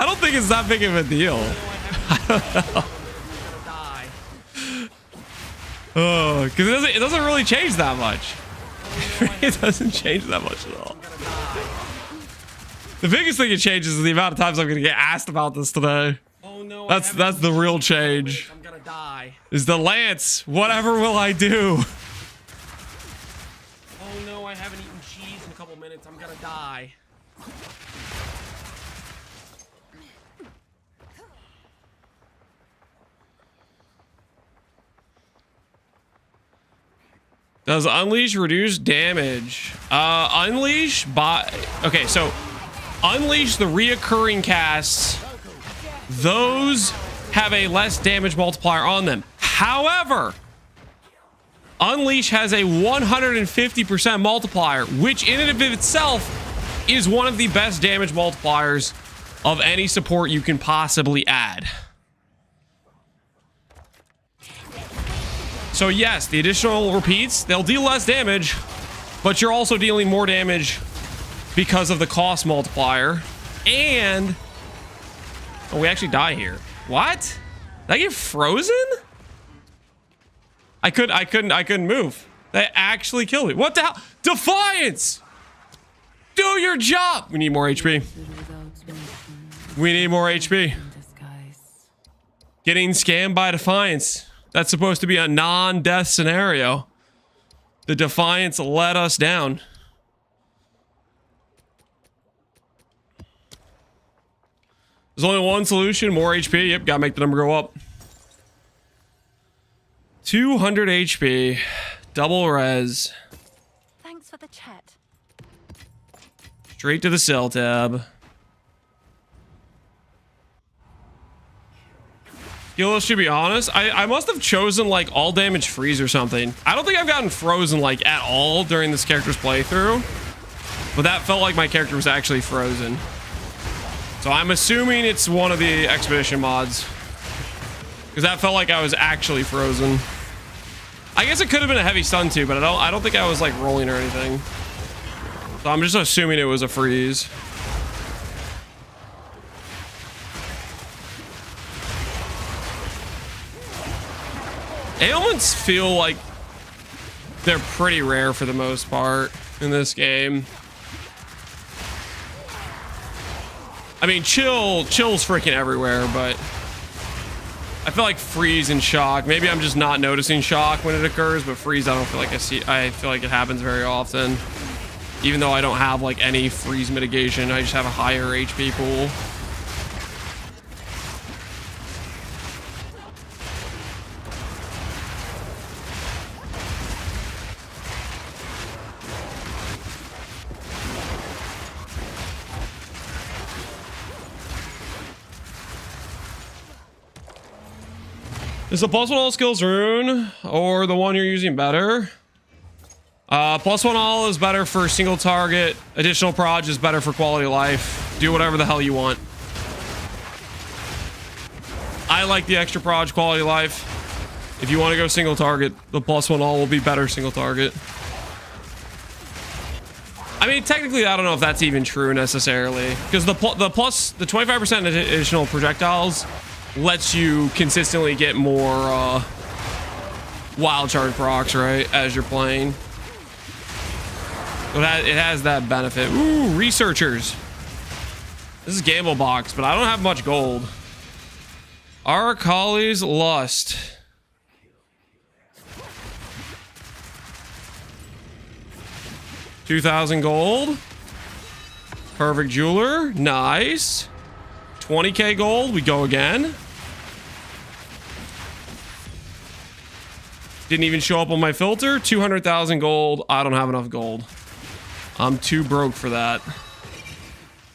I don't think it's that big of a deal. I don't know. Oh, because it doesn't really change that much. It doesn't change that much at all. The biggest thing it changes is the amount of times I'm gonna get asked about this today. Oh no, that's the real change. I'm gonna die. Is the Lance? Whatever will I do? Oh no, I haven't eaten cheese in a couple minutes. I'm gonna die. Does Unleash reduce damage? Unleash by... Okay, so Unleash the reoccurring casts. Those have a less damage multiplier on them. However, Unleash has a 150% multiplier, which in and of itself is one of the best damage multipliers of any support you can possibly add. So yes, the additional repeats, they'll deal less damage, but you're also dealing more damage because of the cost multiplier. And oh, we actually die here. What? Did I get frozen? I couldn't move. They actually killed me. What the hell? Defiance! Do your job! We need more HP. We need more HP. Getting scammed by Defiance. That's supposed to be a non-death scenario. The Defiance let us down. There's only one solution, more HP. Yep, gotta make the number go up. 200 HP. Double res. Thanks for the chat. Straight to the cell tab. Gillis, to be honest, I must have chosen like all damage freeze or something. I don't think I've gotten frozen like at all during this character's playthrough, but that felt like my character was actually frozen. So I'm assuming it's one of the expedition mods, because that felt like I was actually frozen. I guess it could have been a heavy stun too, but I don't think I was like rolling or anything. So I'm just assuming it was a freeze. Ailments feel like they're pretty rare for the most part in this game. I mean, chill's freaking everywhere, but I feel like freeze and shock. Maybe I'm just not noticing shock when it occurs, but freeze, I don't feel like I see. I feel like it happens very often. Even though I don't have like any freeze mitigation, I just have a higher HP pool. Is the +1 all skills rune or the one you're using better? +1 all is better for single target. Additional proj is better for quality of life. Do whatever the hell you want. I like the extra proj quality of life. If you want to go single target, the +1 all will be better single target. I mean, technically, I don't know if that's even true necessarily, because the 25% additional projectiles lets you consistently get more wild charge procs, right, as you're playing. It has that benefit. Ooh, researchers. This is gamble box, but I don't have much gold. Arakali's Lust. $2,000 gold. Perfect jeweler. Nice. 20k gold. We go again. Didn't even show up on my filter. 200,000 gold. I don't have enough gold. I'm too broke for that.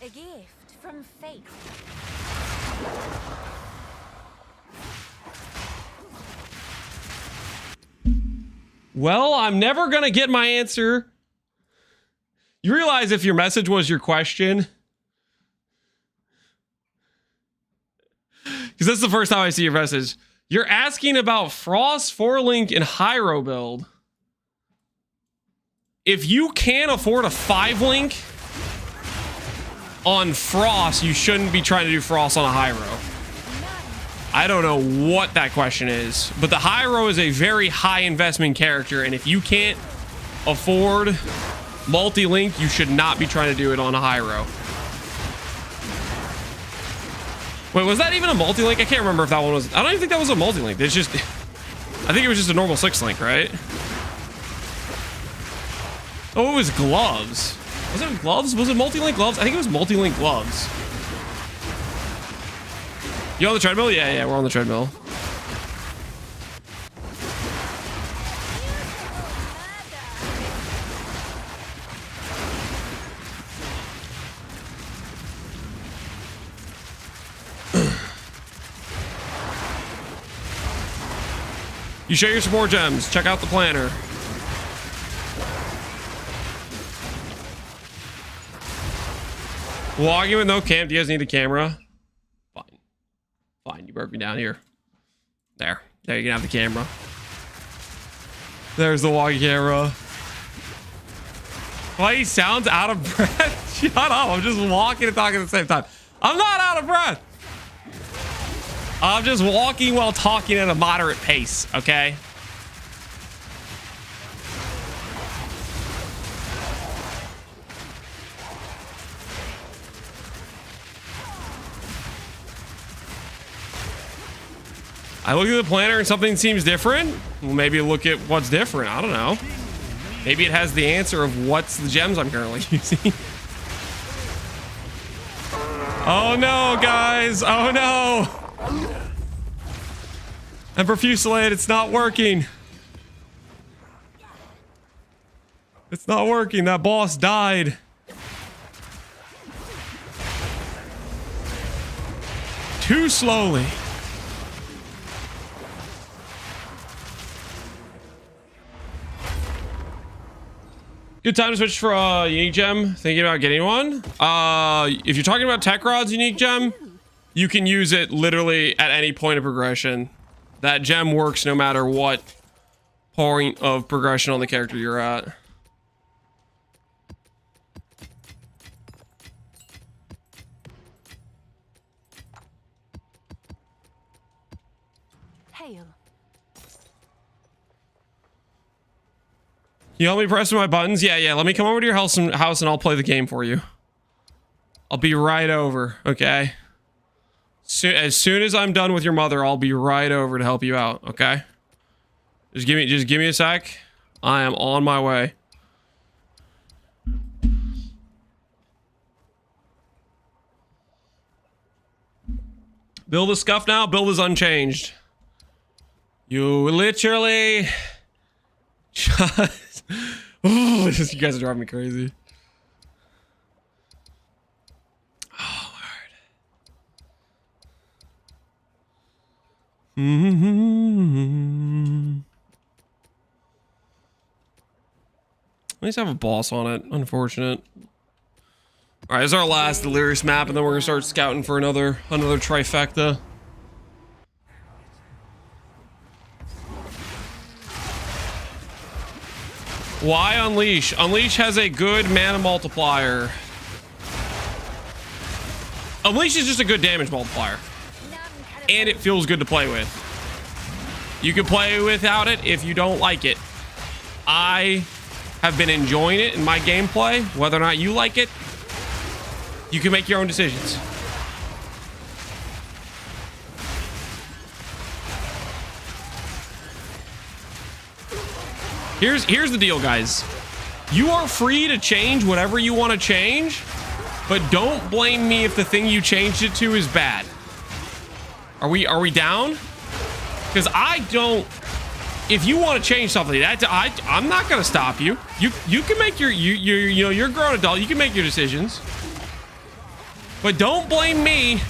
A gift from fate. Well, I'm never gonna get my answer. You realize if your message was your question? Because that's the first time I see your message. You're asking about Frost 4-link and Hyro build. If you can't afford a 5-link, on Frost, you shouldn't be trying to do Frost on a high row. I don't know what that question is, but the high row is a very high investment character, and if you can't afford multi-link, you should not be trying to do it on a high row. Wait, was that even a multi-link? I can't remember if that one was. I don't even think that was a multi-link. It's just, I think it was just a normal 6-link, right? Oh, it was gloves. Was it gloves? Was it multi-link gloves? I think it was multi-link gloves. You on the treadmill? Yeah, we're on the treadmill. You share your support gems. Check out the planner. Walking with no cam. Do you guys need a camera? Fine, you broke me down here. There, you can have the camera. There's the walkie camera. Why he sounds out of breath? Shut up, I'm just walking and talking at the same time. I'm not out of breath. I'm just walking while talking at a moderate pace, okay? I look at the planner and something seems different. Well, maybe look at what's different. I don't know. Maybe it has the answer of what's the gems I'm currently using. Oh no, guys. Oh no. Emperor Fusillade, it's not working. It's not working. That boss died. Too slowly. Good time to switch for a unique gem. Thinking about getting one. If you're talking about Tech Rod's unique gem, you can use it literally at any point of progression. That gem works no matter what point of progression on the character you're at. Hail. You help me press my buttons? Yeah. Let me come over to your house and I'll play the game for you. I'll be right over, okay? As soon as I'm done with your mother, I'll be right over to help you out, okay? Just give me a sec. I am on my way. Build is scuffed now. Build is unchanged. You literally just... Oh, you guys are driving me crazy. Oh, Lord. At least have a boss on it. Unfortunate. All right, this is our last Delirious map, and then we're gonna start scouting for another trifecta. Why Unleash? Unleash has a good mana multiplier. Unleash is just a good damage multiplier. And it feels good to play with. You can play without it if you don't like it. I have been enjoying it in my gameplay. Whether or not you like it, you can make your own decisions. Here's the deal, guys. You are free to change whatever you want to change, but don't blame me if the thing you changed it to is bad. Are we down? Because I don't. If you want to change something, I'm not gonna stop you. You can make your you know, you're a grown adult. You can make your decisions, but don't blame me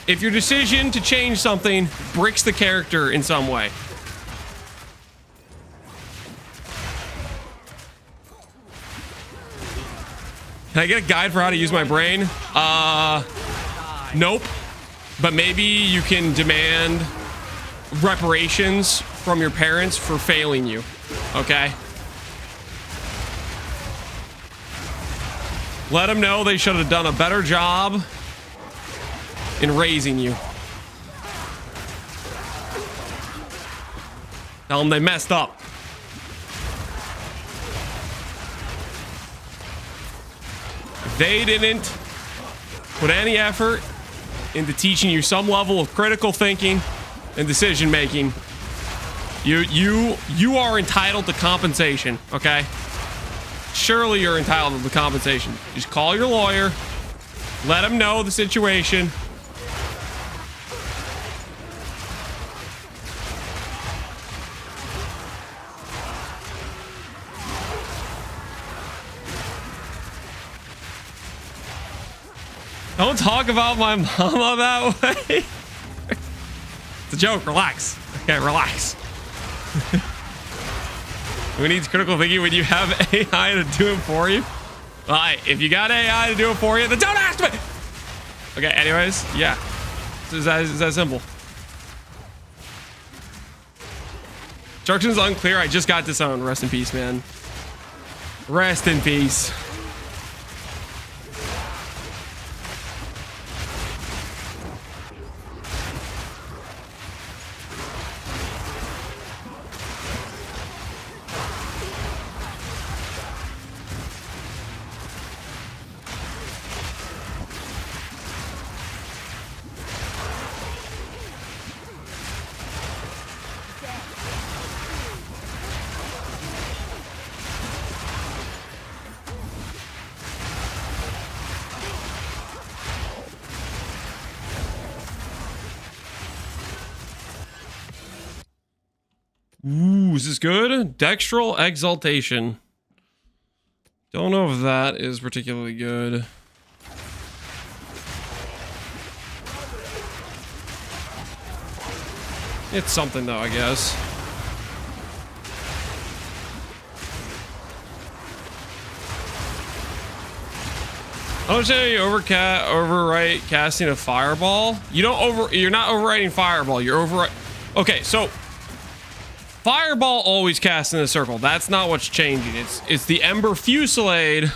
if your decision to change something bricks the character in some way. Can I get a guide for how to use my brain? Nope. But maybe you can demand reparations from your parents for failing you. Okay? Let them know they should have done a better job in raising you. Tell them they messed up. If they didn't put any effort into teaching you some level of critical thinking and decision making, you are entitled to compensation, okay? Surely you're entitled to compensation. Just call your lawyer, let him know the situation. Don't talk about my mama that way. It's a joke. Relax. Okay, relax. Who needs critical thinking when you have AI to do it for you? Well, if you got AI to do it for you, then don't ask me. Okay, anyways, yeah. It's that simple. Instructions unclear. I just got disowned. Rest in peace, man. Rest in peace. Ooh, is this good? Dextral Exaltation. Don't know if that is particularly good. It's something though, I guess. I don't say you overwrite casting a fireball. You're not overwriting fireball. You're overwriting. Okay, so fireball always casts in a circle. That's not what's changing. It's the Ember Fusillade,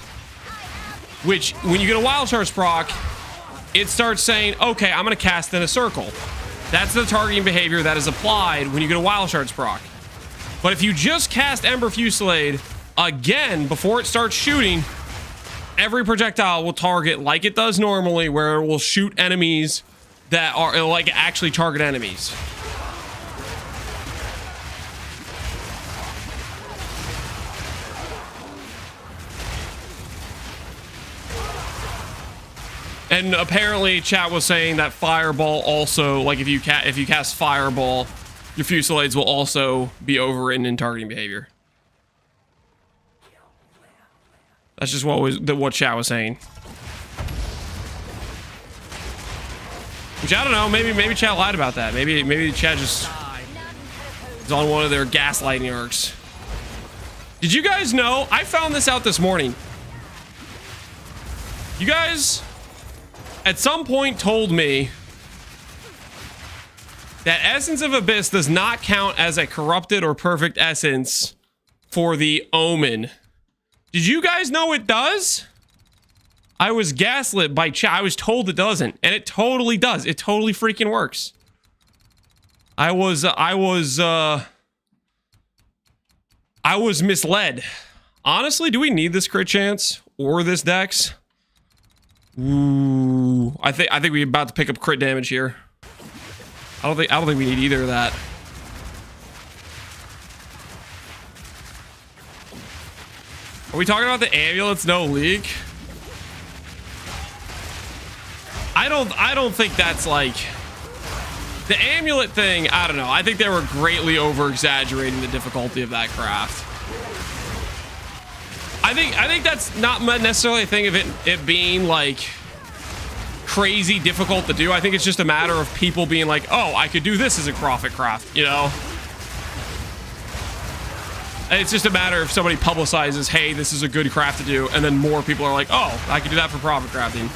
which when you get a Wild Charge proc, it starts saying, okay, I'm going to cast in a circle. That's the targeting behavior that is applied when you get a Wild Charge proc. But if you just cast Ember Fusillade again before it starts shooting, every projectile will target like it does normally, where it will shoot enemies that are like actually target enemies. And apparently chat was saying that fireball also, like if you cast fireball, your fusillades will also be overwritten in targeting behavior. That's just what chat was saying. Which I don't know, maybe chat lied about that. Maybe chat just is on one of their gaslighting arcs. Did you guys know? I found this out this morning. You guys at some point told me that Essence of Abyss does not count as a corrupted or perfect essence for the Omen. Did you guys know it does? I was gaslit by chat. I was told it doesn't, and it totally does. It totally freaking works. I was misled. Honestly, do we need this crit chance or this dex? Ooh, I think we're about to pick up crit damage here. I don't think we need either of that. Are we talking about the amulets no leak? I don't think that's like the amulet thing. I don't know. I think they were greatly over exaggerating the difficulty of that craft. I think that's not necessarily a thing of it being like crazy difficult to do. I think it's just a matter of people being like, oh, I could do this as a profit craft, you know? And it's just a matter of somebody publicizes, hey, this is a good craft to do, and then more people are like, oh, I could do that for profit crafting.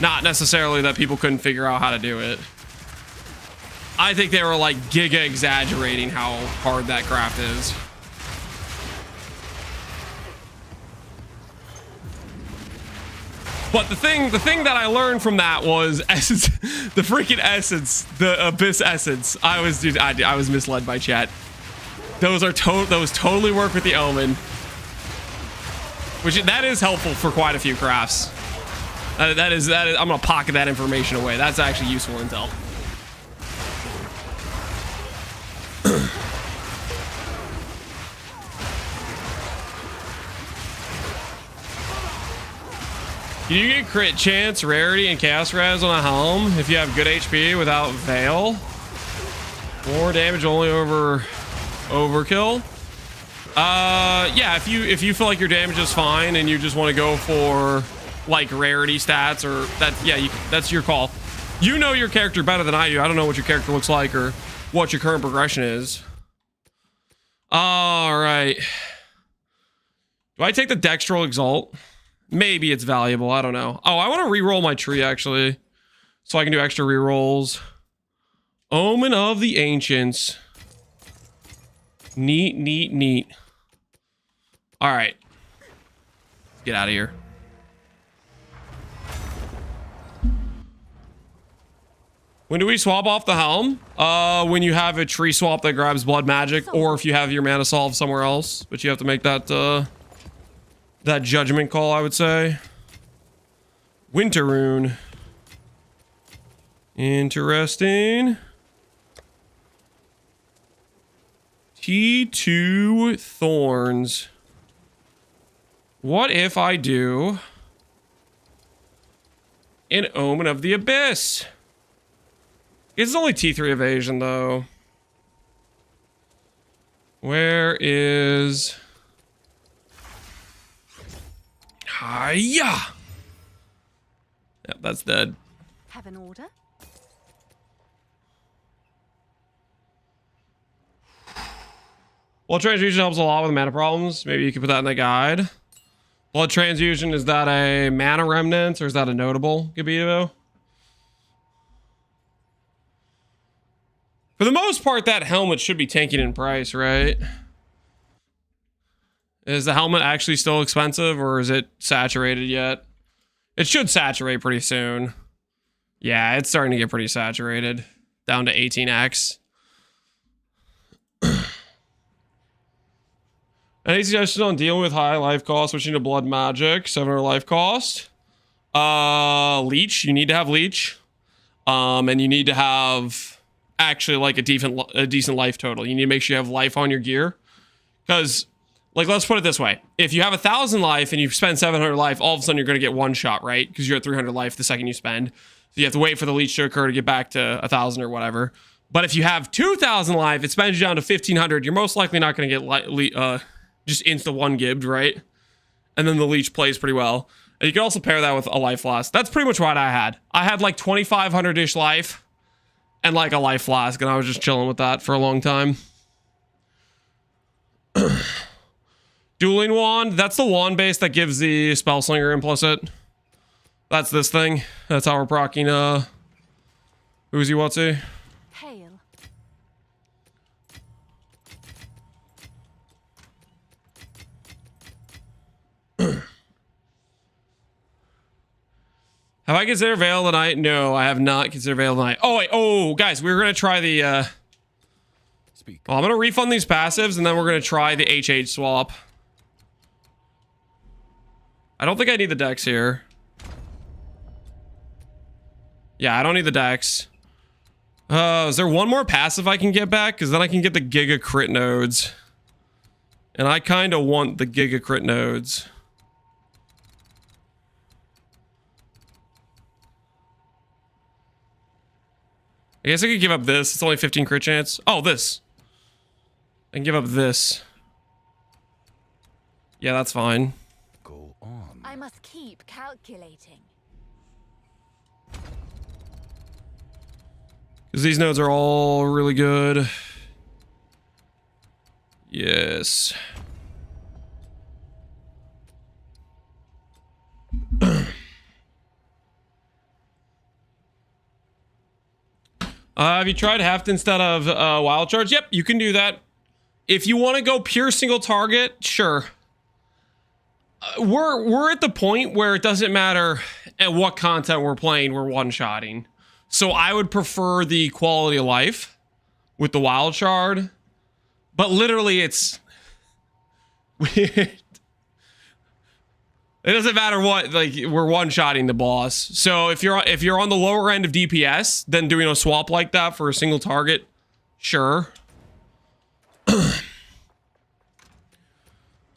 Not necessarily that people couldn't figure out how to do it. I think they were like giga exaggerating how hard that craft is. But the thing that I learned from that was essence, the freaking essence, the abyss essence. I was misled by chat. Those totally work with the omen, which that is helpful for quite a few crafts. That is. I'm gonna pocket that information away. That's actually useful intel. You get crit chance, rarity, and chaos res on a helm if you have good HP without veil. More damage only over overkill. Yeah, if you feel like your damage is fine and you just want to go for like rarity stats or that, yeah, that's your call. You know your character better than I do. I don't know what your character looks like or what your current progression is. All right. Do I take the Dextral Exalt? Maybe it's valuable. I don't know. Oh, I want to re-roll my tree, actually, so I can do extra re-rolls. Omen of the Ancients. Neat, neat, neat. All right. Let's get out of here. When do we swap off the helm? When you have a tree swap that grabs blood magic, or if you have your mana solve somewhere else, but you have to make that, that judgment call, I would say. Winter rune. Interesting. T2 thorns. What if I do an Omen of the Abyss? It's only T3 evasion, though. Where is... Hiya! Yep, that's dead. Have an order? Blood transfusion helps a lot with mana problems. Maybe you could put that in the guide. Blood transfusion, is that a mana remnant or is that a notable Gabito? For the most part, that helmet should be tanking in price, right? Is the helmet actually still expensive or is it saturated yet? It should saturate pretty soon. Yeah, it's starting to get pretty saturated. Down to 18x. Any suggestions on dealing with high life cost, switching to blood magic, 700 life cost? Leech, you need to have leech. And you need to have actually like a decent life total. You need to make sure you have life on your gear. Because, like, let's put it this way. If you have 1,000 life and you spend 700 life, all of a sudden you're going to get one shot, right? Because you're at 300 life the second you spend. So you have to wait for the leech to occur to get back to 1,000 or whatever. But if you have 2,000 life, it spends you down to 1,500. You're most likely not going to get just insta one gibbed, right? And then the leech plays pretty well. And you can also pair that with a life flask. That's pretty much what I had. I had like 2,500-ish life and like a life flask, and I was just chilling with that for a long time. Dueling wand, that's the wand base that gives the spell slinger implicit. That's this thing. That's how we're procking Uzi Watsi. Hail. Have I considered Veil of the Night? No, I have not considered Veil of the Night. Oh, wait. Oh, guys, we were going to try the... Well, I'm going to refund these passives, and then we're going to try the HH swap. I don't think I need the dex here. Yeah, I don't need the dex. Is there one more passive I can get back? Because then I can get the Giga Crit nodes. And I kind of want the Giga Crit nodes. I guess I could give up this. It's only 15 crit chance. Oh, this. I can give up this. Yeah, that's fine. Go on. I must keep calculating. Because these nodes are all really good. Yes. Have you tried heft instead of wild charge? Yep, you can do that. If you want to go pure single target, sure. We're at the point where it doesn't matter and what content we're playing, we're one-shotting. So I would prefer the quality of life with the wild shard, but literally it's weird. It doesn't matter what, like, we're one-shotting the boss. So if you're on the lower end of DPS, then doing a swap like that for a single target, sure.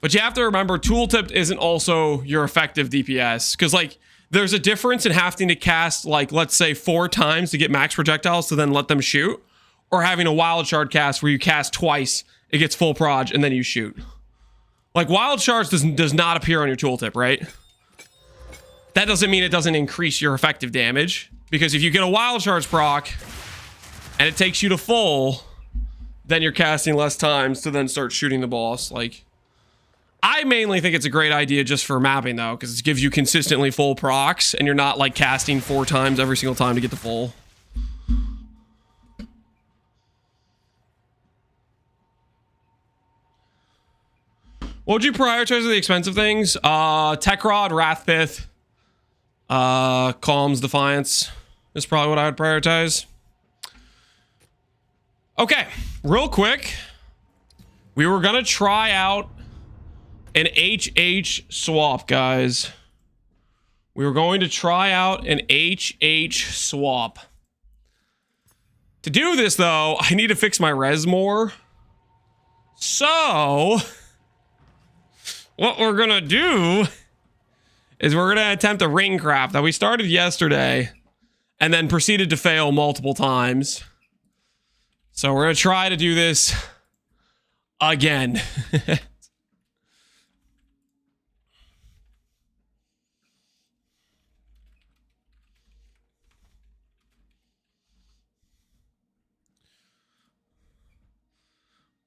But you have to remember, tooltip isn't also your effective DPS. Because, like, there's a difference in having to cast, like, let's say 4 times to get max projectiles to then let them shoot. Or having a wild shard cast where you cast twice, it gets full proj, and then you shoot. Like, wild shards does not appear on your tooltip, right? That doesn't mean it doesn't increase your effective damage. Because if you get a wild shards proc, and it takes you to full, then you're casting less times to then start shooting the boss, like... I mainly think it's a great idea just for mapping, though, because it gives you consistently full procs, and you're not, like, casting 4 times every single time to get the full. What would you prioritize of the expensive things? Tech Rod, Wrathpith, Calm's Defiance is probably what I would prioritize. Okay, real quick. We were going to try out an HH swap, guys. We were going to try out an HH swap. To do this, though, I need to fix my res more. So, what we're gonna do is we're gonna attempt a ring craft that we started yesterday and then proceeded to fail multiple times. So we're gonna try to do this again.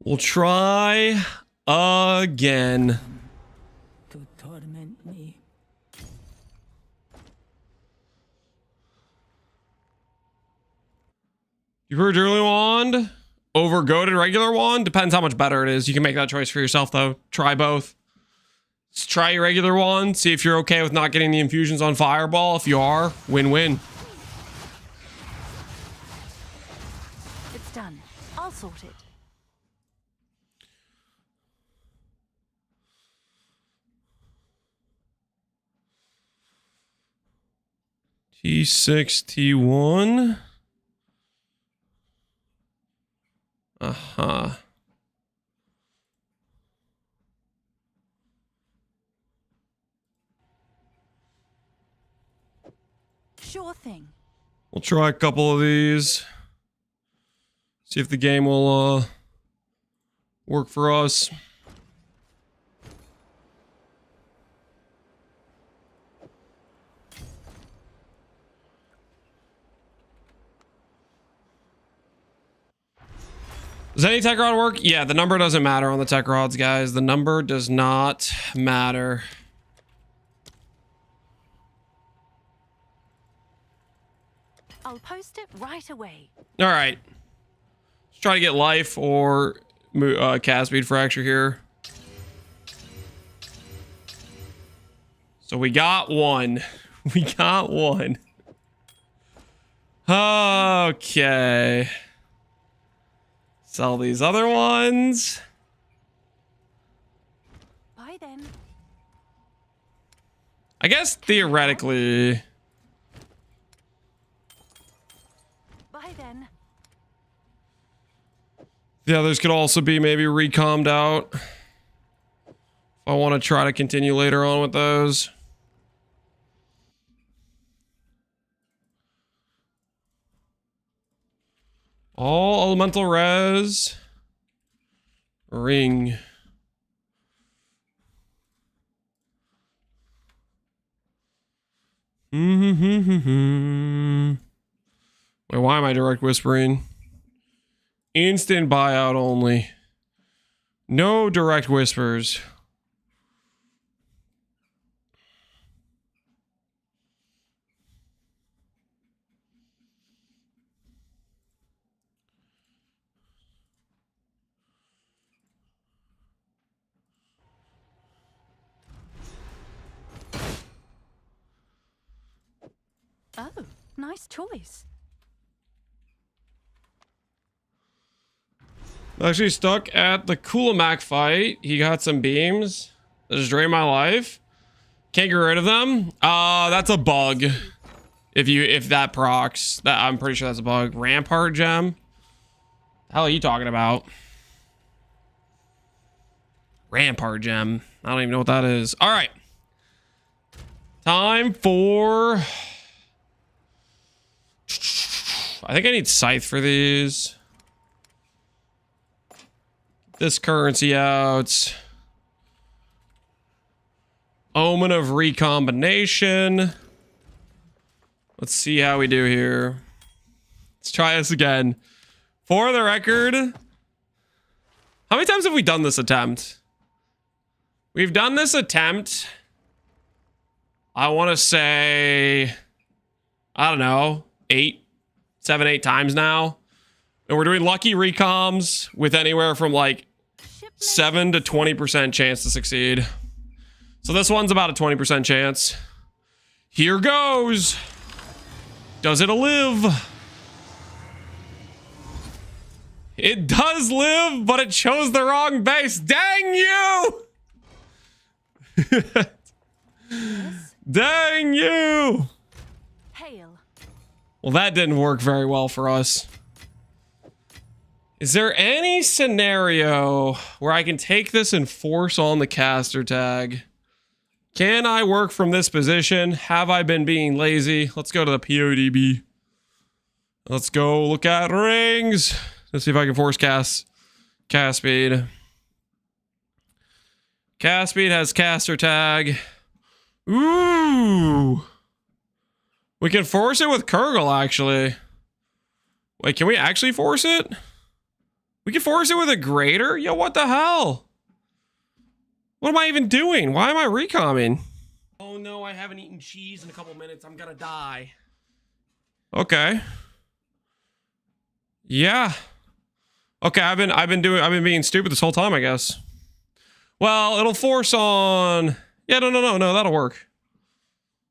We'll try again. To torment me. You prefer Dueling Wand over goated regular wand? Depends how much better it is. You can make that choice for yourself, though. Try both. Just try your regular wand. See if you're okay with not getting the infusions on Fireball. If you are, win-win. It's done. I'll sort it. T6, T1. Uh-huh. Sure thing. We'll try a couple of these. See if the game will work for us. Does any tech rod work? Yeah, the number doesn't matter on the tech rods, guys. The number does not matter. I'll post it right away. All right. Let's try to get life or cast speed fracture here. So we got one. We got one. Okay. Sell these other ones. Bye then. I guess theoretically. Bye then. The others could also be maybe recommed out. If I want to try to continue later on with those. All elemental res. Ring. Wait, why am I direct whispering? Instant buyout only. No direct whispers. Oh, nice choice. Actually stuck at the Kulamak fight. He got some beams that just drained my life. Can't get rid of them. That's a bug. If that procs, that I'm pretty sure that's a bug. Rampart gem. The hell are you talking about? Rampart gem. I don't even know what that is. All right. Time for... I think I need scythe for these. This currency out. Omen of recombination. Let's see how we do here. Let's try this again. For the record, how many times have we done this attempt? We've done this attempt, I want to say, I don't know, 7, 8 times now. And we're doing lucky recoms with anywhere from like 7 to 20% chance to succeed. So this one's about a 20% chance. Here goes. Does it live? It does live, but it chose the wrong base. Dang you! Dang you! Hail. Well, that didn't work very well for us. Is there any scenario where I can take this and force on the caster tag? Can I work from this position? Have I been being lazy? Let's go to the PODB. Let's go look at rings. Let's see if I can force cast speed. Cast speed has caster tag. Ooh. We can force it with Kurgle, actually. Wait, can we actually force it? We can force it with a greater? Yo, what the hell? What am I even doing? Why am I recomming? Oh no, I haven't eaten cheese in a couple minutes. I'm gonna die. Okay. Yeah. Okay, I've been being stupid this whole time, I guess. Well, it'll force on... Yeah, no, that'll work.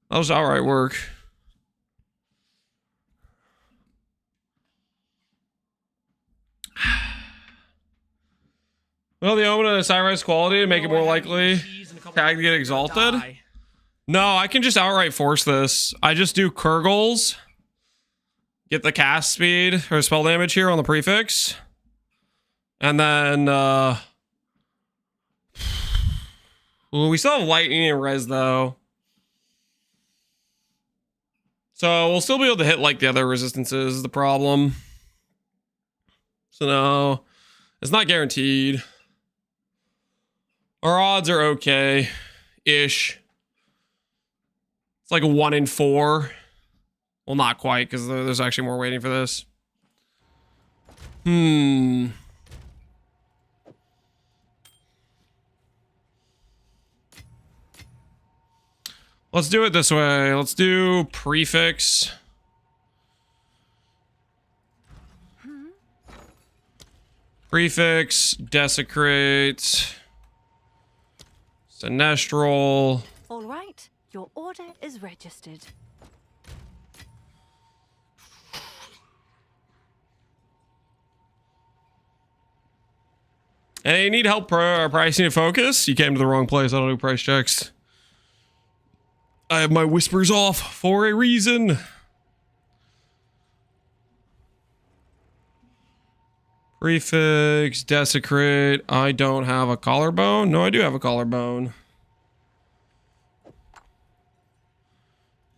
That'll just outright work. Well, the omen of the Cyrus quality to make it more likely tag to get exalted. No, I can just outright force this. I just do Kurgles. Get the cast speed or spell damage here on the prefix. And then, ooh, we still have lightning and res though. So we'll still be able to hit like the other resistances, is the problem. So no, it's not guaranteed. Our odds are okay-ish. It's like a 1 in 4. Well, not quite, because there's actually more waiting for this. Let's do it this way. Let's do prefix. Prefix, desecrate, sinestral. All right, your order is registered. Hey, you need help pricing and focus? You came to the wrong place. I don't do price checks. I have my whispers off for a reason. Prefix, desecrate. I don't have a collarbone. No, I do have a collarbone.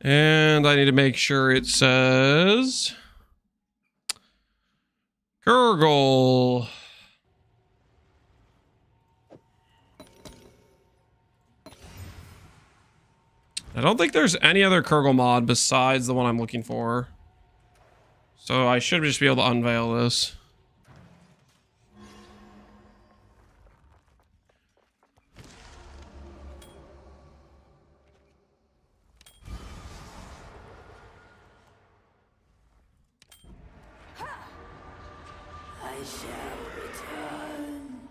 And I need to make sure it says Kurgle. I don't think there's any other Kurgle mod besides the one I'm looking for. So I should just be able to unveil this.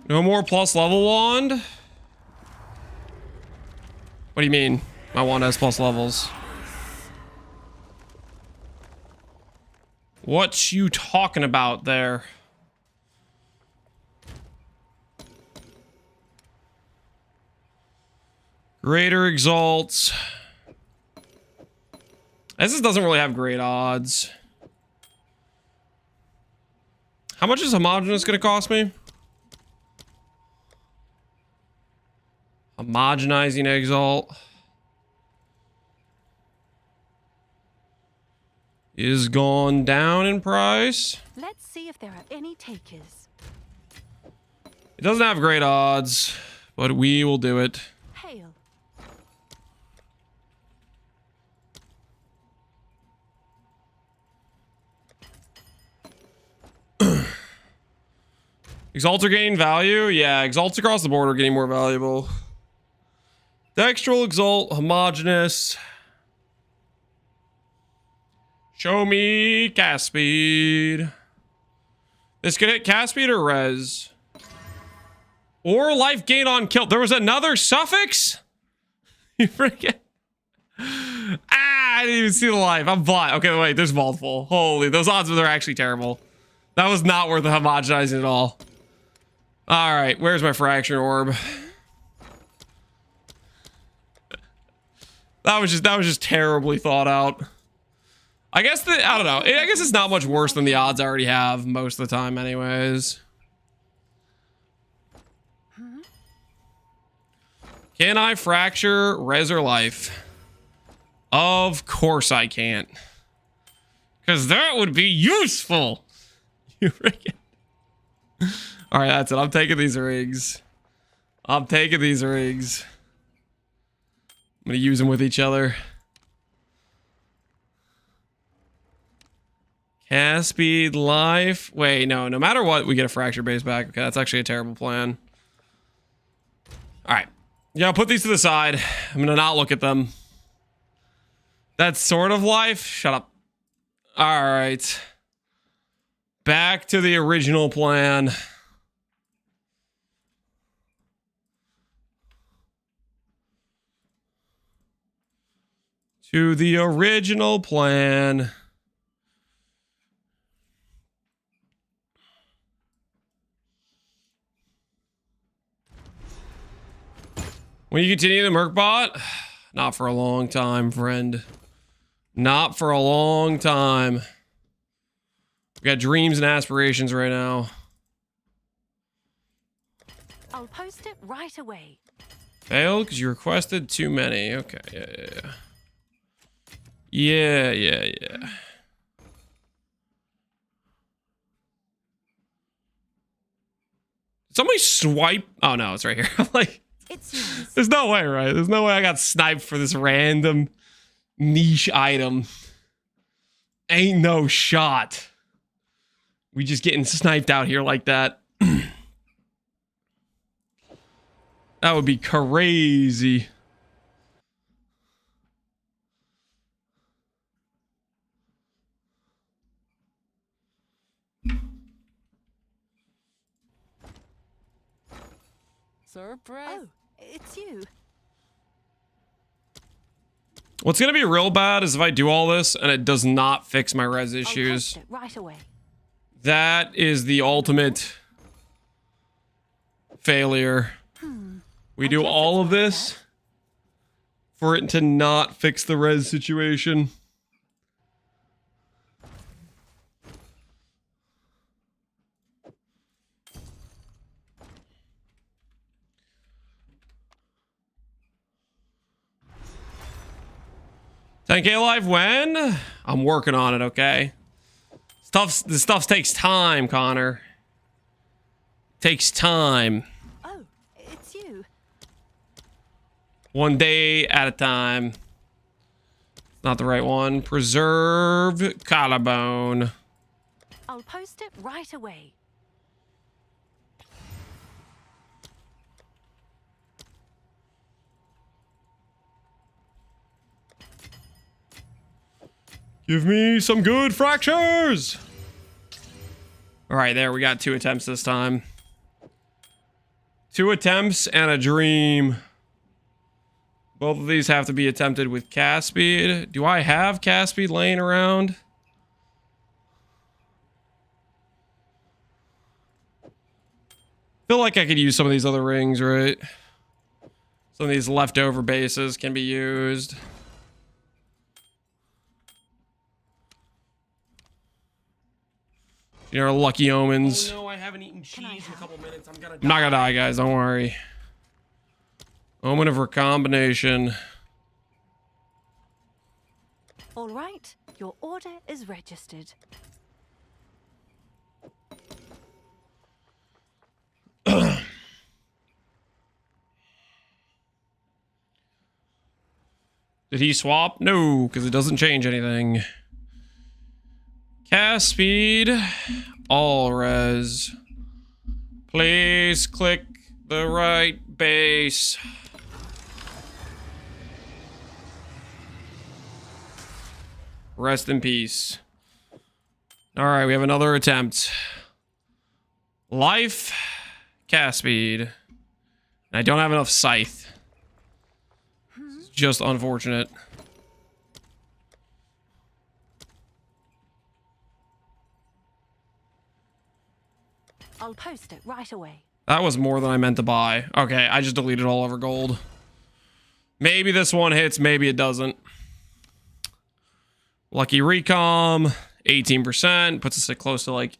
No more plus level wand? What do you mean? My wand has plus levels. What you talking about there? Greater exalts. This doesn't really have great odds. How much is homogeneous going to cost me? Homogenizing exalt is gone down in price. Let's see if there are any takers. It doesn't have great odds, but we will do it. Hail. Exalts are gaining value? Yeah, exalts across the board are getting more valuable. Dextral, exalt, homogeneous. Show me cast speed. This could hit cast speed or res. Or life gain on kill. There was another suffix? You freaking... Ah, I didn't even see the life. I'm blind. Okay, wait, there's multiple. Holy, those odds are actually terrible. That was not worth the homogenizing at all. All right, where's my fraction orb? That was just terribly thought out. I guess I don't know. I guess it's not much worse than the odds I already have most of the time anyways. Can I fracture res or life? Of course I can't. Because that would be useful. You freaking... All right, that's it. I'm taking these rings. I'm taking these rings. I'm going to use them with each other. Cast speed, life. Wait, no. No matter what, we get a fracture base back. Okay, that's actually a terrible plan. All right. Yeah, I'll put these to the side. I'm going to not look at them. That's sort of life. Shut up. All right. Back to the original plan. To the original plan. When you continue the Merc bot? Not for a long time, friend. Not for a long time. We got dreams and aspirations right now. I'll post it right away. Failed because you requested too many. Okay, yeah. Yeah. Somebody swipe. Oh no, it's right here. I'm like, It's yours. there's no way, right? There's no way I got sniped for this random niche item. Ain't no shot. We just getting sniped out here like that. That would be crazy. Surprise. Oh, it's you. What's gonna be real bad is if I do all this and it does not fix my res I'll issues. post it right away. That is the ultimate failure. We do all of this for it to not fix the res situation. $10K live when? I'm working on it, okay? This stuff takes time, Connor. Takes time. Oh, it's you. One day at a time. Not the right one. Preserve collarbone. I'll post it right away. Give me some good fractures! Alright, there, we got 2 attempts this time. 2 attempts and a dream. Both of these have to be attempted with cast speed. Do I have cast speed laying around? Feel like I could use some of these other rings, right? Some of these leftover bases can be used. You know, lucky omens. Oh no, I haven't eaten cheese in a couple minutes. I'm gonna die. I'm not gonna die, guys. Don't worry. Omen of recombination. All right, your order is registered. Did he swap? No, because it doesn't change anything. Cast speed. All res. Please click the right base. Rest in peace. All right, we have another attempt. Life. Cast speed. And I don't have enough scythe. It's just unfortunate. I'll post it right away. That was more than I meant to buy. Okay, I just deleted all of our gold. Maybe this one hits, maybe it doesn't. Lucky recom, 18%. Puts us at close to like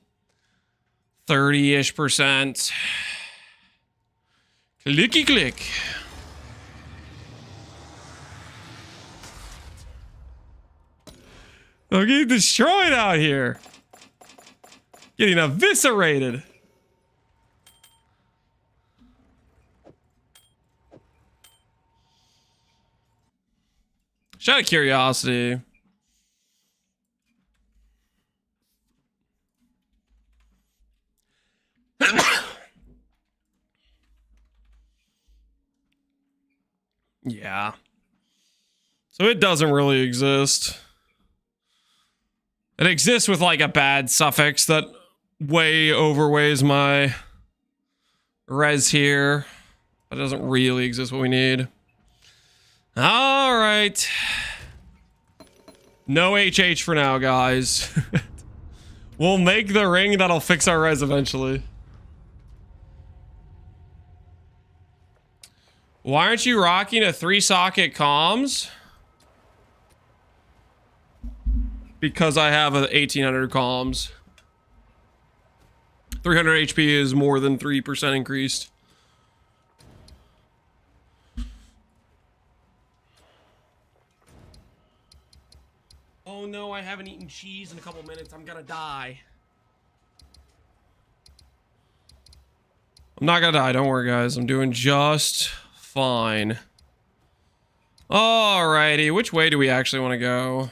30-ish percent. Clicky click. I'm getting destroyed out here. Getting eviscerated. Just out of curiosity. Yeah. So it doesn't really exist. It exists with like a bad suffix that way overweighs my res here. But it doesn't really exist what we need. All right. No HH for now, guys. We'll make the ring that'll fix our res eventually. Why aren't you rocking a 3-socket comms? Because I have a 1800 comms. 300 HP is more than 3% increased. Oh no, I haven't eaten cheese in a couple minutes. I'm gonna die. I'm not gonna die, don't worry guys. I'm doing just fine. Alrighty, which way do we actually want to go?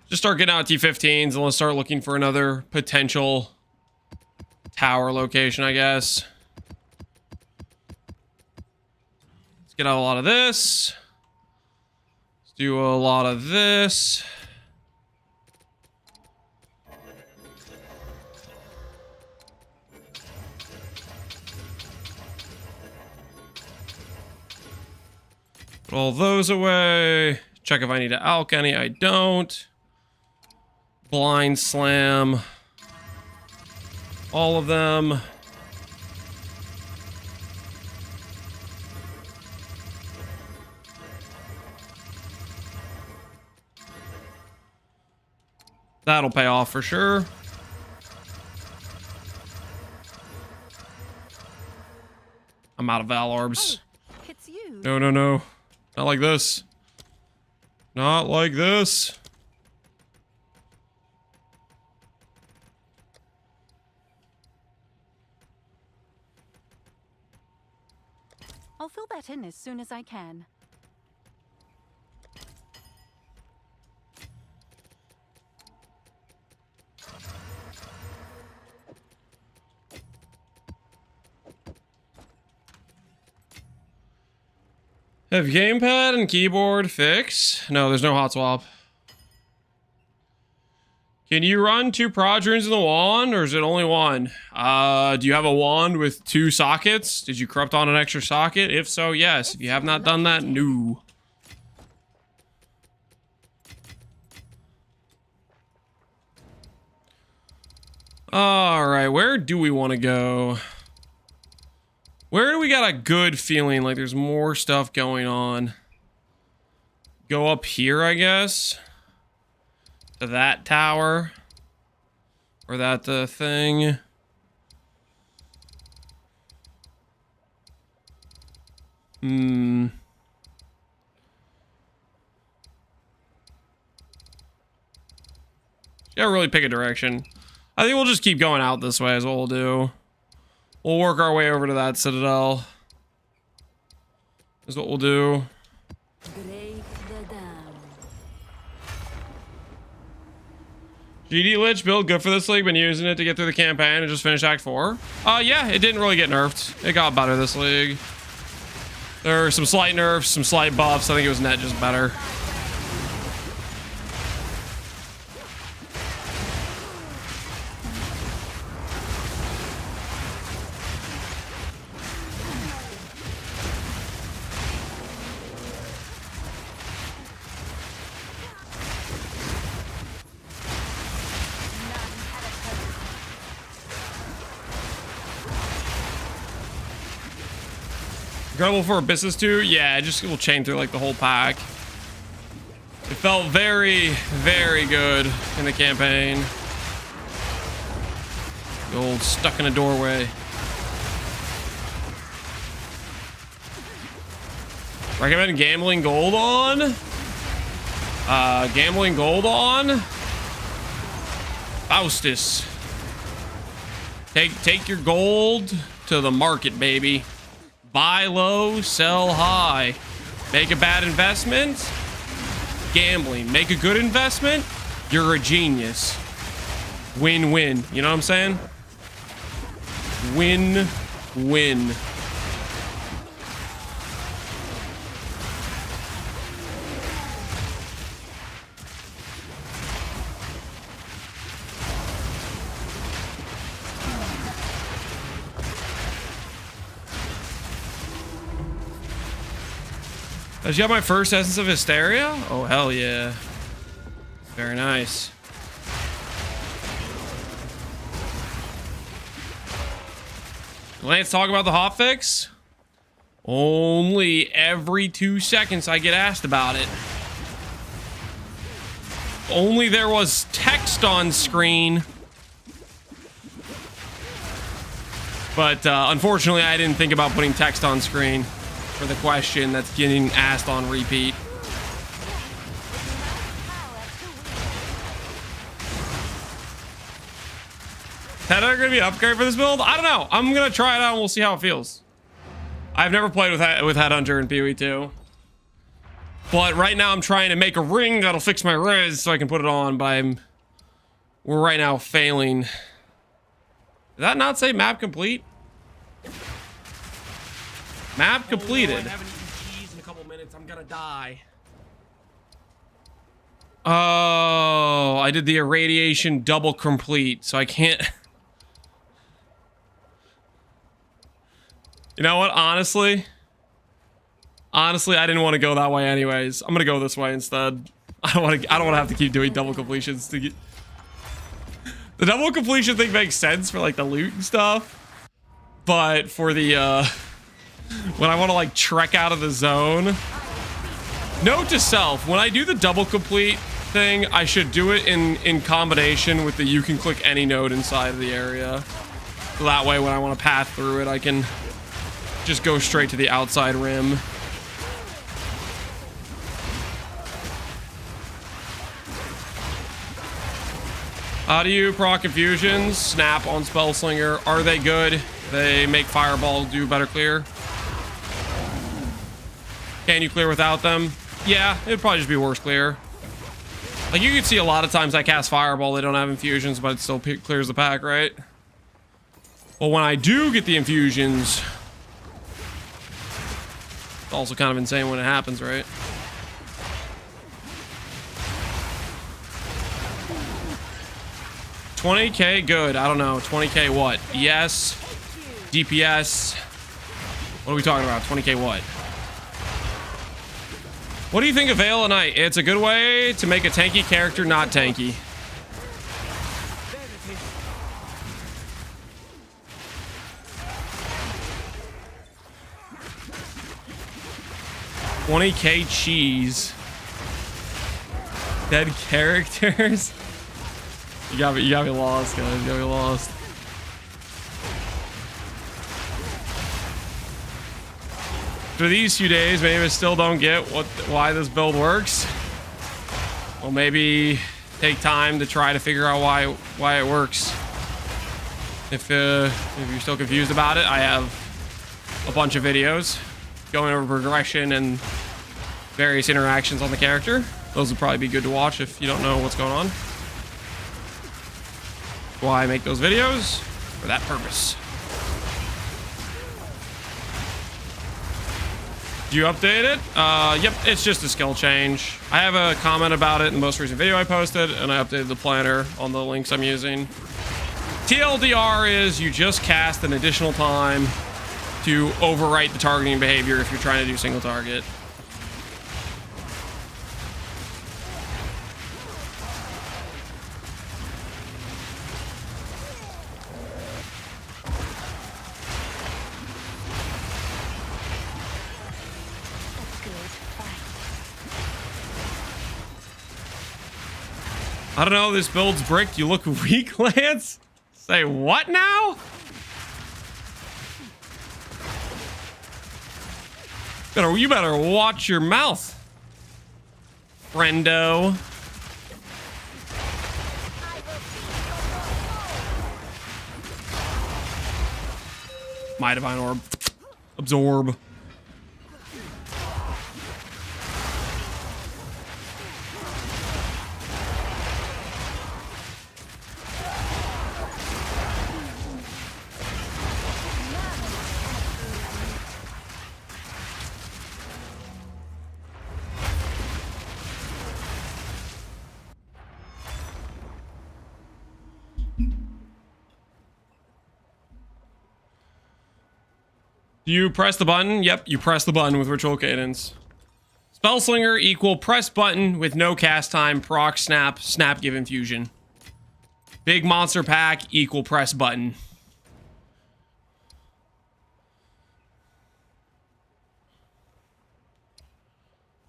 Just start getting out T15s and let's start looking for another potential tower location, I guess. Let's get out a lot of this. Let's do a lot of this. Put all those away. Check if I need to alch any. I don't. Blind slam. All of them. That'll pay off for sure. I'm out of Val orbs. Oh, it's you. No, no, no. Not like this. Not like this. I'll fill that in as soon as I can. Have gamepad and keyboard fix? No, there's no hot swap. Can you run 2 prod runes in the wand, or is it only one? Do you have a wand with 2 sockets? Did you corrupt on an extra socket? If so, yes. If you have not done that, no. All right, where do we want to go? Where do we got a good feeling like there's more stuff going on? Go up here, I guess. To that tower. Or that thing. Yeah, really pick a direction. I think we'll just keep going out this way is what we'll do. We'll work our way over to that citadel. Is what we'll do. Break the dam. GD Lich build good for this league. Been using it to get through the campaign and just finish Act 4. Yeah, it didn't really get nerfed. It got better this league. There were some slight nerfs, some slight buffs. I think it was net just better. Incredible for Abysses too? Yeah, it just will chain through like the whole pack. It felt very, very good in the campaign. The old stuck in a doorway. Recommend gambling gold on? Gambling gold on? Faustus. Take your gold to the market, baby. Buy low, sell high. Make a bad investment, gambling. Make a good investment, you're a genius. Win-win. You know what I'm saying? Win-win. Did you have my first Essence of Hysteria? Oh, hell yeah. Very nice. Lance, talk about the hotfix? Only every 2 seconds I get asked about it. Only there was text on screen. But unfortunately, I didn't think about putting text on screen for the question that's getting asked on repeat. Is Headhunter gonna be an upgrade for this build? I don't know. I'm gonna try it out and we'll see how it feels. I've never played with Headhunter in PoE 2. But right now I'm trying to make a ring that'll fix my res so I can put it on, but we're right now failing. Did that not say map complete? Map completed. Oh, no, I haven't eaten cheese in a couple minutes. I'm gonna die. Oh, I did the irradiation double complete, so I can't. You know what? Honestly, I didn't want to go that way anyways. I'm gonna go this way instead. I don't want to have to keep doing double completions to get. The double completion thing makes sense for like the loot and stuff, but for the when I want to like trek out of the zone. Note to self, when I do the double complete thing, I should do it in combination with the you can click any node inside of the area. So that way when I want to path through it, I can just go straight to the outside rim. How do you proc infusions? Snap on Spellslinger. Are they good? They make Fireball do better clear. Can you clear without them? Yeah, it'd probably just be worse clear. Like you can see a lot of times I cast Fireball, they don't have infusions, but it still clears the pack, right? Well, when I do get the infusions, it's also kind of insane when it happens, right? $20K, good. I don't know. 20K what? ES? DPS? What are we talking about? 20K what? What do you think of Veil at Night? It's a good way to make a tanky character not tanky. 20k cheese. Dead characters. You got me lost, guys. You got me lost. For these few days, maybe I still don't get why this build works. Well, maybe take time to try to figure out why it works. If you're still confused about it, I have a bunch of videos going over progression and various interactions on the character. Those would probably be good to watch if you don't know what's going on. Why I make those videos? For that purpose. Do you update it? Yep, it's just a skill change. I have a comment about it in the most recent video I posted, and I updated the planner on the links I'm using. TLDR is you just cast an additional time to overwrite the targeting behavior if you're trying to do single target. I don't know, this build's bricked. You look weak, Lance? Say what now? You better watch your mouth, friendo. My divine orb. Absorb. Do you press the button? Yep, you press the button with Ritual Cadence. Spellslinger equal press button with no cast time, proc snap, snap give infusion. Big monster pack equal press button.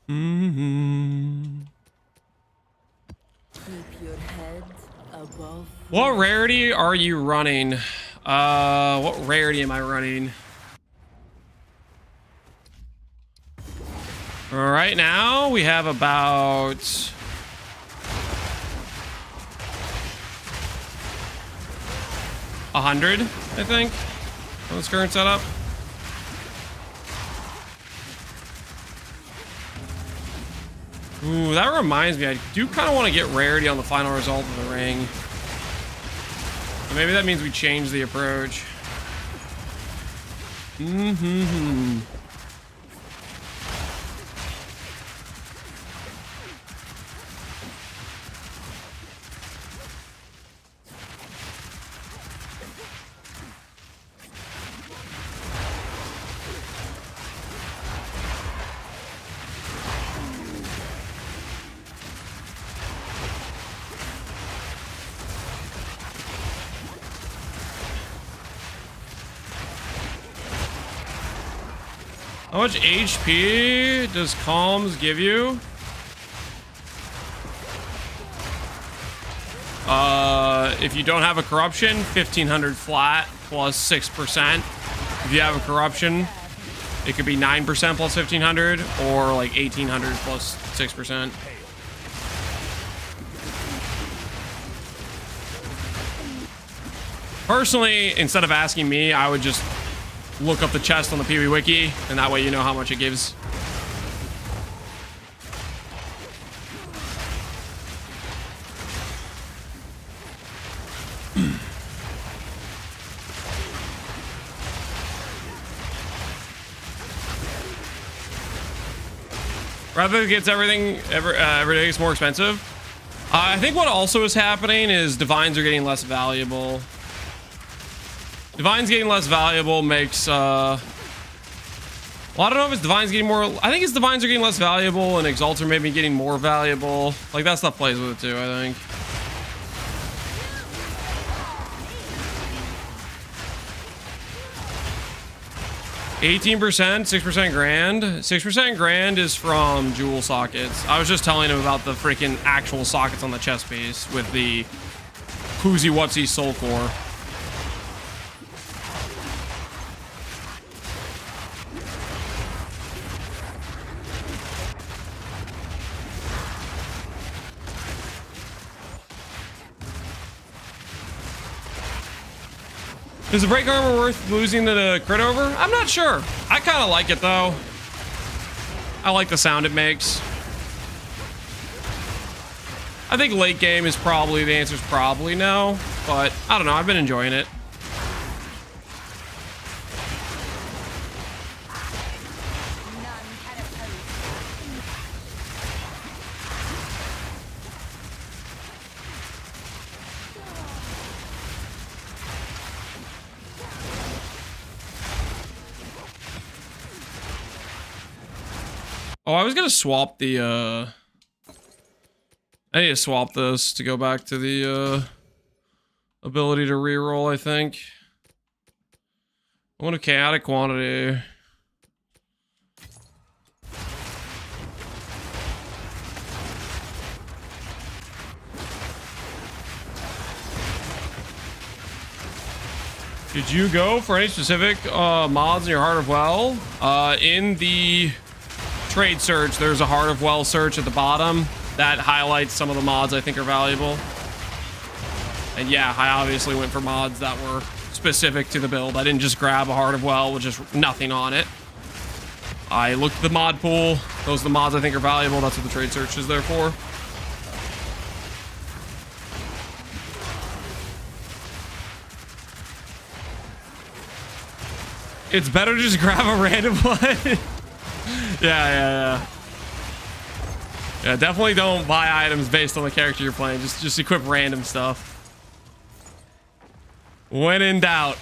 Keep your head above. What rarity are you running? What rarity am I running? Right now, we have about 100, I think, on this current setup. Ooh, that reminds me, I do kind of want to get rarity on the final result of the ring. So maybe that means we change the approach. How much HP does Calms give you? If you don't have a corruption, 1500 flat plus 6%. If you have a corruption, it could be 9% plus 1500 or like 1800 plus 6%. Personally, instead of asking me, I would just look up the chest on the PoE wiki, and that way you know how much it gives. Rather than gets everything every day is more expensive. I think what also is happening is divines are getting less valuable. Divines getting less valuable makes, well, I don't know if it's divines getting more, I think it's divines are getting less valuable and exalts are maybe getting more valuable. Like, that stuff plays with it too, I think. 18%, 6% grand. 6% grand is from jewel sockets. I was just telling him about the freaking actual sockets on the chest piece with the Whoozy Whatsy Soul Core. Is the break armor worth losing the crit over? I'm not sure. I kind of like it though. I like the sound it makes. I think late game is probably, the answer's probably no, but I don't know, I've been enjoying it. Oh, I was gonna swap the, I need to swap this to go back to the, ability to reroll, I think. I want a chaotic quantity. Did you go for any specific, mods in your Heart of Well? In the trade search, there's a Heart of Well search at the bottom that highlights some of the mods I think are valuable. And yeah, I obviously went for mods that were specific to the build. I didn't just grab a Heart of Well with just nothing on it. I looked at the mod pool. Those are the mods I think are valuable. That's what the trade search is there for. It's better to just grab a random one. Yeah. Yeah, definitely don't buy items based on the character you're playing. Just equip random stuff. When in doubt,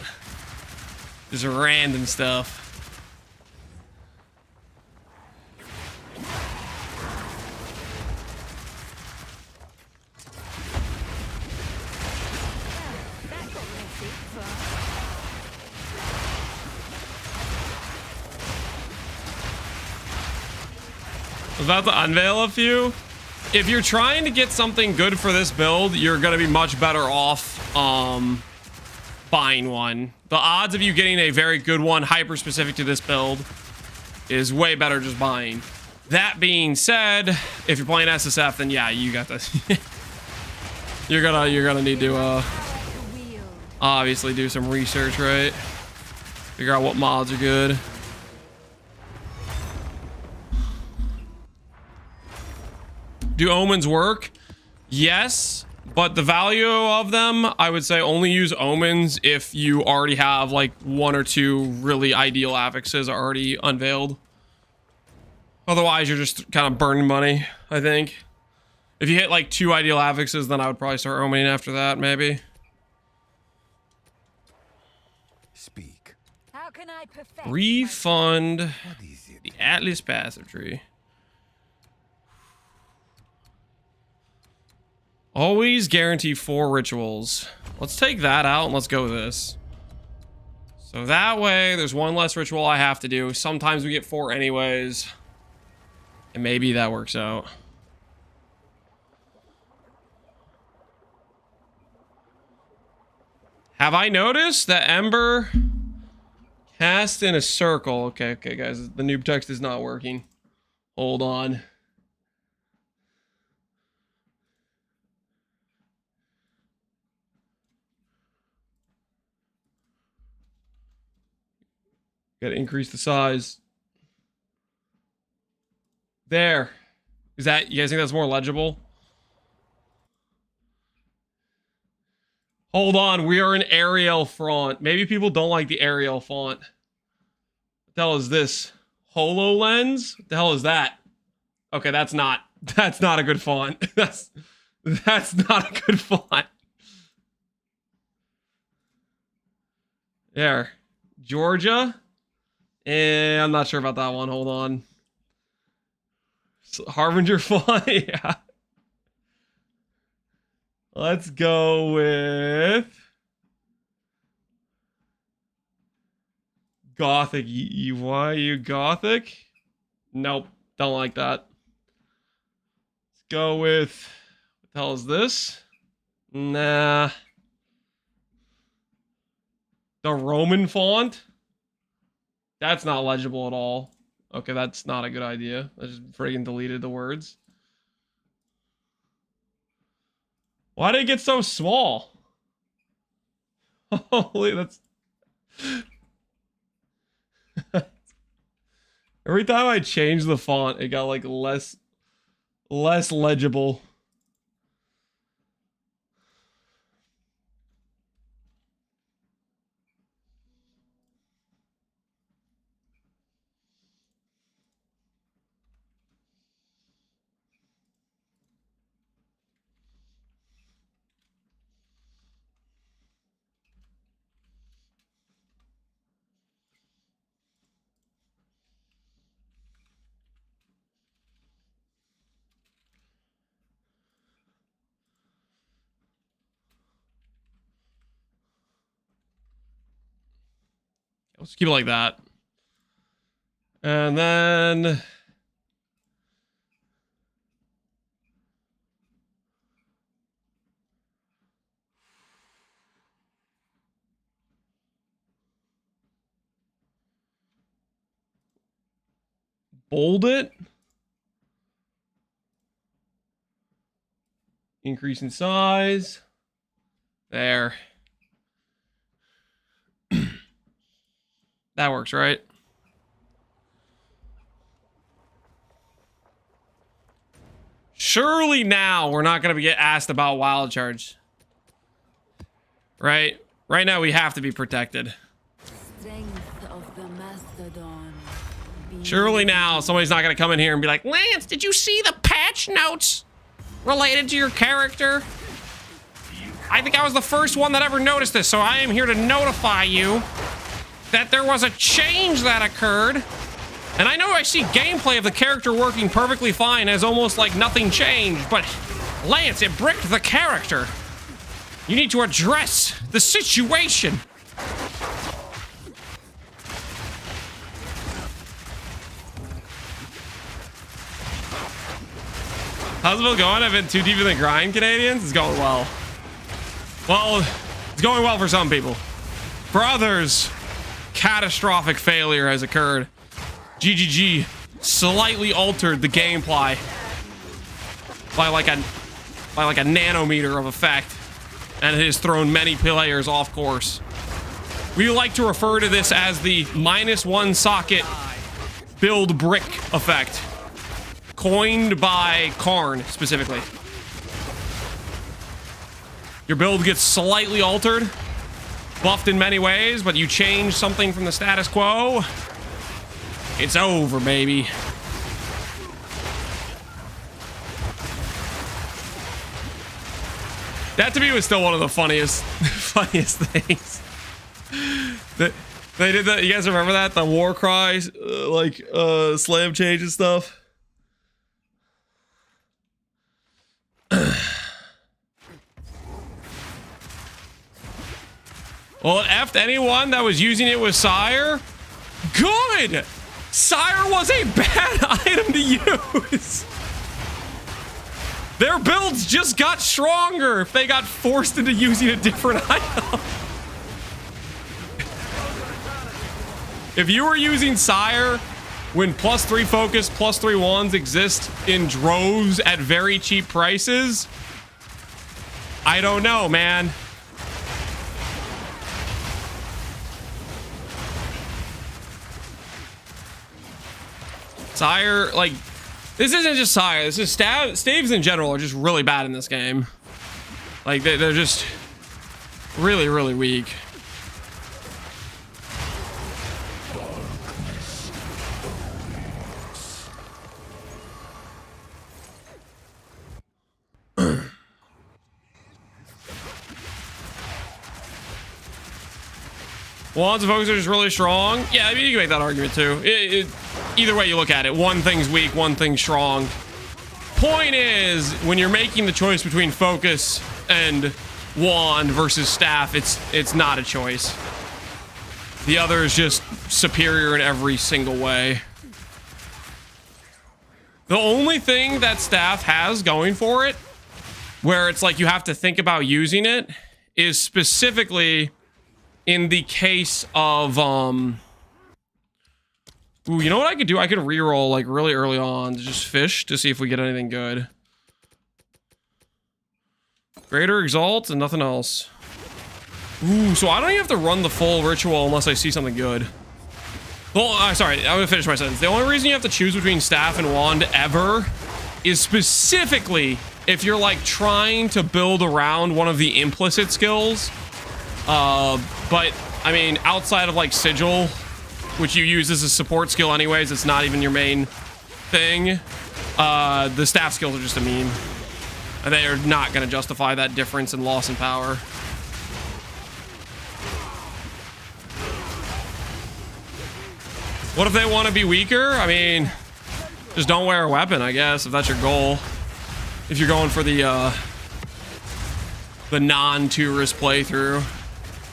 just random stuff. About to unveil a few. If you're trying to get something good for this build, you're gonna be much better off buying one. The odds of you getting a very good one hyper specific to this build is way better just buying. That being said, if you're playing SSF, then yeah, you got this. you're gonna need to obviously do some research, right? Figure out what mods are good. Do omens work? Yes, but the value of them, I would say only use omens if you already have like 1 or 2 really ideal affixes already unveiled. Otherwise, you're just kind of burning money, I think. If you hit like 2 ideal affixes, then I would probably start omening after that, maybe. Speak. How can I perfect Refund What is it? the Atlas passive tree. Always guarantee 4 rituals. Let's take that out and let's go with this. So that way, there's 1 less ritual I have to do. Sometimes we get 4 anyways. And maybe that works out. Have I noticed that Ember cast in a circle? Okay, guys. The noob text is not working. Hold on. Gotta increase the size. There. Is that, you guys think that's more legible? Hold on, we are in Arial font. Maybe people don't like the Arial font. What the hell is this? HoloLens? What the hell is that? Okay, that's not a good font. That's not a good font. There. Georgia? I'm not sure about that one. Hold on. Harbinger font? Yeah. Let's go with Gothic. Why are you gothic? Nope. Don't like that. Let's go with... What the hell is this? Nah. The Roman font? That's not legible at all. Okay, that's not a good idea. I just friggin' deleted the words. Why did it get so small? Holy, that's... Every time I change the font, it got like less legible. Let's keep it like that. And then... bold it. Increase in size. There. That works, right? Surely now we're not going to get asked about wild charge. Right? Right now we have to be protected. Strength of the Mastodon. Surely now somebody's not going to come in here and be like, Lance, did you see the patch notes related to your character? I think I was the first one that ever noticed this, so I am here to notify you that there was a change that occurred. And I know I see gameplay of the character working perfectly fine as almost like nothing changed, but Lance, it bricked the character. You need to address the situation. How's it going? I've been too deep in the grind, Canadians. It's going well. Well, it's going well for some people. For others, catastrophic failure has occurred. GGG slightly altered the gameplay by like a nanometer of effect, and it has thrown many players off course. We like to refer to this as the -1 socket build brick effect, coined by Karn specifically. Your build gets slightly altered, buffed in many ways, but you change something from the status quo, it's over, baby. That to me was still one of the funniest things. They did that. You guys remember that? The war cries, slam change and stuff. Well, it effed anyone that was using it with Sire. Good! Sire was a bad item to use. Their builds just got stronger if they got forced into using a different item. If you were using Sire when +3 focus, +3 wands exist in droves at very cheap prices, I don't know, man. Sire, like, this isn't just Sire. This is staves in general are just really bad in this game. Like, they're just really, really weak. Wands and focus are just really strong. Yeah, I mean, you can make that argument too. Either way you look at it, one thing's weak, one thing's strong. Point is, when you're making the choice between focus and wand versus staff, it's not a choice. The other is just superior in every single way. The only thing that staff has going for it, where it's like you have to think about using it, is specifically in the case of ooh, you know what I could do? I could reroll like really early on to just fish to see if we get anything good. Greater Exalt and nothing else. Ooh, so I don't even have to run the full ritual unless I see something good. Well, sorry, I'm gonna finish my sentence. The only reason you have to choose between staff and wand ever is specifically if you're like trying to build around one of the implicit skills. But I mean, outside of like sigil, which you use as a support skill anyways, it's not even your main thing. The staff skills are just a meme. And they are not gonna justify that difference in loss in power. What if they want to be weaker? I mean, just don't wear a weapon, I guess, if that's your goal. If you're going for the non-tourist playthrough.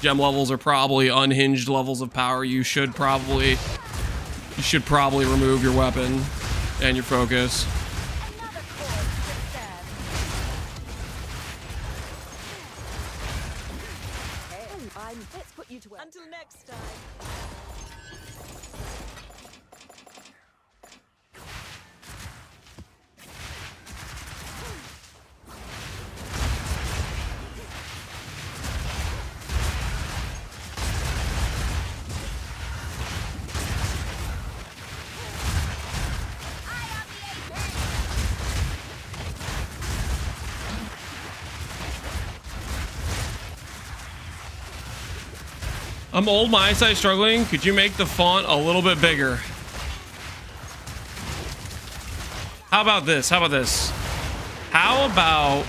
Gem levels are probably unhinged levels of power. You should probably remove your weapon and your focus. Let's put you to work. Until next time. I'm old, my eyesight's struggling. Could you make the font a little bit bigger? How about this? How about this? How about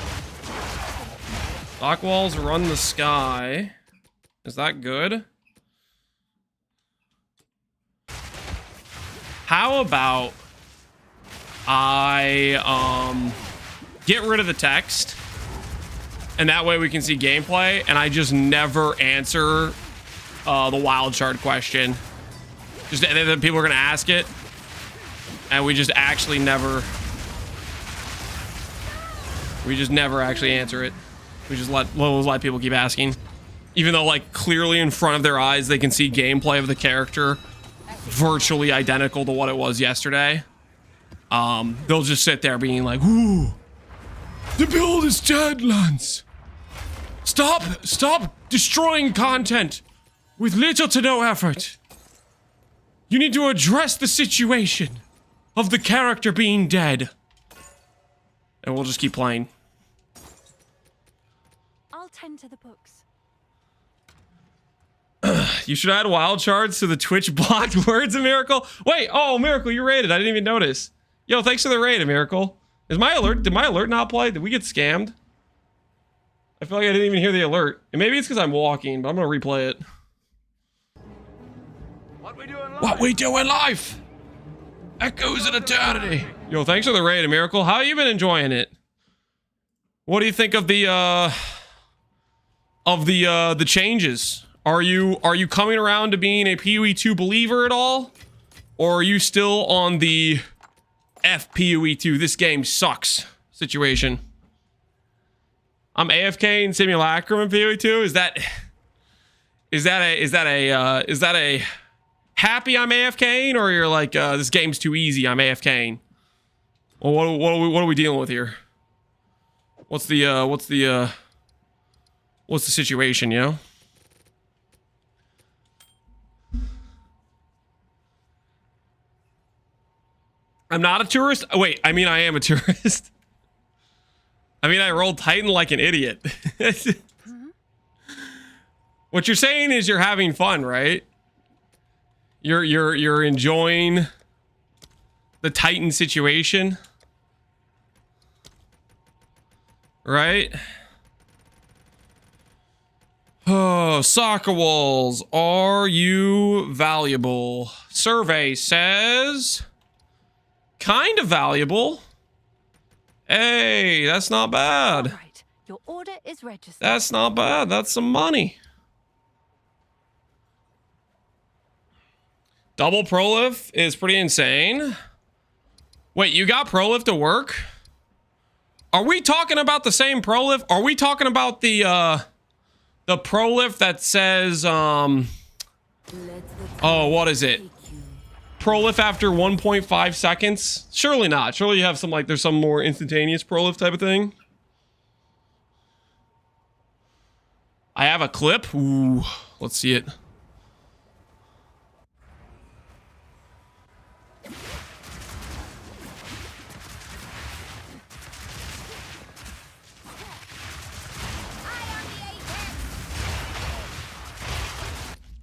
block walls run the sky? Is that good? How about I get rid of the text, and that way we can see gameplay, and I just never answer the wild shard question. Just and then people are gonna ask it, and we just never actually answer it. We just let people keep asking, even though like clearly in front of their eyes they can see gameplay of the character virtually identical to what it was yesterday. They'll just sit there being like, "Ooh, the build is dead, Lance. Stop destroying content with little to no effort. You need to address the situation of the character being dead." And we'll just keep playing. I'll tend to the books. You should add wild shards to the Twitch blocked words, a Miracle. Wait, oh, Miracle, you raided. I didn't even notice. Yo, thanks for the raid, a Miracle. Did my alert not play? Did we get scammed? I feel like I didn't even hear the alert. And maybe it's because I'm walking, but I'm gonna replay it. What we do in life? Echoes in eternity. Yo, thanks for the raid, a Miracle. How have you been enjoying it? What do you think of the changes? Are you coming around to being a PoE 2 believer at all? Or are you still on the F PoE 2, this game sucks situation? I'm AFK in Simulacrum in PoE 2. Is that a happy I'm AFKing, or you're like this game's too easy, I'm AFKing? Well, what are we dealing with here? What's the situation, you know? I'm not a tourist. Oh, wait, I mean I am a tourist. I mean I rolled Titan like an idiot. What you're saying is you're having fun, right? You're enjoying the Titan situation, right? Oh, soccer walls, are you valuable? Survey says kind of valuable. Hey, that's not bad. All right, your order is registered. That's not bad. That's some money. Double prolif is pretty insane. Wait, you got prolif to work? Are we talking about the same prolif? Are we talking about the prolif that says oh, what is it? Prolif after 1.5 seconds? Surely not. Surely you have some, like, there's some more instantaneous prolif type of thing. I have a clip. Ooh, let's see it.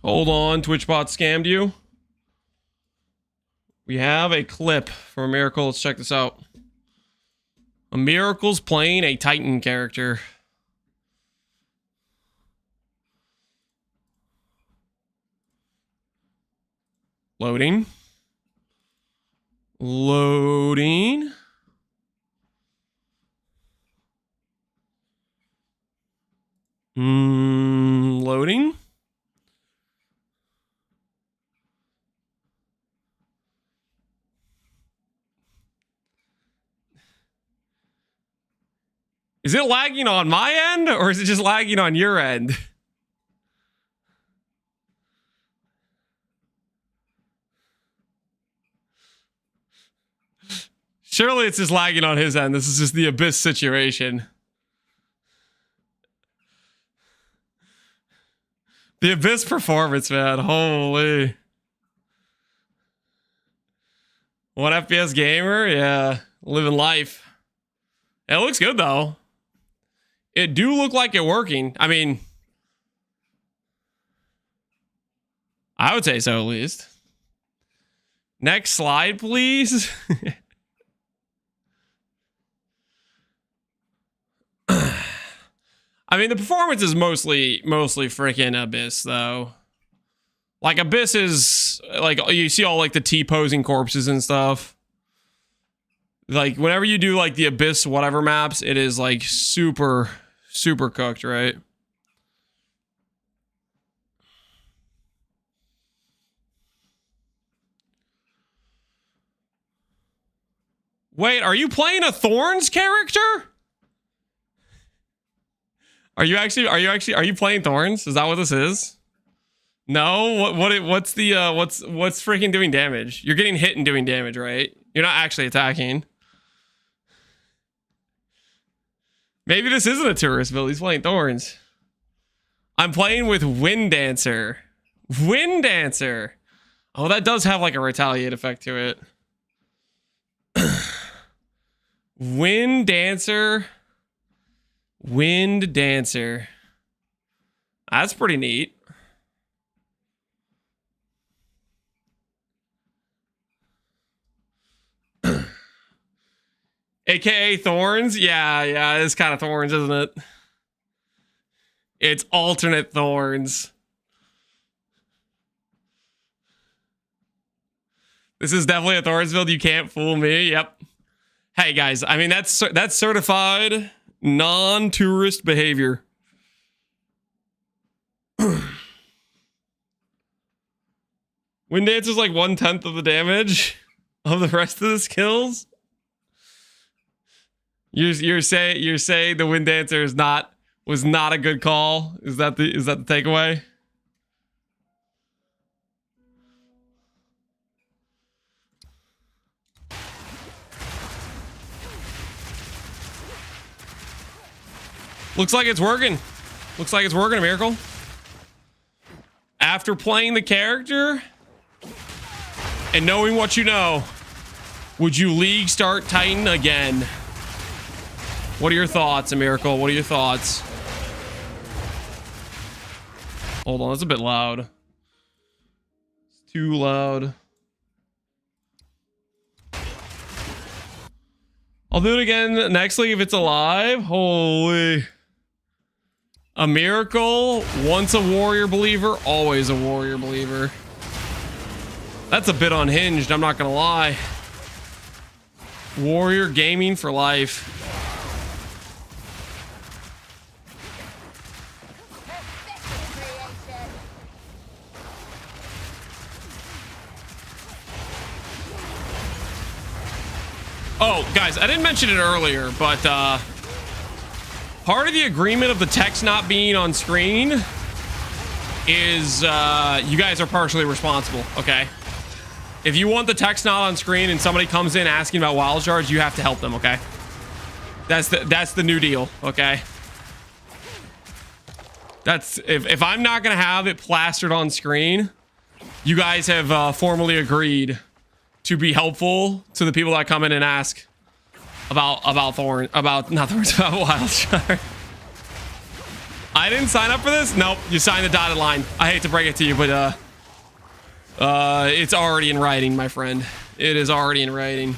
Hold on, TwitchBot scammed you. We have a clip from a Miracle. Let's check this out. A Miracle's playing a Titan character. Loading. Loading. Loading. Is it lagging on my end, or is it just lagging on your end? Surely it's just lagging on his end. This is just the Abyss situation. The Abyss performance, man. Holy. 1 FPS gamer? Yeah. Living life. It looks good, though. It do look like it working. I mean, I would say so, at least. Next slide, please. I mean, the performance is mostly freaking Abyss, though. Like, Abyss is, like, you see all, like, the T-posing corpses and stuff. Like, whenever you do, like, the Abyss whatever maps, it is, like, super cooked, right? Wait, are you playing a Thorns character? Are you playing Thorns? Is that what this is? No? What's freaking doing damage? You're getting hit and doing damage, right? You're not actually attacking. Maybe this isn't a tourist build. He's playing Thorns. I'm playing with Wind Dancer. Wind Dancer. Oh, that does have like a retaliate effect to it. Wind Dancer. Wind Dancer. That's pretty neat. AKA Thorns? Yeah, it's kind of Thorns, isn't it? It's alternate Thorns. This is definitely a Thorns build. You can't fool me. Yep. Hey, guys. I mean, that's certified non-tourist behavior. Wind Dance is like 1/10 of the damage of the rest of the skills. You're saying the Wind Dancer was not a good call? Is that the takeaway? Looks like it's working. Looks like it's working, a Miracle. After playing the character and knowing what you know, would you League start Titan again? What are your thoughts, a Miracle? What are your thoughts? Hold on, that's a bit loud. It's too loud. I'll do it again next league if it's alive. Holy. A Miracle, once a warrior believer, always a warrior believer. That's a bit unhinged, I'm not gonna lie. Warrior gaming for life. Oh, guys, I didn't mention it earlier, but part of the agreement of the text not being on screen is you guys are partially responsible, okay? If you want the text not on screen and somebody comes in asking about wild shards, you have to help them, okay? That's the new deal, okay? That's if I'm not gonna have it plastered on screen, you guys have formally agreed to be helpful to the people that come in and ask about not thorns, about wild shard. I didn't sign up for this. Nope, you signed the dotted line. I hate to break it to you, but it's already in writing, my friend. It is already in writing.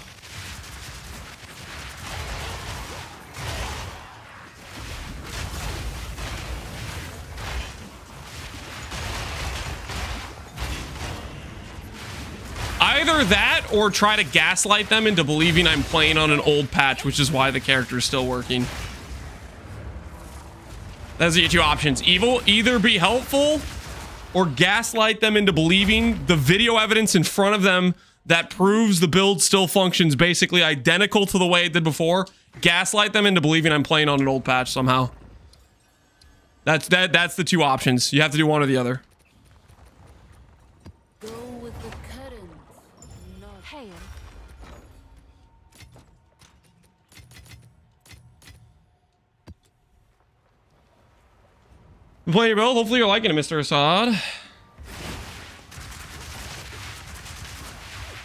Either that or try to gaslight them into believing I'm playing on an old patch, which is why the character is still working. Those are your two options. Either be helpful or gaslight them into believing the video evidence in front of them that proves the build still functions basically identical to the way it did before. Gaslight them into believing I'm playing on an old patch somehow. That's the two options. You have to do one or the other. Go with the current, not Hail. Playing your build. Hopefully you're liking it, Mr. Assad.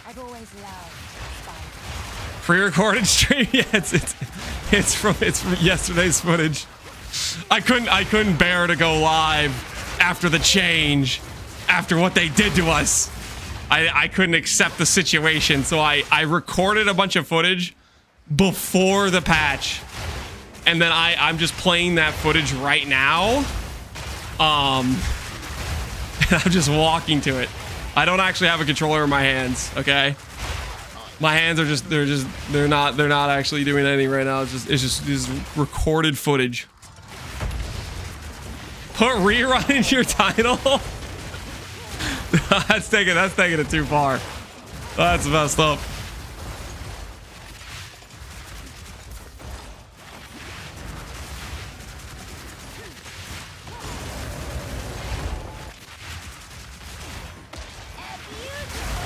I've always loved spice. Pre-recorded stream. Yeah, it's from yesterday's footage. I couldn't bear to go live after the change, after what they did to us. I couldn't accept the situation, so I recorded a bunch of footage before the patch, and then I'm just playing that footage right now. And I'm just walking to it. I don't actually have a controller in my hands, okay? My hands are just they're not actually doing anything right now. It's just recorded footage. Put rerun in your title. That's taking it too far. That's messed up.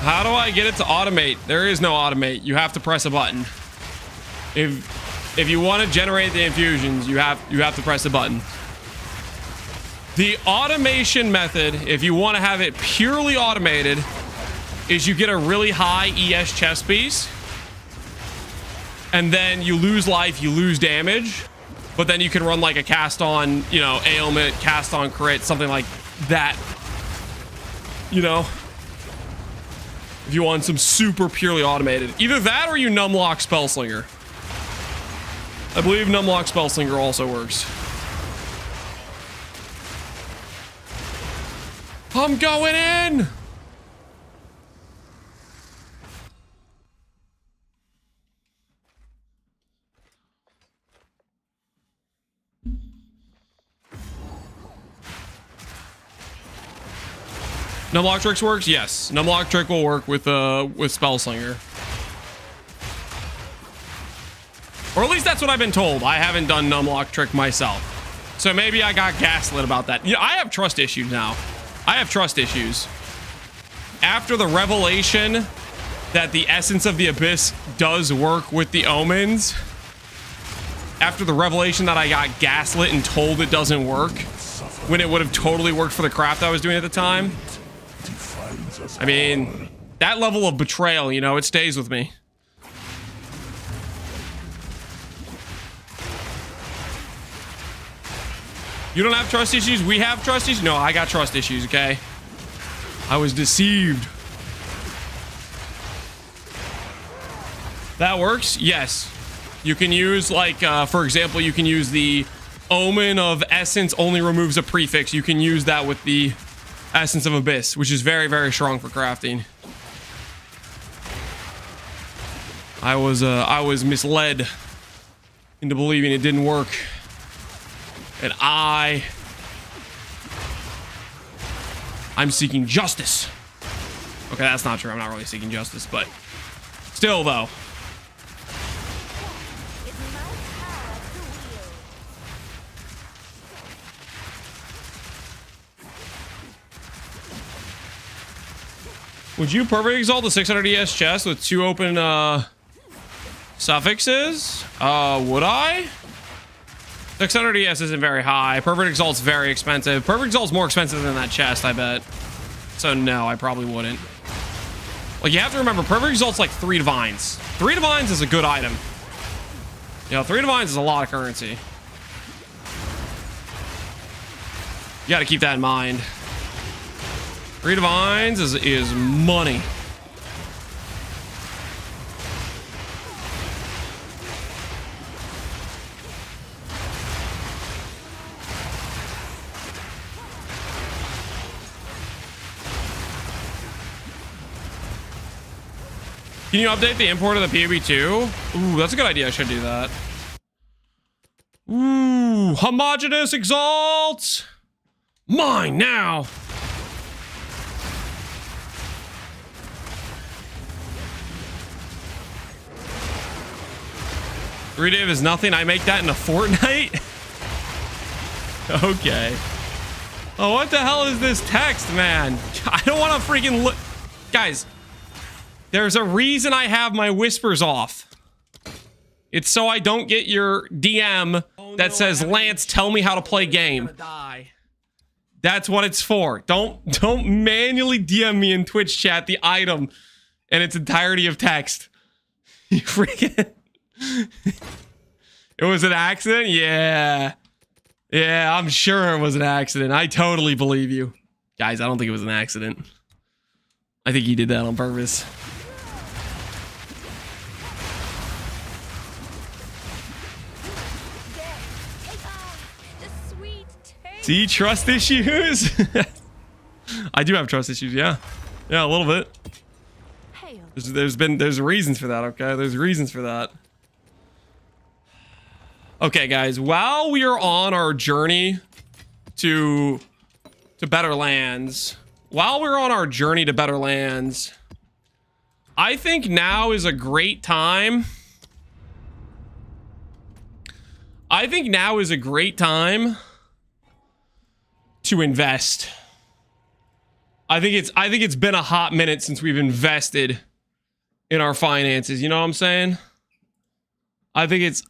How do I get it to automate? There is no automate. You have to press a button. If you want to generate the infusions, you have to press a button. The automation method, if you want to have it purely automated, is you get a really high ES chest piece, and then you lose life, you lose damage, but then you can run like a cast on, you know, ailment, cast on crit, something like that. You know, if you want some super purely automated, either that or you numlock Spellslinger. I believe numlock Spellslinger also works. I'm going in. Numlock tricks works? Yes. Numlock trick will work with Spellslinger. Or at least that's what I've been told. I haven't done numlock trick myself. So maybe I got gaslit about that. Yeah, I have trust issues now. I have trust issues. After the revelation that the Essence of the Abyss does work with the omens, after the revelation that I got gaslit and told it doesn't work, when it would have totally worked for the craft I was doing at the time, I mean, that level of betrayal, you know, it stays with me. You don't have trust issues? We have trust issues? No, I got trust issues, okay? I was deceived. That works? Yes. You can use, like, for example, you can use the Omen of Essence only removes a prefix. You can use that with the Essence of Abyss, which is very, very strong for crafting. I was misled into believing it didn't work. And I'm seeking justice. Okay, that's not true. I'm not really seeking justice, but still, though. Would you perfect exalt the 600 ES chest with 2 open suffixes? Would I? 600 ES isn't very high. Perfect exalt's very expensive. Perfect exalt's more expensive than that chest, I bet. So no, I probably wouldn't. Like, you have to remember, perfect exalt's like 3 divines. 3 divines is a good item. You know, 3 divines is a lot of currency. You got to keep that in mind. 3 divines is money. Can you update the import of the POB2? Ooh, that's a good idea. I should do that. Ooh, homogeneous exalt. Mine now. Three div is nothing. I make that in a fortnight. Okay. Oh, what the hell is this text, man? I don't want to freaking look. Guys, there's a reason I have my whispers off. It's so I don't get your DM that says, Lance, tell me how to play game. That's what it's for. Don't manually DM me in Twitch chat the item and its entirety of text. You freaking... It was an accident? Yeah. Yeah, I'm sure it was an accident. I totally believe you. Guys, I don't think it was an accident. I think he did that on purpose. See, trust issues? I do have trust issues, yeah. Yeah, a little bit. There's reasons for that, okay? There's reasons for that. Okay, guys, while we are on our journey to better lands, I think now is a great time. To invest. I think it's been a hot minute since we've invested in our finances. You know what I'm saying? I think it's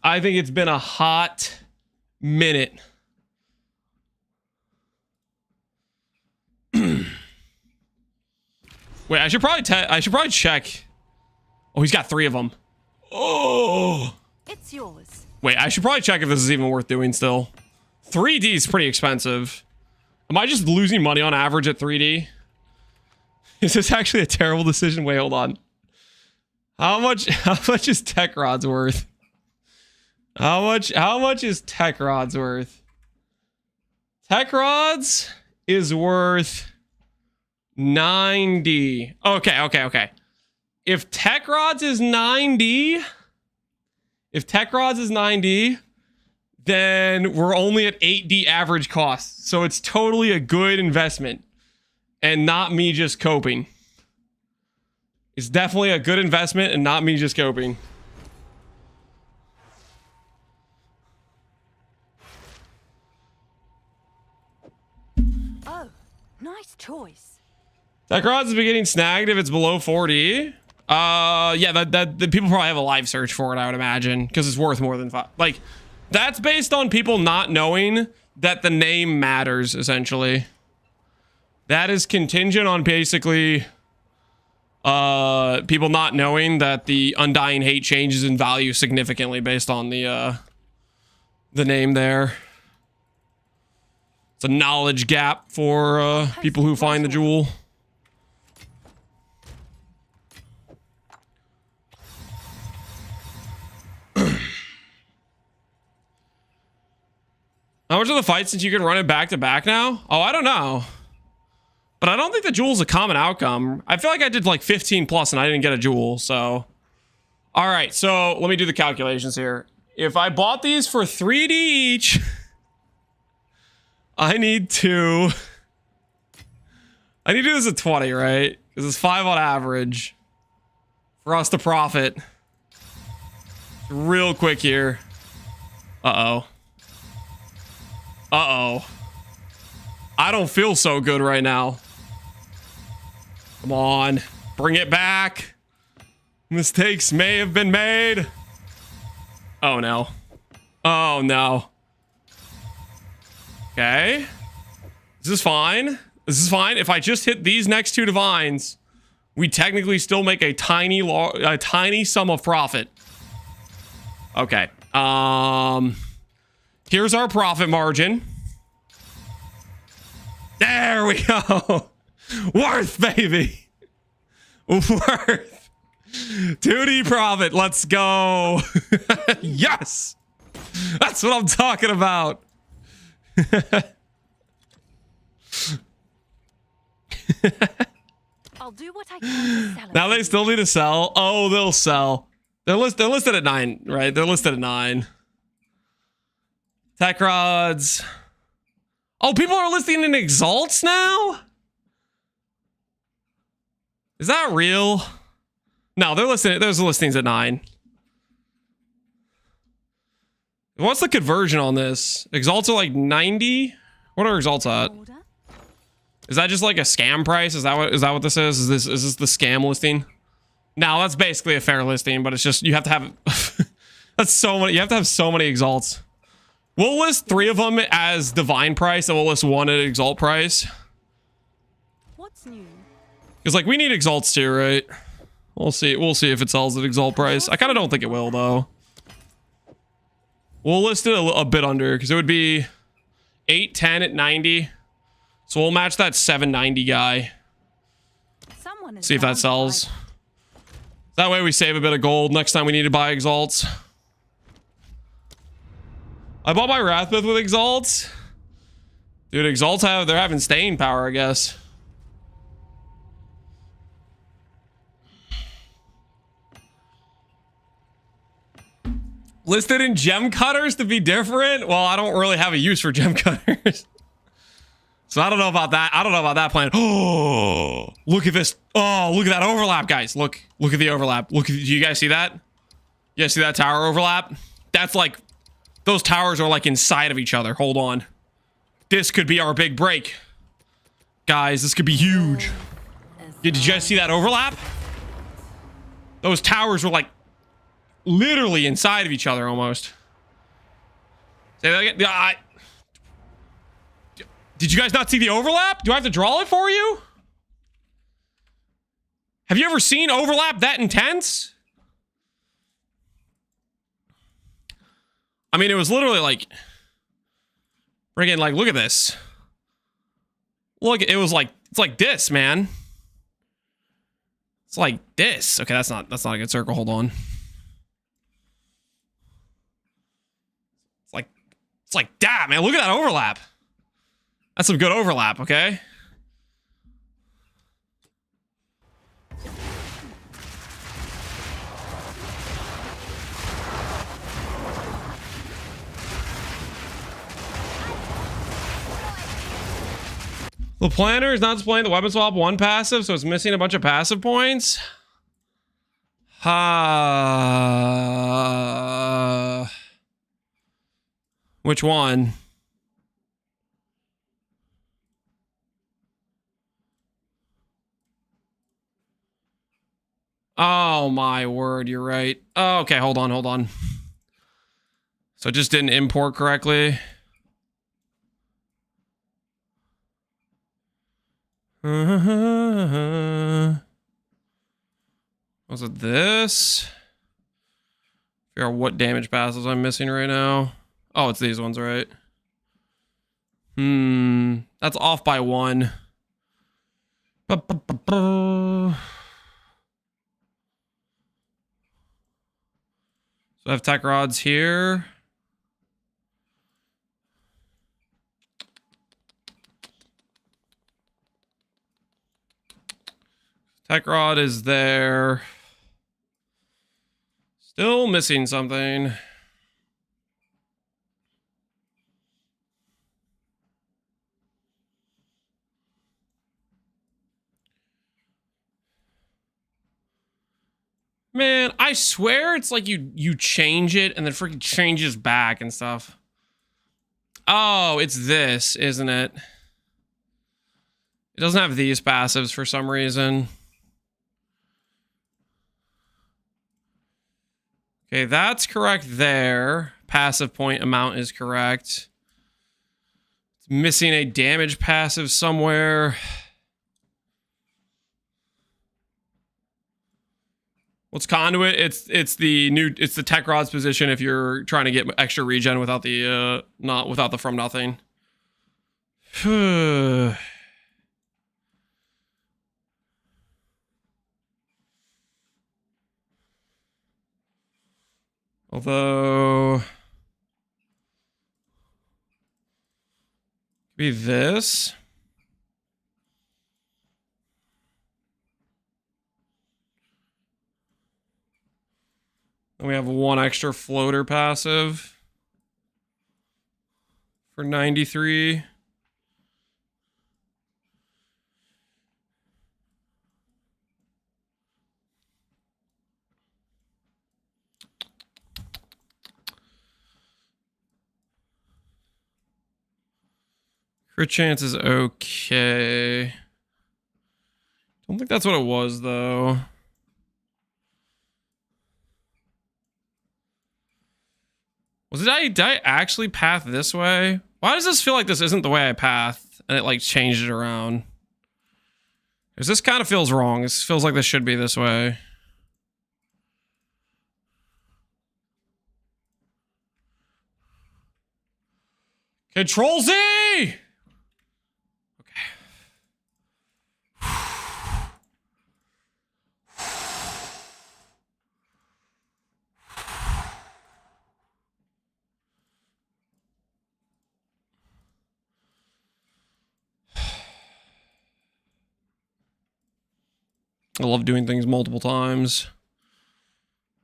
been a hot minute. Wait, I should probably check. Oh, he's got 3 of them. Oh, it's yours. Wait, I should probably check if this is even worth doing still. 3D is pretty expensive. Am I just losing money on average at 3D? Is this actually a terrible decision? Wait, hold on. How much is tech rods worth? How much is tech rods worth? Tech rods is worth 90. Okay. If tech rods is 90, then we're only at 8D average cost. So it's totally a good investment and not me just coping. It's definitely a good investment and not me just coping. Oh, nice choice. Tech rods is getting snagged if it's below 4D. Yeah, the people probably have a live search for it, I would imagine, because it's worth more than 5. Like, that's based on people not knowing that the name matters, essentially. That is contingent on basically people not knowing that the Undying Hate changes in value significantly based on the name there. It's a knowledge gap for people who find the jewel. How much of the fight since you can run it back to back now? Oh, I don't know. But I don't think the jewel's a common outcome. I feel like I did like 15 plus and I didn't get a jewel, so. All right, so let me do the calculations here. If I bought these for 3D each, I need to do this at 20, right? Because it's 5 on average for us to profit. Real quick here. Uh-oh. I don't feel so good right now. Come on. Bring it back. Mistakes may have been made. Oh no. Oh no. Okay. This is fine. This is fine. If I just hit these next two divines, we technically still make a tiny sum of profit. Okay. Here's our profit margin. There we go. Worth, baby. Worth. 2D profit. Let's go. Yes. That's what I'm talking about. I'll do what I can to sell it. Now they still need to sell. Oh, they'll sell. They're listed at 9, right? They're listed at 9. Tech rods. Oh, people are listing in exalts now? Is that real? No, they're listed. There's listings at 9. What's the conversion on this? Exalts are like 90. What are exalts at? Order? Is that just like a scam price? Is that what this is? Is this the scam listing? No, that's basically a fair listing, but it's just you have to have that's so many. You have to have so many exalts. We'll list 3 of them as divine price, and we'll list 1 at exalt price. What's new? Because like we need exalts too, right? We'll see. We'll see if it sells at exalt price. I kind of don't think it will though. We'll list it a bit under because it would be 810 at 90. So we'll match that 790 guy. See if that sells. That way we save a bit of gold next time we need to buy exalts. I bought my Wrathmith with exalts. Dude, exalts they're having staying power, I guess. Listed in gem cutters to be different? Well, I don't really have a use for gem cutters. So I don't know about that. I don't know about that plan. Oh, look at this. Oh, look at that overlap, guys. Look at the overlap. Do you guys see that? You guys see that tower overlap? That's like, those towers are like inside of each other. Hold on. This could be our big break. Guys, this could be huge. Did you guys see that overlap? Those towers were like literally inside of each other almost. Say that again. Did you guys not see the overlap? Do I have to draw it for you? Have you ever seen overlap that intense? I mean, it was literally like, friggin' like, look at this. Look, it was like, it's like this, man. It's like this. Okay, that's not a good circle. Hold on. It's like that, man. Look at that overlap. That's some good overlap, okay? The planner is not displaying the weapon swap 1 passive, so it's missing a bunch of passive points. Which one? Oh my word, you're right. Oh, okay, hold on. So it just didn't import correctly. Was it this? Figure out what damage passives I'm missing right now. Oh, it's these ones, right? That's off by 1. So I have tech rods here. Tech rod is there. Still missing something. Man, I swear it's like you change it and then freaking changes back and stuff. Oh, it's this, isn't it? It doesn't have these passives for some reason. Okay, that's correct there. Passive point amount is correct. It's missing a damage passive somewhere. What's conduit? It's the tech rod's position if you're trying to get extra regen without the not without the from nothing. Although be this. And we have one extra floater passive for 93. Crit chance is okay. Don't think that's what it was though. Did I actually path this way? Why does this feel like this isn't the way I pathed and it like changed it around? Because this kind of feels wrong. This feels like this should be this way. Control Z! Okay. I love doing things multiple times.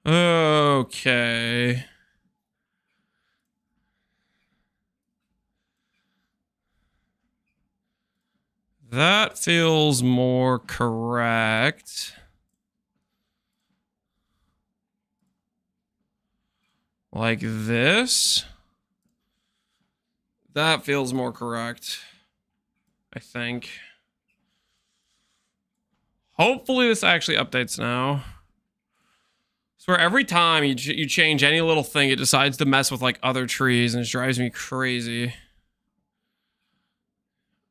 Okay. That feels more correct. Like this. That feels more correct, I think. Hopefully this actually updates now. So where every time you change any little thing, it decides to mess with like other trees and it drives me crazy.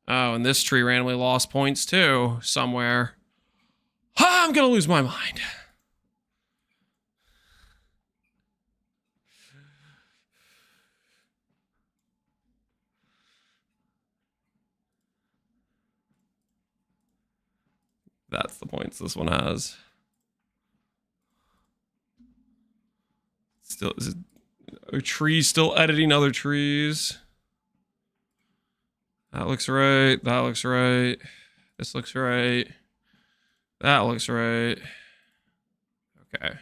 Oh, and this tree randomly lost points too, somewhere. I'm gonna lose my mind. That's the points this one has. Still, is it a tree still editing other trees? That looks right. That looks right. This looks right. That looks right. Okay.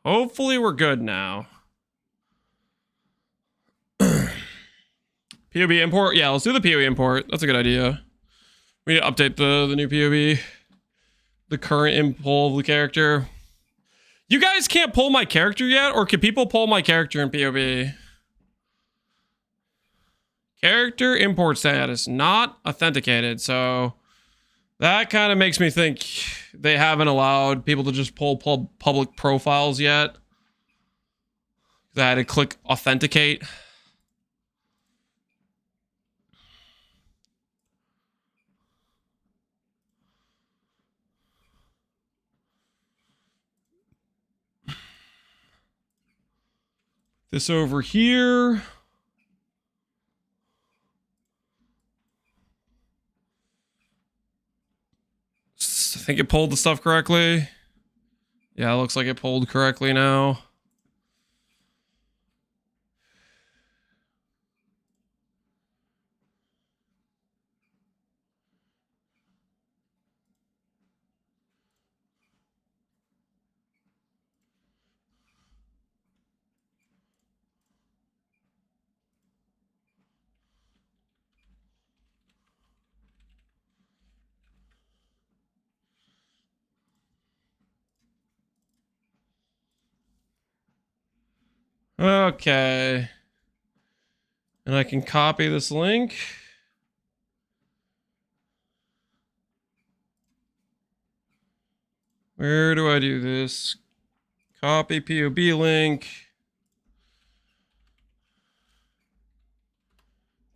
Hopefully we're good now. POB import? Yeah, let's do the POB import. That's a good idea. We need to update the new POB. The current import of the character. You guys can't pull my character yet? Or can people pull my character in POB? Character import status not authenticated, so that kind of makes me think they haven't allowed people to just pull public profiles yet. I had to click authenticate. This over here. I think it pulled the stuff correctly. Yeah, it looks like it pulled correctly now. Okay. And I can copy this link. Where do I do this? Copy POB link.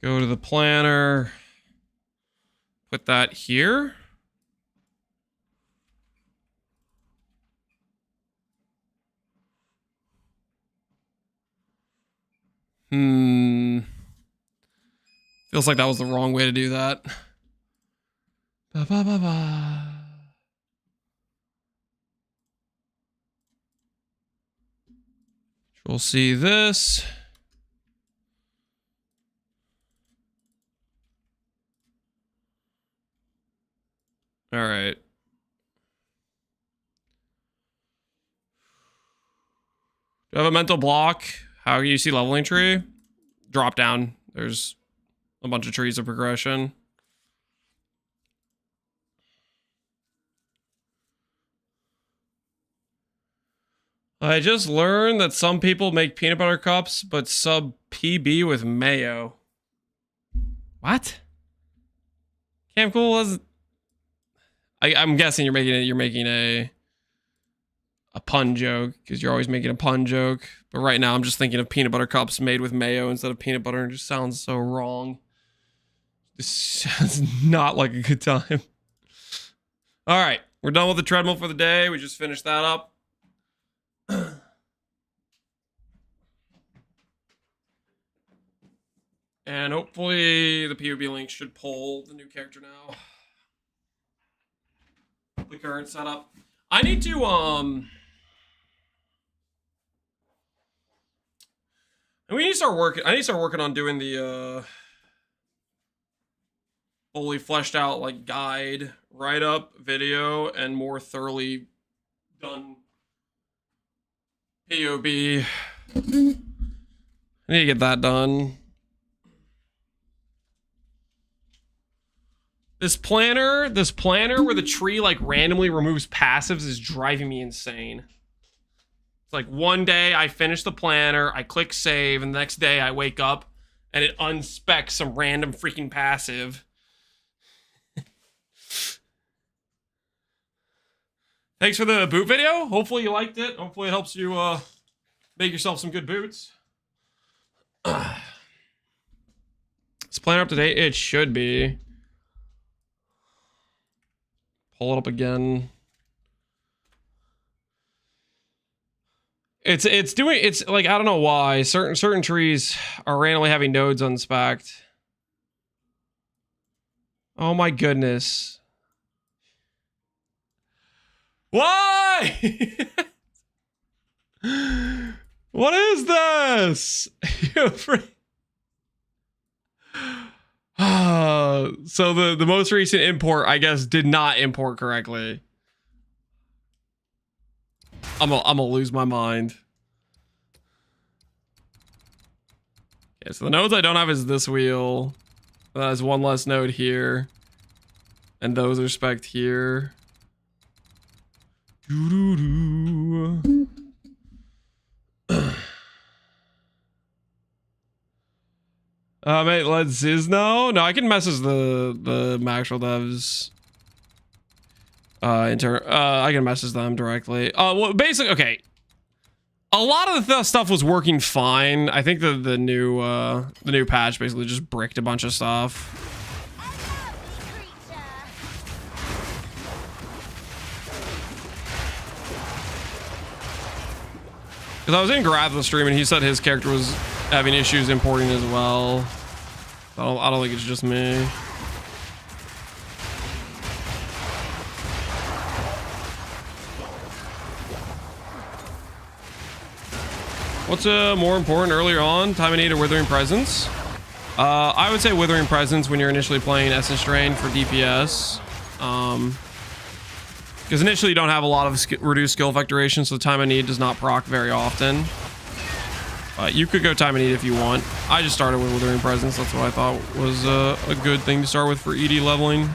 Go to the planner. Put that here. Feels like that was the wrong way to do that. Ba, ba, ba, ba. We'll see this. All right. Do I have a mental block? How can you see leveling tree? Drop down. There's a bunch of trees of progression. I just learned that some people make peanut butter cups, but sub PB with mayo. What? Cam Cool was. I'm guessing you're making a pun joke because you're always making a pun joke. But right now I'm just thinking of peanut butter cups made with mayo instead of peanut butter, and it just sounds so wrong. This sounds not like a good time. All right, we're done with the treadmill for the day. We just finished that up. And hopefully the POB link should pull the new character now. The current setup. I need to we need to start working. I need to start working on doing the fully fleshed out like guide write-up video and more thoroughly done POB. I need to get that done. This planner where the tree like randomly removes passives is driving me insane. It's like one day I finish the planner, I click save, and the next day I wake up and it unspecs some random freaking passive. Thanks for the boot video. Hopefully you liked it. Hopefully it helps you make yourself some good boots. Is planner up to date? It should be. Pull it up again. It's like, I don't know why certain trees are randomly having nodes unspec'd. Oh my goodness. Why? What is this? So the most recent import, I guess, did not import correctly. I'm gonna lose my mind. Okay, so the nodes I don't have is this wheel. That has one less node here. And those are spec'd here. Doo-doo-doo. Mate, let's Ziz no, I can message the actual devs. I can message them directly. Well, basically, okay. A lot of the stuff was working fine. I think the new patch basically just bricked a bunch of stuff. Because I was in Garath's stream and he said his character was having issues importing as well. I don't think it's just me. What's more important earlier on? Time of need or Withering Presence? I would say Withering Presence when you're initially playing Essence Drain for DPS. Because initially you don't have a lot of reduced skill effect duration, so the time of need does not proc very often. You could go time of need if you want. I just started with Withering Presence. That's what I thought was a good thing to start with for ED leveling.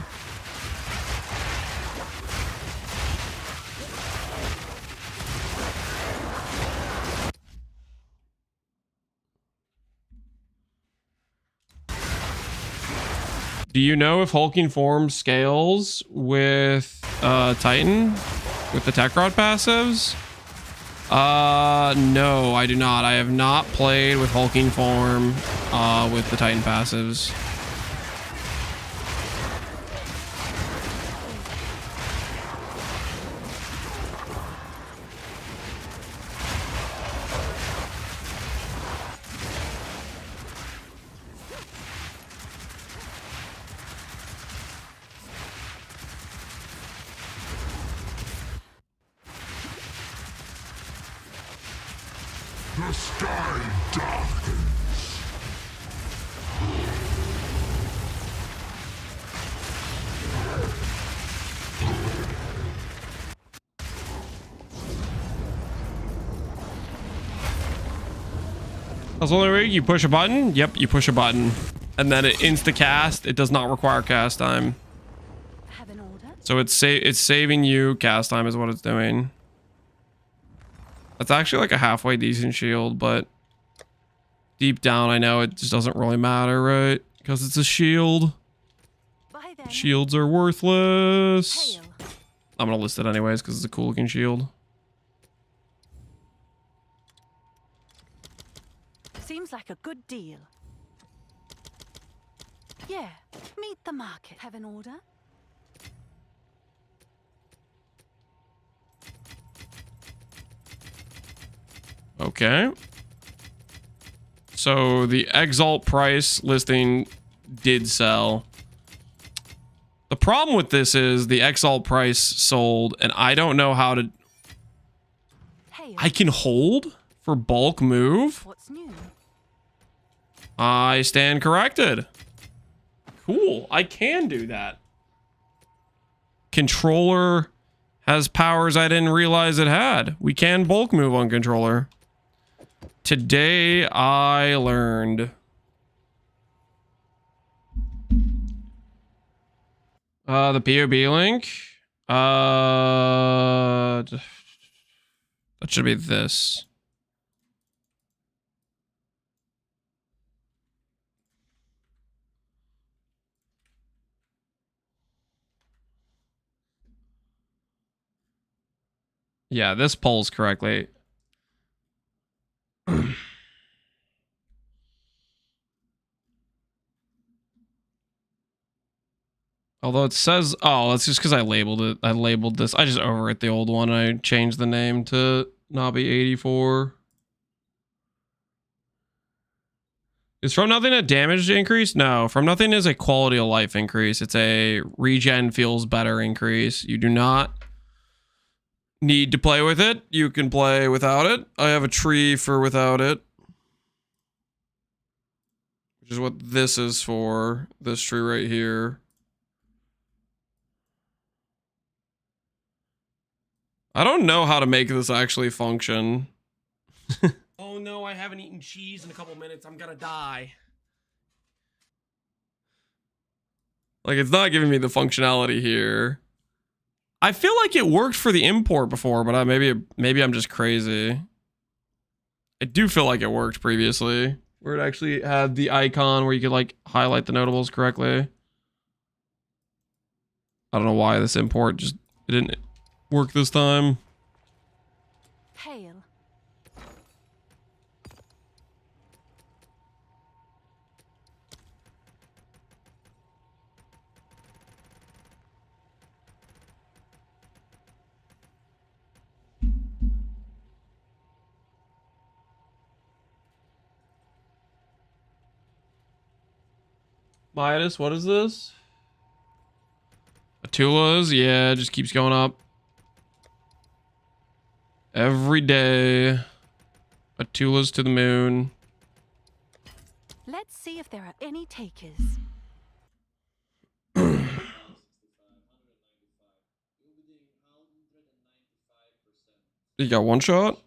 Do you know if Hulking Form scales with Titan? With the Tech Rod passives? No, I do not. I have not played with hulking form with the Titan passives. The sky darkens. That's the only way you push a button. Yep, you push a button, and then it insta cast. It does not require cast time. Have an order? So it's saving you cast time is what it's doing. That's actually like a halfway decent shield, but deep down I know it just doesn't really matter, right? Because it's a shield. Bye then. Shields are worthless. Hail. I'm gonna list it anyways because it's a cool looking shield. Seems like a good deal. Yeah, meet the market. Have an order? Okay. So the Exalt price listing did sell. The problem with this is the Exalt price sold, and I don't know how to... Hail. I can hold for bulk move? What's new? I stand corrected. Cool. I can do that. Controller has powers I didn't realize it had. We can bulk move on controller. Today I learned. The POB link. That should be this. Yeah, this polls correctly. Although it says, oh, that's just because I labeled it. I labeled this. I just overwrote the old one. I changed the name to Nobby 84. Is From Nothing a damage increase? No, From Nothing is a quality of life increase. It's a regen feels better increase. You do not need to play with it. You can play without it. I have a tree for without it, which is what this is for. This tree right here. I don't know how to make this actually function. Oh no, I haven't eaten cheese in a couple minutes. I'm gonna die. Like, it's not giving me the functionality here. I feel like it worked for the import before, but maybe I'm just crazy. I do feel like it worked previously, where it actually had the icon where you could like highlight the notables correctly. I don't know why this import just didn't work this time. Hail. Midas, what is this? Atula's, yeah, it just keeps going up. Every day. Atula's to the moon. Let's see if there are any takers. You got one shot?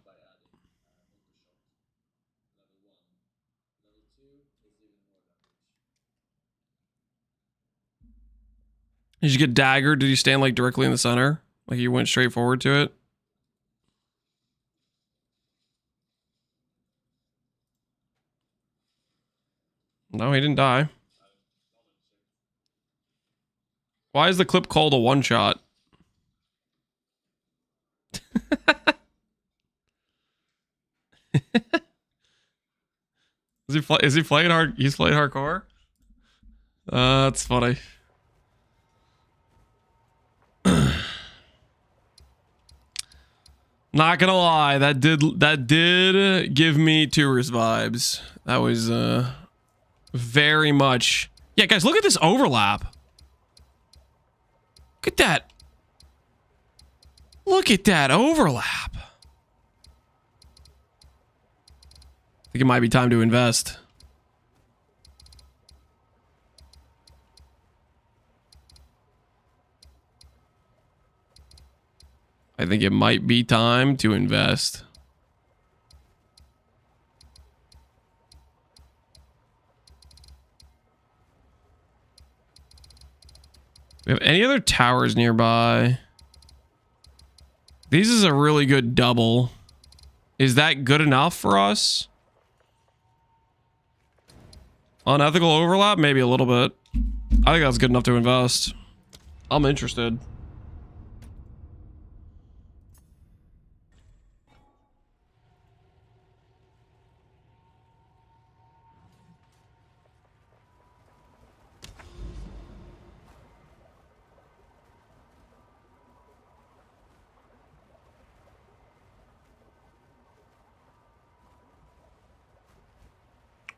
Did you get dagger? Did you stand like directly in the center? Like you went straight forward to it? No, he didn't die. Why is the clip called a one shot? Is he playing hard? He's playing hardcore? That's funny. Not gonna lie, that did give me Tourist vibes. That was very much. Yeah, guys, look at this overlap. Look at that. Look at that overlap. I think it might be time to invest. I think it might be time to invest. We have any other towers nearby? This is a really good double. Is that good enough for us? Unethical overlap? Maybe a little bit. I think that's good enough to invest. I'm interested.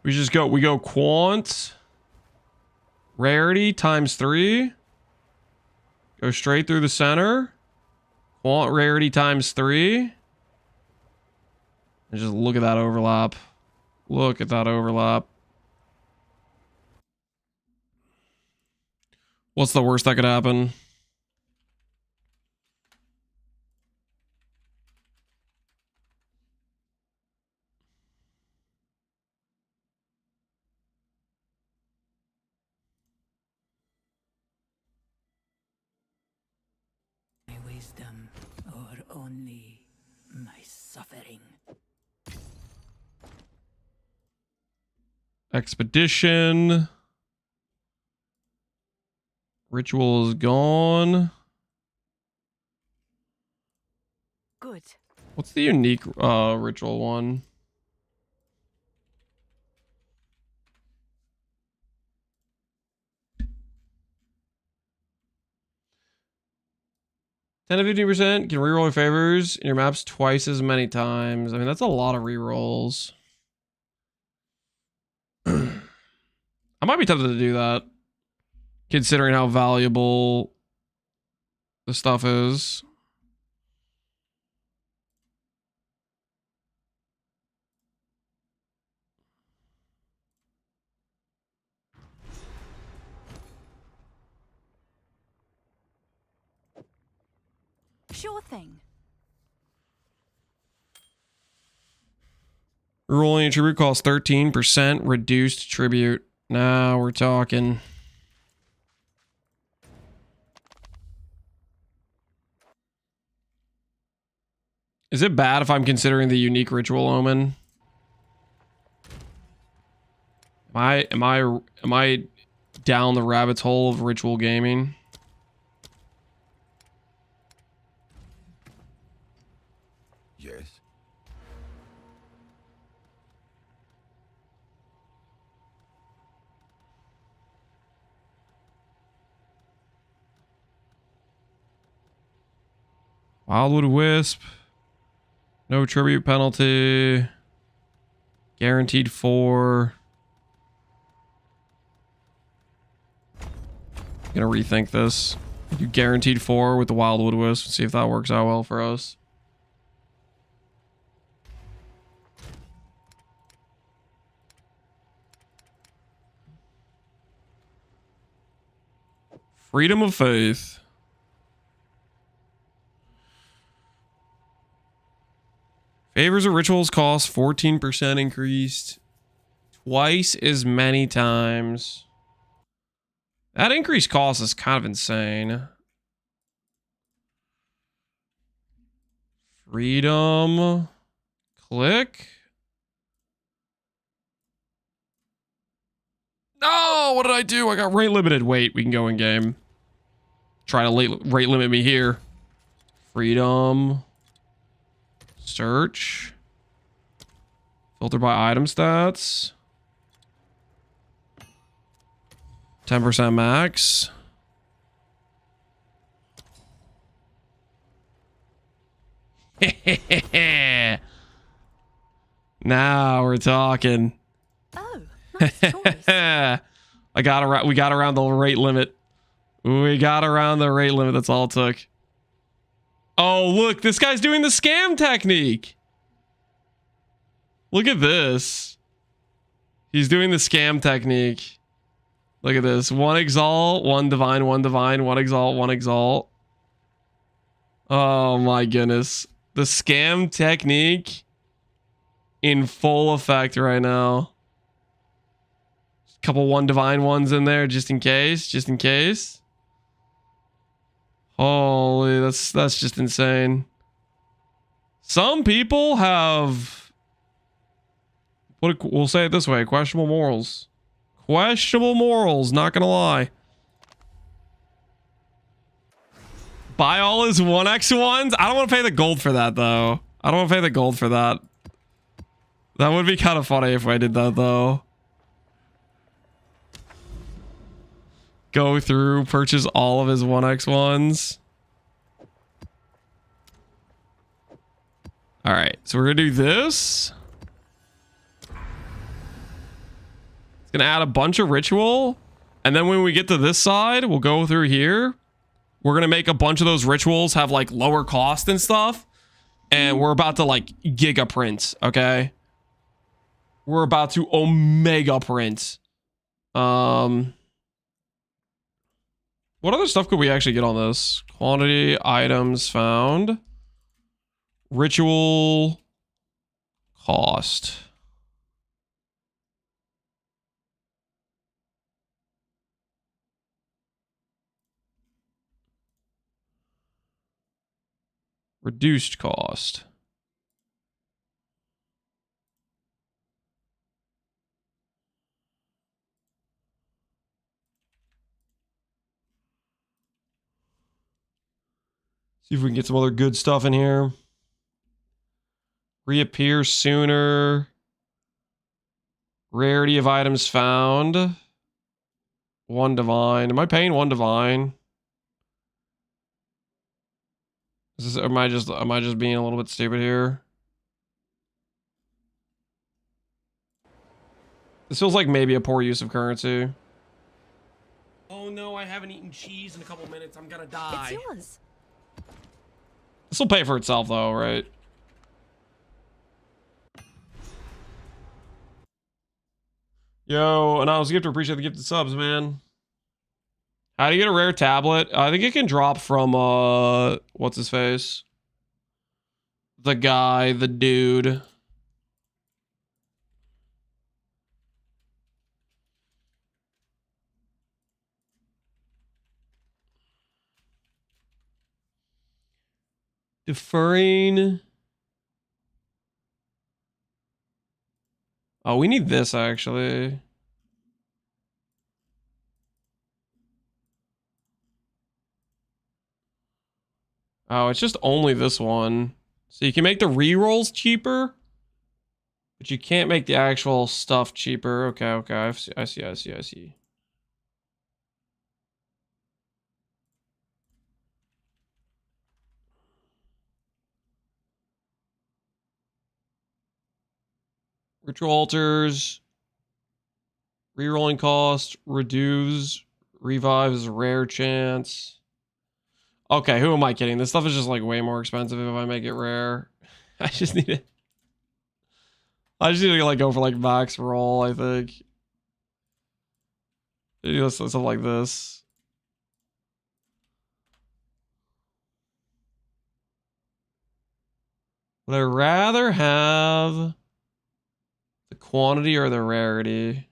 We go quant rarity times 3. Go straight through the center. Quant rarity times 3. And just look at that overlap. Look at that overlap. What's the worst that could happen? Wisdom or only my suffering. Expedition. Ritual is gone. Good. What's the unique ritual one? Ten to 50% can reroll your favors in your maps twice as many times. I mean, that's a lot of rerolls. I might be tempted to do that, considering how valuable the stuff is. Sure thing. Rolling tribute costs 13% reduced tribute. Now we're talking. Is it bad if I'm considering the unique ritual omen? Am I down the rabbit's hole of ritual gaming? Yes. Wildwood Wisp. No tribute penalty. Guaranteed 4. Gonna rethink this. You guaranteed 4 with the Wildwood Wisp. See if that works out well for us. Freedom of faith. Favors or rituals cost 14% increased. Twice as many times. That increased cost is kind of insane. Freedom. Click. No, what did I do? I got rate limited. Wait, we can go in game. Try to rate limit me here. Freedom. Search. Filter by item stats. 10% max. Now we're talking. Oh, nice choice. We got around the rate limit. We got around the rate limit. That's all it took. Oh, look, this guy's doing the scam technique. Look at this. He's doing the scam technique. Look at this. 1 exalt, 1 divine, 1 divine, 1 exalt, 1 exalt. Oh my goodness. The scam technique in full effect right now. Couple 1 divine ones in there just in case. Just in case. Holy, that's just insane. Some people have, we'll say it this way, questionable morals. Questionable morals, not gonna lie. Buy all his 1x1s? I don't want to pay the gold for that, though. I don't want to pay the gold for that. That would be kind of funny if I did that, though. Go through, purchase all of his 1x1s. All right, so we're gonna do this. It's gonna add a bunch of ritual. And then when we get to this side, we'll go through here. We're gonna make a bunch of those rituals have like lower cost and stuff. And we're about to like giga print, okay? We're about to omega print. What other stuff could we actually get on this? Quantity, items found. Ritual cost. Reduced cost. See if we can get some other good stuff in here. Reappear sooner. Rarity of items found. 1 divine. Am I paying 1 divine? Is this, am I just being a little bit stupid here? This feels like maybe a poor use of currency. Oh no, I haven't eaten cheese in a couple minutes. I'm gonna die. It's yours. This will pay for itself though, right? Yo, and I was gift to appreciate the gifted subs, man. How do you get a rare tablet? I think it can drop from what's his face? The guy, the dude. Deferring. Oh, we need this actually. Oh, it's just only this one. So you can make the rerolls cheaper, but you can't make the actual stuff cheaper. Okay, okay. I see. Ritual altars. Rerolling cost. Reduce. Revives rare chance. Okay, who am I kidding? This stuff is just like way more expensive if I make it rare. I just need to like go for like max roll, I think. Something like this. Would I rather have the quantity or the rarity?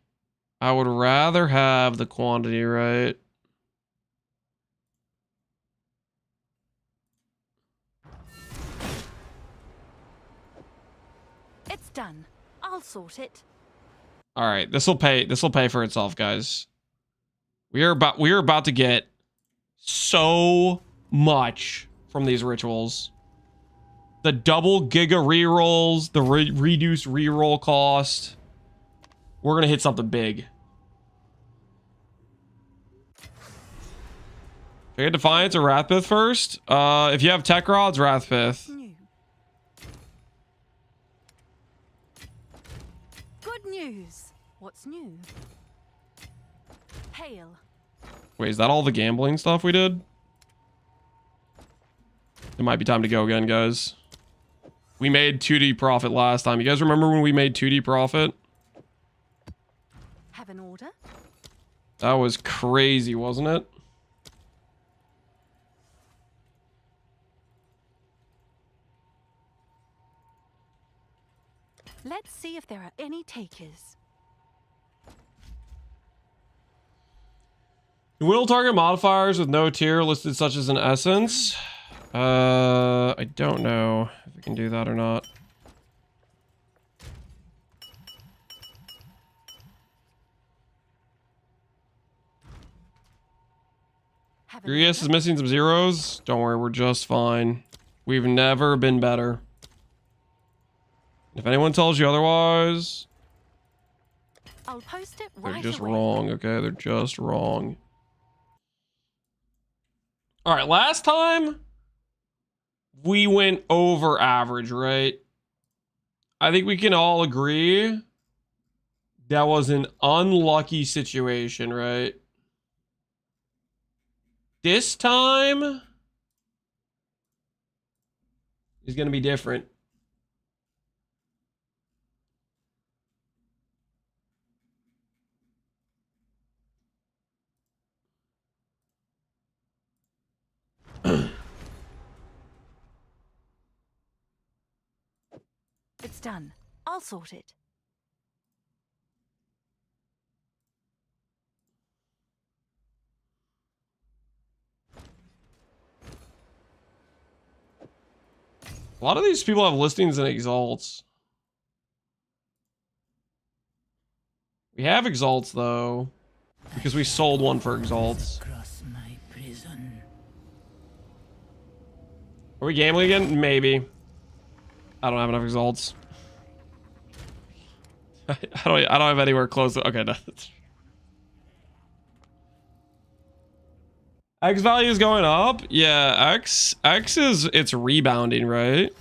I would rather have the quantity, right? It's done. I'll sort it. All right, this will pay for itself, guys. We are about to get so much from these rituals. the double giga rerolls, the reduced reroll cost. We're gonna hit something big. Should I get Defiance or Wrathpith first? If you have Tech Rods, Wrathpith. New. Good news. What's new? Hail. Wait, is that all the gambling stuff we did? It might be time to go again, guys. We made 2D profit last time. You guys remember when we made 2D profit? Have an order? That was crazy, wasn't it? Let's see if there are any takers. Will target modifiers with no tier listed such as an essence. I don't know if we can do that or not. Your ES is missing some zeros. Don't worry, we're just fine. We've never been better. If anyone tells you otherwise, I'll post it they're right just away. wrong, okay? They're just wrong. All right, last time we went over average, right? I think we can all agree that was an unlucky situation, right? This time is going to be different. It's done. I'll sort it. A lot of these people have listings in Exalts. We have Exalts, though, because we sold one for Exalts. Across my prison. Are we gambling again? Maybe. I don't have enough Exalts. I don't have anywhere close to, okay, no. X value is going up. Yeah, X is, it's rebounding, right?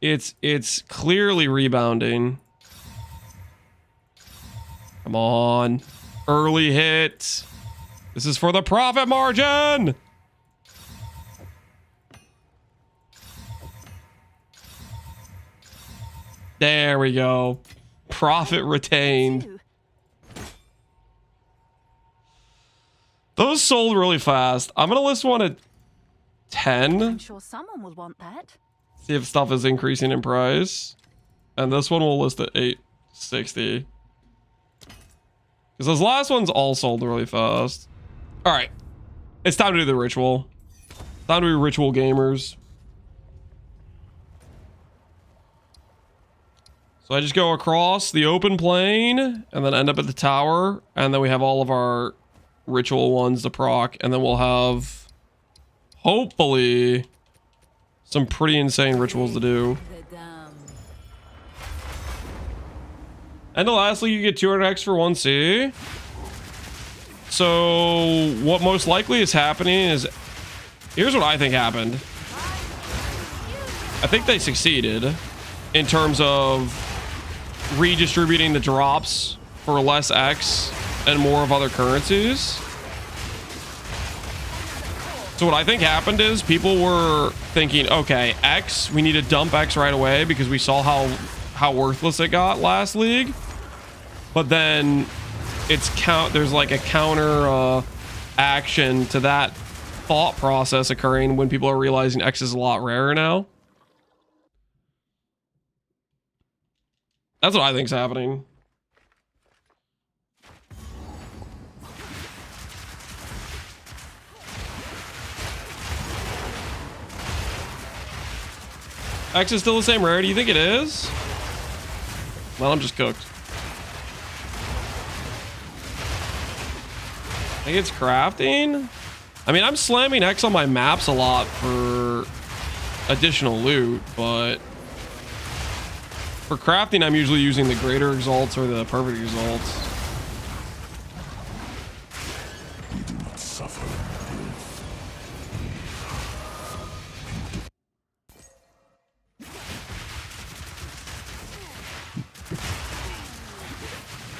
It's clearly rebounding. Come on. Early hit. This is for the profit margin. There we go. Profit retained. Two. Those sold really fast. I'm going to list one at 10. I'm sure someone will want that. See if stuff is increasing in price. And this one will list at 860. Because those last ones all sold really fast. All right. It's time to do the ritual. Time to be ritual gamers. So I just go across the open plane and then end up at the tower. And then we have all of our ritual ones to proc. And then we'll have, hopefully, some pretty insane rituals to do. The dam. And then lastly, you get 200x for 1C. So what most likely is happening is, here's what I think happened. I think they succeeded in terms of redistributing the drops for less X and more of other currencies. So what I think happened is people were thinking, okay, X, we need to dump X right away because we saw how worthless it got last league. But then there's like a counter action to that thought process occurring when people are realizing X is a lot rarer now. That's what I think's happening. X is still the same rarity. You think it is? Well, I'm just cooked. I think it's crafting. I mean, I'm slamming X on my maps a lot for additional loot, but for crafting, I'm usually using the greater exalts or the perfect exalts.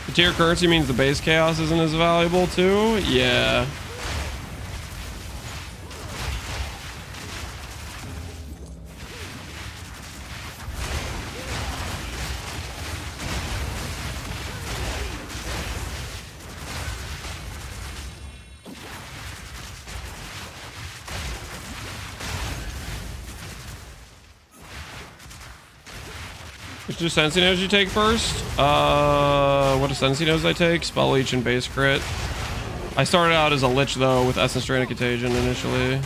The tier currency means the base chaos isn't as valuable too. Yeah. Which Ascendancy nodes you take first? What Ascendancy nodes I take? Spell Leech and base crit. I started out as a Lich though with Essence Drain and Contagion initially.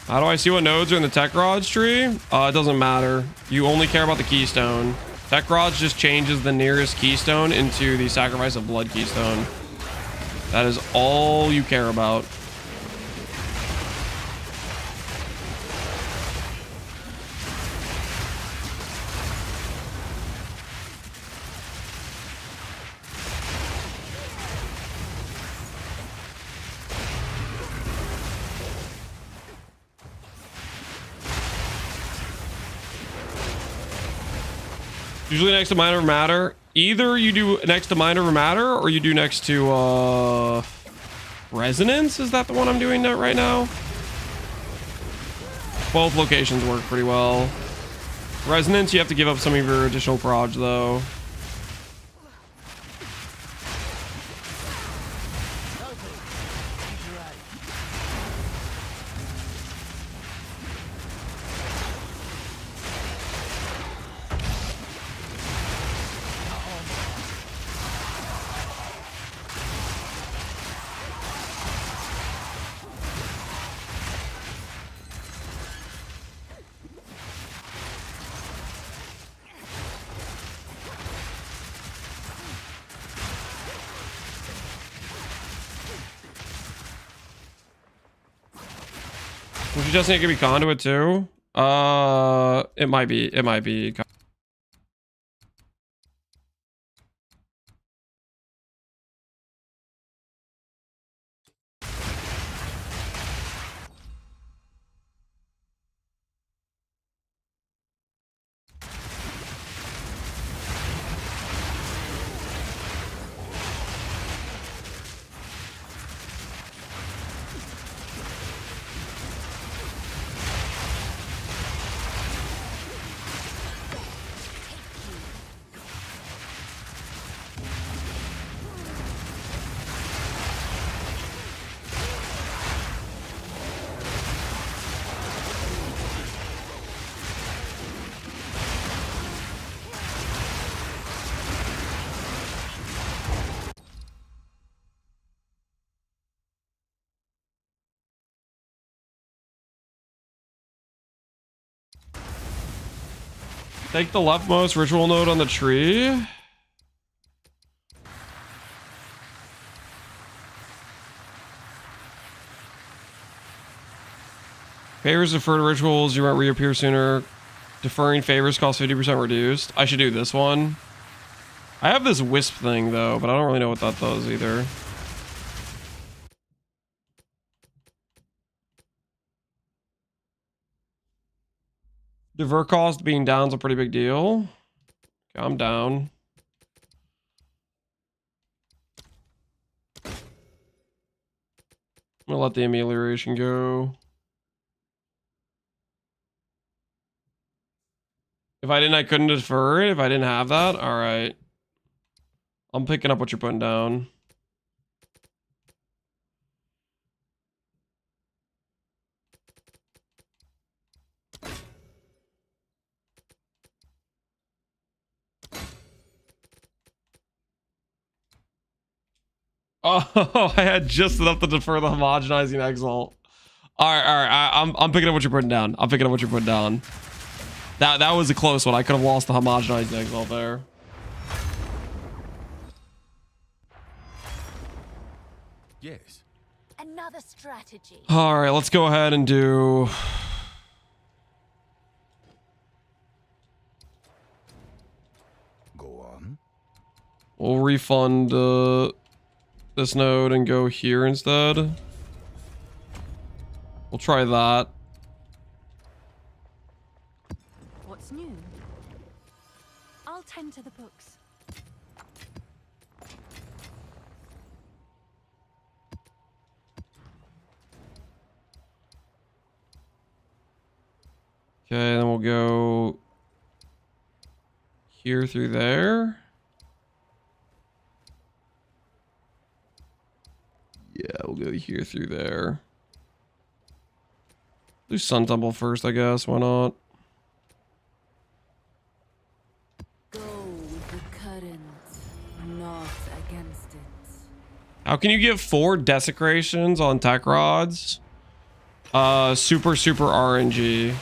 How do I see what nodes are in the Tech Rods tree? It doesn't matter. You only care about the Keystone. Tech Rods just changes the nearest Keystone into the Sacrifice of Blood Keystone. That is all you care about. Usually next to Minor Matter. Either you do next to Minor Matter or you do next to Resonance. Is that the one I'm doing right now? Both locations work pretty well. Resonance, you have to give up some of your additional proj though. Would you just think it could be conduit too? It might be. It might be. Take the leftmost ritual node on the tree. Favors deferred rituals. You might reappear sooner. Deferring favors cost 50% reduced. I should do this one. I have this wisp thing though, but I don't really know what that does either. Defer cost being down is a pretty big deal. Okay, I'm down. I'm gonna let the amelioration go. If I didn't, I couldn't defer it. If I didn't have that, all right. I'm picking up what you're putting down. Oh, I had just enough to defer the homogenizing exalt. All right. I'm picking up what you're putting down. I'm picking up what you're putting down. That was a close one. I could have lost the homogenizing exalt there. Yes. Another strategy. All right, let's go ahead and do. Go on. We'll refund this node and go here instead. We'll try that. What's new? I'll tend to the books. Okay, then we'll go here through there. Yeah, we'll go here through there. Do Sun Temple first, I guess. Why not? Go with the current, not against it. How can you get 4 desecrations on tech rods? Super RNG.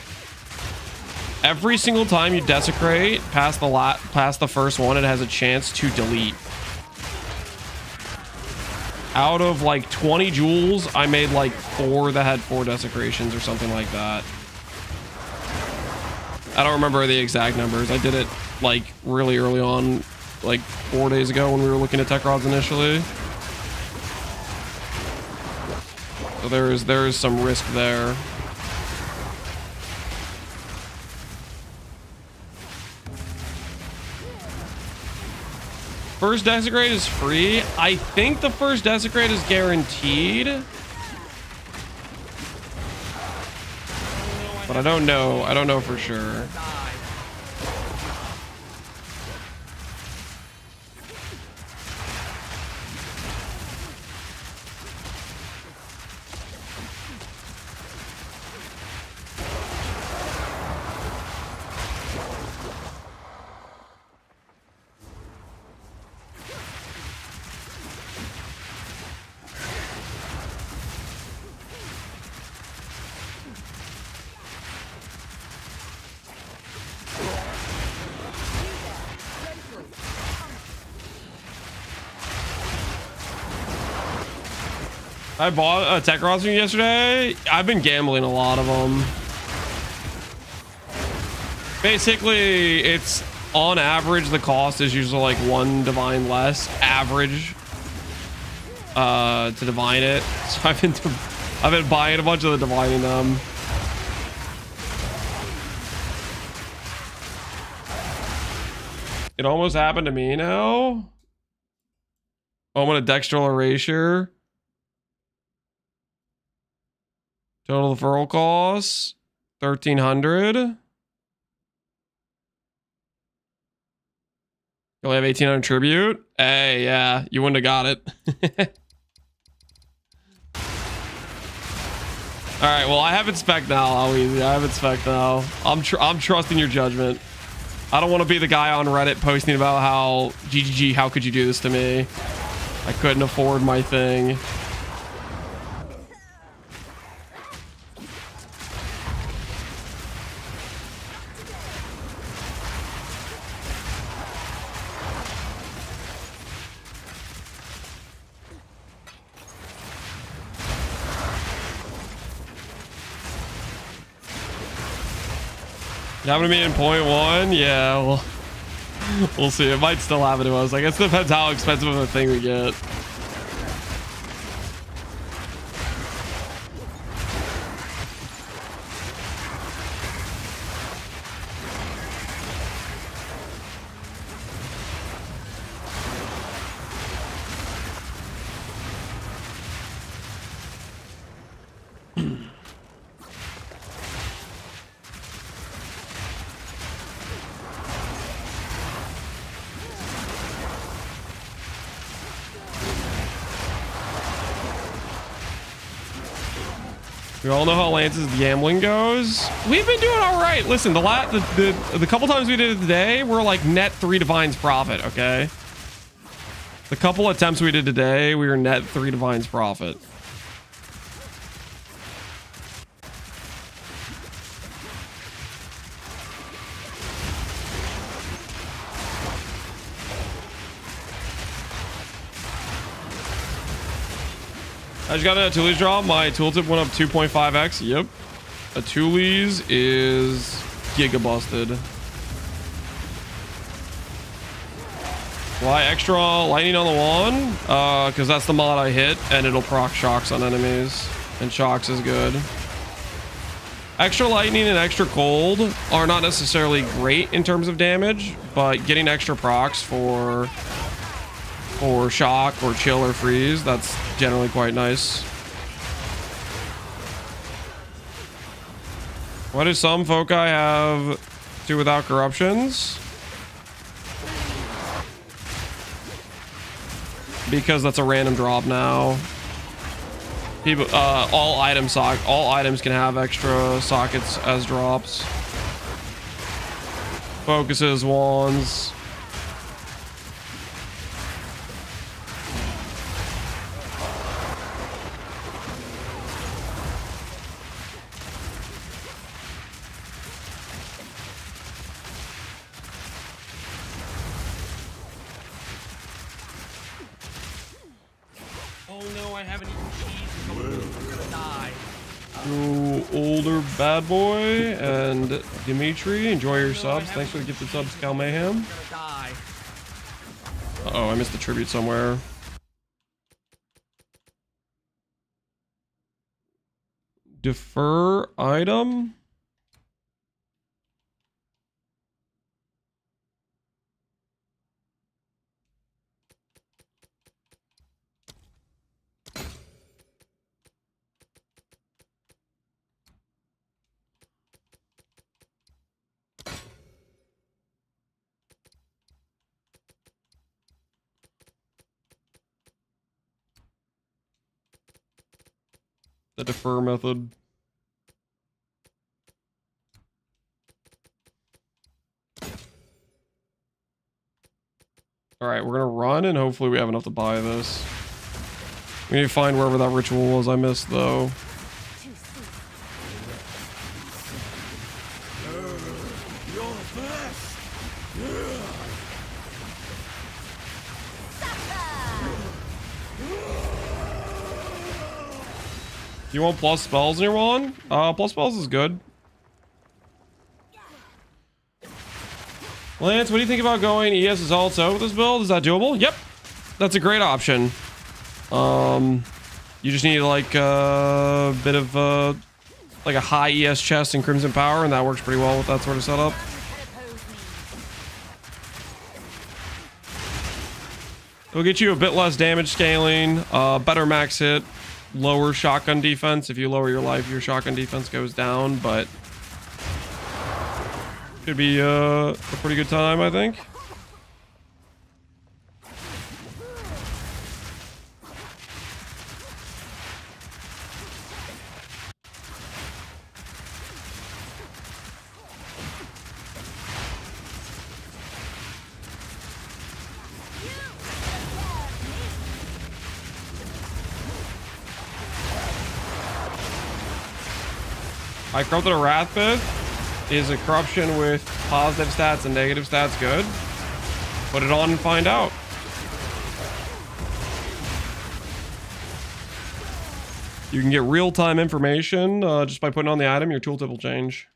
Every single time you desecrate past the first one, it has a chance to delete. Out of like 20 jewels, I made like 4 that had 4 desecrations or something like that. I don't remember the exact numbers. I did it like really early on, like 4 days ago when we were looking at tech rods initially. So there is some risk there. First desecrate is free. I think the first desecrate is guaranteed. But I don't know. I don't know for sure. I bought a tech rod from yesterday. I've been gambling a lot of them. Basically, it's on average, the cost is usually like 1 divine less average to divine it. So I've been buying a bunch of the divining them. It almost happened to me now. Oh, I'm gonna dextral erasure. Total deferral costs 1,300. You only have 1,800 tribute. Hey, yeah, you wouldn't have got it. All right, well, I have it spec now. How easy? I have it spec now. I'm trusting your judgment. I don't want to be the guy on Reddit posting about how GGG. How could you do this to me? I couldn't afford my thing. It happened to me in 0.1? Yeah, well, we'll see. It might still happen to us. I guess it depends how expensive of a thing we get. We all know how Lance's gambling goes. We've been doing all right. Listen, the couple times we did it today, we're like net 3 divines profit, okay? The couple attempts we did today, we were net 3 divines profit. I just got a Atuli's drop. My tooltip went up 2.5x. Yep. Atuli's is giga busted. Why extra lightning on the wand? Because that's the mod I hit, and it'll proc shocks on enemies. And shocks is good. Extra lightning and extra cold are not necessarily great in terms of damage, but getting extra procs for shock or chill or freeze, that's generally quite nice. Why do some foci have two without corruptions? Because that's a random drop now. People, all items can have extra sockets as drops. Focuses, wands. Oh no, I haven't eaten cheese in a couple minutes. I'm gonna die. You older bad boy and Dimitri, enjoy your subs. Thanks for the gifted subs, Cal Mayhem. I'm gonna die. Uh-oh, I missed the tribute somewhere. Defer item? The defer method. All right, we're gonna run and hopefully we have enough to buy this. We need to find wherever that ritual was I missed though. You want plus spells in your wand? Plus spells is good. Lance, what do you think about going ES also with this build? Is that doable? Yep. That's a great option. You just need like a bit of like a high ES chest and Crimson Power, and that works pretty well with that sort of setup. It'll get you a bit less damage scaling, better max hit, lower shotgun defense. If you lower your life, your shotgun defense goes down, but could be a pretty good time, I think. I corrupted a Wrathbith. Is a corruption with positive stats and negative stats good? Put it on and find out. You can get real-time information just by putting on the item. Your tooltip will change.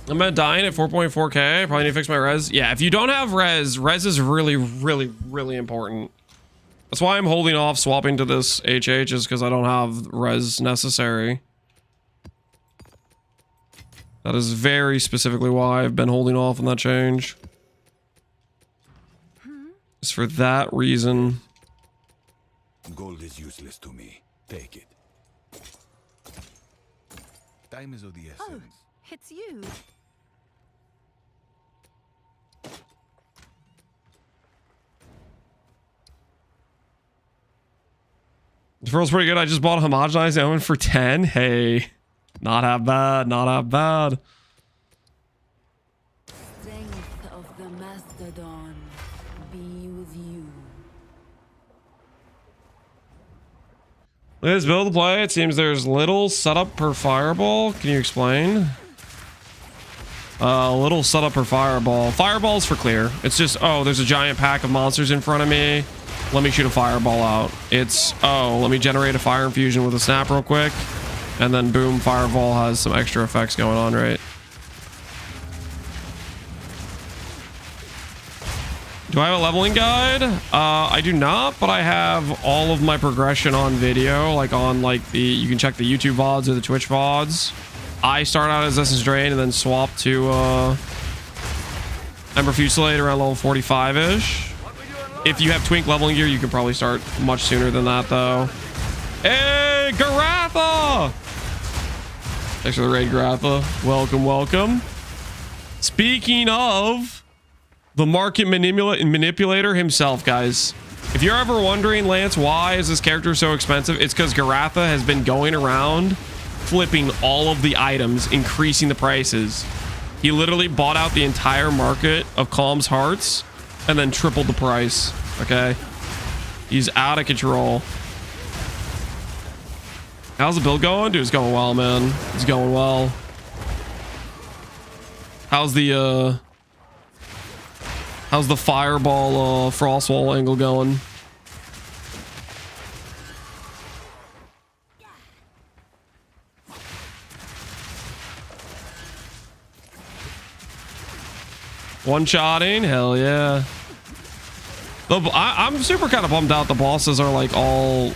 I'm at dying at 4.4k. Probably need to fix my res. Yeah, if you don't have res is really, really, really important. That's why I'm holding off swapping to this HH, is because I don't have res necessary. That is very specifically why I've been holding off on that change. It's for that reason. Gold is useless to me. Take it. Time is of the essence. Oh, it's you. The feels pretty good. I just bought a homogenized element for 10. Hey, not half bad. Not half bad. Strength of the Mastodon be with you. This build play, it seems there's little setup per fireball. Can you explain? Little setup per fireball. Fireballs for clear. It's just, oh, there's a giant pack of monsters in front of me. Let me shoot a fireball out. It's, oh, let me generate a fire infusion with a snap real quick. And then boom, fireball has some extra effects going on, right? Do I have a leveling guide? I do not, but I have all of my progression on video, like on like the, you can check the YouTube VODs or the Twitch VODs. I start out as Essence Drain and then swap to Ember Fusillade around level 45-ish. If you have Twink leveling gear, you can probably start much sooner than that though. Hey, Garatha! Thanks for the raid, Garatha. Welcome, welcome. Speaking of the market manipulator himself, guys. If you're ever wondering, Lance, why is this character so expensive? It's because Garatha has been going around flipping all of the items, increasing the prices. He literally bought out the entire market of Calm's Hearts and then tripled the price. Okay. He's out of control. How's the build going? Dude, it's going well, man. It's going well. How's the fireball frostwall angle going? One-shotting? Hell yeah. I'm super kind of bummed out the bosses are like all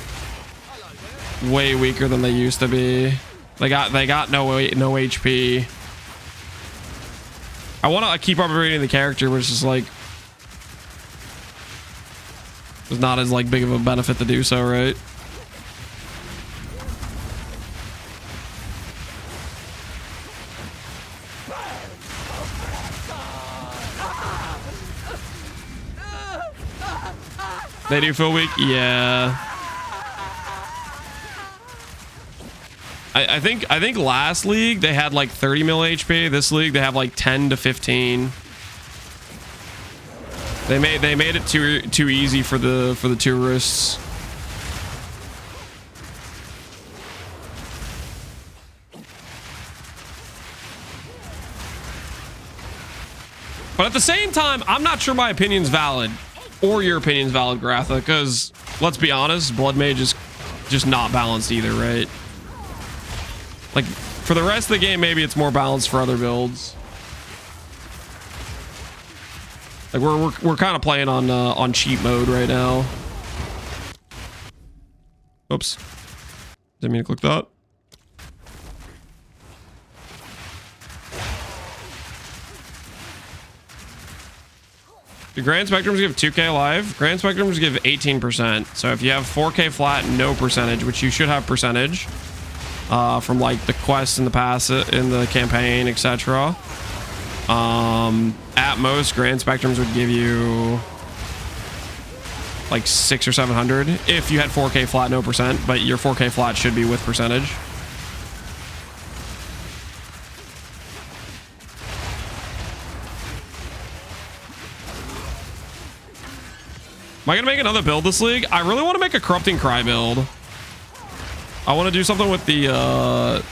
way weaker than they used to be. They got no HP. I want to keep upgrading the character, which is like it's not as like big of a benefit to do so, right? They do feel weak? Yeah. I think last league they had like 30 mil HP. This league they have like 10 to 15. They made it too easy for the tourists. But at the same time, I'm not sure my opinion's valid. Or your opinion's valid, Gratha, because let's be honest, bloodmage is just not balanced either, right? Like for the rest of the game, maybe it's more balanced for other builds. Like we're kind of playing on cheat mode right now. Oops, didn't mean to click that. Do Grand Spectrums give 2k live? Grand Spectrums give 18%. So if you have 4k flat, no percentage, which you should have percentage from like the quests in the pass in the campaign, etc. At most, Grand Spectrums would give you like 600 or 700 if you had 4k flat, no percent. But your 4k flat should be with percentage. Am I gonna make another build this league? I really want to make a Corrupting Cry build. I want to do something with the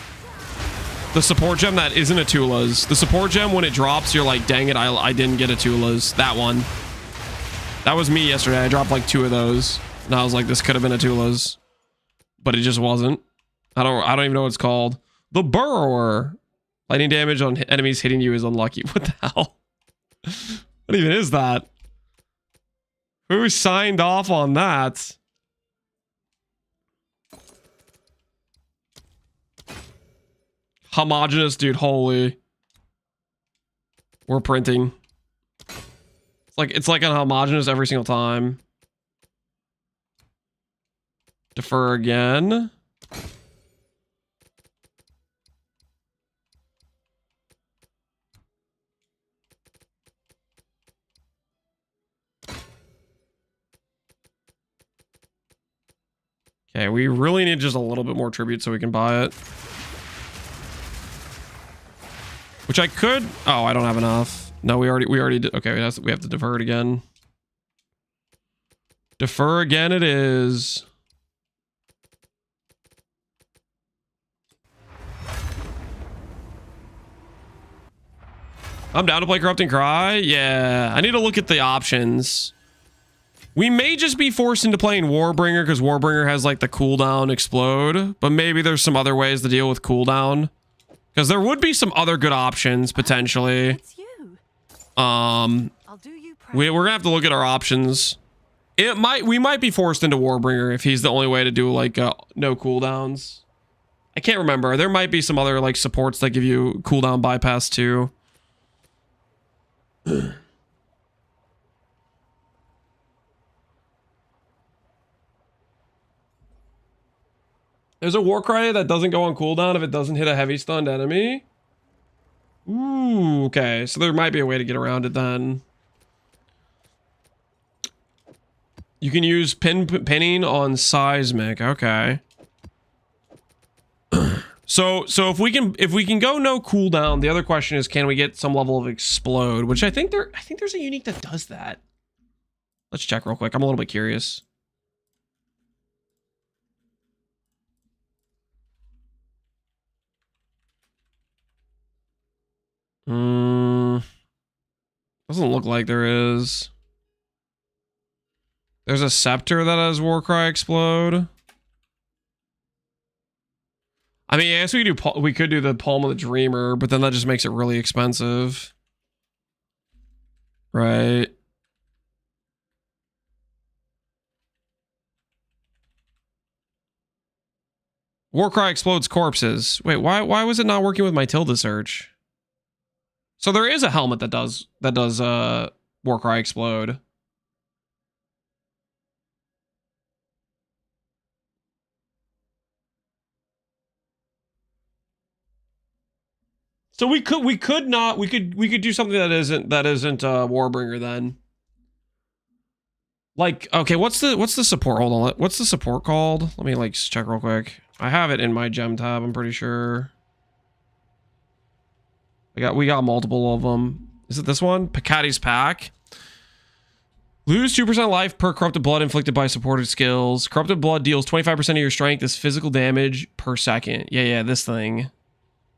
support gem that isn't a Tula's. The support gem, when it drops, you're like, dang it, I didn't get a Tula's. That one. That was me yesterday. I dropped like 2 of those. And I was like, this could have been a Tula's. But it just wasn't. I don't even know what it's called. The Burrower. Lightning damage on enemies hitting you is unlucky. What the hell? What even is that? Who signed off on that? Homogeneous, dude. Holy. We're printing. It's like an homogeneous every single time. Defer again. Okay, we really need just a little bit more tribute so we can buy it. Which I could. Oh, I don't have enough. No, we already did. Okay, we have to defer it again. Defer again it is. I'm down to play Corrupting Cry. Yeah, I need to look at the options. We may just be forced into playing Warbringer because Warbringer has like the cooldown explode, but maybe there's some other ways to deal with cooldown. Because there would be some other good options potentially. It's you. I'll do you proud. we're gonna have to look at our options. We might be forced into Warbringer if he's the only way to do like no cooldowns. I can't remember. There might be some other like supports that give you cooldown bypass too. There's a Warcry that doesn't go on cooldown if it doesn't hit a heavy stunned enemy. Ooh, okay. So there might be a way to get around it then. You can use pinning on seismic. Okay. So if we can go no cooldown, the other question is, can we get some level of explode? Which I think there's a unique that does that. Let's check real quick. I'm a little bit curious. Doesn't look like there is. There's a scepter that has Warcry explode. I mean, I guess we could do the Palm of the Dreamer, but then that just makes it really expensive. Right. Warcry explodes corpses. Wait, why was it not working with my tilde search? So there is a helmet that does Warcry explode. So we could do something that isn't Warbringer then. Like, okay, what's the support? Hold on, what's the support called? Let me like check real quick. I have it in my gem tab, I'm pretty sure. We got multiple of them. Is it this one? Picati's Pack. Lose 2% life per corrupted blood inflicted by supported skills. Corrupted blood deals 25% of your strength as physical damage per second. Yeah, this thing.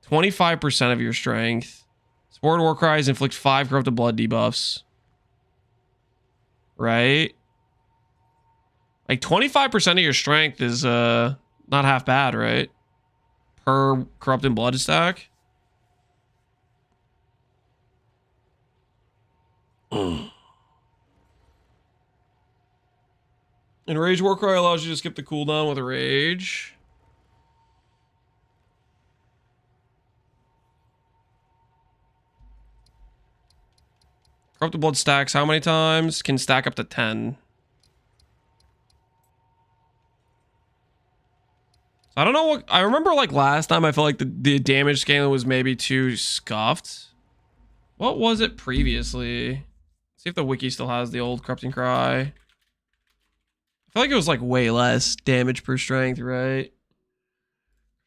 25% of your strength. Supported war cries inflict 5 corrupted blood debuffs. Right? Like 25% of your strength is not half bad, right? Per corrupted blood stack. And Rage Warcry allows you to skip the cooldown with a Rage. Corrupted blood stacks how many times? Can stack up to 10. I don't know what... I remember like last time I felt like the damage scaling was maybe too scuffed. What was it previously? See if the wiki still has the old Corrupting Cry. I feel like it was like way less damage per strength, right?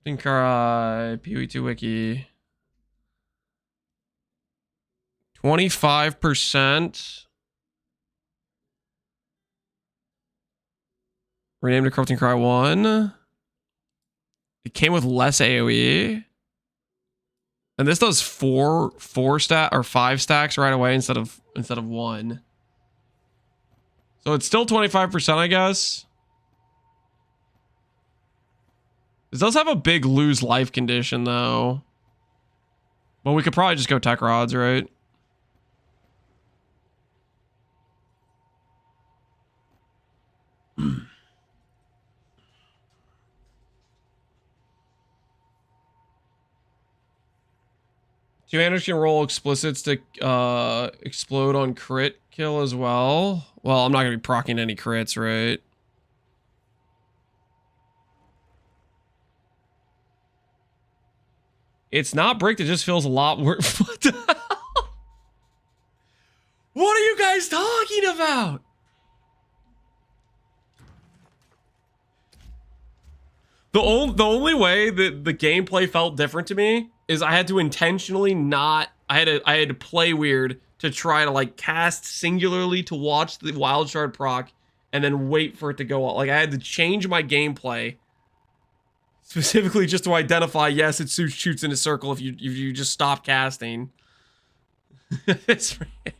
Corrupting Cry, PoE2 wiki. 25%. Renamed to Corrupting Cry 1. It came with less AoE. And this does 4 stack or 5 stacks right away instead of 1. So it's still 25%, I guess. This does have a big lose life condition though. Well, we could probably just go tech rods, right? Two Anders can roll explicits to explode on crit kill as well. Well, I'm not going to be proccing any crits, right? It's not bricked, it just feels a lot worse. What the hell? What are you guys talking about? The only way that the gameplay felt different to me is I had to intentionally not... I had to play weird to try to like cast singularly to watch the wild shard proc and then wait for it to go out. Like I had to change my gameplay specifically just to identify, yes, it shoots in a circle if you just stop casting. It's right.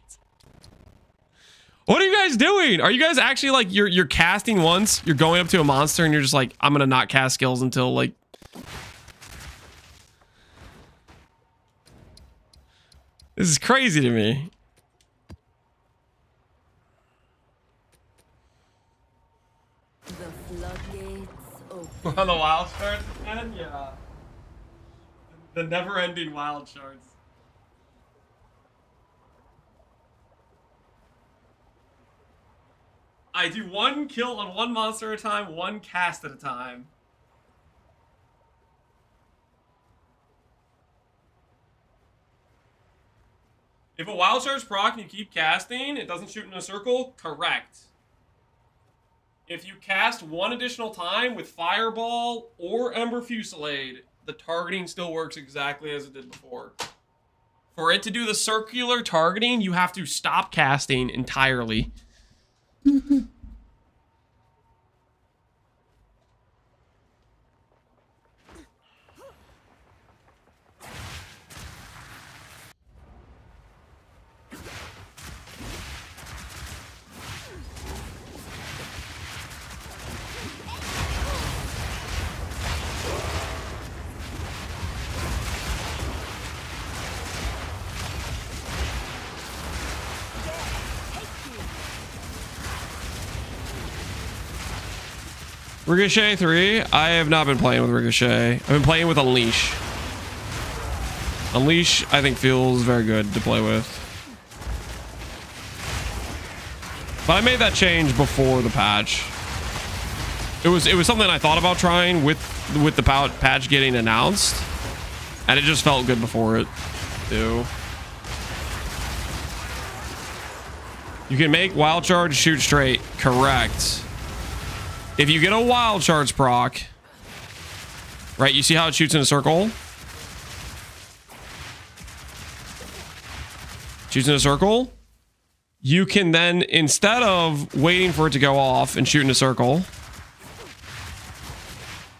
What are you guys doing? Are you guys actually like you're casting once, you're going up to a monster and you're just like, I'm gonna not cast skills until like this is crazy to me. The floodgates open. We're on the wild shards again? Yeah. The never-ending wild shards. I do one kill on one monster at a time, one cast at a time. If a wild charge proc and you keep casting, it doesn't shoot in a circle, correct. If you cast one additional time with Fireball or Ember Fusillade, the targeting still works exactly as it did before. For it to do the circular targeting, you have to stop casting entirely. Ricochet 3. I have not been playing with Ricochet. I've been playing with Unleash. Unleash, I think, feels very good to play with. But I made that change before the patch. It was something I thought about trying with the patch getting announced, and it just felt good before it, too. You can make wild charge shoot straight. Correct. If you get a wild charge proc, right, you see how it shoots in a circle? Shoots in a circle. You can then, instead of waiting for it to go off and shoot in a circle,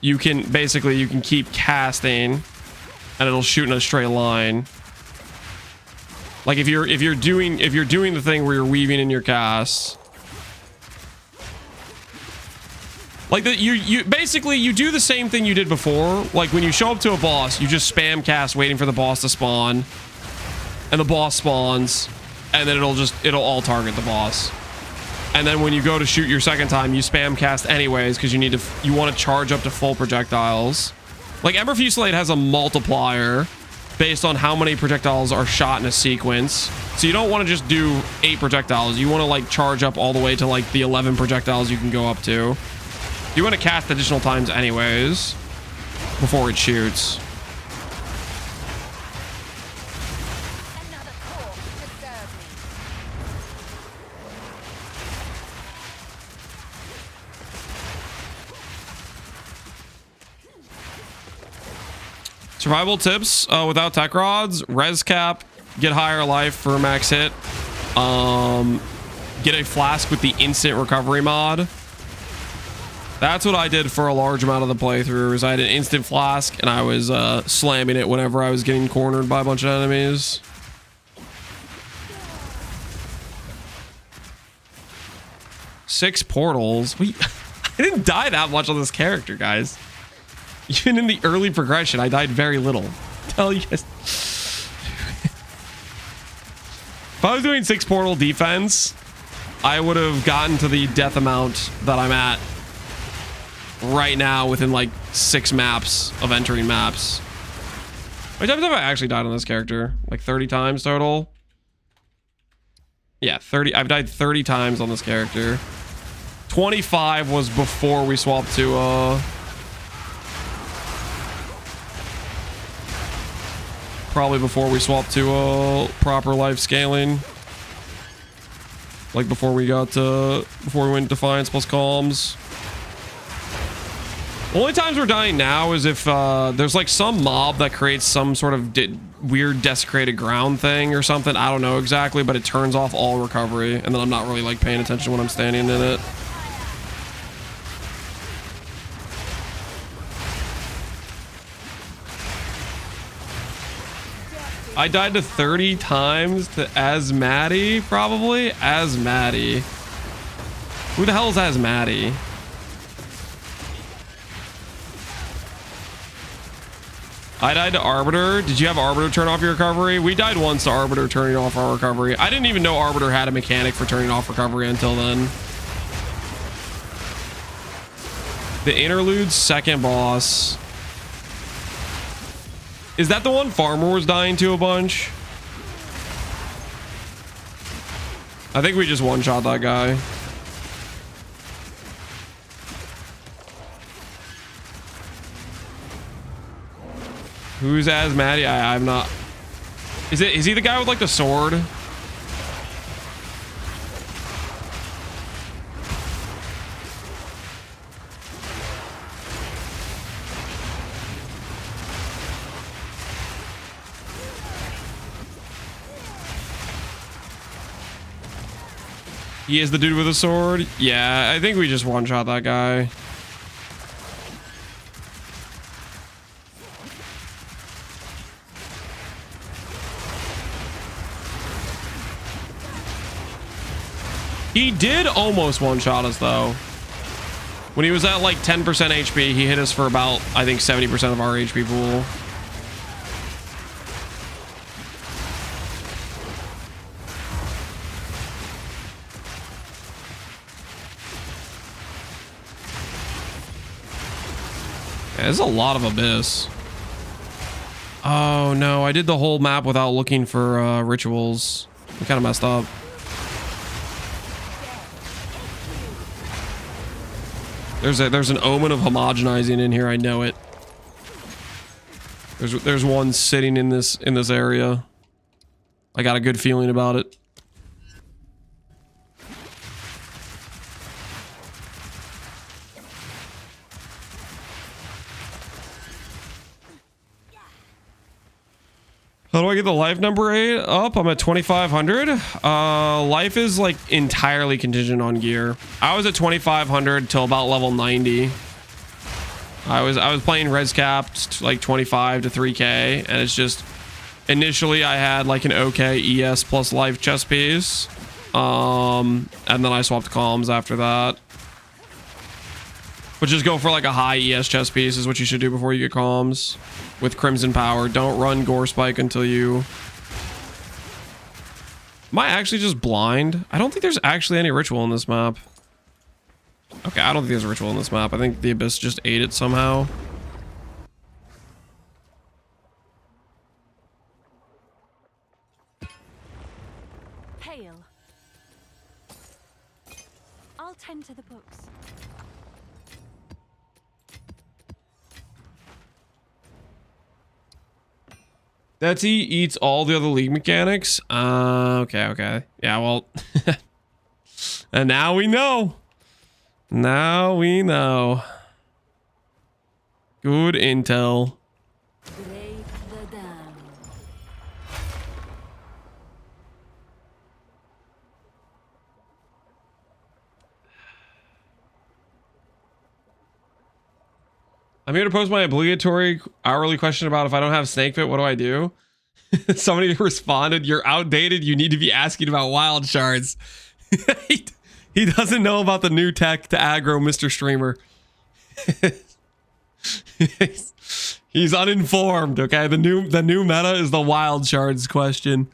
you can basically, you can keep casting and it'll shoot in a straight line. Like if you're doing the thing where you're weaving in your casts. Like you basically you do the same thing you did before. Like when you show up to a boss, you just spam cast waiting for the boss to spawn, and the boss spawns, and then it'll all target the boss. And then when you go to shoot your second time, you spam cast anyways because you want to charge up to full projectiles. Like Ember Fusillade has a multiplier based on how many projectiles are shot in a sequence. So you don't want to just do 8 projectiles. You want to like charge up all the way to like the 11 projectiles you can go up to. You want to cast additional times anyways before it shoots. Survival tips without tech rods: res cap, get higher life for max hit, get a flask with the instant recovery mod. That's what I did for a large amount of the playthrough. I had an instant flask and I was slamming it whenever I was getting cornered by a bunch of enemies. Six portals. I didn't die that much on this character, guys. Even in the early progression, I died very little. Tell you guys. If I was doing 6 portal defense, I would have gotten to the death amount that I'm at right now within like 6 maps of entering maps. How many times have I actually died on this character? Like 30 times total? Yeah, 30. I've died 30 times on this character. 25 was before we swapped to probably before we swapped to proper life scaling. Like before we went Defiance plus Calms. Only times we're dying now is if there's like some mob that creates some sort of weird desecrated ground thing or something. I don't know exactly, but it turns off all recovery, and then I'm not really like paying attention when I'm standing in it. I died to 30 times to Asmati, probably. Asmati. Who the hell is Asmati? I died to Arbiter. Did you have Arbiter turn off your recovery? We died once to Arbiter turning off our recovery. I didn't even know Arbiter had a mechanic for turning off recovery until then. The Interlude's second boss. Is that the one Farmer was dying to a bunch? I think we just one-shot that guy. Who's Asmati? I'm not. Is he the guy with like the sword? He is the dude with a sword? Yeah, I think we just one-shot that guy. He did almost one-shot us, though. When he was at like 10% HP, he hit us for about, I think, 70% of our HP pool. Yeah, there's a lot of Abyss. Oh, no. I did the whole map without looking for rituals. I kind of messed up. There's an omen of homogenizing in here. I know it. There's one sitting in this area. I got a good feeling about it. How do I get the life number 8 up? I'm at 2,500. Life is like entirely contingent on gear. I was at 2,500 till about level 90. I was playing res capped like 25 to 3k, and it's just initially I had like an okay ES plus life chest piece, and then I swapped comms after that. But just go for like a high ES chest piece is what you should do before you get comms. With Crimson Power. Don't run Gore Spike until you... Am I actually just blind? I don't think there's actually any ritual in this map. Okay, I don't think there's a ritual in this map. I think the Abyss just ate it somehow. Hail. I'll tend to the books. That's he eats all the other league mechanics. Okay. Yeah, well. And now we know. Now we know. Good intel. Break the dam. I'm here to post my obligatory hourly question about if I don't have snake fit, what do I do? Somebody responded, you're outdated. You need to be asking about wild shards. He doesn't know about the new tech to aggro Mr. Streamer. He's uninformed, okay? The new meta is the wild shards question.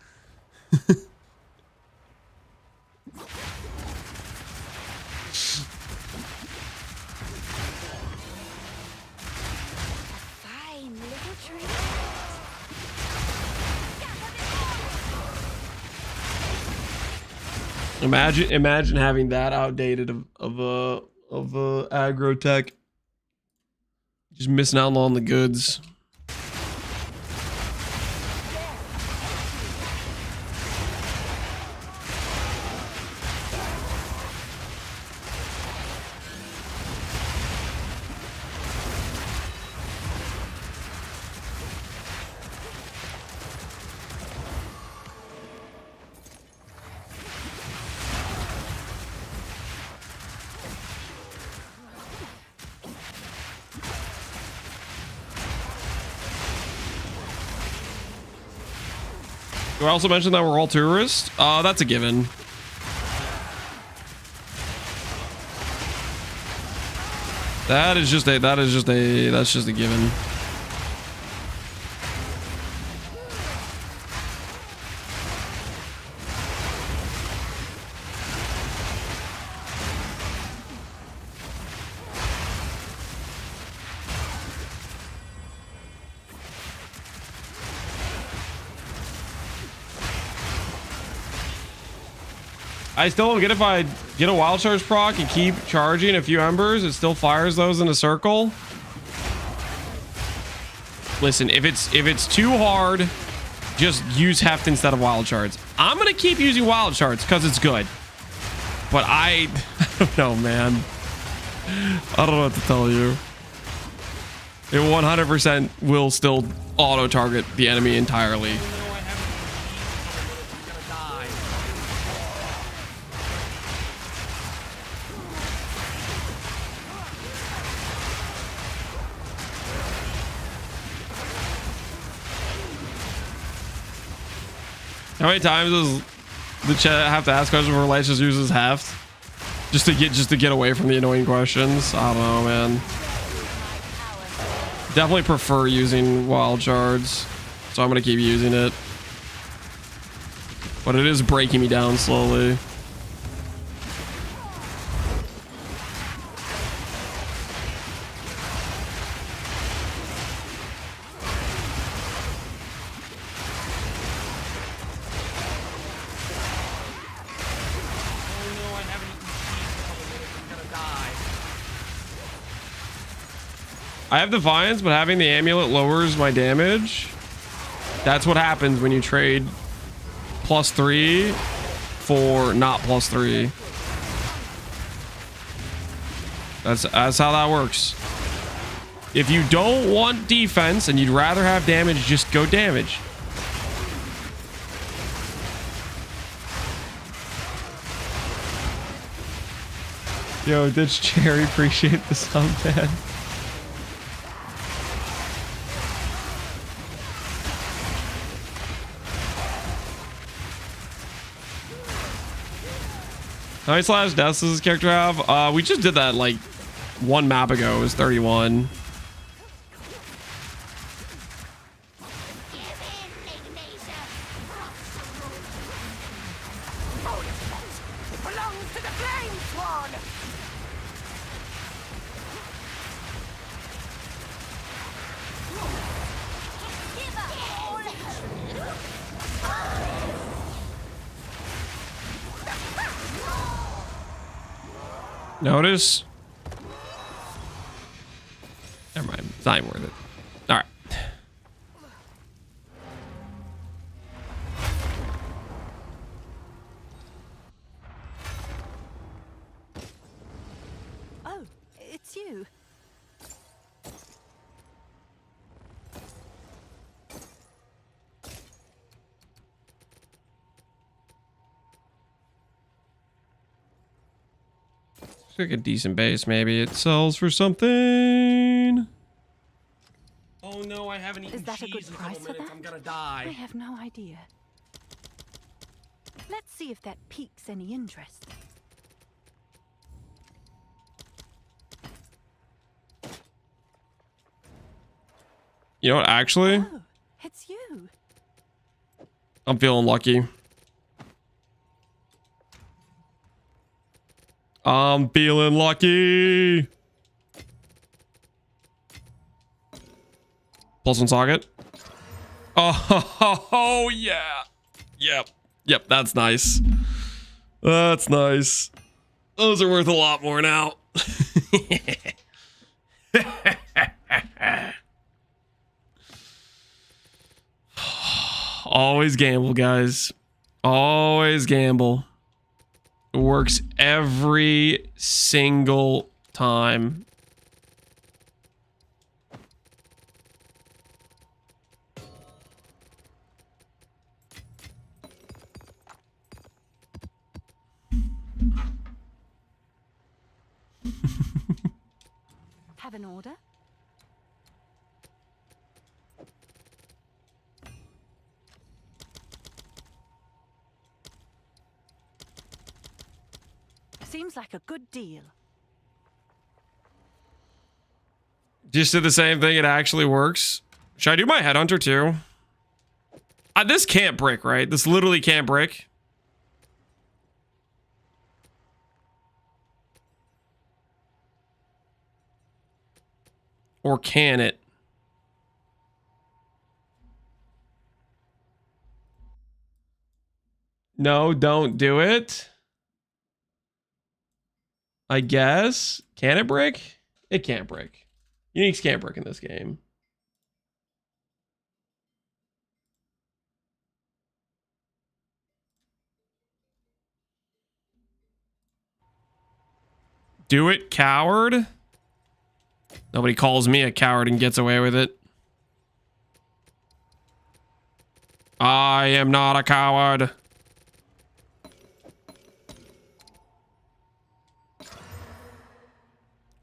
Imagine having that outdated of aggro tech. Just missing out on the goods. Do I also mention that we're all tourists? That's a given. That's just a given. I still don't get if I get a wild charge proc and keep charging a few embers, it still fires those in a circle. Listen, if it's too hard, just use heft instead of wild shards. I'm gonna keep using wild shards because it's good. But I don't know, man. I don't know what to tell you. It 100% will still auto target the enemy entirely. How many times does the chat have to ask questions where Light just uses heft? Just to get away from the annoying questions? I don't know, man. Definitely prefer using wild shards. So I'm gonna keep using it. But it is breaking me down slowly. I have Defiance, but having the amulet lowers my damage. That's what happens when you trade +3 for not +3. That's how that works. If you don't want defense and you'd rather have damage, just go damage. Yo, Ditch Cherry, appreciate the sub, man. How many slash deaths does this character have? We just did that like one map ago. It was 31. Notice. Never mind. It's not even worth it. All right. Oh, it's you. Like a decent base, maybe it sells for something. Oh no, I haven't eaten Is that a cheese good in a price couple for minutes. that? I'm gonna I die. have no idea. Let's see if that piques any interest. You know what? Actually, Oh, it's you. I'm feeling lucky. I'm feeling lucky. +1 socket. Oh, yeah. Yep. That's nice. That's nice. Those are worth a lot more now. Always gamble, guys. Always gamble. It works every single time. Have an order? Seems like a good deal. Just did the same thing. It actually works. Should I do my Headhunter too? This can't brick, right? This literally can't brick. Or can it? No, don't do it. I guess. Can it brick? It can't brick. Uniques can't brick in this game. Do it, coward. Nobody calls me a coward and gets away with it. I am not a coward.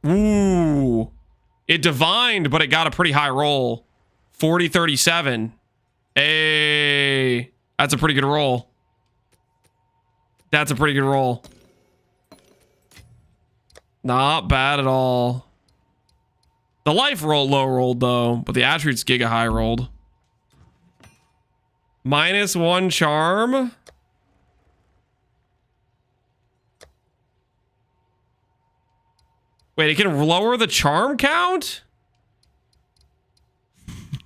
Ooh. It divined, but it got a pretty high roll. 40-37. Hey. That's a pretty good roll. That's a pretty good roll. Not bad at all. The life roll low rolled though, but the attributes giga high rolled. -1 charm. Wait, it can lower the charm count?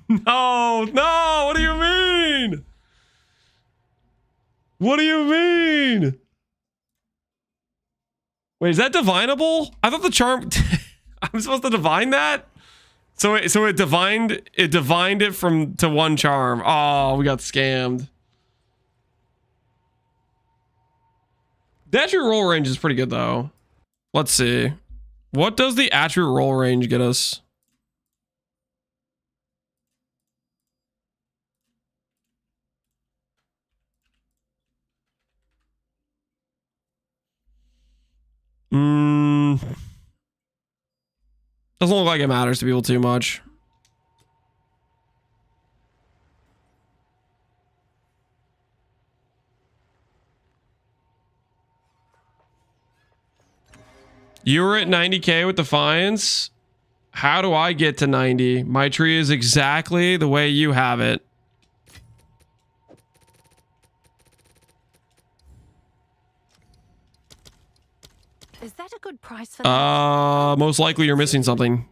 No, no, what do you mean? What do you mean? Wait, is that divinable? I thought the charm I'm supposed to divine that? So it divined it from to 1 charm. Oh, we got scammed. The attribute roll range is pretty good though. Let's see. What does the attribute roll range get us? Doesn't look like it matters to people too much. You were at 90k with Defiance. How do I get to 90? My tree is exactly the way you have it. Is that a good price for that? Most likely you're missing something.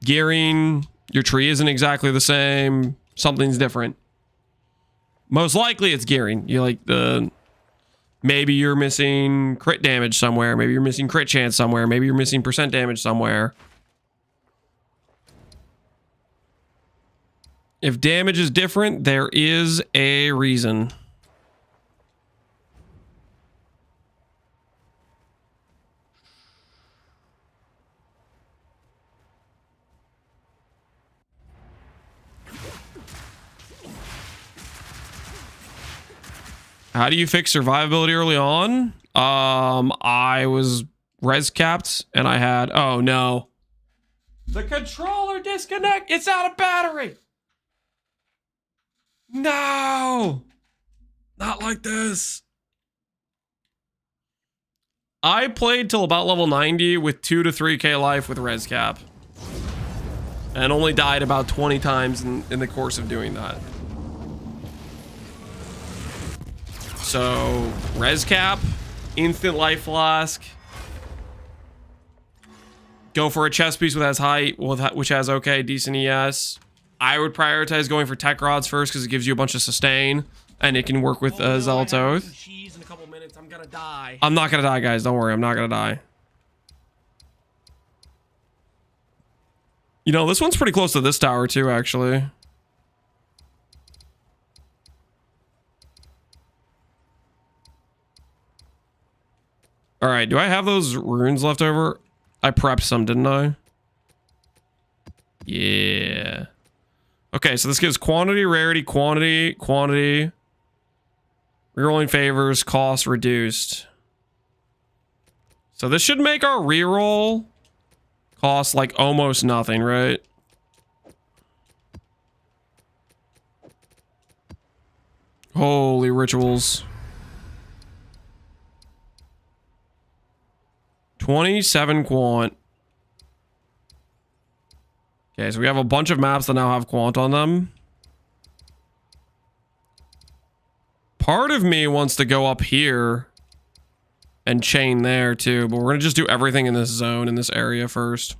Gearing, your tree isn't exactly the same. Something's different. Most likely it's gearing. You like the... Maybe you're missing crit damage somewhere. Maybe you're missing crit chance somewhere. Maybe you're missing percent damage somewhere. If damage is different, there is a reason. How do you fix survivability early on? I was res capped and I had, oh no. The controller disconnect. It's out of battery. No. Not like this. I played till about level 90 with 2 to 3k life with res cap. And only died about 20 times in the course of doing that. So, res cap, instant life flask. Go for a chest piece with has height, which has okay, decent ES. I would prioritize going for tech rods first because it gives you a bunch of sustain and it can work with Zealot's Oath. Cheese in a couple minutes. I'm gonna die. I'm not gonna die, guys. Don't worry. I'm not gonna die. You know, this one's pretty close to this tower too, actually. All right, do I have those runes left over? I prepped some, didn't I? Yeah. Okay, so this gives quantity, rarity, quantity, quantity. Rerolling favors, cost reduced. So this should make our reroll cost like almost nothing, right? Holy rituals. 27 quant. Okay, so we have a bunch of maps that now have quant on them. Part of me wants to go up here and chain there too, but we're gonna just do everything in this zone, in this area first.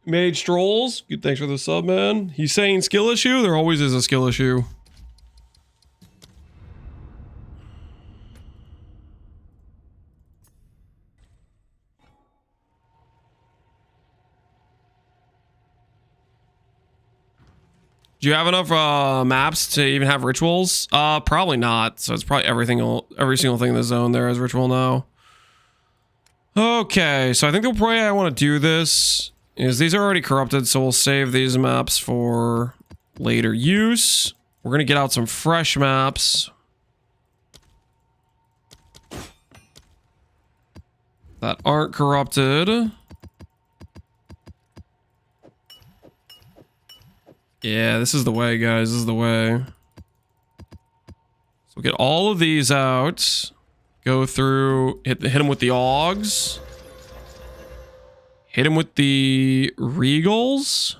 Mage Strolls, good, thanks for the sub, man. He's saying skill issue. There always is a skill issue. Do you have enough maps to even have rituals? Probably not. So it's probably every single thing in the zone there has ritual now. Okay, so I think the way I want to do this is these are already corrupted, so we'll save these maps for later use. We're gonna get out some fresh maps that aren't corrupted. Yeah, this is the way, guys. This is the way. So we'll get all of these out. Go through, hit them with the Augs. Hit him with the Regals.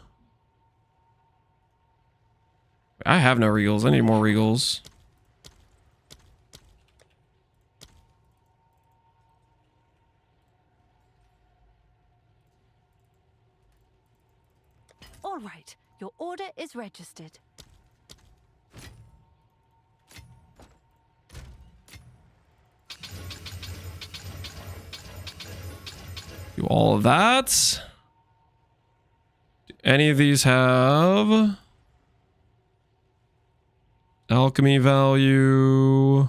I have no Regals. I need more Regals. All right, your order is registered. Do all of that. Do any of these have alchemy value?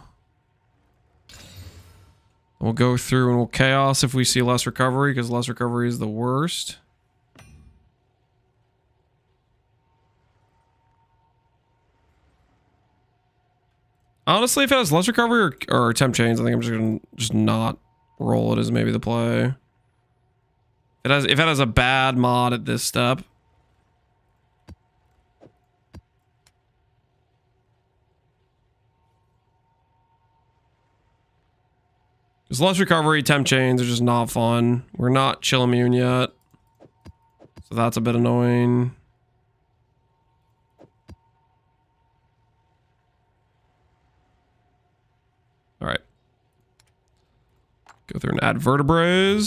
We'll go through and we'll chaos if we see less recovery, because less recovery is the worst. Honestly, if it has less recovery or temp chains, I think I'm just gonna not roll it as maybe the play. If it has a bad mod at this step. Because less recovery, temp chains are just not fun. We're not chill immune yet. So that's a bit annoying. All right. Go through and add vertebrae.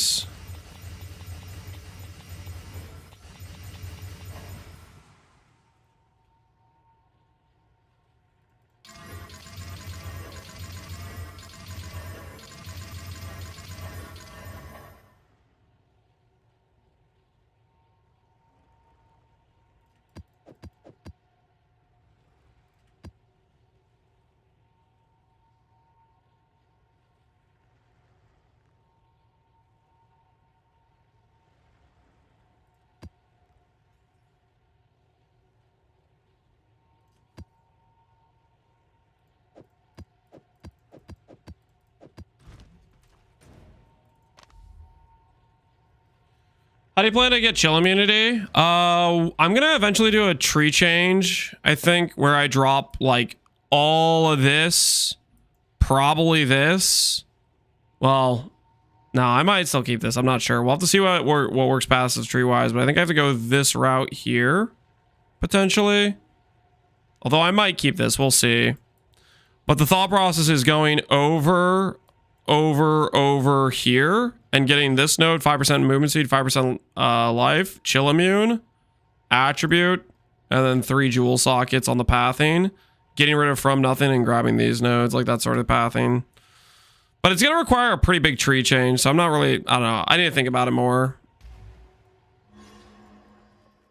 How do you plan to get chill immunity? I'm gonna eventually do a tree change, I think, where I drop like all of this, probably this. Well, no, I might still keep this. I'm not sure. We'll have to see what works best as tree wise, but I think I have to go this route here, potentially. Although I might keep this, we'll see. But the thought process is going over here and getting this node 5% movement speed, 5% life, chill immune, attribute, and then 3 jewel sockets on the pathing, getting rid of from nothing and grabbing these nodes, like that sort of pathing. But it's gonna require a pretty big tree change, so I'm not really, I don't know, I need to think about it more.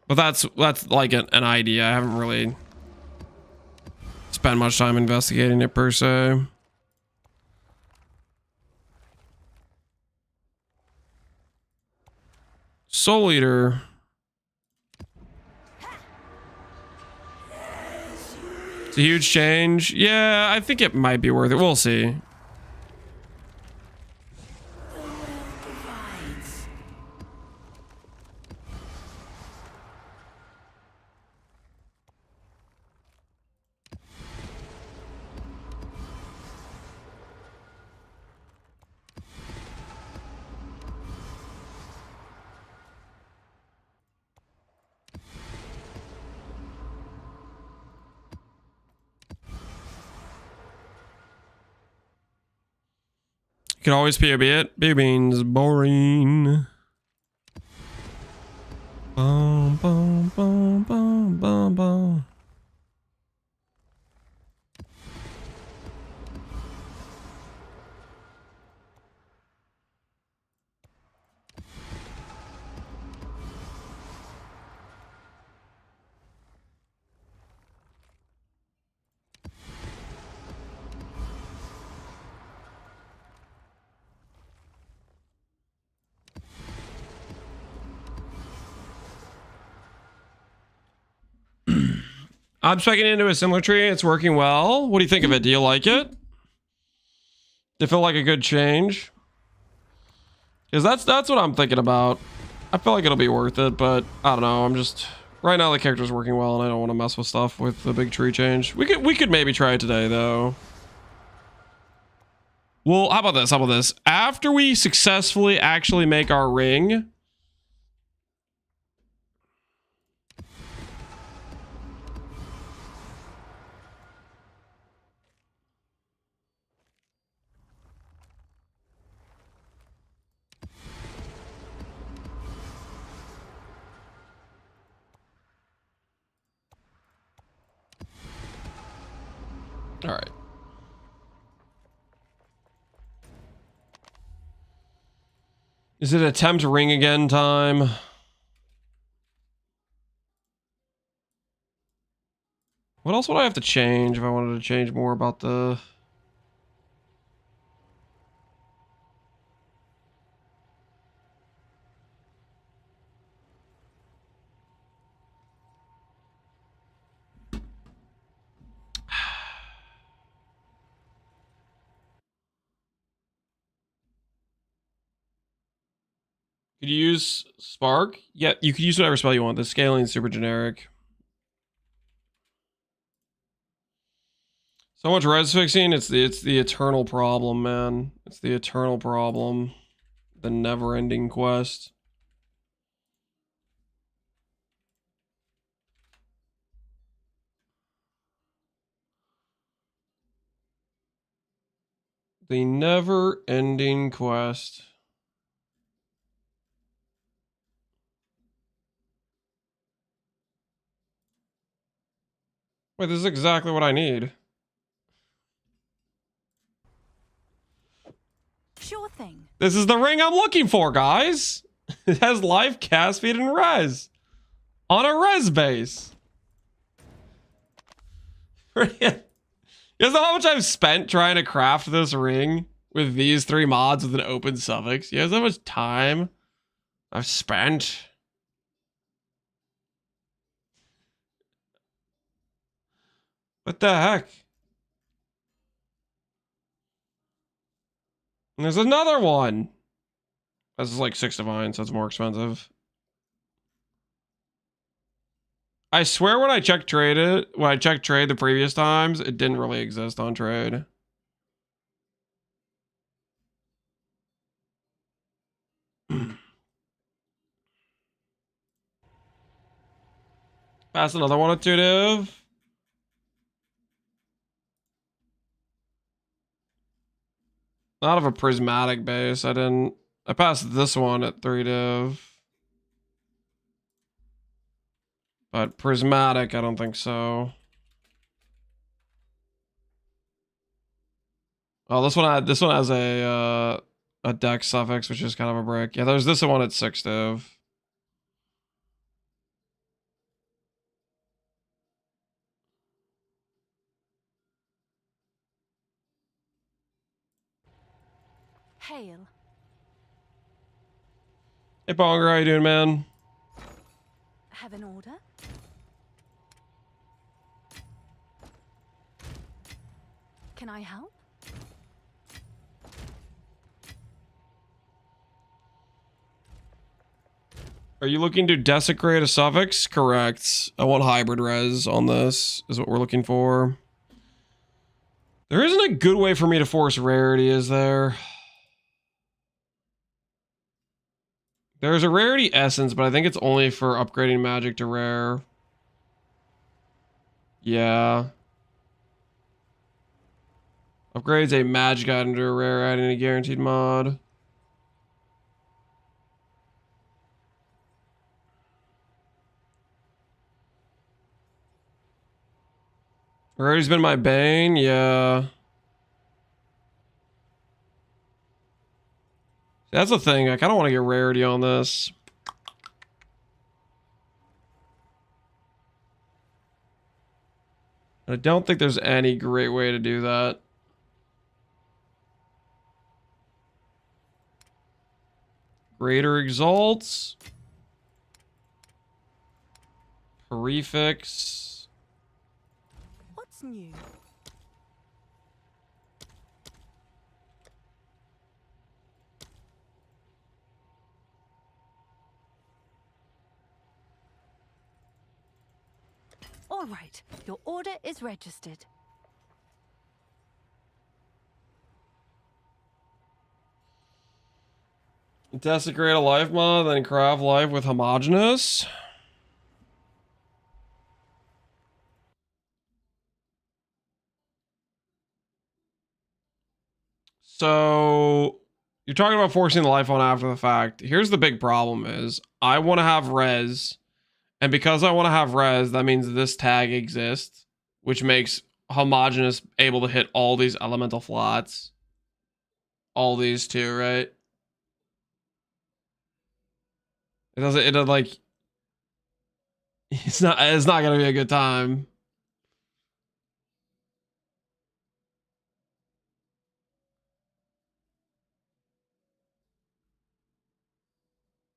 But that's like an idea. I haven't really spent much time investigating it per se. Soul Eater. It's a huge change. Yeah, I think it might be worth it. We'll see. You can always POB it. Beans boring. Bum, bum, bum, bum, bum, bum. I'm checking into a similar tree. It's working well. What do you think of it? Do you like it? Do you feel like a good change? Because that's what I'm thinking about. I feel like it'll be worth it, but I don't know. I'm just right now the character's working well, and I don't want to mess with stuff with the big tree change. We could maybe try it today though. Well, how about this? How about this? After we successfully actually make our ring. All right. Is it attempt ring again time? What else would I have to change if I wanted to change more about the... Could you use Spark? Yeah, you could use whatever spell you want. The scaling is super generic. So much res fixing. It's the eternal problem, man. It's the eternal problem. The never-ending quest. The never-ending quest. Wait, this is exactly what I need. Sure thing. This is the ring I'm looking for, guys. It has life, cast speed, and res. On a res base. You guys know how much I've spent trying to craft this ring with these 3 mods with an open suffix? You guys know how much time I've spent? What the heck? And there's another one. This is like 6 divine, so it's more expensive. I swear when I checked trade the previous times, it didn't really exist on trade. Pass another one intuitive. Not of a prismatic base. I passed this one at 3 div. But prismatic, I don't think so. Oh, this one has a dex suffix, which is kind of a brick. Yeah, there's this one at 6 div. Hail. Hey Bonger, how you doing, man? Have an order? Can I help? Are you looking to desecrate a suffix? Correct. I want hybrid res on this, is what we're looking for. There isn't a good way for me to force rarity, is there? There's a rarity essence, but I think it's only for upgrading magic to rare. Yeah. Upgrades a Mage guide into a rare, adding a guaranteed mod. Rarity's been my bane, yeah. That's the thing. I kind of want to get rarity on this. I don't think there's any great way to do that. Greater exalts. Prefix. What's new? All right, your order is registered. Desecrate a life mod, then craft life with homogeneous. So you're talking about forcing the life on after the fact. Here's the big problem is I want to have res. And because I want to have res, that means this tag exists, which makes homogeneous able to hit all these elemental flats. All these too, right? It does like it's not gonna be a good time.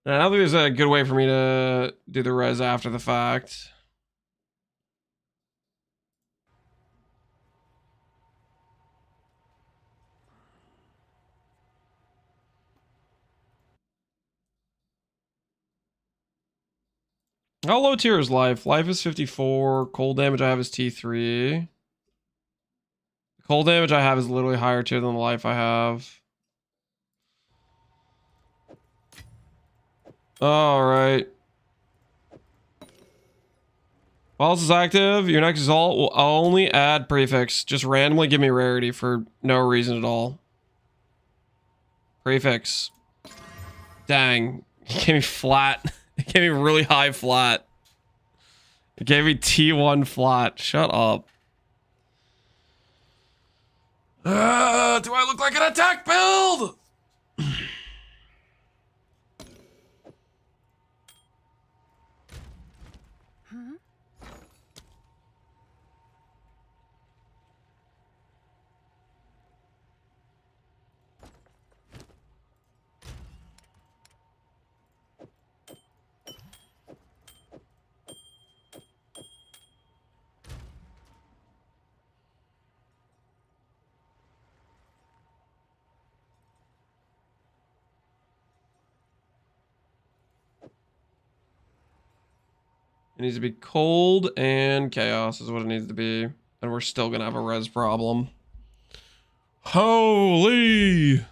And I don't think there's a good way for me to do the res after the fact. How low tier is life? Life is 54. Cold damage I have is T3. The cold damage I have is literally higher tier than the life I have. Alright. While this is active, your next exalt will only add prefix. Just randomly give me rarity for no reason at all. Prefix. Dang. It gave me flat. It gave me really high flat. It gave me T1 flat. Shut up. Do I look like an attack build? It needs to be cold and chaos is what it needs to be. And we're still gonna have a res problem. Holy!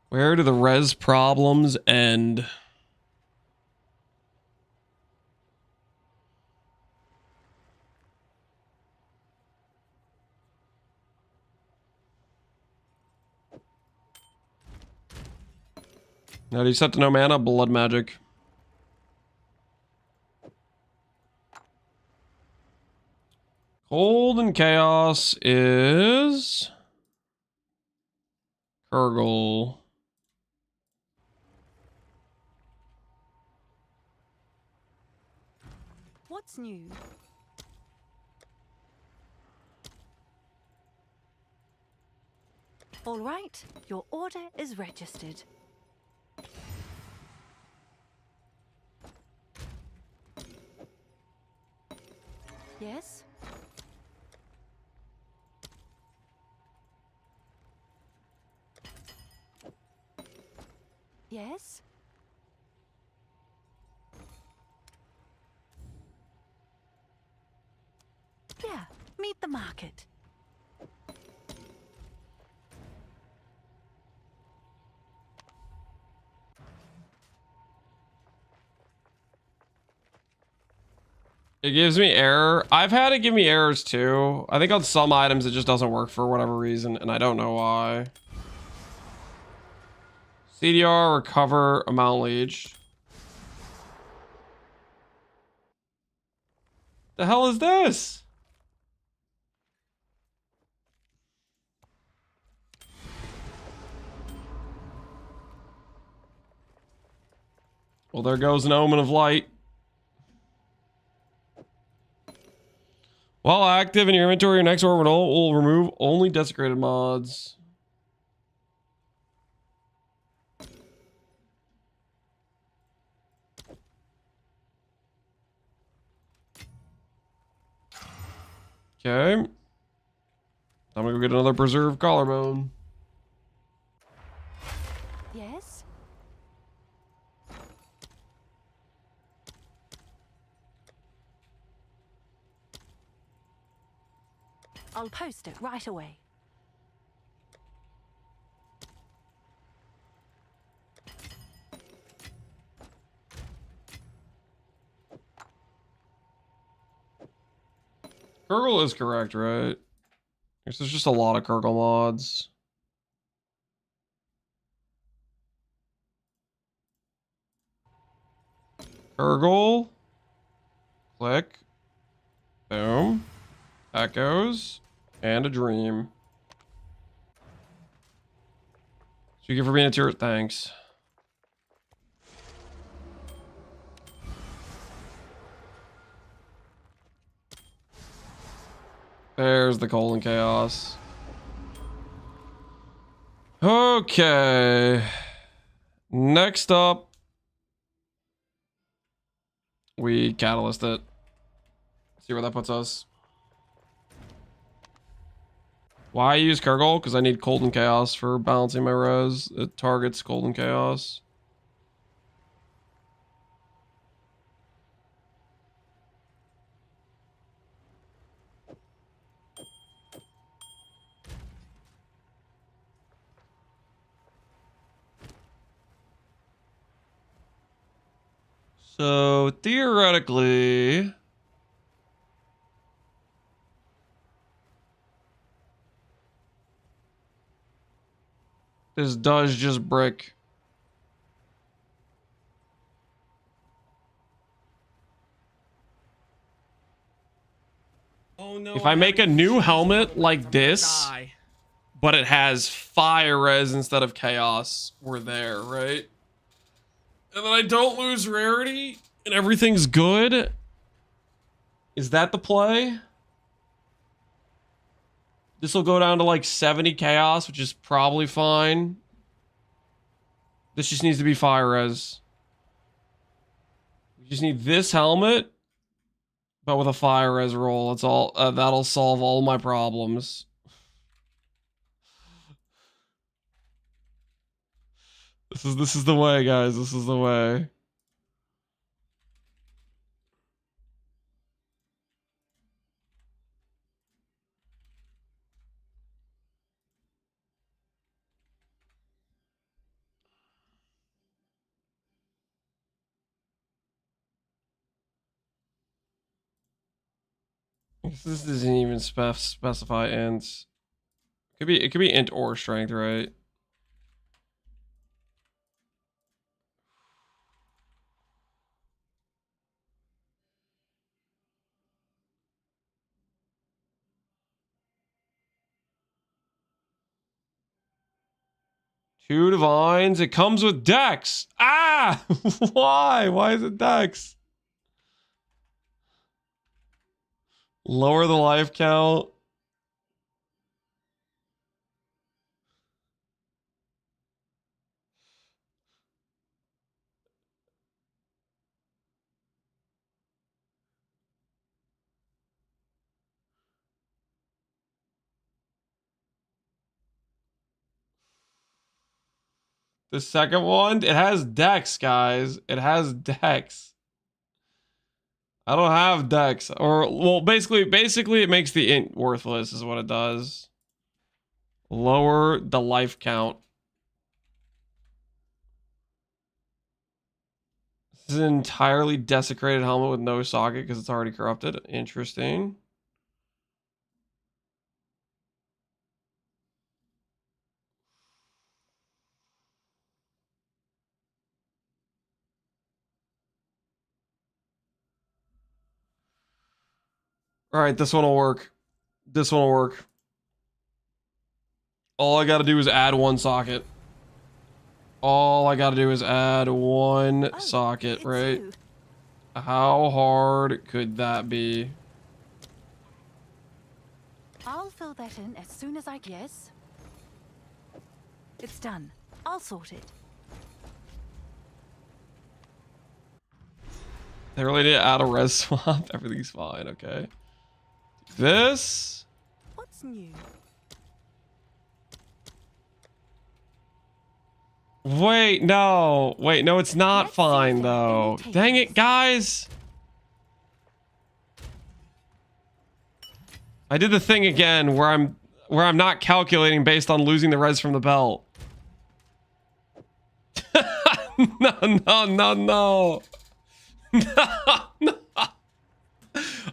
Where do the res problems end? Now do you set to no mana? Blood magic. Cold and chaos is Kurgle. What's new? All right, your order is registered. Yes? Yes? Yeah, meet the market. It gives me error. I've had it give me errors too. I think on some items it just doesn't work for whatever reason, and I don't know why. CDR, recover, amount leech. The hell is this? Well, there goes an omen of light. While active in your inventory, your next orbital will remove only desecrated mods. Okay. I'm gonna go get another preserved collarbone. Yes? I'll post it right away. Kurgle is correct, right? There's just a lot of Kurgle mods. Kurgle. Click. Boom. Echoes. And a dream. Thank you for being a tier. Thanks. There's the colon chaos. Okay. Next up, we catalyst it. See where that puts us. Why use Kurgle? Because I need cold and chaos for balancing my res. It targets cold and chaos. So theoretically, this does just brick. Oh no. If I make a new helmet like this, but it has fire res instead of chaos, we're there, right? And then I don't lose rarity and everything's good. Is that the play? This will go down to like 70 chaos, which is probably fine. This just needs to be fire res. We just need this helmet, but with a fire res roll. That's all. That'll solve all my problems. This is the way, guys. This is the way. This doesn't even specify ints. It could be int or strength, right? Two divines. It comes with dex. Ah! Why? Why is it dex? Lower the life count. The second one, it has dex, guys. It has dex. I don't have dex. Or, well, basically it makes the int worthless is what it does. Lower the life count. This is an entirely desecrated helmet with no socket because it's already corrupted. Interesting. All right, this one will work. This one will work. All I got to do is add one socket. All I got to do is add one socket, right? You. How hard could that be? I'll fill that in as soon as I guess. It's done. I'll sort it. They really need to add a res swap. Everything's fine, okay. This. What's new? Wait, no. Wait, no, it's not Let's see if fine, there are though. any Dang it, takers. guys. I did the thing again where I'm not calculating based on losing the res from the belt. No, no, no, no. No, no.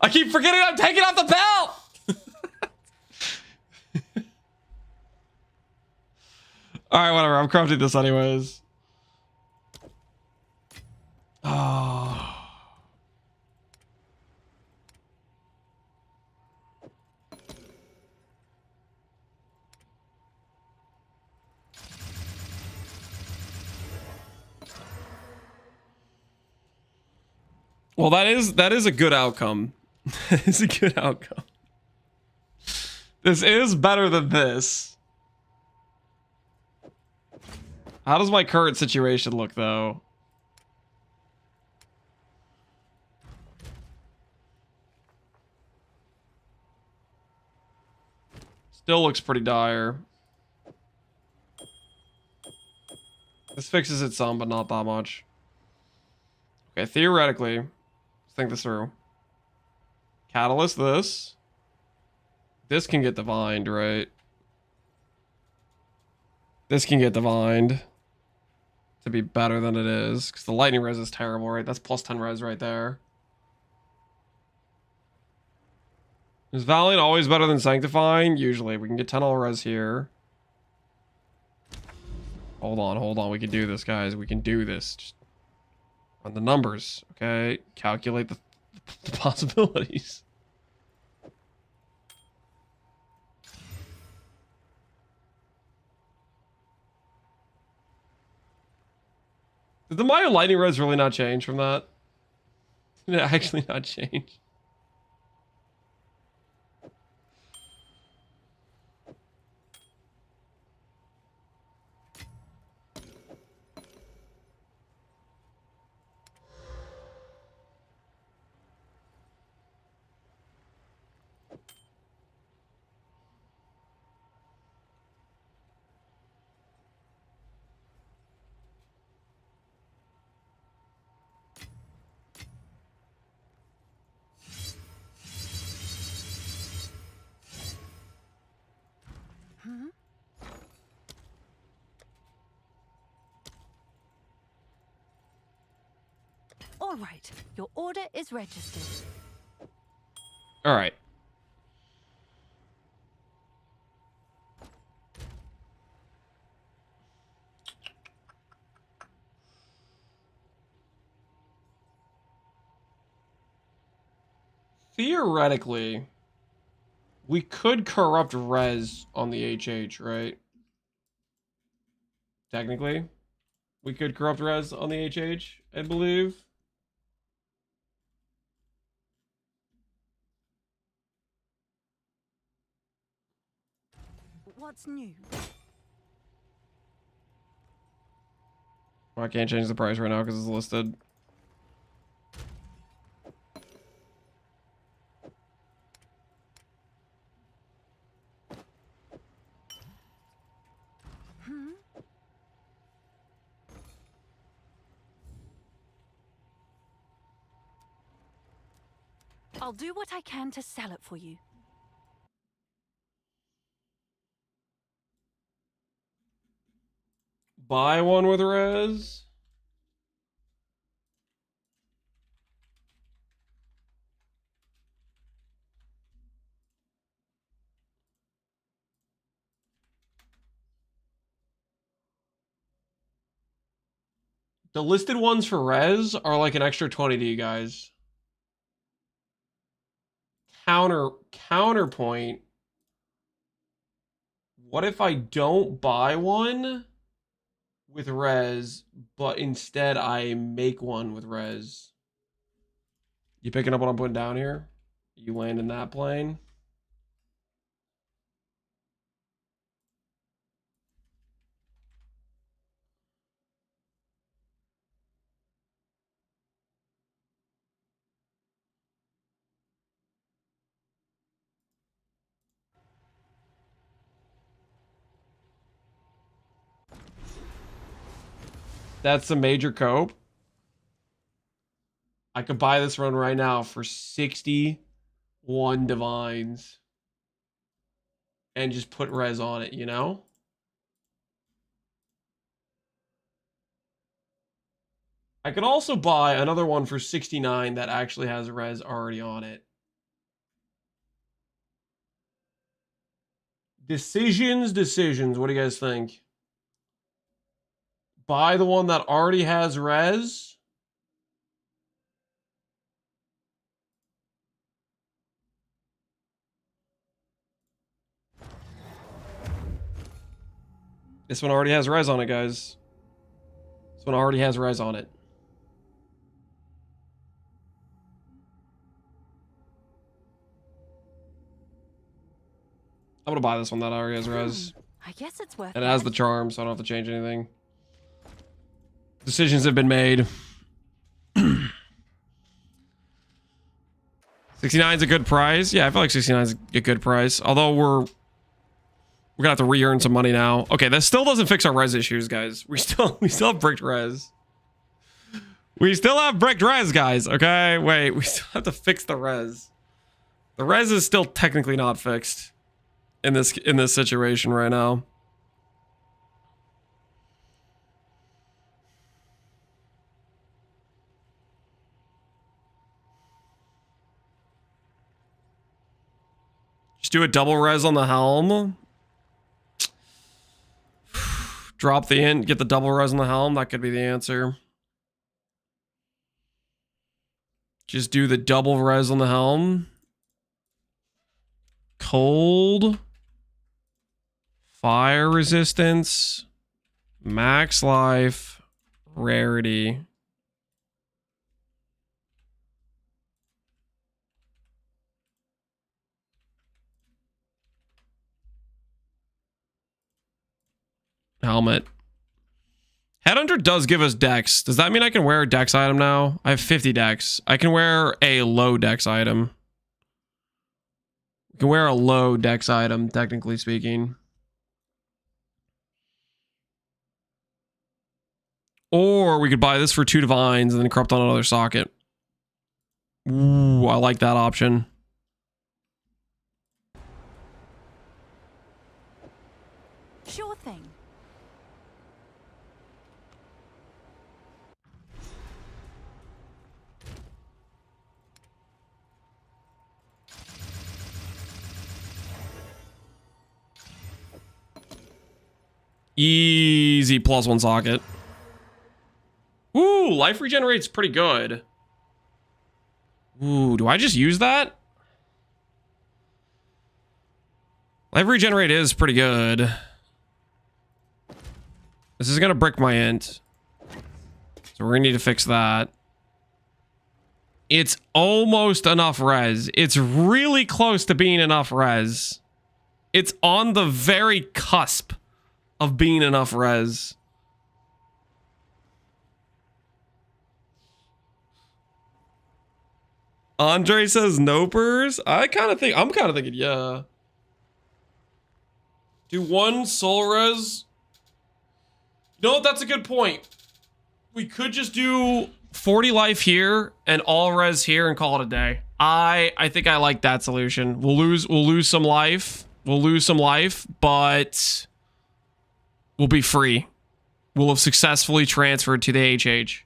I keep forgetting I'm taking off the belt. All right, whatever. I'm crafting this anyways. Oh. Well, that is a good outcome. That is a good outcome. This is better than this. How does my current situation look, though? Still looks pretty dire. This fixes it some, but not that much. Okay, theoretically, let's think this through. Catalyst this. This can get divined, right? This can get divined to be better than it is, because the lightning res is terrible, right? That's plus 10 res right there. Is Valiant always better than Sanctifying? Usually. We can get 10 all res here. Hold on. We can do this, guys. We can do this. Just run the numbers, okay? Calculate the possibilities. Did the Maya lightning res really not change from that? Did it actually not change? All right. Your order is registered. All right. Theoretically, we could corrupt res on the HH, right? Technically, we could corrupt res on the HH, I believe. What's new? I can't change the price right now because it's listed. I'll do what I can to sell it for you. Buy one with res. The listed ones for res are like an extra 20 to you guys. Counterpoint. What if I don't buy one with res, but instead I make one with res? You picking up what I'm putting down here? You land in that plane? That's a major cope. I could buy this run right now for 61 divines. And just put res on it, you know? I could also buy another one for 69 that actually has res already on it. Decisions. What do you guys think? Buy the one that already has res. This one already has res on it, guys. This one already has res on it. I'm gonna buy this one that already has res. I guess it's worth And it has the charm, so I don't have to change anything. Decisions have been made. 69 is a good price. Yeah, I feel like 69 is a good price. Although we're gonna have to re-earn some money now. Okay, that still doesn't fix our res issues, guys. We still have bricked res. We still have bricked res, guys. Okay, wait, we still have to fix the res. The res is still technically not fixed in this situation right now. Just do a double res on the helm. Drop the int, get the double res on the helm. That could be the answer. Just do the double res on the helm. Cold. Fire resistance. Max life. Rarity. Helmet. Headhunter does give us dex. Does that mean I can wear a dex item now? I have 50 dex. I can wear a low dex item. I can wear a low dex item, technically speaking. Or we could buy this for 2 divines and then corrupt on another socket. Ooh, I like that option. Sure thing. Easy +1 socket. Ooh, life regenerate's pretty good. Ooh, do I just use that? Life regenerate is pretty good. This is gonna brick my int. So we're gonna need to fix that. It's almost enough res. It's really close to being enough res. It's on the very cusp of being enough res. Andre says nopers. I'm kind of thinking, yeah. Do 1 soul res. No, that's a good point. We could just do 40 life here and all res here and call it a day. I think I like that solution. We'll lose some life. We'll lose some life, but we'll be free. We'll have successfully transferred to the HH.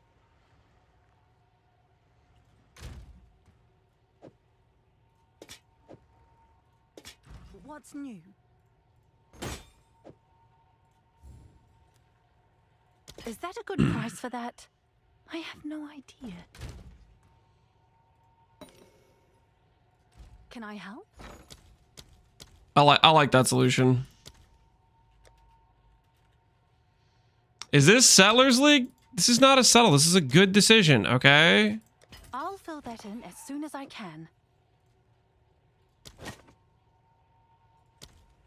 What's new? Is that a good price for that? I have no idea. Can I help? I like that solution. Is this Settlers League? This is not a settle. This is a good decision, okay? I'll fill that in as soon as I can.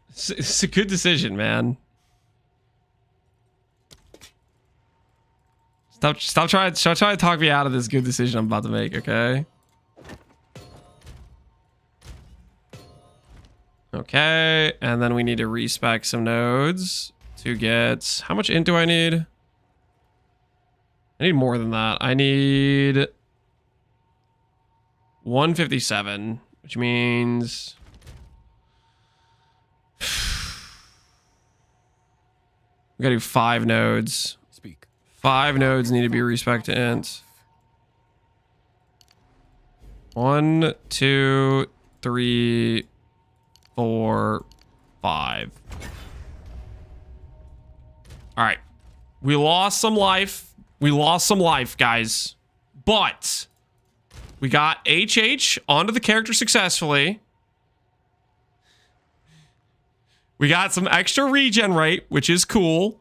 It's a good decision, man. Stop trying to talk me out of this good decision I'm about to make, okay? Okay, and then we need to respec some nodes to get... How much int do I need? I need more than that. I need 157, which means... We gotta do 5 nodes. Speak. 5 nodes need to be respec to int. 1, 2, 3, 4, 5. All right. We lost some life. We lost some life, guys. But we got HH onto the character successfully. We got some extra regen rate, which is cool.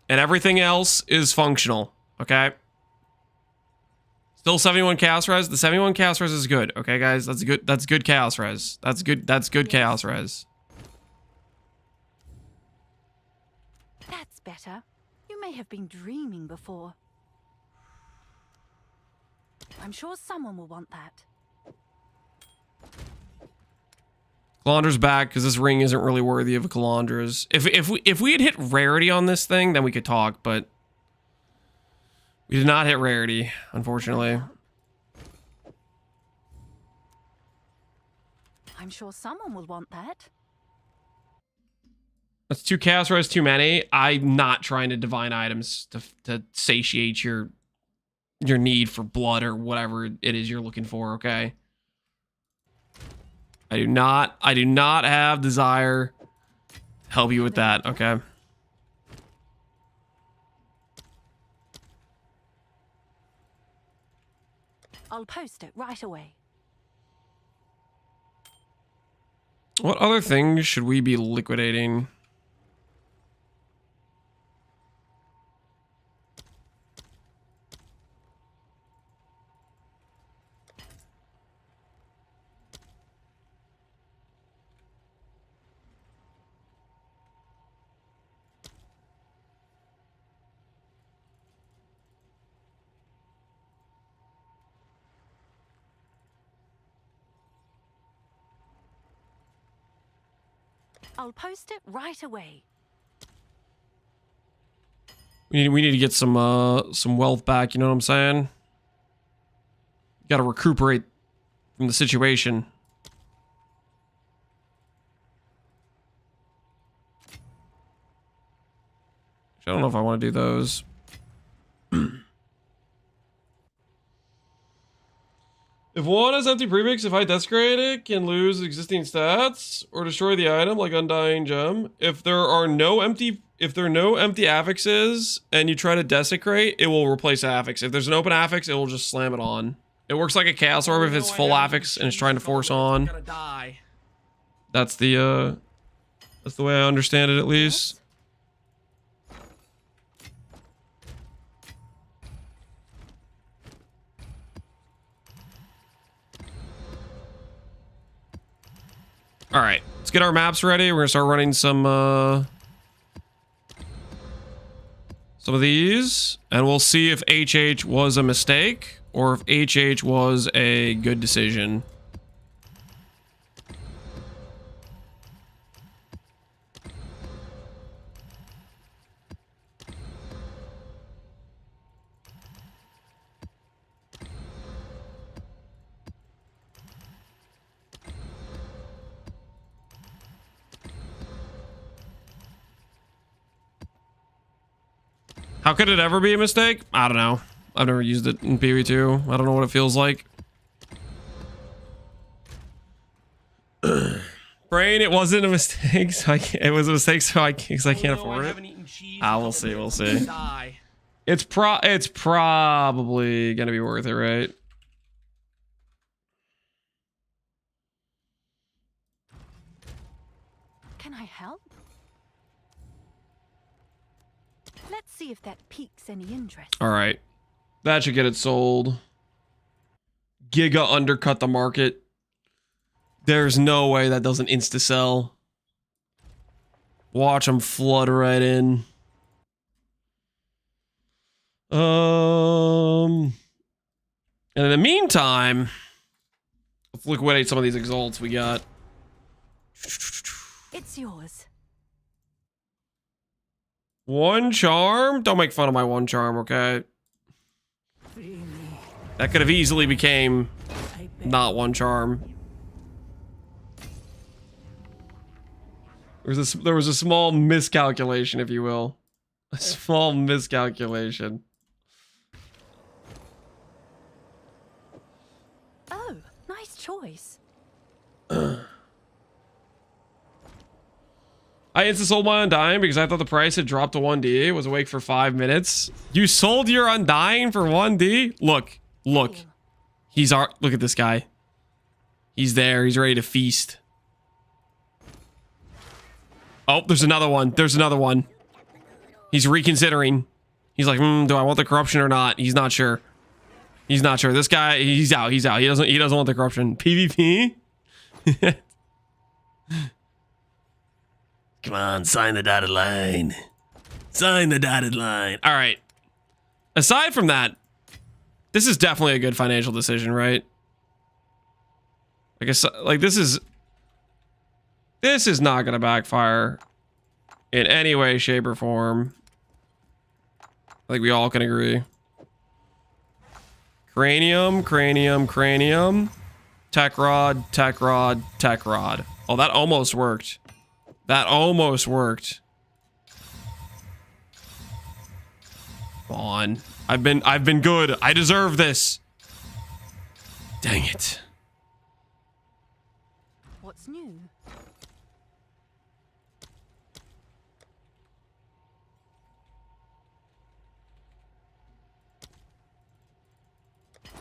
And everything else is functional, okay? Still 71 chaos res. The 71 chaos res is good, okay, guys? That's good chaos res. That's good chaos res. That's better. You may have been dreaming before. I'm sure someone will want that. Calandra's back because this ring isn't really worthy of a Calandra's. If we had hit rarity on this thing, then we could talk, but we did not hit rarity, unfortunately. I'm sure someone will want that. That's 2 chaos res too many. I'm not trying to divine items to satiate your need for blood or whatever it is you're looking for, okay? I do not have desire to help you with that, okay? I'll post it right away. What other things should we be liquidating? I'll post it right away. We need to get some wealth back, you know what I'm saying? Got to recuperate from the situation. I don't know if I want to do those. If one has empty premix, if I desecrate it, can lose existing stats or destroy the item like Undying Gem. If there are no empty affixes and you try to desecrate, it will replace affix. If there's an open affix, it will just slam it on. It works like a chaos orb if it's full affix and it's trying to force on. That's the way I understand it, at least. All right, let's get our maps ready. We're gonna start running some of these, and we'll see if HH was a mistake or if HH was a good decision. How could it ever be a mistake? I don't know. I've never used it in PvE2. I don't know what it feels like. Brain, it wasn't a mistake. So it was a mistake, so because I can't afford it. We'll see. We'll see. It's probably gonna be worth it, right? Can I help? Let's see if that piques any interest. All right. That should get it sold. Giga undercut the market. There's no way that doesn't insta-sell. Watch them flood right in. And in the meantime, let's liquidate some of these exalts we got. It's yours. One charm? Don't make fun of my one charm, okay? That could have easily became not one charm. There was a small miscalculation, if you will. A small miscalculation. Oh, nice choice. I insta-sold my Undying because I thought the price had dropped to 1D. Was awake for 5 minutes. You sold your Undying for 1D? Look. Look. Look at this guy. He's there. He's ready to feast. Oh, there's another one. There's another one. He's reconsidering. He's like, do I want the corruption or not? He's not sure. He's not sure. This guy, he's out. He's out. He doesn't want the corruption. PvP? Come on, sign the dotted line. Sign the dotted line. All right. Aside from that, this is definitely a good financial decision, right? Like this is not gonna backfire in any way, shape, or form. I think we all can agree. Cranium, cranium, cranium. Tech rod, tech rod, tech rod. Oh, that almost worked. That almost worked. Come on. I've been good. I deserve this. Dang it. What's new?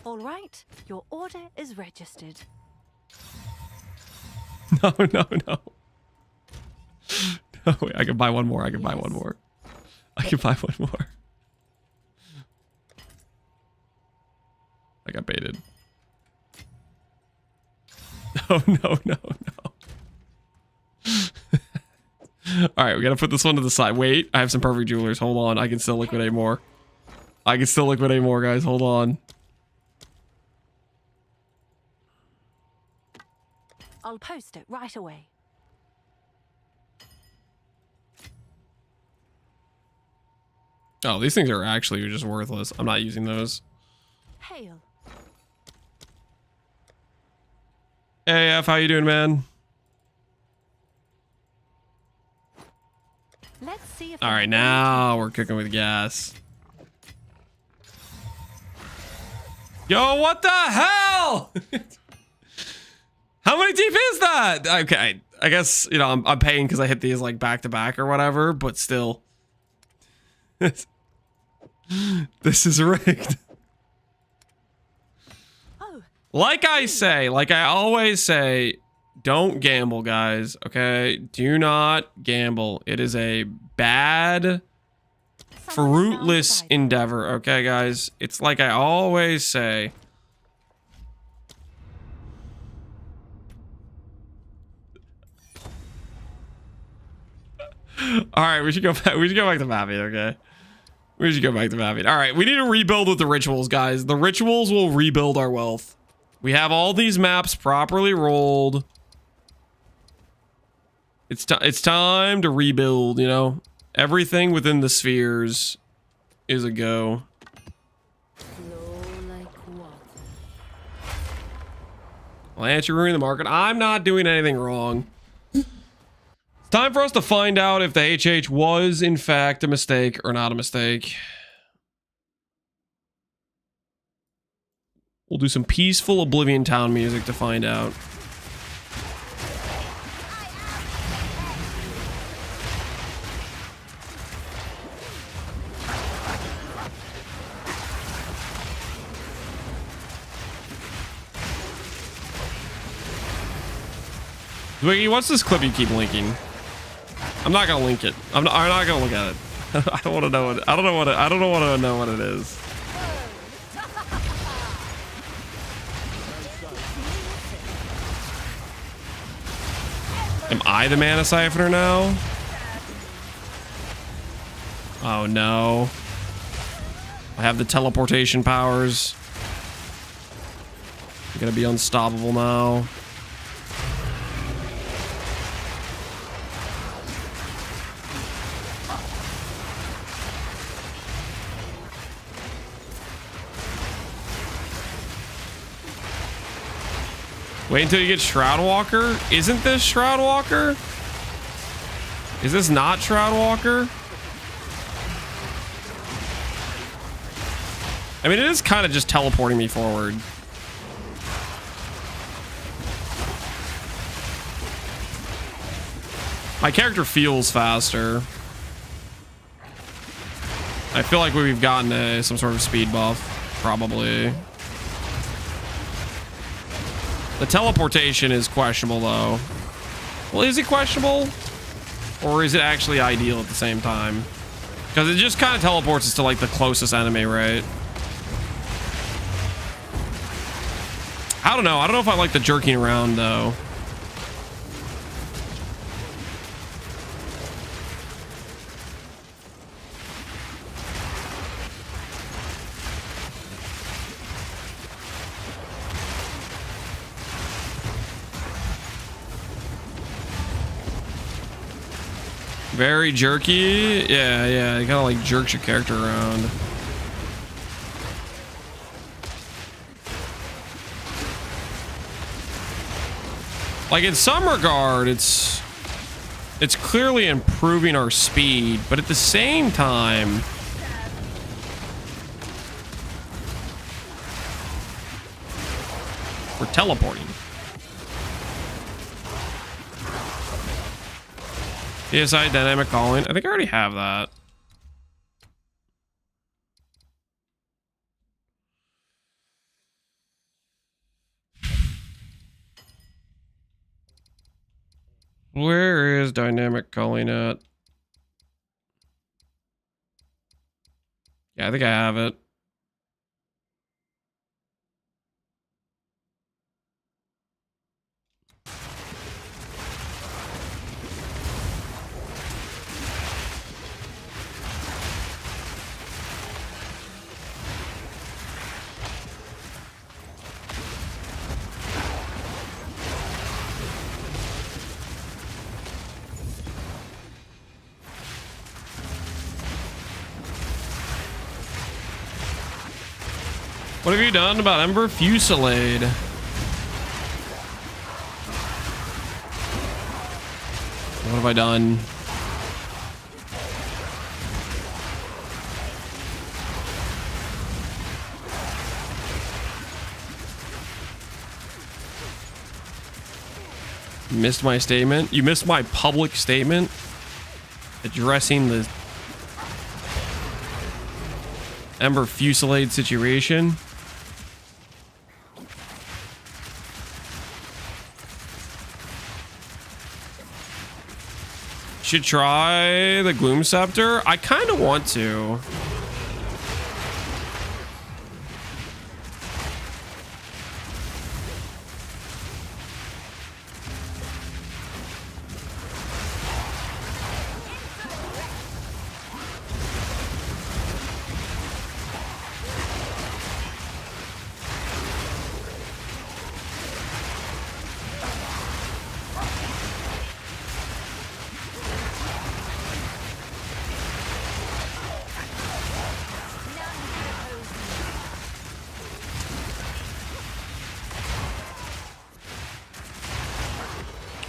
All right, your order is registered. No, no, no. No, wait, I can buy one more. I can buy one more. I can buy one more. I got baited. No, no, no, no. All right, we gotta put this one to the side. Wait, I have some perfect jewelers. Hold on, I can still liquidate more. I can still liquidate more, guys. Hold on. I'll post it right away. Oh, these things are actually just worthless. I'm not using those. Hail. Hey, F, how you doing, man? Let's see if All right, now we're cooking with gas. Yo, what the hell? How many deep is that? Okay, I guess, you know, I'm paying because I hit these like back to back or whatever, but still. This is rigged. Oh. Like I say, like I always say, don't gamble, guys, okay? Do not gamble. It is a bad, fruitless endeavor, okay, guys? It's like I always say. All right, we should go back. We should go back to mapping, okay? We should go back to mapping. All right, we need to rebuild with the rituals, guys. The rituals will rebuild our wealth. We have all these maps properly rolled. It's time to rebuild, you know? Everything within the spheres is a go. Flow like water. Lance, you're ruining the market. I'm not doing anything wrong. It's time for us to find out if the HH was, in fact, a mistake or not a mistake. We'll do some peaceful Oblivion Town music to find out. Wiggy, what's this clip you keep linking? I'm not gonna link it. I'm not gonna look at it. I don't want to know it. I don't know what it. I don't want to know what it is. Am I the mana siphoner now? Oh no. I have the teleportation powers. I'm gonna be unstoppable now. Wait until you get Shroud Walker? Isn't this Shroud Walker? Is this not Shroud Walker? I mean, it is kind of just teleporting me forward. My character feels faster. I feel like we've gotten some sort of speed buff, probably. The teleportation is questionable, though. Well, is it questionable? Or is it actually ideal at the same time? Because it just kind of teleports us to, like, the closest enemy, right? I don't know. I don't know if I like the jerking around, though. Very jerky. Yeah. It kind of like jerks your character around. Like in some regard, it's clearly improving our speed, but at the same time, we're teleporting. PSI dynamic calling. I think I already have that. Where is dynamic calling at? Yeah, I think I have it. What have you done about Ember Fusillade? What have I done? Missed my statement? You missed my public statement addressing the Ember Fusillade situation. Should try the Gloom Scepter. I kind of want to.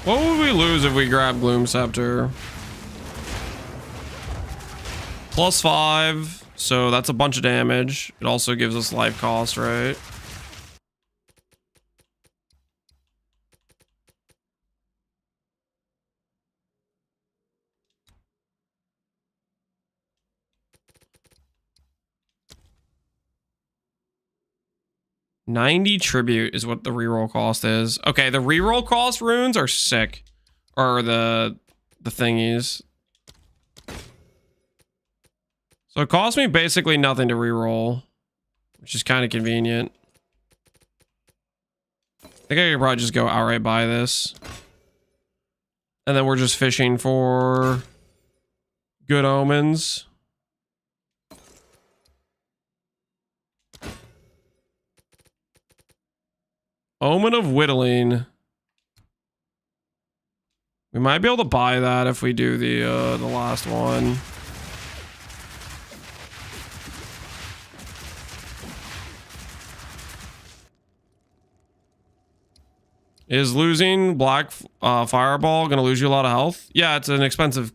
What would we lose if we grab Gloom Scepter? +5, so that's a bunch of damage. It also gives us life cost, right? 90 tribute is what the reroll cost is. Okay, the reroll cost runes are sick. Or the thingies. So it cost me basically nothing to reroll, which is kind of convenient. I think I could probably just go outright buy this. And then we're just fishing for good omens. Omen of Whittling. We might be able to buy that if we do the last one. Is losing black fireball gonna lose you a lot of health? Yeah, it's an expensive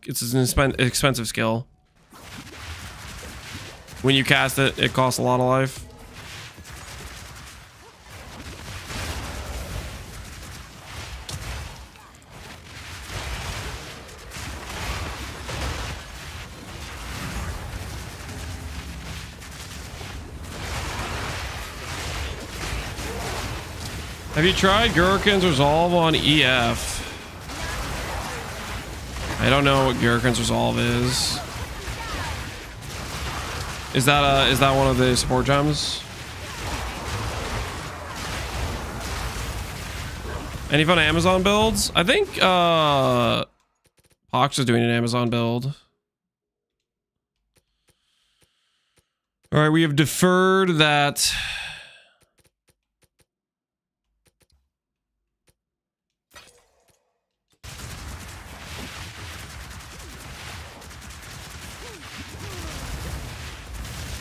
skill. When you cast it, it costs a lot of life. Have you tried Gurken's Resolve on EF? I don't know what Gurken's Resolve is. Is that one of the support gems? Any fun Amazon builds? I think Pox is doing an Amazon build. All right, we have deferred that.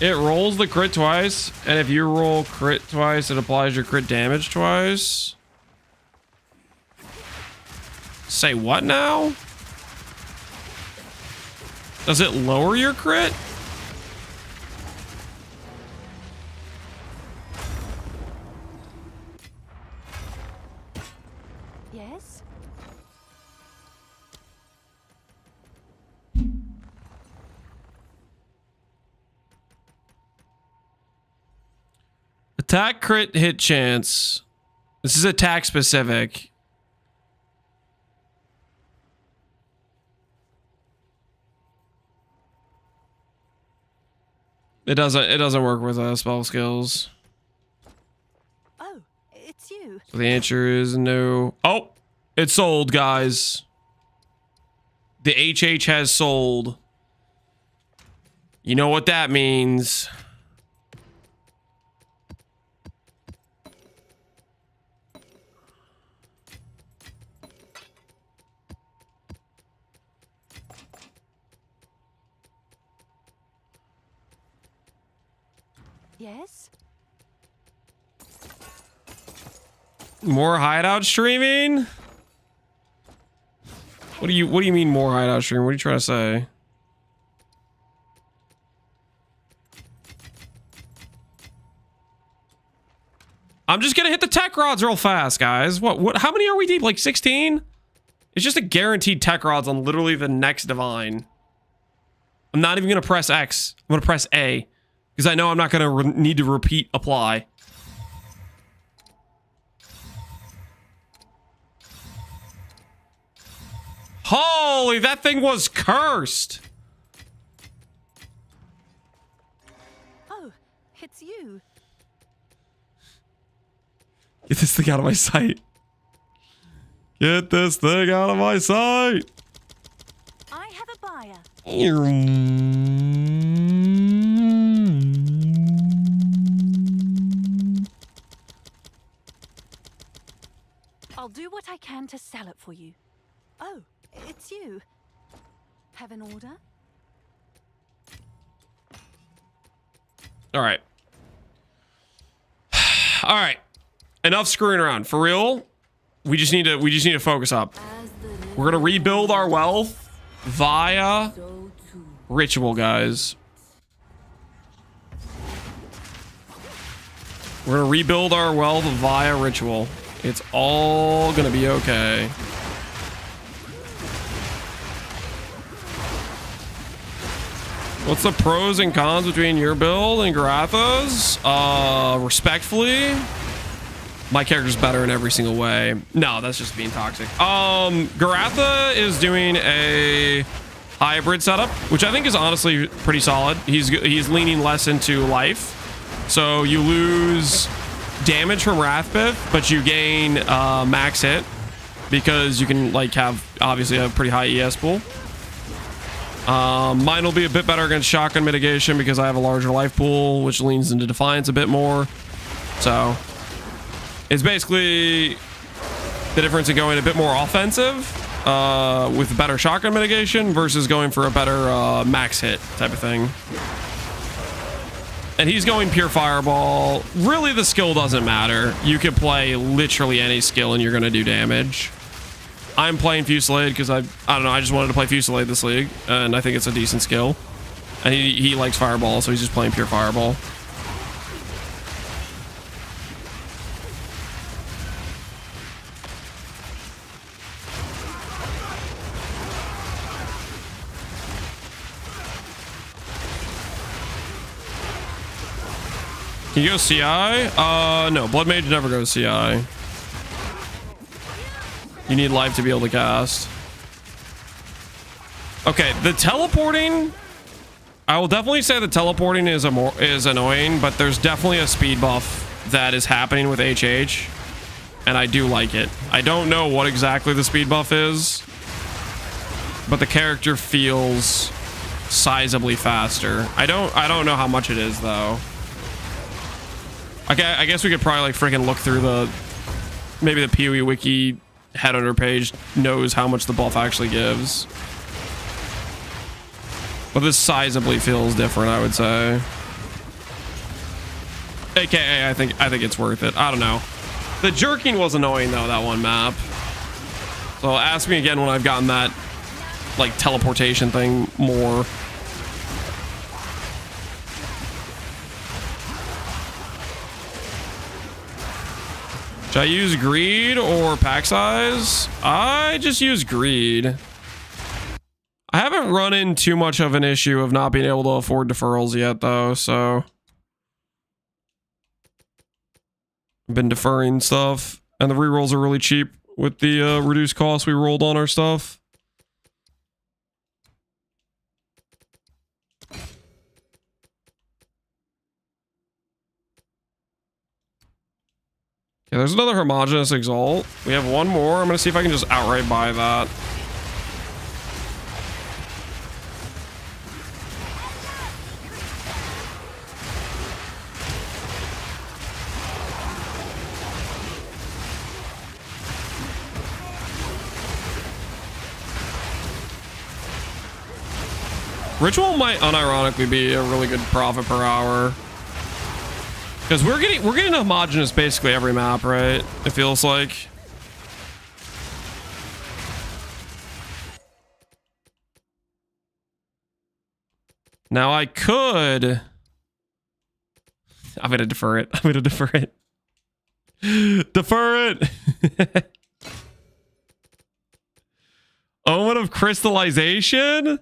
It rolls the crit twice, and if you roll crit twice, it applies your crit damage twice. Say what now? Does it lower your crit? Yes? Attack crit hit chance. This is attack specific. It doesn't work with spell skills. Oh, it's you. So the answer is no. Oh, it sold, guys. The HH has sold. You know what that means. Yes? More hideout streaming? What do you mean more hideout streaming? What are you trying to say? I'm just gonna hit the tech rods real fast, guys. What how many are we deep? Like 16? It's just a guaranteed tech rods on literally the next divine. I'm not even gonna press X. I'm gonna press A. Because I know I'm not gonna need to repeat apply. Holy, that thing was cursed. Oh, it's you. Get this thing out of my sight. Get this thing out of my sight. I have a buyer. I'll do what I can to sell it for you. Oh, it's you. Have an order? All right. All right. Enough screwing around. For real, we just need to focus up. We're gonna rebuild our wealth via ritual, guys. We're gonna rebuild our wealth via ritual. It's all gonna be okay. What's the pros and cons between your build and Garatha's? Respectfully, my character's better in every single way. No, that's just being toxic. Garatha is doing a hybrid setup, which I think is honestly pretty solid. He's leaning less into life. So you lose damage from Wrathbith, but you gain max hit because you can like have obviously a pretty high ES pool. Mine will be a bit better against shotgun mitigation because I have a larger life pool, which leans into Defiance a bit more. So it's basically the difference in going a bit more offensive with better shotgun mitigation versus going for a better max hit type of thing. And he's going pure fireball. Really, the skill doesn't matter. You could play literally any skill and you're going to do damage. I'm playing Fusillade because I don't know, I just wanted to play Fusillade this league, and I think it's a decent skill. And he likes fireball, so he's just playing pure fireball. Can you go CI? No, bloodmage never goes CI. You need life to be able to cast. Okay, the teleporting, I will definitely say the teleporting is annoying, but there's definitely a speed buff that is happening with HH, and I do like it. I don't know what exactly the speed buff is, but the character feels sizably faster. I don't know how much it is though. Okay, I guess we could probably like freaking look through the, maybe the PoE wiki Headhunter page knows how much the buff actually gives. But this sizably feels different, I would say. AKA, I think it's worth it. I don't know. The jerking was annoying though, that one map. So ask me again when I've gotten that like teleportation thing more. Should I use greed or pack size? I just use greed. I haven't run in too much of an issue of not being able to afford deferrals yet though, so I've been deferring stuff, and the rerolls are really cheap with the reduced cost we rolled on our stuff. Yeah, there's another homogeneous exalt. We have one more. I'm gonna see if I can just outright buy that. Ritual might unironically be a really good profit per hour. Because we're getting homogenous basically every map, right? It feels like. Now I could. I'm gonna defer it. I'm gonna defer it. Defer it. Omen of crystallization.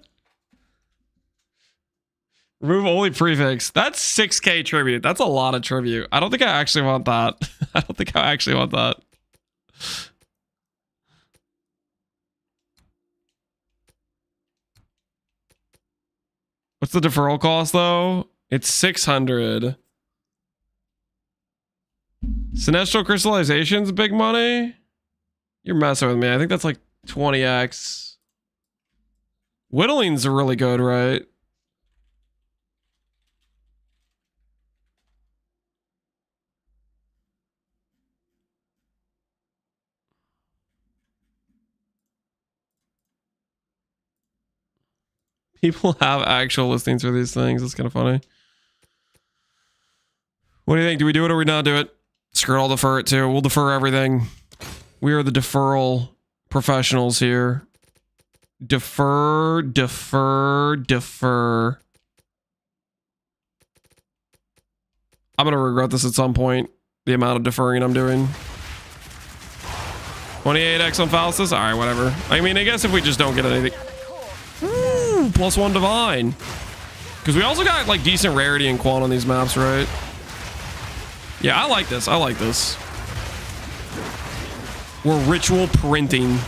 Remove only prefix. That's 6k tribute. That's a lot of tribute. I don't think I actually want that. I don't think I actually want that. What's the deferral cost though? It's 600. Sinestral crystallization's big money. You're messing with me. I think that's like 20x. Whittling's really good, right? People have actual listings for these things. That's kind of funny. What do you think? Do we do it or we not do it? Screw it, I'll defer it too. We'll defer everything. We are the deferral professionals here. Defer, defer, defer. I'm going to regret this at some point. The amount of deferring I'm doing. 28x on Faustus? Alright, whatever. I mean, I guess if we just don't get anything. Ooh, +1 divine. Because we also got like decent rarity and quant on these maps, right? Yeah, I like this. I like this. We're ritual printing.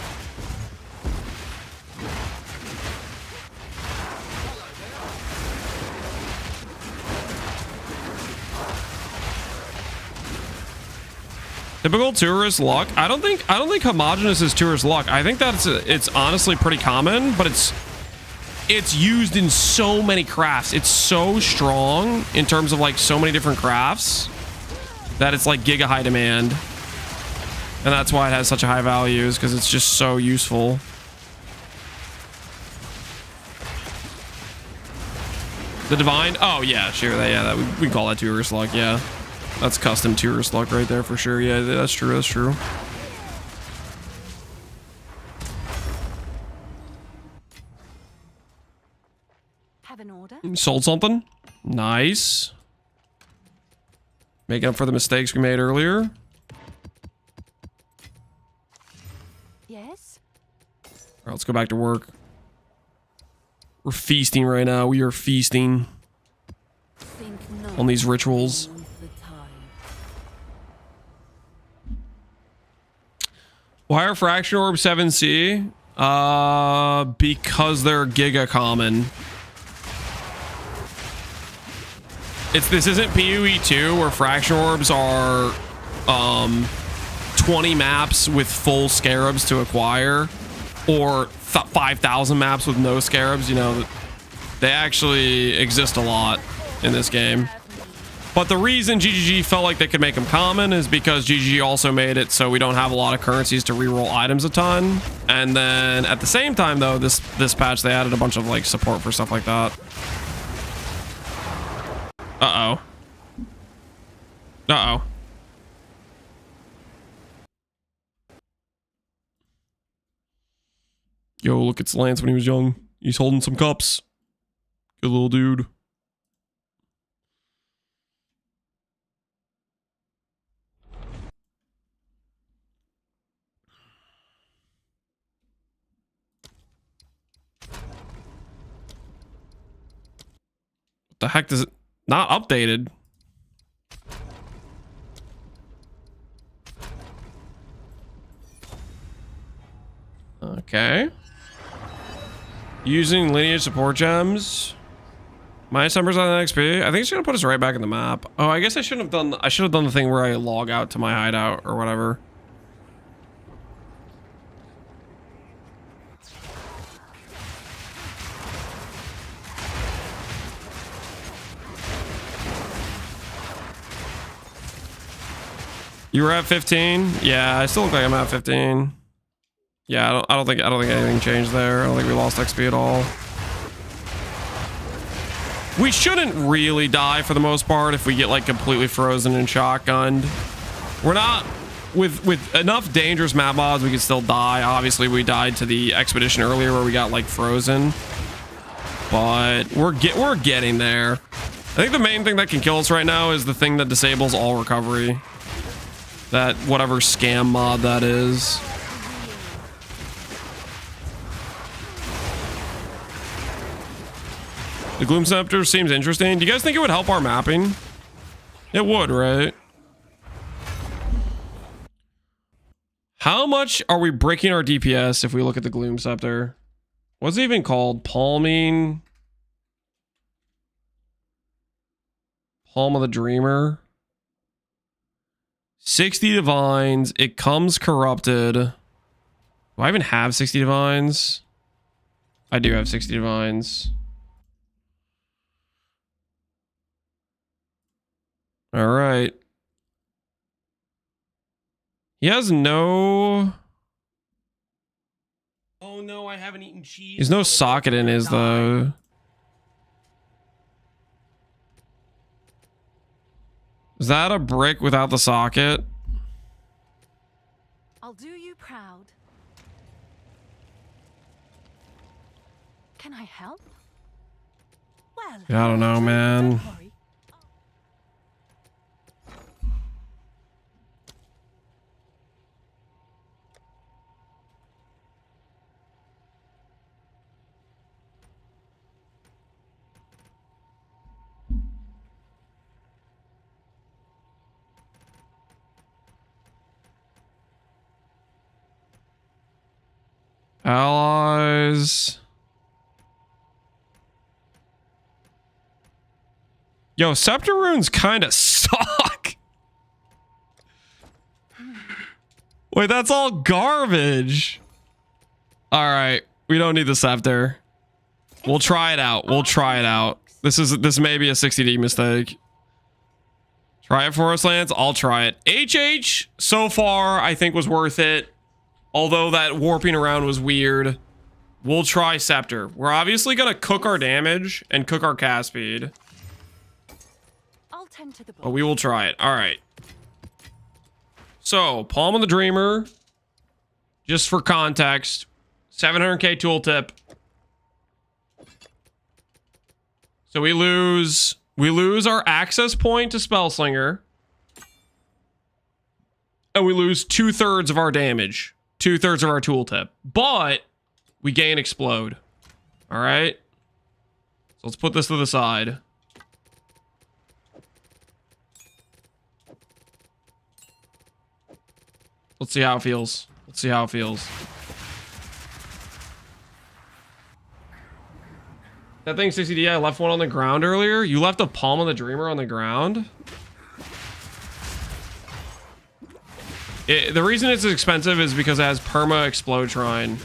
Typical tourist luck. I don't think homogeneous is tourist luck. I think that it's honestly pretty common, but it's used in so many crafts. It's so strong in terms of like so many different crafts that it's like giga high demand. And that's why it has such a high value, is because it's just so useful. The divine? Oh yeah, sure. That we call that tourist luck. Yeah, that's custom tourist luck right there for sure. Yeah, that's true. That's true. Have an order? Sold something. Nice. Making up for the mistakes we made earlier. Yes? All right, let's go back to work. We're feasting right now. We are feasting Think not on these rituals. of the tide. Why are fraction orb 7C? Because they're giga common. This isn't PoE 2 where fraction orbs are 20 maps with full scarabs to acquire, or 5,000 maps with no scarabs. You know, they actually exist a lot in this game. But the reason GGG felt like they could make them common is because GGG also made it so we don't have a lot of currencies to reroll items a ton. And then at the same time though, this patch they added a bunch of like support for stuff like that. Uh-oh. Uh-oh. Yo, look, it's Lance when he was young. He's holding some cups. Good little dude. What the heck does it... Not updated. Okay. Using lineage support gems. Minus numbers on the XP. I think it's gonna put us right back in the map. Oh, I guess I should have done the thing where I log out to my hideout or whatever. You were at 15? Yeah, I still look like I'm at 15. Yeah, I don't think anything changed there. I don't think we lost XP at all. We shouldn't really die for the most part if we get like completely frozen and shotgunned. We're not with enough dangerous map mods, we can still die. Obviously, we died to the expedition earlier where we got like frozen, but we're getting there. I think the main thing that can kill us right now is the thing that disables all recovery. That whatever scam mod that is. The Gloom Scepter seems interesting. Do you guys think it would help our mapping? It would, right? How much are we breaking our DPS if we look at the Gloom Scepter? What's it even called? Palming? Palm of the Dreamer? 60 divines. It comes corrupted. Do I even have 60 divines? I do have 60 divines. All right. He has no... Oh no, I haven't eaten cheese. There's no socket in his though. Is that a brick without the socket? I'll do you proud. Can I help? Well, I don't know, man. don't worry. Allies. Yo, Scepter runes kind of suck. Wait, that's all garbage. All right, we don't need the Scepter. We'll try it out. We'll try it out. This may be a 60D mistake. Try it, Forest Lands. I'll try it. HH so far I think was worth it. Although that warping around was weird. We'll try Scepter. We're obviously gonna cook our damage and cook our cast speed. I'll tend to the But we will try it. All right. So, Palm of the Dreamer. Just for context. 700k tooltip. So we lose our access point to Spellslinger. And we lose 2/3 of our damage. 2/3 of our tooltip. But we gain Explode. All right. So let's put this to the side. Let's see how it feels. Let's see how it feels. That thing 60D, I left one on the ground earlier. You left a Palm of the Dreamer on the ground? The reason it's expensive is because it has Perma Explode Shrine.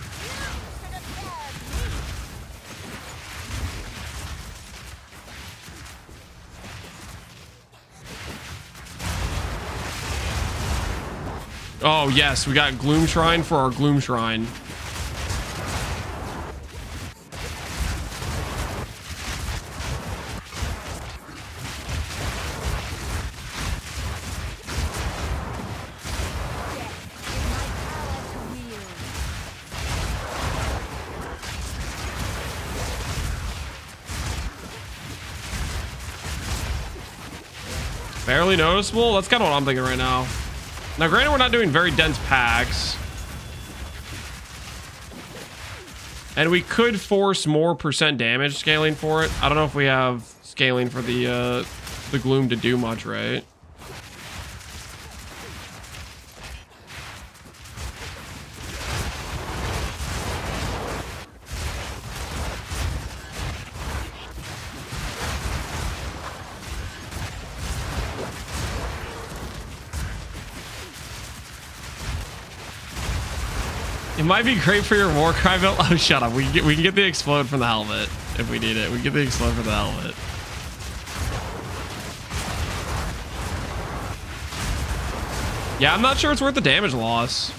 Oh, yes, we got Gloom Shrine for our Gloom Shrine. Barely noticeable? That's kind of what I'm thinking right now. Now, granted, we're not doing very dense packs. And we could force more % damage scaling for it. I don't know if we have scaling for the Gloom to do much, right? It might be great for your Warcry build. Oh, shut up. We can get the Explode from the helmet if we need it. We can get the Explode from the helmet. Yeah, I'm not sure it's worth the damage loss.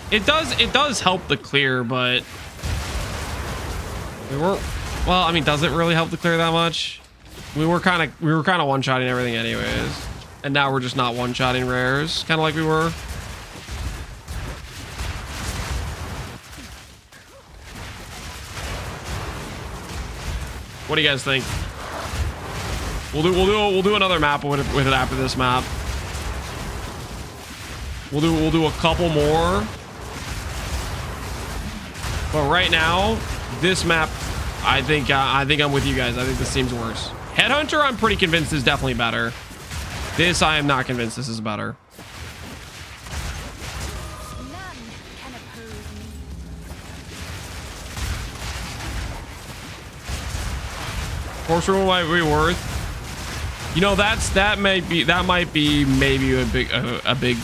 It does help the clear, but we weren't. Well, I mean, does it really help the clear that much? We were kind of one-shotting everything anyways, and now we're just not one-shotting rares, kind of like we were. What do you guys think? We'll do another map with it after this map. We'll do a couple more. But right now, this map, I think I'm with you guys. I think this seems worse. Headhunter, I'm pretty convinced is definitely better. This, I am not convinced this is better. Force room might be worth. You know, that might be maybe a big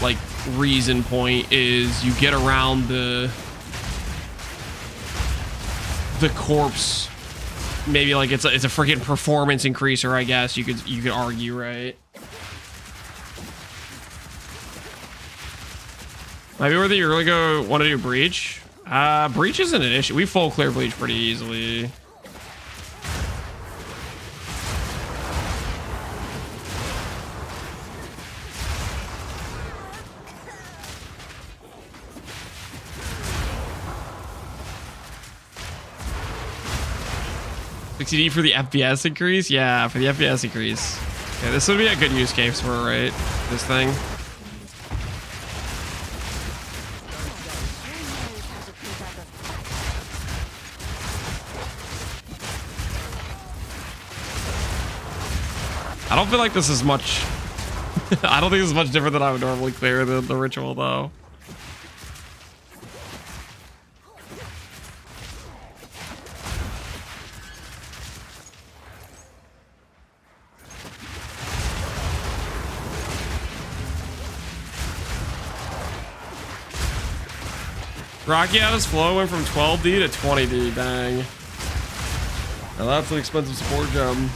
like reason point is you get around the corpse. Maybe like it's a freaking performance increaser, I guess you could argue, right? Maybe whether you really want to do breach. Breach isn't an issue. We full clear breach pretty easily. $60 for the FPS increase? Yeah, for the FPS increase. Yeah, this would be a good use case for it, right? This thing. I don't feel like this is much... I don't think this is much different than I would normally clear the ritual, though. Rockiata's flow went from 12D to 20D. Dang. Now that's an expensive support gem.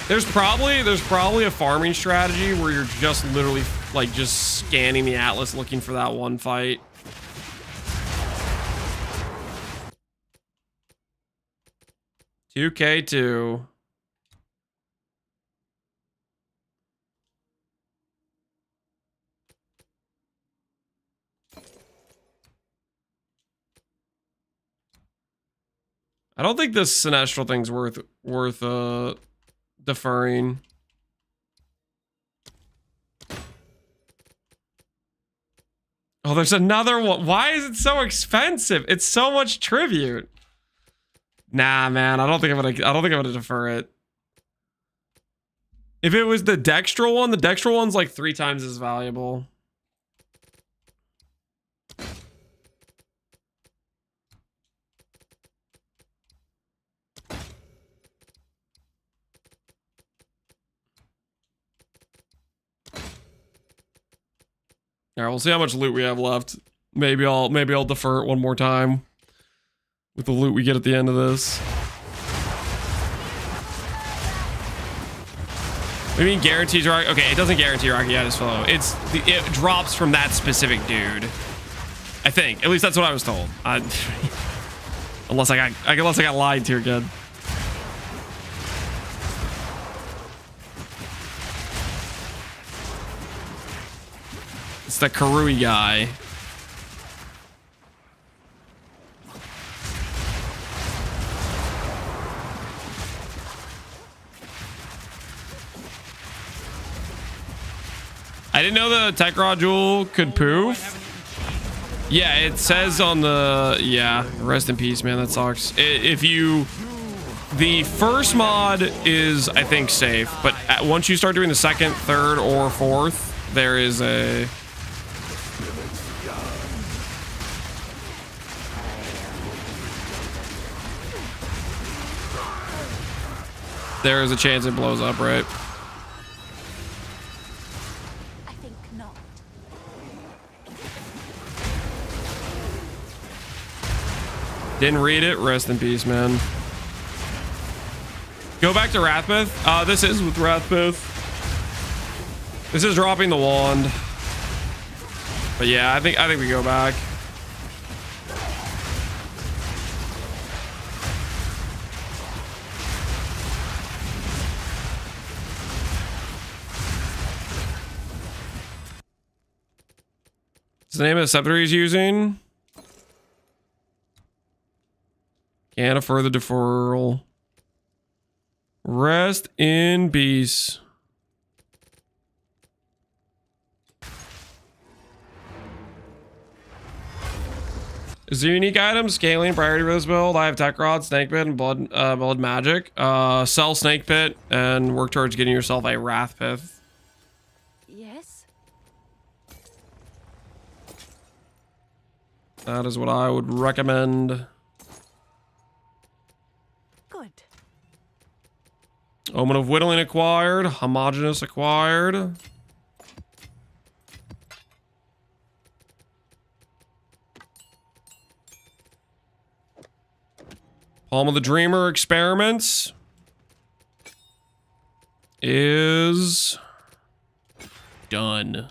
There's probably a farming strategy where you're just literally like just scanning the atlas looking for that one fight. $2K2. I don't think this Sinestral thing's worth deferring. Oh, there's another one. Why is it so expensive? It's so much tribute. Nah, man, I don't think I'm gonna defer it. If it was the Dextral one, the Dextral one's like 3 times as valuable. All right, we'll see how much loot we have left. Maybe I'll defer it one more time with the loot we get at the end of this. What do you mean guarantees rock? Okay, it doesn't guarantee Rockiata's flow. It drops from that specific dude. I think. At least that's what I was told. Unless I got lied to again. It's the Karui guy. I didn't know the Tech Rod Jewel could poof. Yeah, it says on the... Yeah, rest in peace, man. That sucks. The first mod is, I think, safe. But once you start doing the second, third, or fourth, there is a... There is a chance it blows up, right? I think not. Didn't read it. Rest in peace, man. Go back to Rathbeth. This is with Rathbeth. This is dropping the wand. But yeah, I think we go back. What's the name of the scepter he's using? Can't afford the deferral. Rest in peace. Is there unique items? Scaling, priority for this build. I have Tech Rod, Snake Pit, and Blood Magic. Sell Snake Pit and work towards getting yourself a Wrath Pith. Yes? That is what I would recommend. Good. Omen of Whittling acquired. Homogeneous acquired. Palm of the Dreamer experiments is done.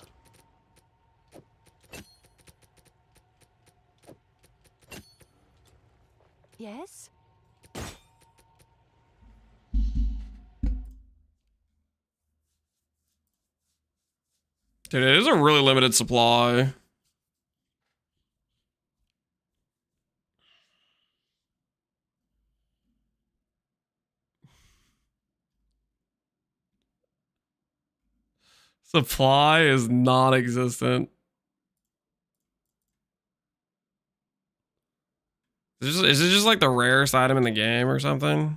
Yes? Dude, it is a really limited supply. Supply is non-existent. Is it just like the rarest item in the game or something?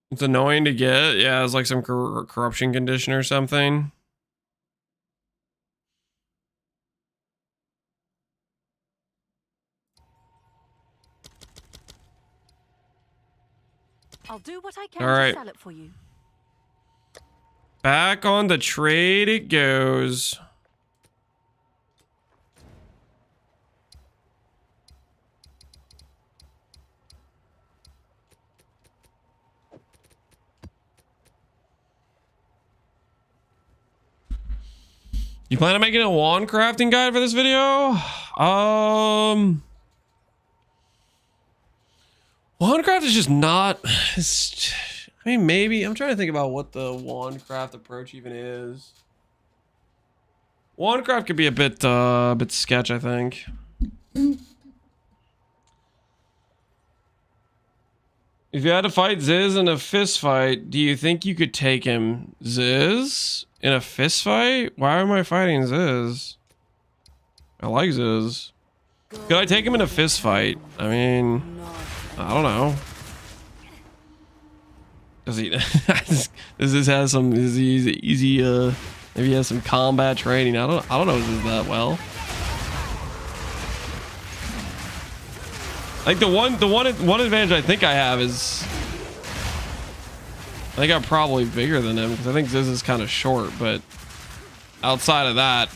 It's annoying to get. Yeah, it's like some corruption condition or something. I'll do what I can All right. to sell it for you. Back on the trade it goes. You plan on making a wand crafting guide for this video? Wand craft is just not. I mean, maybe. I'm trying to think about what the wand craft approach even is. Wand craft could be a bit sketch, I think. If you had to fight Ziz in a fist fight, do you think you could take him? Ziz? In a fist fight? Why am I fighting Ziz? I like Ziz. Could I take him in a fist fight? I mean, I don't know. Does he? Does this has some? Is he easy? Maybe he has some combat training. I don't know Ziz that well. Like the one advantage I think I have is I think I'm probably bigger than him because I think Ziz is kind of short, but outside of that,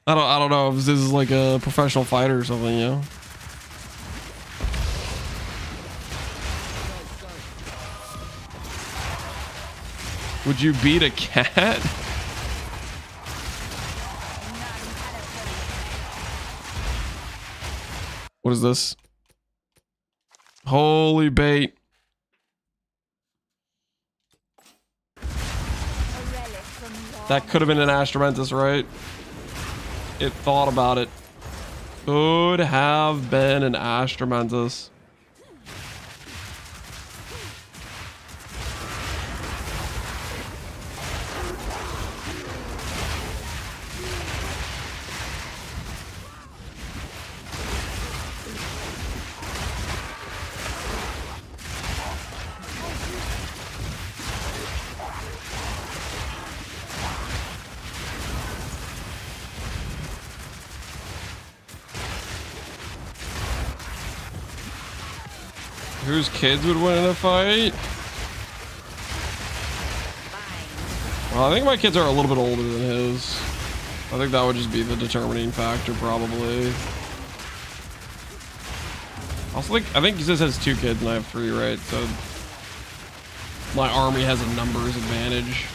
I don't know if Ziz is like a professional fighter or something, you know. Would you beat a cat? What is this? Holy bait. That could have been an Astromentus, right? It thought about it. Could have been an Astromentus. Whose kids would win in a fight? Well, I think my kids are a little bit older than his. I think that would just be the determining factor, probably. Also, I think Ziz has 2 kids and I have 3, right? So my army has a numbers advantage.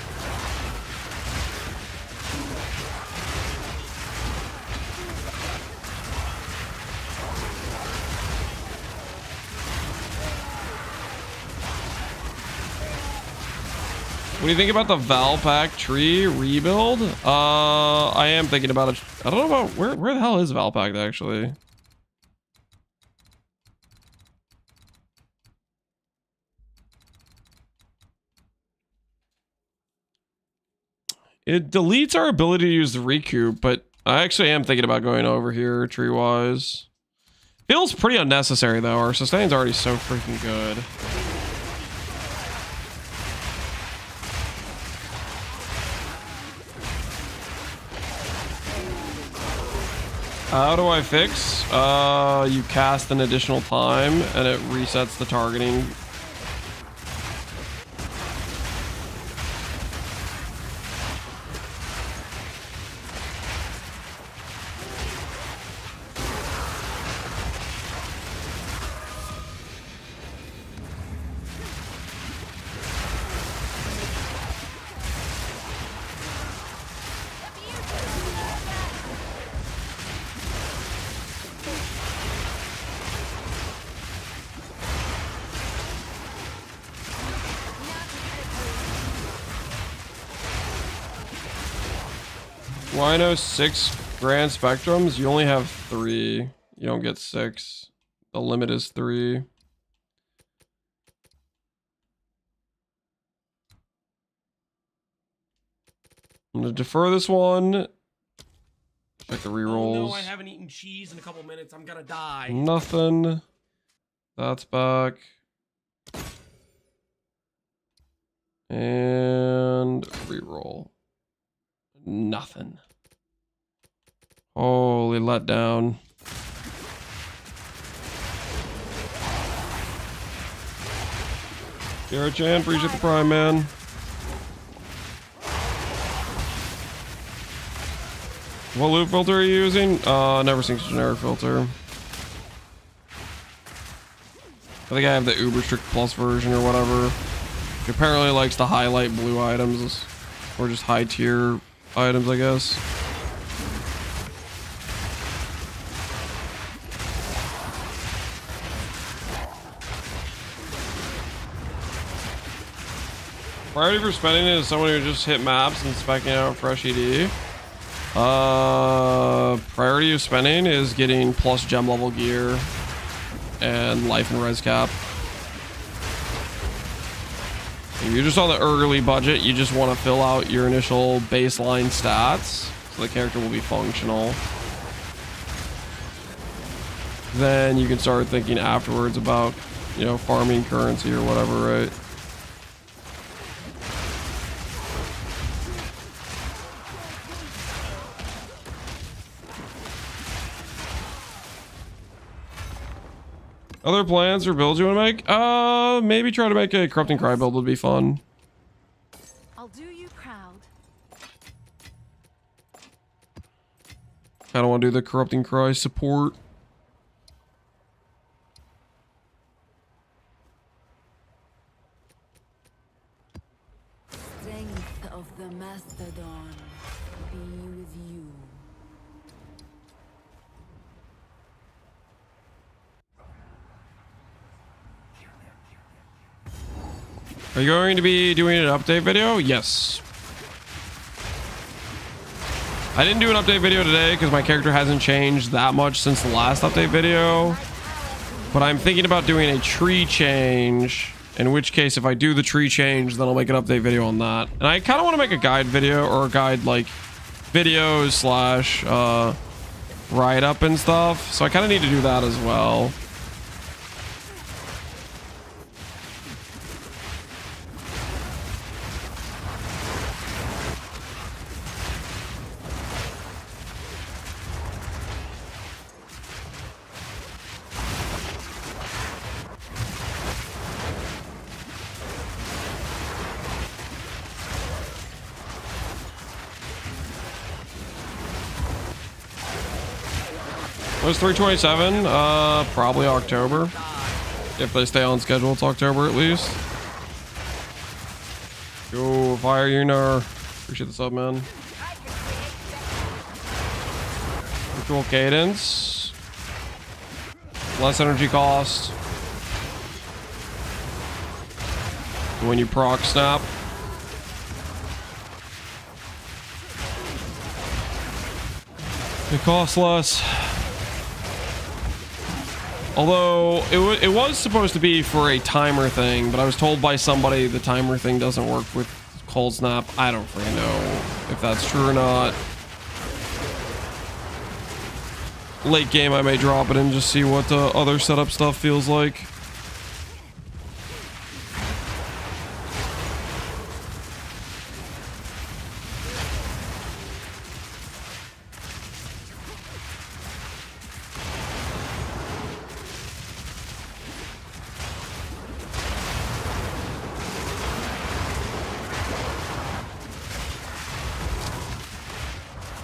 What do you think about the Valpak tree rebuild? I am thinking about it. I don't know about where the hell is Valpak actually? It deletes our ability to use the recoup, but I actually am thinking about going over here tree-wise. Feels pretty unnecessary though. Our sustain's already so freaking good. How do I fix? You cast an additional time and it resets the targeting. Why no 6 grand spectrums? You only have 3. You don't get 6. The limit is 3. I'm gonna defer this one. Check the rerolls. Oh no, I haven't eaten cheese in a couple minutes. I'm gonna die. Nothing. That's back. And reroll. Nothing. Holy letdown. Garrett-chan, appreciate the prime, man. What loot filter are you using? Never seen generic filter. I think I have the Uber Strict Plus version or whatever. He apparently likes to highlight blue items, or just high tier items, I guess. Priority for spending is someone who just hit maps and specking out fresh ED. Priority of spending is getting plus gem level gear and life and res cap. If you're just on the early budget, you just want to fill out your initial baseline stats so the character will be functional. Then you can start thinking afterwards about, you know, farming currency or whatever, right? Other plans or builds you want to make? Maybe try to make a Corrupting Cry build would be fun. I'll do you proud. I don't want to do the Corrupting Cry support. Strength of the Mastodon be with you. Are you going to be doing an update video? Yes. I didn't do an update video today because my character hasn't changed that much since the last update video. But I'm thinking about doing a tree change. In which case, if I do the tree change, then I'll make an update video on that. And I kind of want to make a guide video or a guide like videos slash write up and stuff. So I kind of need to do that as well. It was 327, probably October. If they stay on schedule, it's October at least. Go, Fire Unar. Appreciate the sub, man. Ritual Cadence. Less energy cost. When you proc snap. It costs less. Although it was supposed to be for a timer thing, but I was told by somebody the timer thing doesn't work with cold snap. I don't freaking know if that's true or not. Late game, I may drop it and just see what the other setup stuff feels like.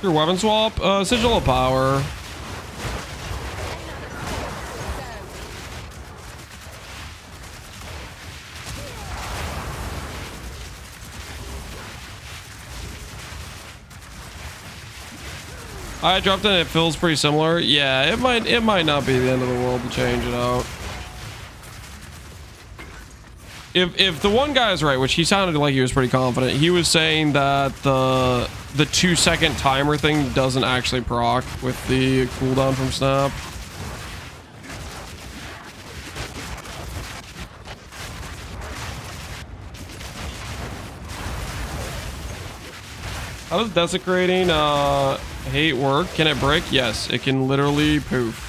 Your weapon swap, Sigil of Power. I dropped it. It feels pretty similar. Yeah, it might not be the end of the world to change it out. If the one guy is right, which he sounded like he was pretty confident, he was saying that the 2-second timer thing doesn't actually proc with the cooldown from snap. How does desecrating hate work? Can it break? Yes, it can literally poof.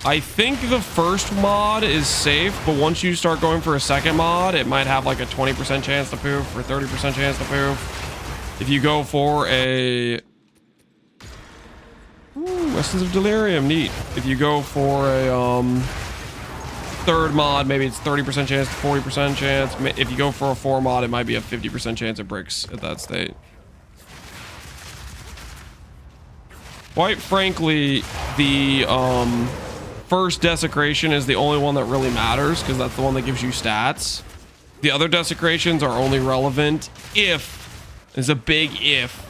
I think the first mod is safe, but once you start going for a second mod, it might have like a 20% chance to poof or 30% chance to poof. If you go for a... Ooh, Essence of Delirium, neat. If you go for a third mod, maybe it's 30% chance, 40% chance. If you go for a 4 mod, it might be a 50% chance it bricks at that state. Quite frankly, the first desecration is the only one that really matters because that's the one that gives you stats. The other desecrations are only relevant if, there's a big if,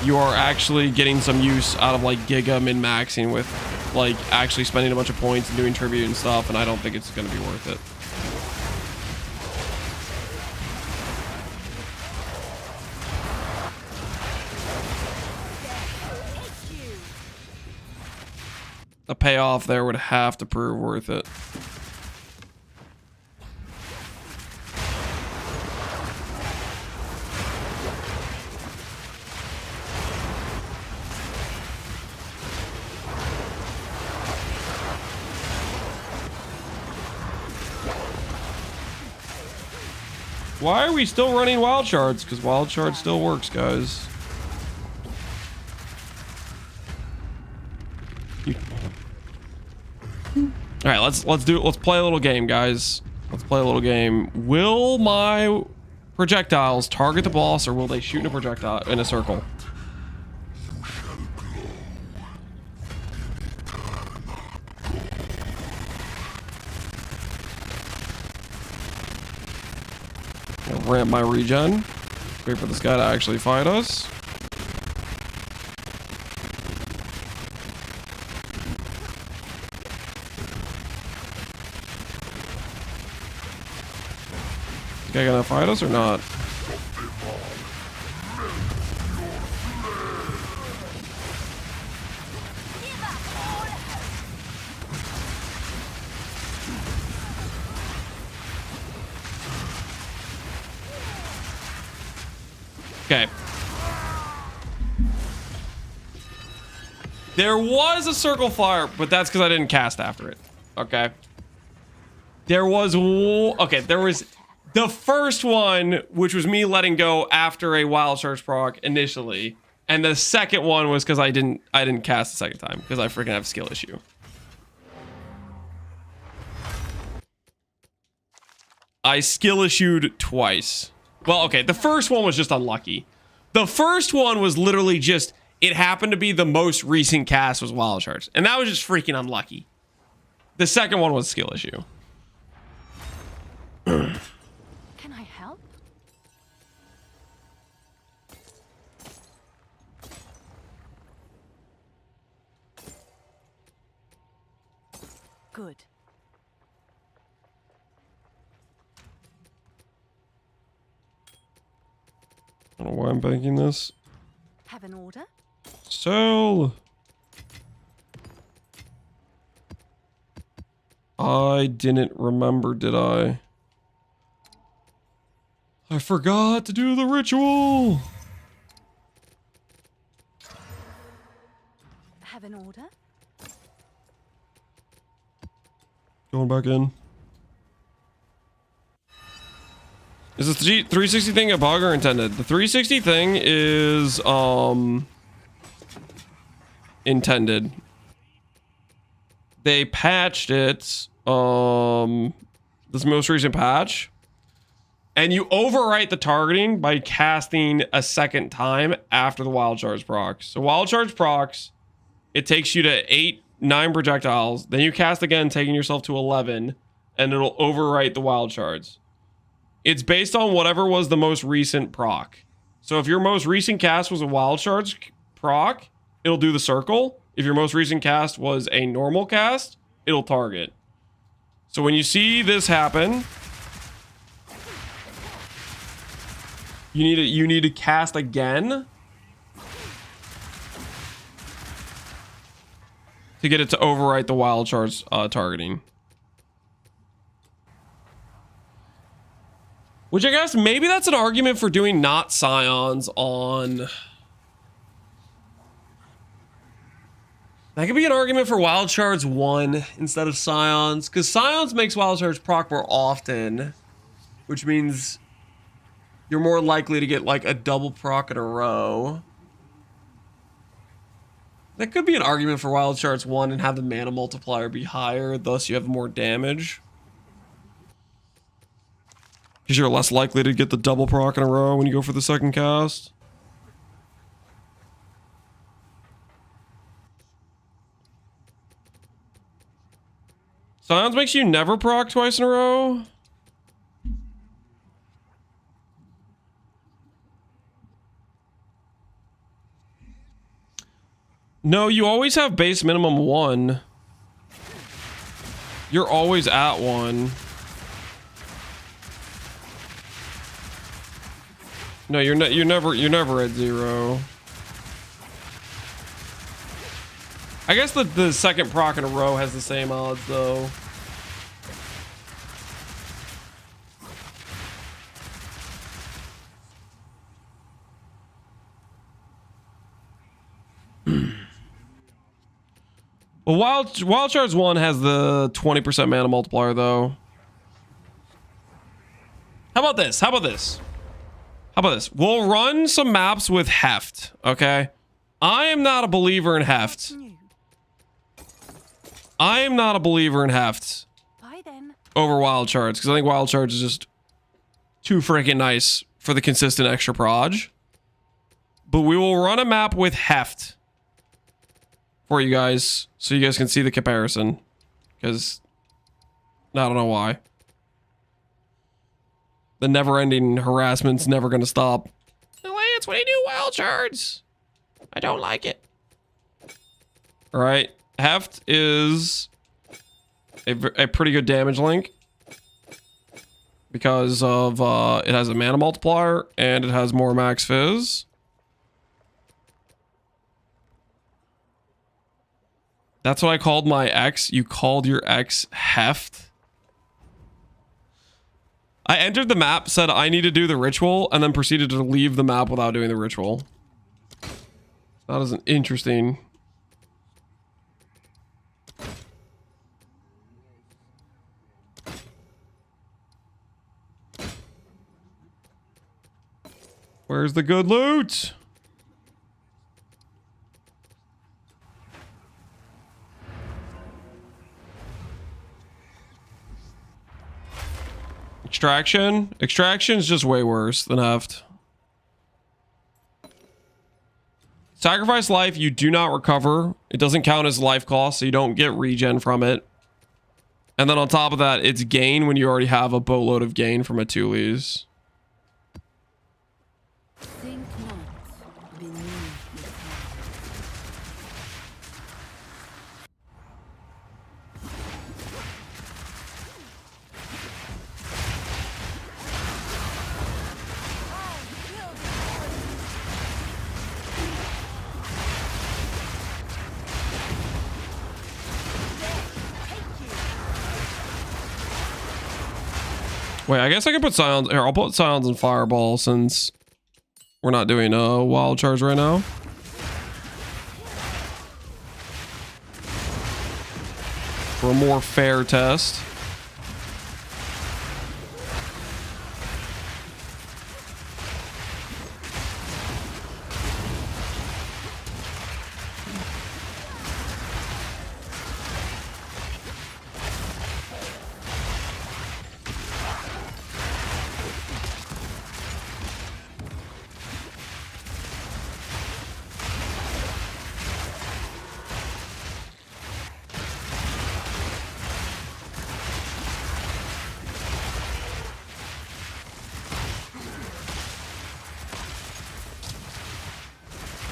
you are actually getting some use out of like Giga min-maxing with like actually spending a bunch of points and doing tribute and stuff, and I don't think it's going to be worth it. The payoff there would have to prove worth it. Why are we still running wild shards? Because wild shard still works, guys. All right, let's play a little game, guys. Let's play a little game. Will my projectiles target the boss, or will they shoot in a projectile in a circle? I'll ramp my regen. Wait for this guy to actually fight us. Is this guy gonna fight us or not? Okay. There was a circle fire, but that's because I didn't cast after it. Okay. There was the first one, which was me letting go after a wild charge proc initially, and the second one was because I didn't cast the second time because I freaking have a skill issue. I skill issued twice. Well, okay, the first one was just unlucky. The first one was literally just, it happened to be the most recent cast was wild charge, and that was just freaking unlucky. The second one was skill issue. Can I help? Good. I don't know why I'm banking this. Have an order? Sell. I didn't remember, did I? I forgot to do the ritual. Have an order? Going back in. Is the 360 thing a bug or intended? The 360 thing is intended. They patched it this most recent patch, and you overwrite the targeting by casting a second time after the wild charge procs. So wild charge procs, it takes you to 9 projectiles, then you cast again, taking yourself to 11, and it'll overwrite the wild shards. It's based on whatever was the most recent proc. So if your most recent cast was a wild shards proc, it'll do the circle. If your most recent cast was a normal cast, it'll target. So when you see this happen, you need to cast again to get it to overwrite the wild shards targeting. Which I guess maybe that's an argument for doing not scions on... That could be an argument for wild shards 1 instead of scions, because scions makes wild shards proc more often, which means you're more likely to get like a double proc in a row. That could be an argument for Wild Shards 1 and have the mana multiplier be higher, thus you have more damage. Because you're less likely to get the double proc in a row when you go for the second cast. Silence makes you never proc twice in a row? No, you always have base minimum 1. You're always at 1. No, you're never at 0. I guess the second proc in a row has the same odds though. Well, Wild Shards 1 has the 20% mana multiplier though. How about this? How about this? How about this? We'll run some maps with Heft, okay? I am not a believer in Heft. I am not a believer in Heft over Wild Shards because I think Wild Shards is just too freaking nice for the consistent extra proj. But we will run a map with Heft for you guys so you guys can see the comparison because I don't know why. The never-ending harassment's never going to stop. Lance, what do you do, Wild Shards? I don't like it. All right. Heft is a pretty good damage link because of it has a mana multiplier and it has more max fizz. That's what I called my ex. You called your ex Heft? I entered the map, said I need to do the ritual, and then proceeded to leave the map without doing the ritual. That is an interesting... Where's the good loot? Extraction? Extraction's just way worse than Heft. Sacrifice life, you do not recover. It doesn't count as life cost, so you don't get regen from it. And then on top of that, it's gain when you already have a boatload of gain from a Tulis. Think not beneath the clouds. Wait, I guess I can put Silence. Here, I'll put Silence and Fireball since we're not doing Wild Charge right now. For a more fair test.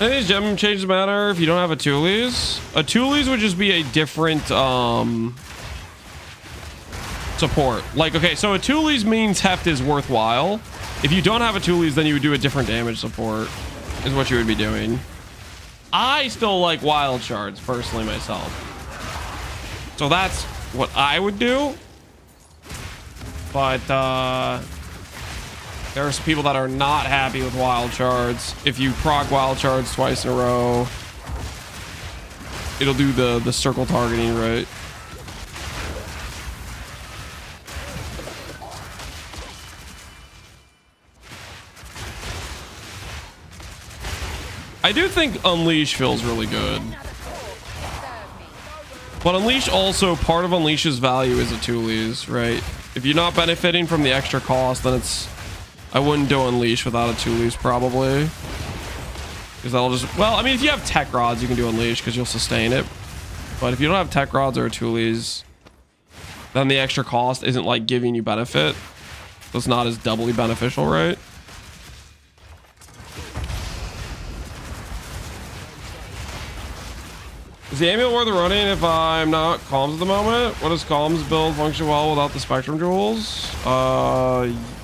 I think gem changes matter if you don't have a Tulis. A Tulis would just be a different support. Like, okay, so a Tulis means Heft is worthwhile. If you don't have a Tulis, then you would do a different damage support, is what you would be doing. I still like Wild Shards, personally, myself. So that's what I would do. But, there are some people that are not happy with Wild Shards. If you proc Wild Shards twice in a row, it'll do the circle targeting, right? I do think Unleash feels really good. But Unleash also, part of Unleash's value is a Tulis, right? If you're not benefiting from the extra cost, then I wouldn't do Unleash without a Tulis probably. Because that'll just, well, I mean, if you have Tech Rods, you can do Unleash because you'll sustain it. But if you don't have Tech Rods or a Tulis, then the extra cost isn't like giving you benefit. So it's not as doubly beneficial, right? Is the amulet worth running if I'm not comms at the moment? What does comms build function well without the spectrum jewels?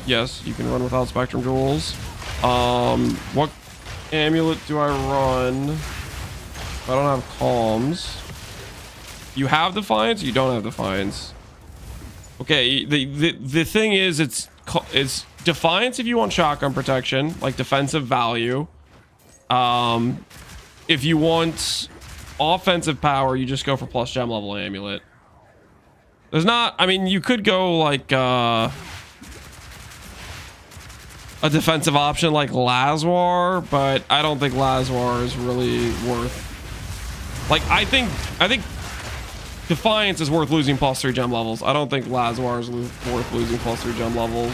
Yes, you can run without spectrum jewels. What amulet do I run if I don't have comms? You have Defiance, you don't have Defiance. Okay, the thing is, it's Defiance if you want shotgun protection, like defensive value. If you want offensive power, you just go for plus gem level amulet. There's not, I mean, you could go like a defensive option like Lazwar, but I don't think Lazwar is really worth, like, I think Defiance is worth losing plus 3 gem levels. I don't think Lazwar is worth losing plus 3 gem levels.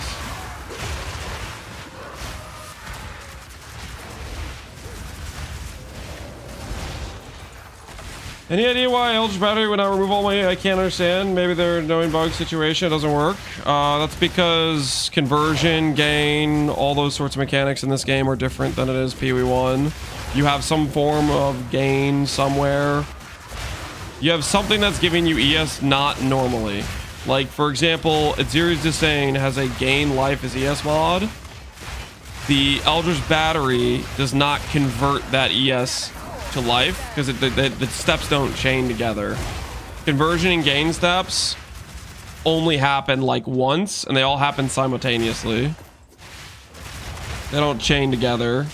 Any idea why Eldritch Battery would not remove all my... I can't understand. Maybe they're knowing bug situation. It doesn't work. That's because conversion, gain, all those sorts of mechanics in this game are different than it is PoE1. You have some form of gain somewhere. You have something that's giving you ES not normally. Like, for example, Aziri's Disdain has a gain life as ES mod. The Eldritch Battery does not convert that ES to life because the steps don't chain together. Conversion and gain steps only happen like once, and they all happen simultaneously. They don't chain together.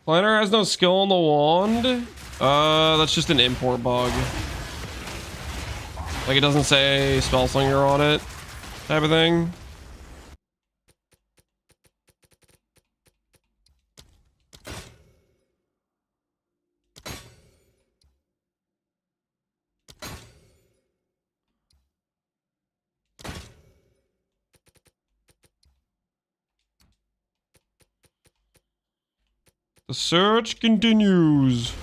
Planner has no skill on the wand. That's just an import bug. Like, it doesn't say spell slinger on it, type of thing. The search continues.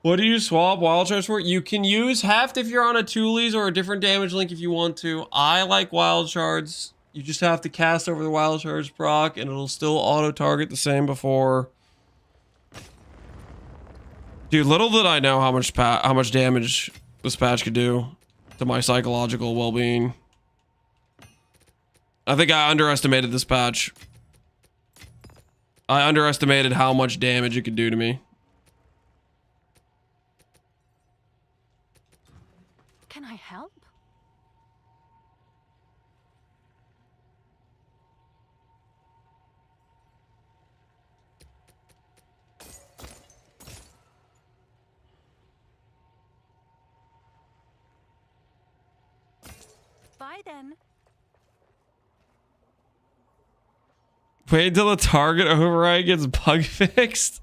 What do you swap wild charge for? You can use heft if you're on a Tulis or a different damage link if you want to. I like wild shards. You just have to cast over the wild charge proc and it'll still auto target the same before. Dude, little did I know how much damage this patch could do to my psychological well-being. I think I underestimated this patch. I underestimated how much damage it could do to me. Can I help? Bye then. Wait until the target override gets bug fixed.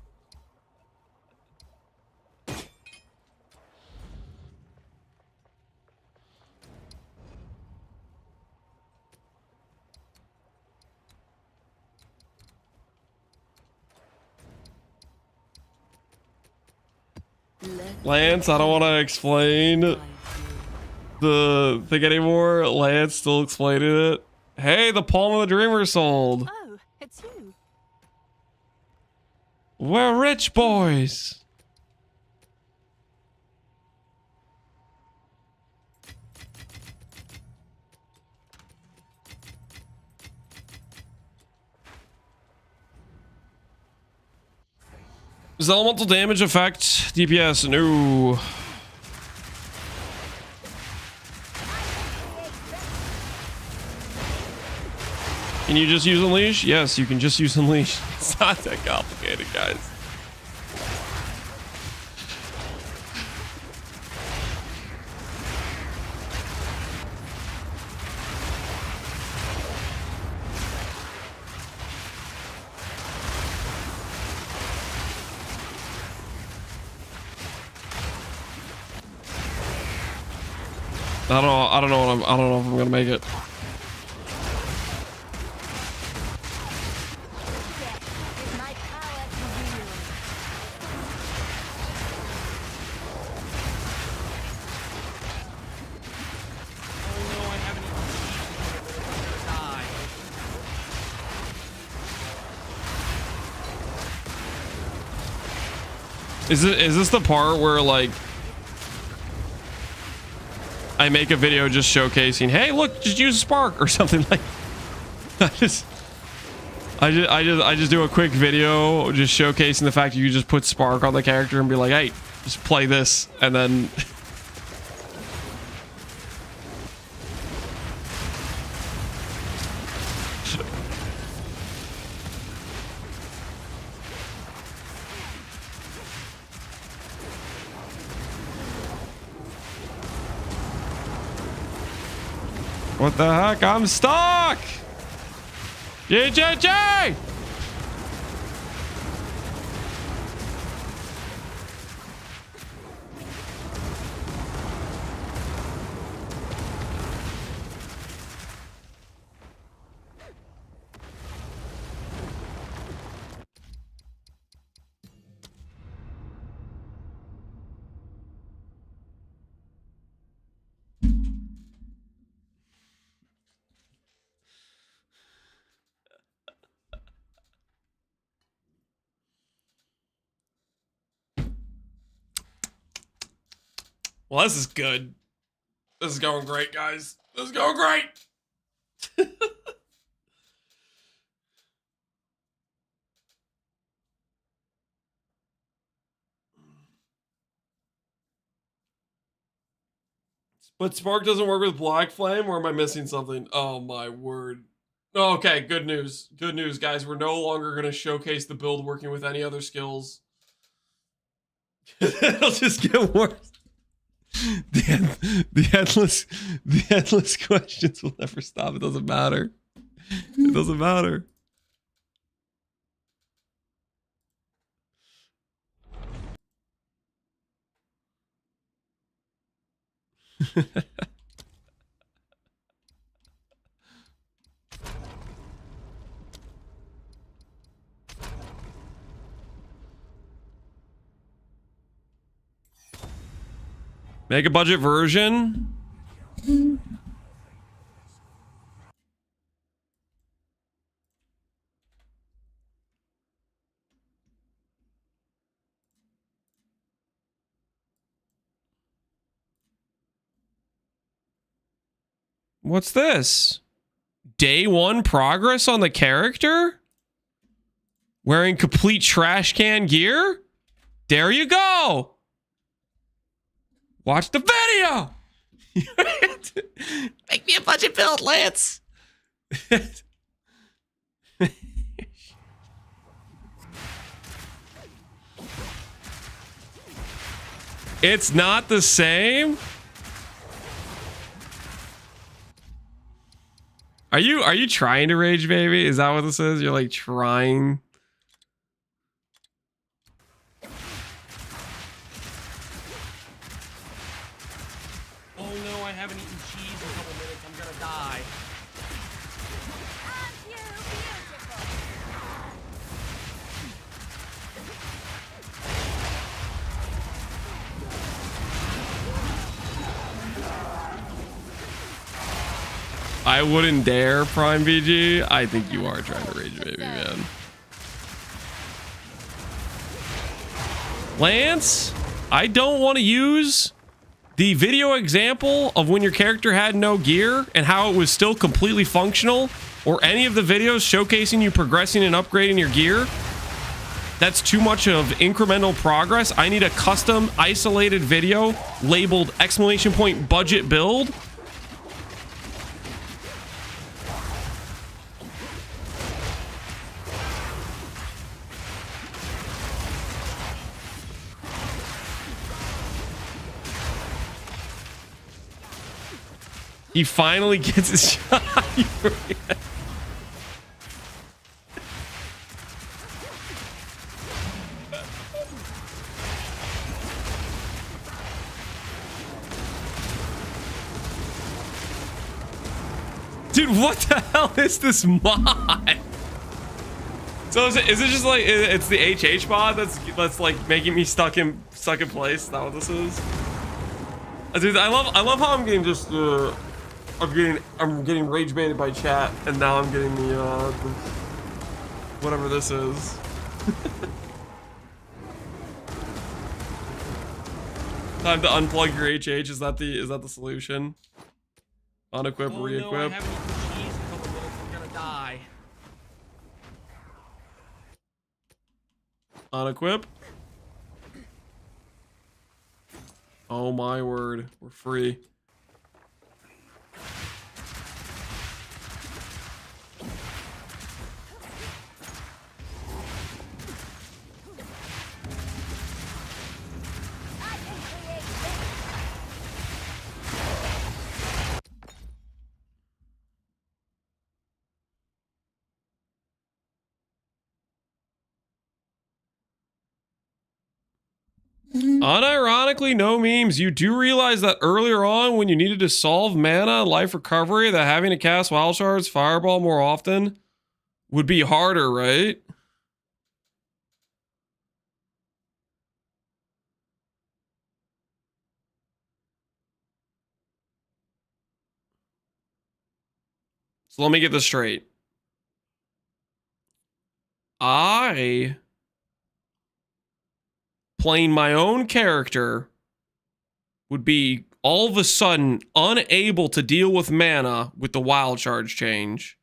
Lance, I don't want to explain the thing anymore. Lance still explaining it. Hey, the Palm of the Dreamer sold. Oh, it's you. We're rich boys. Does elemental damage affect DPS? No. Can Can you just use Unleash? Yes, you can just use Unleash. It's not that complicated, guys. I don't know if I'm gonna make it. Is this the part where like I make a video just showcasing, hey, look, just use a spark or something like I just do a quick video just showcasing the fact you just put spark on the character and be like, hey, just play this, and then what the heck? I'm stuck! GGG! Well, this is good. This is going great, guys. This is going great. But Spark doesn't work with Black Flame, or am I missing something? Oh my word. Oh, okay, good news. Good news, guys. We're no longer going to showcase the build working with any other skills. It'll just get worse. The endless questions will never stop. It doesn't matter. It doesn't matter. Make a budget version. What's this? Day 1 progress on the character? Wearing complete trash can gear? There you go. Watch the video. Make me a budget build, Lance. It's not the same. Are you trying to rage, baby? Is that what this is? You're like trying. Oh no, I haven't eaten cheese in a couple minutes. I'm gonna die. I wouldn't dare, Prime BG. I think you are trying to rage, baby, man. Lance, I don't want to use the video example of when your character had no gear and how it was still completely functional, or any of the videos showcasing you progressing and upgrading your gear. That's too much of incremental progress. I need a custom isolated video labeled !budget build. He finally gets his shot. Dude, what the hell is this mod? So is it just like it's the HH mod that's like making me stuck in place? Is that what this is? Dude, I love how I'm getting just I'm getting rage baited by chat, and now I'm getting the whatever this is. Time to unplug your HH. Is that the solution? Unequip, re-equip. No, I haven't eaten cheese in a couple minutes. I'm gonna die. Unequip. Oh my word, we're free. Unironically, no memes. You do realize that earlier on, when you needed to solve mana, life recovery, that having to cast wild shards, fireball more often would be harder, right? So let me get this straight. I, playing my own character, would be all of a sudden unable to deal with mana with the wild charge change.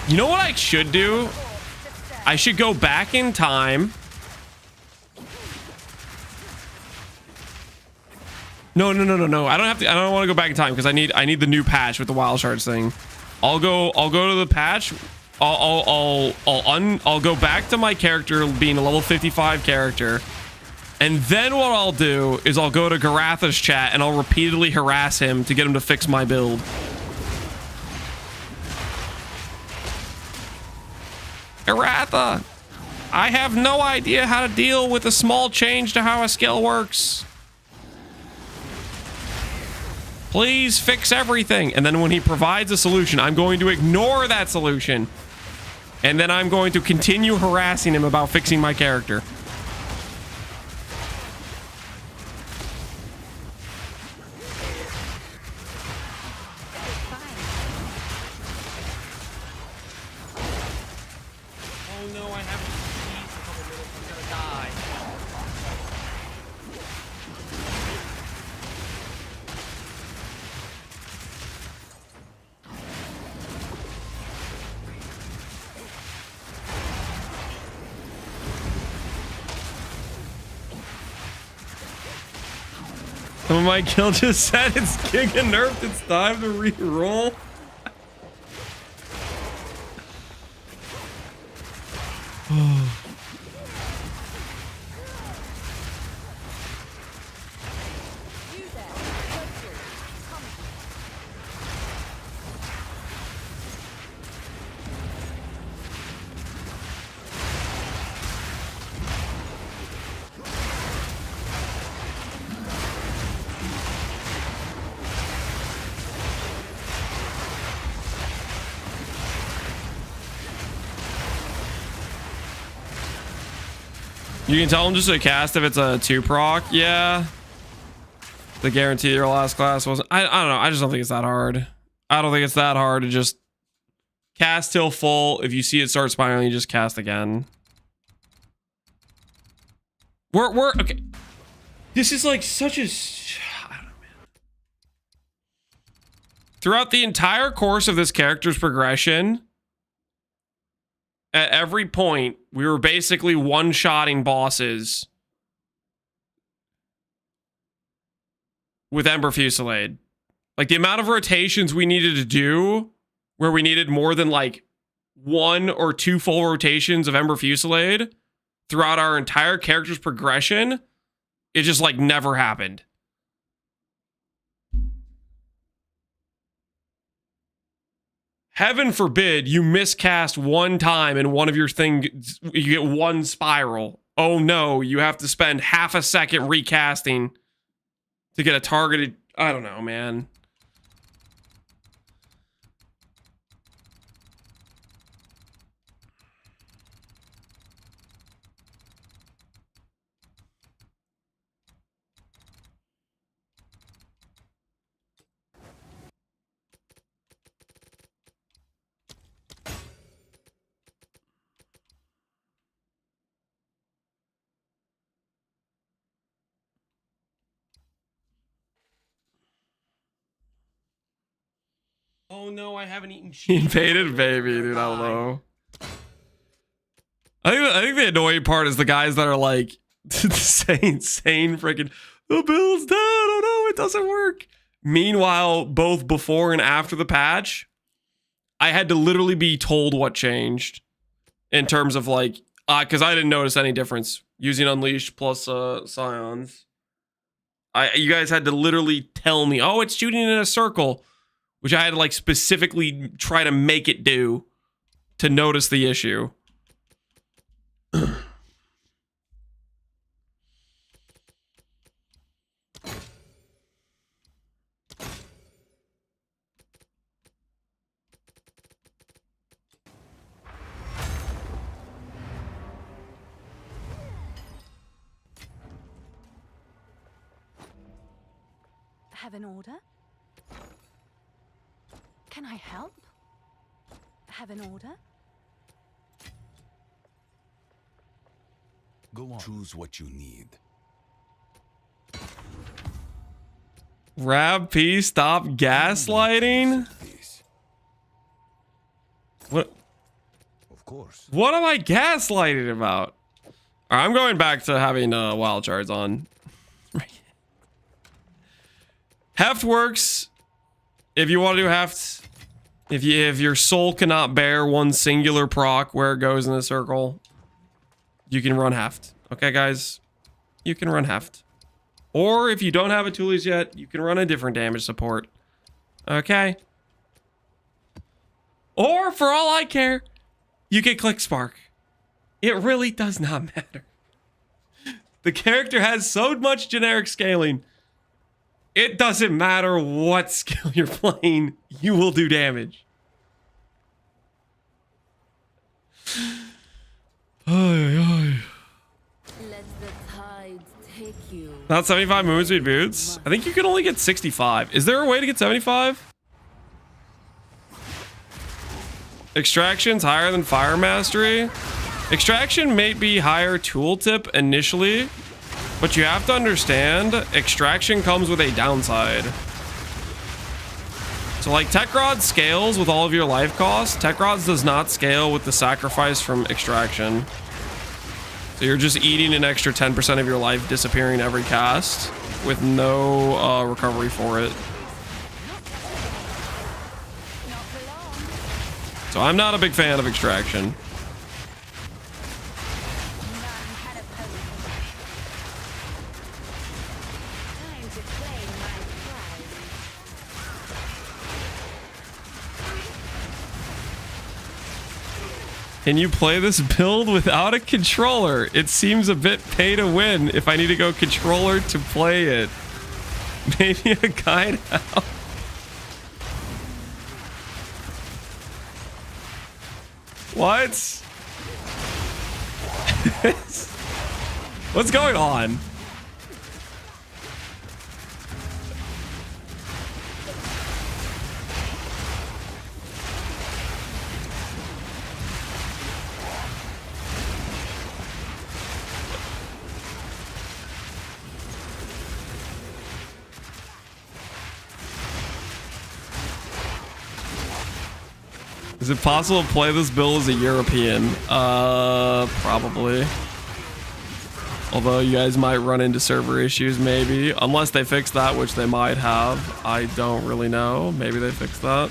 You know what I should do? I should go back in time. No. I don't have to. I don't want to go back in time because I need the new patch with the wild shards thing. I'll go to the patch. I'll go back to my character being a level 55 character. And then what I'll do is I'll go to Garatha's chat and I'll repeatedly harass him to get him to fix my build. Garatha, I have no idea how to deal with a small change to how a skill works. Please fix everything. And then when he provides a solution, I'm going to ignore that solution. And then I'm going to continue harassing him about fixing my character. My kill just said it's Giga nerfed. It's time to re-roll. You can tell him just to cast if it's a 2-proc. Yeah. The guarantee your last class wasn't. I don't know. I just don't think it's that hard. I don't think it's that hard to just cast till full. If you see it start spiraling, you just cast again. We're okay. This is like such a, I don't know, man. Throughout the entire course of this character's progression, at every point, we were basically one-shotting bosses with Ember Fusillade. Like, the amount of rotations we needed to do, where we needed more than, like, 1 or 2 full rotations of Ember Fusillade throughout our entire character's progression, it just, like, never happened. Heaven forbid you miscast one time and one of your things, you get one spiral. Oh no, you have to spend half a second recasting to get a targeted, I don't know, man. Oh no, I haven't eaten cheese. Invaded baby, dude, I don't know. I think the annoying part is the guys that are like saying freaking, the build's dead, oh no, it doesn't work. Meanwhile, both before and after the patch, I had to literally be told what changed in terms of like, because I didn't notice any difference using Unleashed plus Scions. You guys had to literally tell me, oh, it's shooting in a circle, which I had to like specifically try to make it do to notice the issue. Have an order? Can I help? Have an order? Go on. Choose what you need. Rab P, stop gaslighting. What? Of course. What am I gaslighting about? All right, I'm going back to having wild shards on. Heft works if you want to do heft. If your soul cannot bear one singular proc where it goes in a circle, you can run heft. Okay, guys, you can run heft. Or if you don't have a Tulis yet, you can run a different damage support. Okay. Or for all I care, you can click Spark. It really does not matter. The character has so much generic scaling. It doesn't matter what skill you're playing, you will do damage. Let the tide take you. Not 75 movement speed boots. I think you can only get 65. Is there a way to get 75? Extraction's higher than fire mastery. Extraction may be higher tooltip initially, but you have to understand, extraction comes with a downside. So like Tech Rod scales with all of your life costs. Tech Rods does not scale with the sacrifice from extraction. So you're just eating an extra 10% of your life disappearing every cast with no recovery for it. So I'm not a big fan of extraction. Can you play this build without a controller? It seems a bit pay to win if I need to go controller to play it. Maybe a guide out. What? What's going on? Is it possible to play this build as a European? Probably. Although you guys might run into server issues, maybe. Unless they fix that, which they might have. I don't really know. Maybe they fixed that.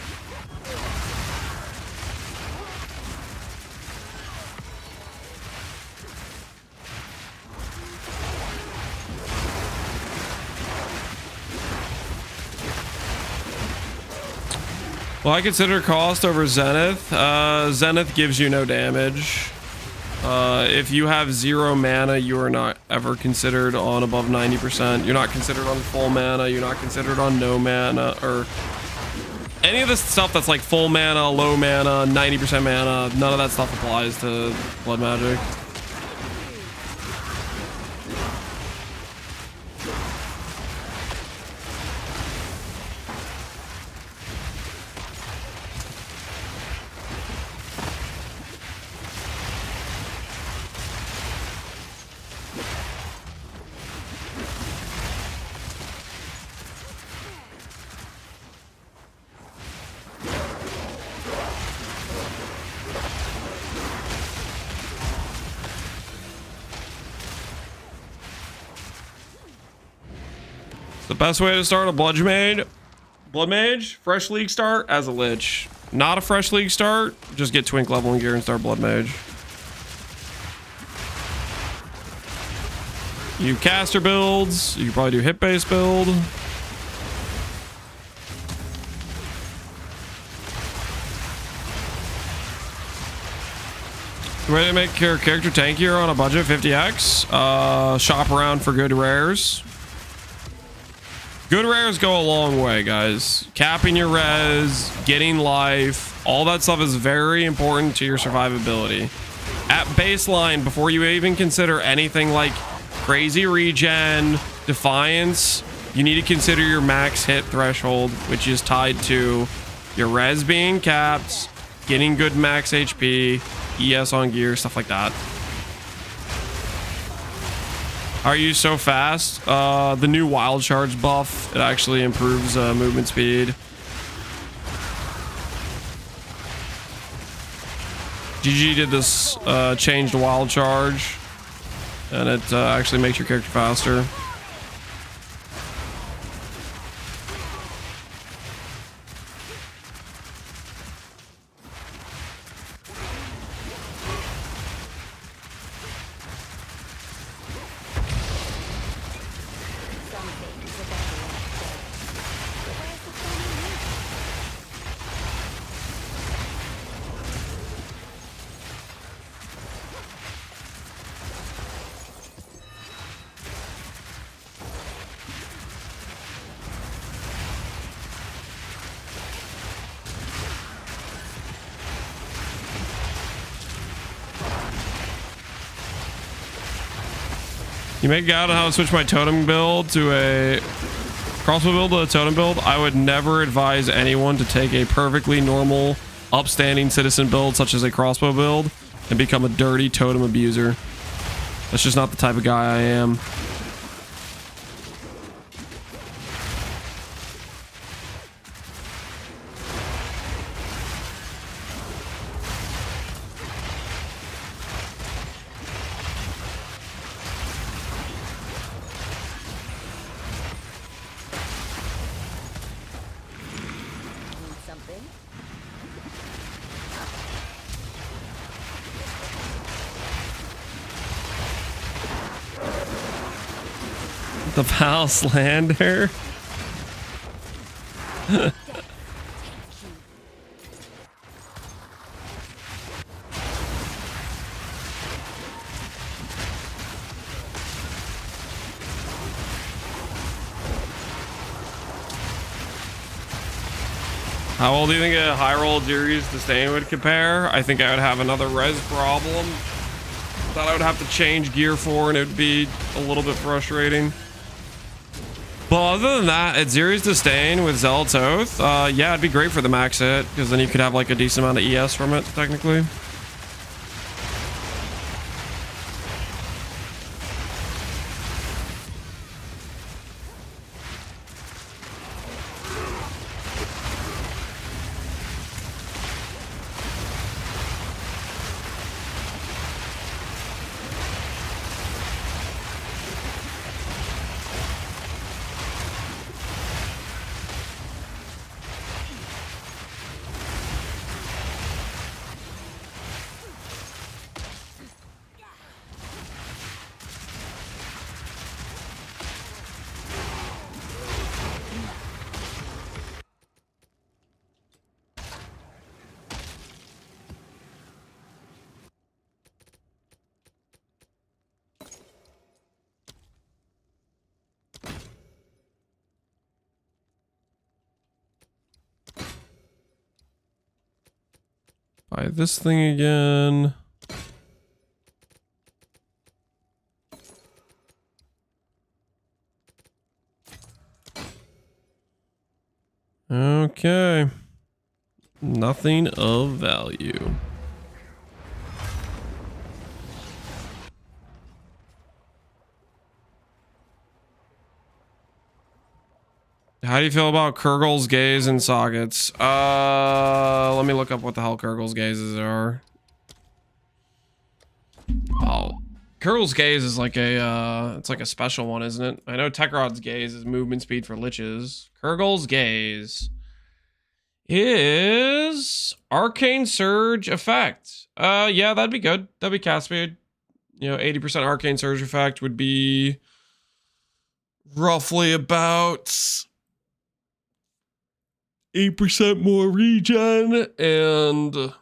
Well, I consider cost over Zenith. Zenith gives you no damage. If you have 0 mana, you are not ever considered on above 90%. You're not considered on full mana. You're not considered on no mana, or any of this stuff that's like full mana, low mana, 90% mana. None of that stuff applies to blood magic. The best way to start a blood mage, fresh league start as a lich. Not a fresh league start, just get twink leveling gear and start blood mage. You caster builds, you can probably do hit base build. Way to make your character tankier on a budget 50x. Shop around for good rares. Good rares go a long way, guys. Capping your res, getting life, all that stuff is very important to your survivability. At baseline, before you even consider anything like crazy regen, defiance, you need to consider your max hit threshold, which is tied to your res being capped, getting good max HP, ES on gear, stuff like that. Are you so fast? The new wild charge buff, it actually improves movement speed. GG did this changed wild charge, and it actually makes your character faster. You make out how to switch my totem build to a crossbow build to a totem build. I would never advise anyone to take a perfectly normal, upstanding citizen build such as a crossbow build and become a dirty totem abuser. That's just not the type of guy I am. The Palace Lander. How well do you think a high roll Darius Disdain would compare? I think I would have another res problem that I would have to change gear for, and it would be a little bit frustrating. But other than that, at Xeria's Disdain with Zealot's Oath, yeah, it'd be great for the max hit, because then you could have like a decent amount of ES from it, technically. Buy this thing again. Okay. Nothing of value. How do you feel about Kurgle's gaze and sockets? Let me look up what the hell Kurgle's gazes are. Oh, Kurgle's gaze is like a, it's like a special one, isn't it? I know Tekrod's gaze is movement speed for liches. Kurgle's gaze is arcane surge effect. Yeah, that'd be good. That'd be cast speed. You know, 80% arcane surge effect would be roughly about 8% more regen and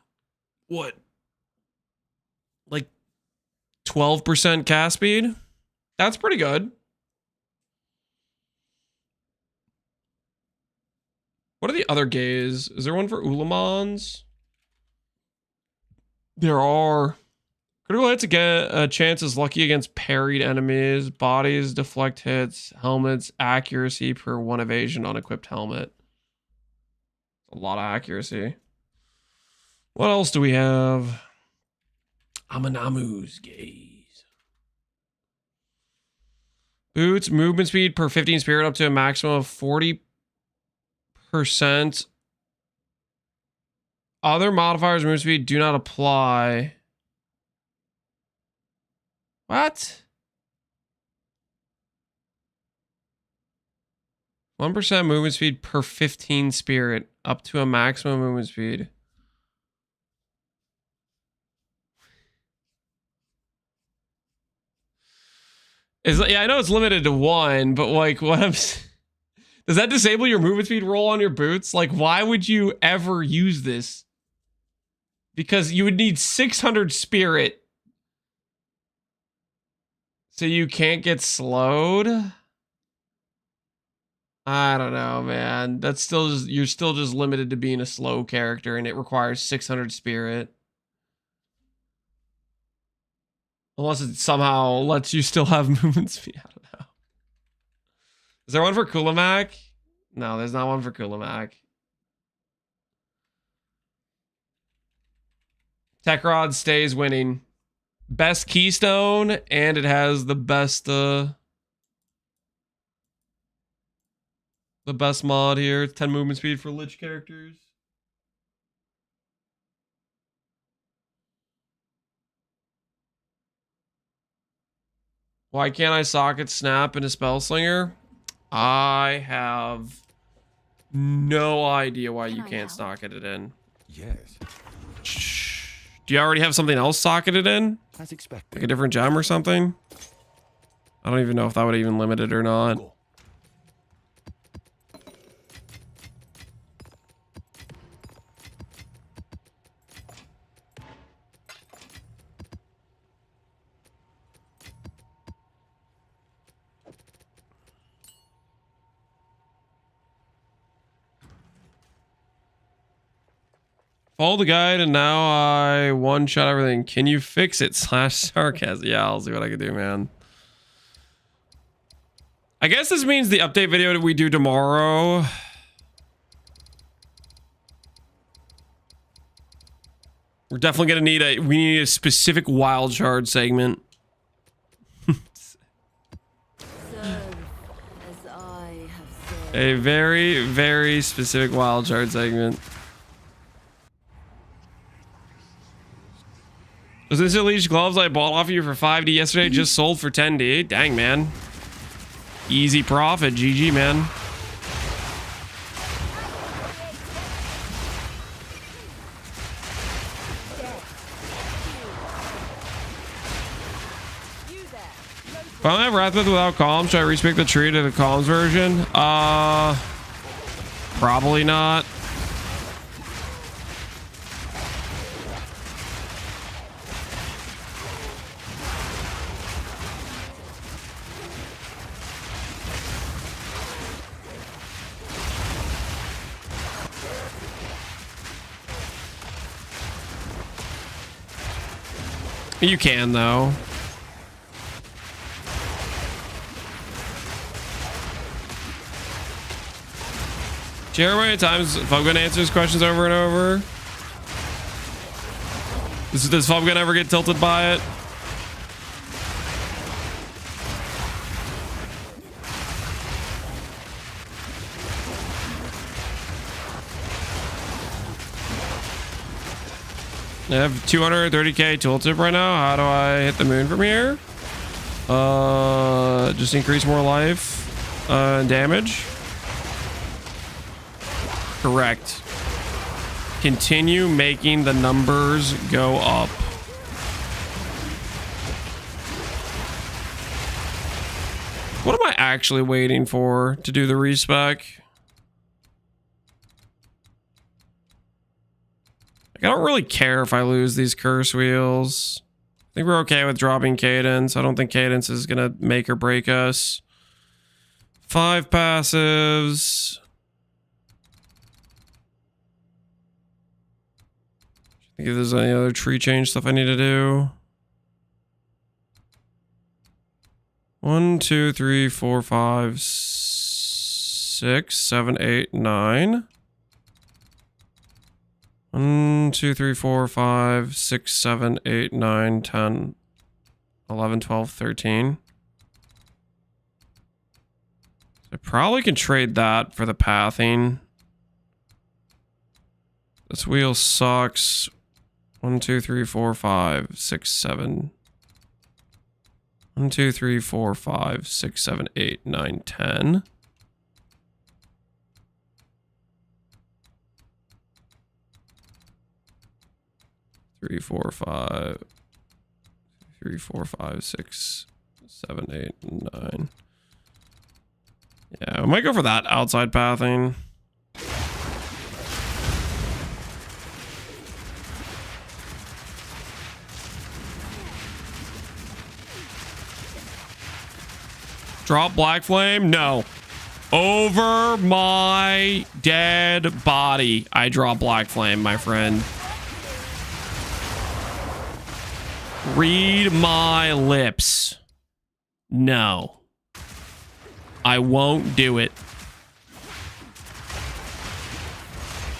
what? Like 12% cast speed? That's pretty good. What are the other gaze? Is there one for Ulamans? There are. Critical hits again, chances lucky against parried enemies, bodies, deflect hits, helmets, accuracy per 1 evasion on equipped helmet. A lot of accuracy. What else do we have? Aminamu's gaze. Boots, movement speed per 15 spirit up to a maximum of 40%. Other modifiers movement speed do not apply. What? 1% movement speed per 15 spirit up to a maximum movement speed. Yeah, I know it's limited to 1, but like what I'm does that disable your movement speed roll on your boots? Like why would you ever use this? Because you would need 600 spirit so you can't get slowed. I don't know, man. That's still just, you're still just limited to being a slow character and it requires 600 spirit. Unless it somehow lets you still have movement speed. I don't know. Is there one for Kulamak? No, there's not one for Kulamak. Tekrod stays winning. Best keystone, and it has the best mod here. 10 movement speed for Lich characters. Why can't I socket snap in a Spellslinger? I have no idea why you can't socket it in. Yes, Do you already have something else socketed in? as expected. Like a different gem or something? I don't even know if that would even limit it or not. Go. Follow the guide and now I one-shot everything. Can you fix it? /sarcasm. Yeah, I'll see what I can do, man. I guess this means the update video that we do tomorrow. We're definitely gonna need we need a specific wild shard segment. A very, very specific wild shard segment. Was this Elite gloves I bought off of you for 5D yesterday? Just sold for 10D. Dang, man. Easy profit. GG, man. If I don't have Wrathmouth without columns, should I respec the tree to the columns version? Probably not. You can, though. Do you hear how many times Fubgun answers questions over and over? Does Fubgun ever get tilted by it? I have 230k tooltip right now. How do I hit the moon from here? Just increase more life and damage. Correct. Continue making the numbers go up. What am I actually waiting for to do the respec? I don't really care if I lose these curse wheels. I think we're okay with dropping cadence. I don't think cadence is gonna make or break us. 5 passives. Think if there's any other tree change stuff I need to do. 1, 2, 3, 4, 5, 6, 7, 8, 9. 1, 2, 3, 4, 5, 6, 7, 8, 9, 10, 11, 12, 13. I probably can trade that for the pathing. This wheel sucks. 1, 2, 3, 4, 5, 6, 7. 1, 2, 3, 4, 5, 6, 7, 8, 9, 10. 3, 4, 5. 3, 4, 5, 6, 7, 8, 9. Yeah, I might go for that outside pathing. Drop Black Flame? No. Over my dead body, I drop Black Flame, my friend. Read my lips. No. I won't do it.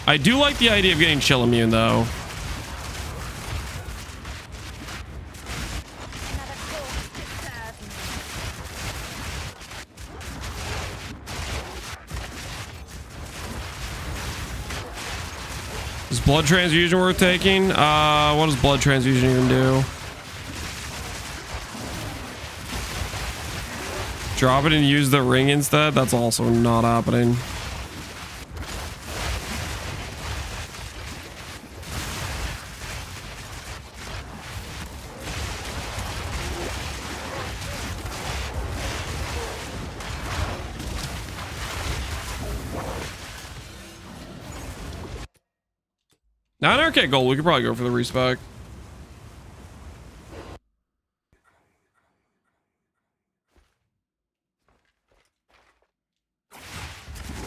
I do like the idea of getting chill immune, though. Is blood transfusion worth taking? What does blood transfusion even do? Drop it and use the ring instead? That's also not happening. Now, okay, gold. We could probably go for the respec.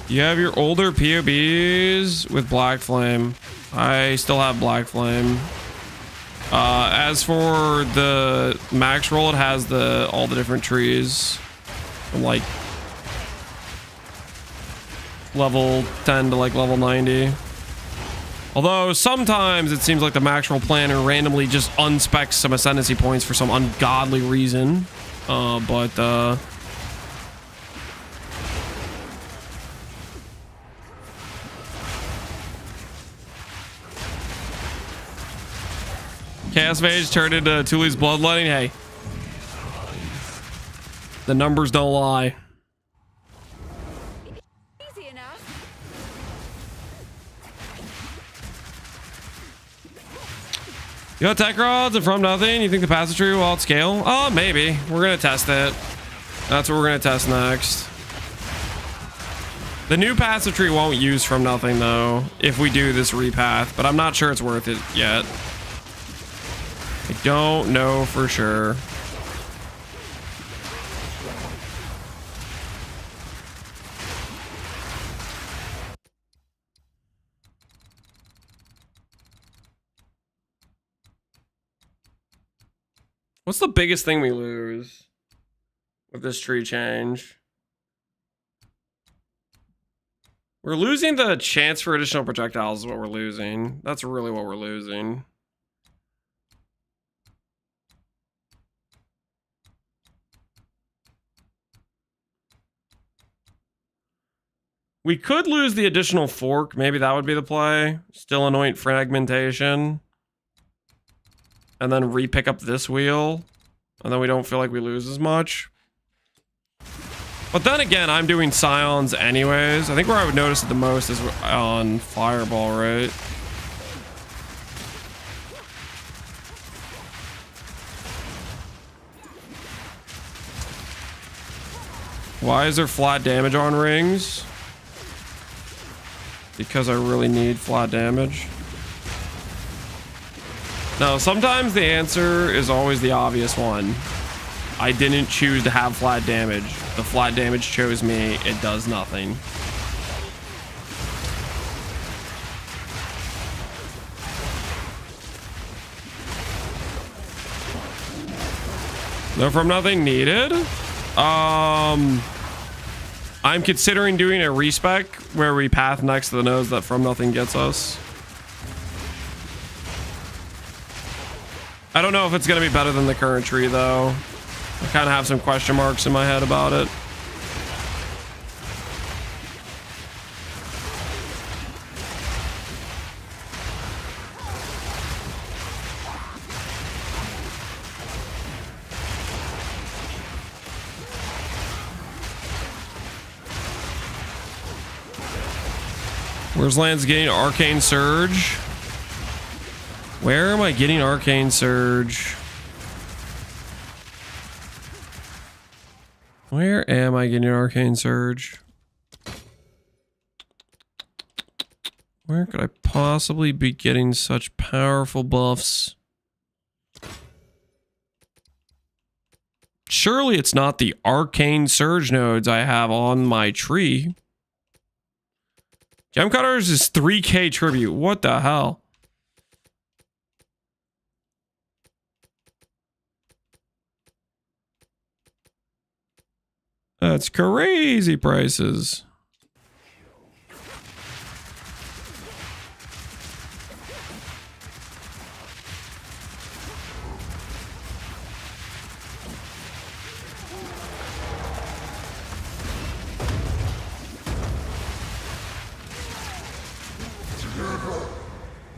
You have your older POBs with Black Flame. I still have Black Flame. As for the max roll, it has all the different trees from like level 10 to like level 90. Although sometimes it seems like the max roll planner randomly just unspecs some ascendancy points for some ungodly reason. Chaos Mage turned into Tuli's bloodletting. Hey, the numbers don't lie. Easy enough. You got tech rods and from nothing? You think the passage tree will outscale? Oh, maybe. We're gonna test it. That's what we're gonna test next. The new passive tree won't use from nothing though, if we do this repath, but I'm not sure it's worth it yet. I don't know for sure. What's the biggest thing we lose with this tree change? We're losing the chance for additional projectiles is what we're losing. That's really what we're losing. We could lose the additional fork. Maybe that would be the play. Still anoint fragmentation. And then re-pick up this wheel. And then we don't feel like we lose as much. But then again, I'm doing Scions anyways. I think where I would notice it the most is on Fireball, right? Why is there flat damage on rings? Because I really need flat damage. No, sometimes the answer is always the obvious one. I didn't choose to have flat damage. The flat damage chose me. It does nothing. No from nothing needed. I'm considering doing a respec where we path next to the nodes that from nothing gets us. I don't know if it's going to be better than the current tree though. I kind of have some question marks in my head about it. Where's Lance getting Arcane Surge? Where am I getting Arcane Surge? Where am I getting Arcane Surge? Where could I possibly be getting such powerful buffs? Surely it's not the Arcane Surge nodes I have on my tree. Gem Cutters is 3k tribute. What the hell? That's crazy prices.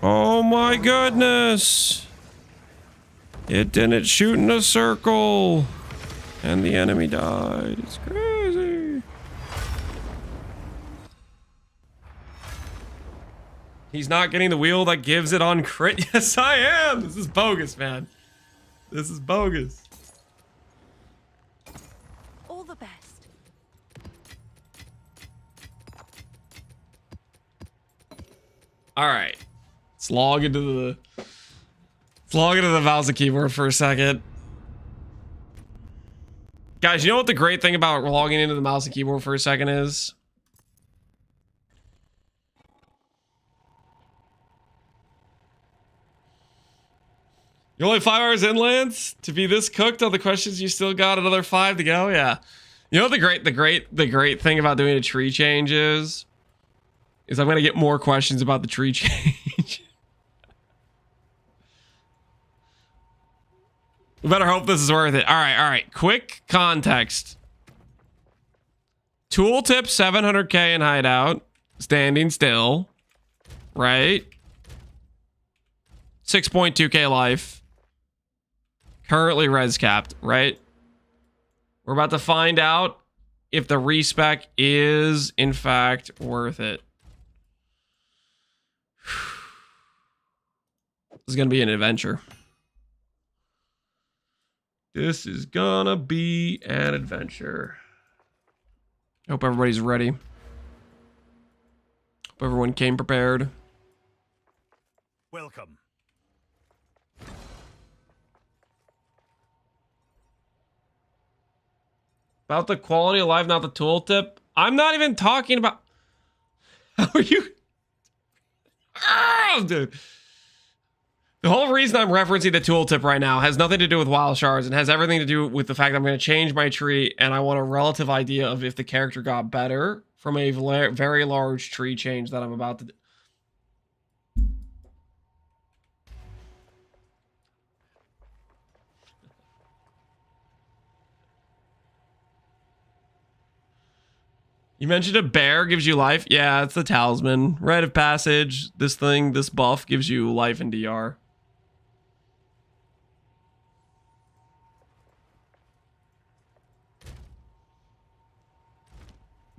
Oh my goodness. It didn't shoot in a circle. And the enemy died. It's crazy. He's not getting the wheel that gives it on crit. Yes, I am. This is bogus, man. This is bogus. All the best. All right. Let's log into the mouse and keyboard for a second. Guys, you know what the great thing about logging into the mouse and keyboard for a second is? You're only 5 hours in, Lance? To be this cooked on the questions, you still got another 5 to go? Yeah. You know what the great thing about doing a tree change is I'm gonna get more questions about the tree change. We better hope this is worth it. All right. Quick context. Tooltip 700k in hideout. Standing still. Right? 6.2k life. Currently res capped, right? We're about to find out if the respec is, in fact, worth it. This is going to be an adventure. This is gonna be an adventure. Hope everybody's ready. Hope everyone came prepared. Welcome. About the quality of life, not the tooltip. I'm not even talking about... How are you? Oh, dude. The whole reason I'm referencing the tooltip right now has nothing to do with wild shards and has everything to do with the fact that I'm going to change my tree and I want a relative idea of if the character got better from a very large tree change that I'm about to do. You mentioned a bear gives you life. Yeah, it's the talisman. Rite of passage. This thing, this buff gives you life in DR.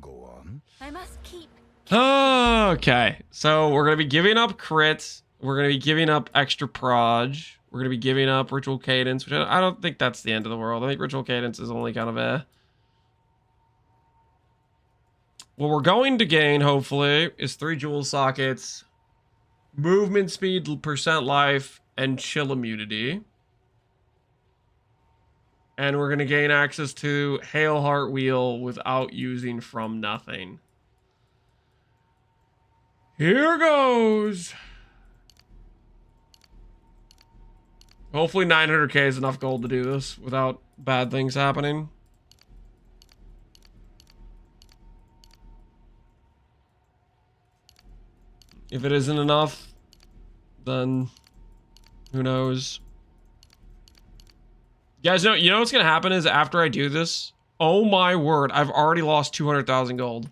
Go on. I must keep. Okay, so we're going to be giving up crits. We're going to be giving up extra proj. We're going to be giving up ritual cadence, which I don't think that's the end of the world. I think ritual cadence is only kind of a... What we're going to gain, hopefully, is 3 jewel sockets, movement speed, percent life, and chill immunity. And we're going to gain access to Hail Heart Wheel without using From Nothing. Here goes. Hopefully 900k is enough gold to do this without bad things happening. If it isn't enough, then who knows? You guys know, what's gonna happen is after I do this, oh my word, I've already lost 200,000 gold.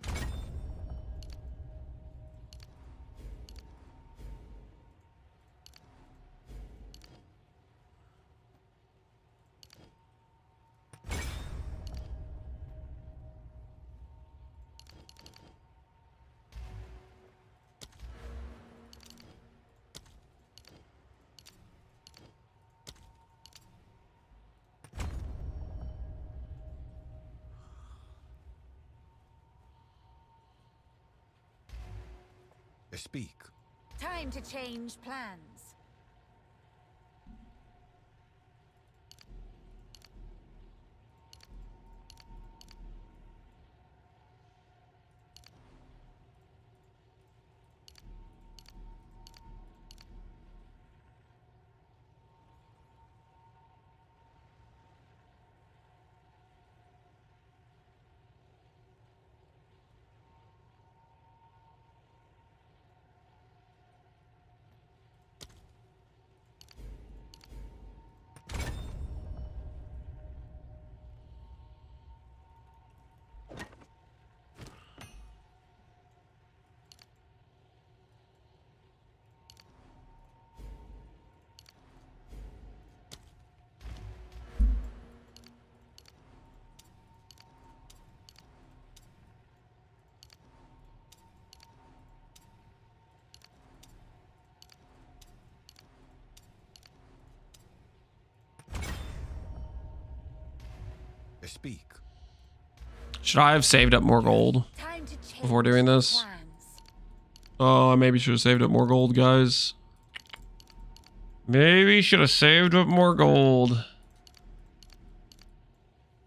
Speak. Time to change plans. Speak. Should I have saved up more gold Time to change before doing this? plans. Oh, I maybe should have saved up more gold, guys. Maybe should have saved up more gold.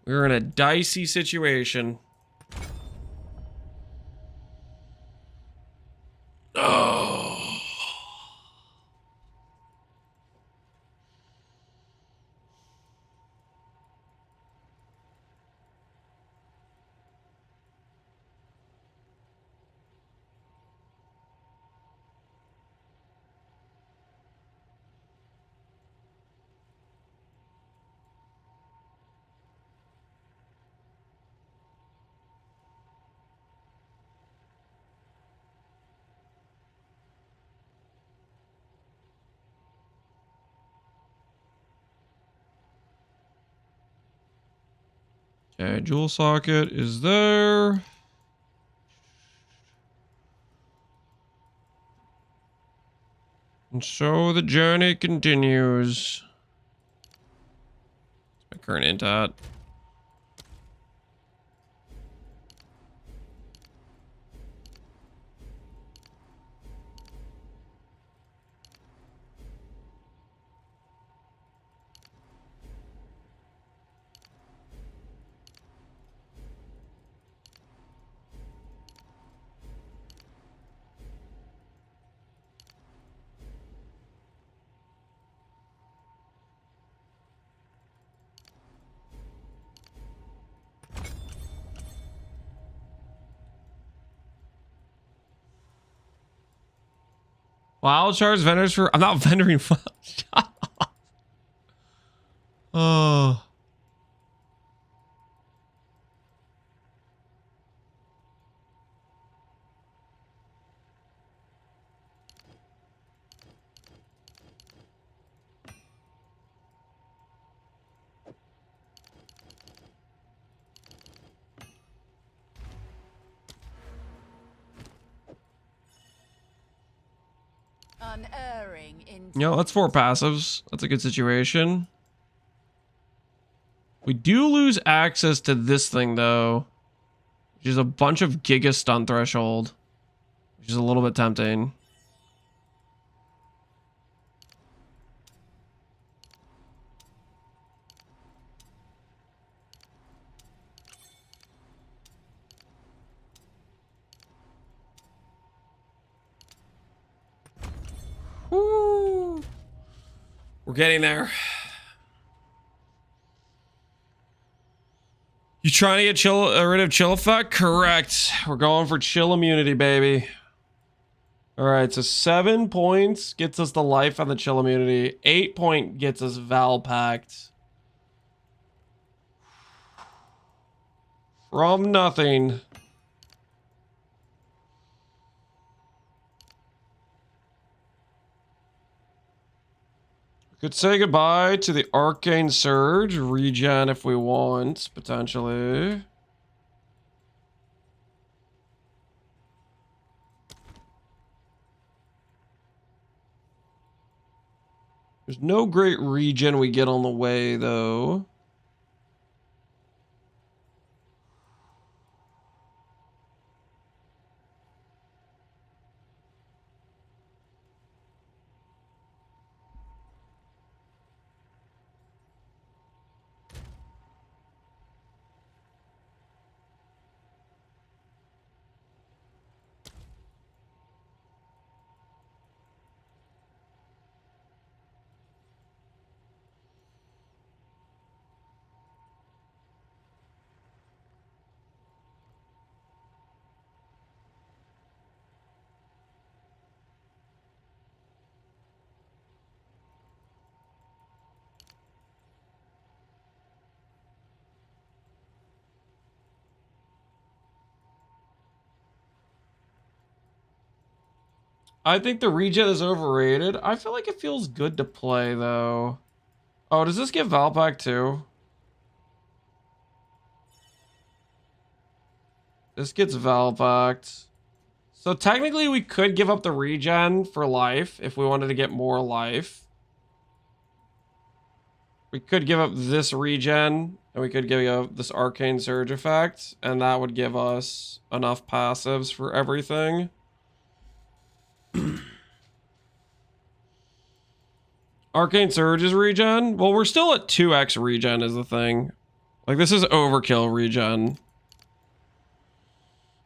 We're in a dicey situation. Oh. Okay, jewel socket is there. And so the journey continues. My current int at. Wild shards vendors for. I'm not vendoring. Shut up. Oh. Unerring in. Yeah, that's 4 passives. That's a good situation. We do lose access to this thing, though, which is a bunch of Giga Stun Threshold, which is a little bit tempting. Woo. We're getting there. You trying to get rid of chill effect? Correct. We're going for chill immunity, baby. All right, so 7 points gets us the life on the chill immunity. 8 point gets us Val Pact. From nothing. Could say goodbye to the Arcane Surge, regen if we want, potentially. There's no great regen we get on the way, though. I think the regen is overrated. I feel like it feels good to play, though. Oh, does this give Valpak too? This gets Valpacked. So technically we could give up the regen for life if we wanted to get more life. We could give up this regen and we could give up this Arcane Surge effect, and that would give us enough passives for everything. Arcane Surge is regen? Well, we're still at 2x regen is the thing. Like, this is overkill regen.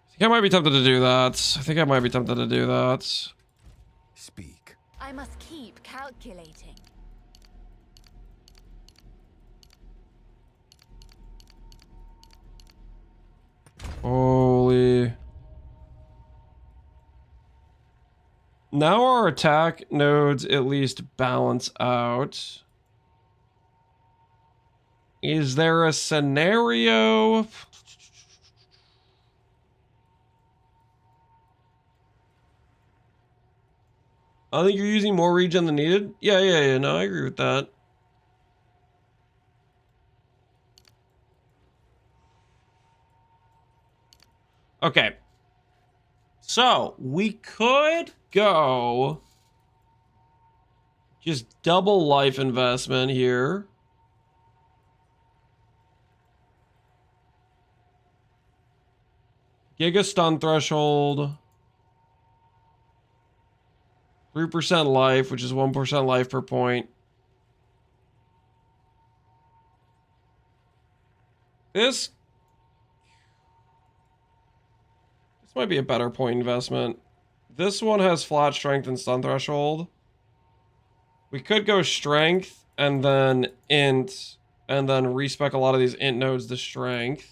I think I might be tempted to do that. Speak. I must keep calculating. Holy. Now our attack nodes at least balance out. Is there a scenario? I think you're using more regen than needed. Yeah. No, I agree with that. Okay. So, we could go just double life investment here. Giga Stun Threshold. 3% life, which is 1% life per point. This might be a better point investment. This one has flat strength and stun threshold. We could go strength and then int and then respec a lot of these int nodes to strength.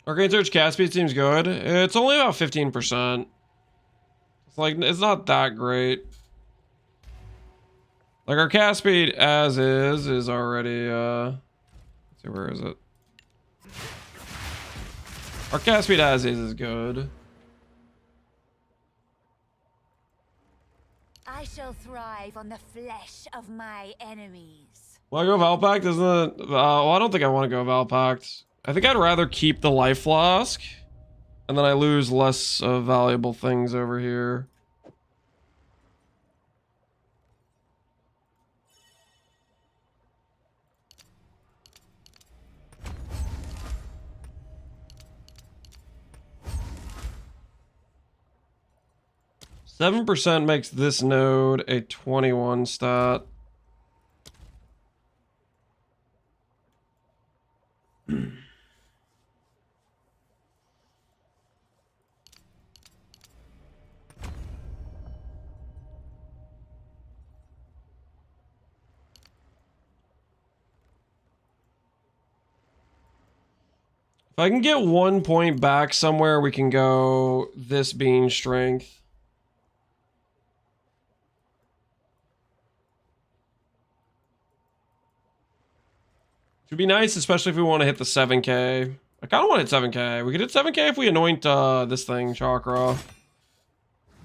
Arcane Surge cast speed seems good. It's only about 15%. It's like, it's not that great. Like our cast speed as is already, let's see, where is it? Our cast speed as is good. I shall thrive on the flesh of my enemies. Well, I go Valpact, isn't it? Well, I don't think I want to go Valpact. I think I'd rather keep the life flask, and then I lose less valuable things over here. %7 makes this node a 21 stat. If I can get 1 point back somewhere, we can go this being strength. Which would be nice, especially if we want to hit the 7k. I kind of want to hit 7k. We could hit 7k if we anoint this thing, Chakra.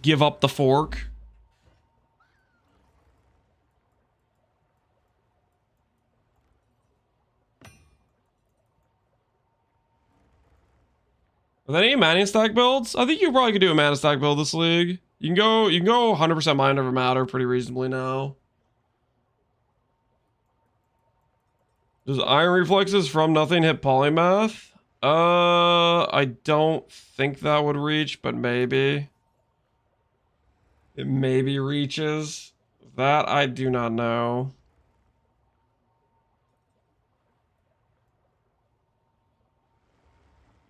Give up the fork. Are there any mana stack builds? I think you probably could do a mana stack build this league. You can go 100% mind over matter pretty reasonably now. Does Iron Reflexes from nothing hit Polymath? I don't think that would reach, but maybe. It maybe reaches. That I do not know.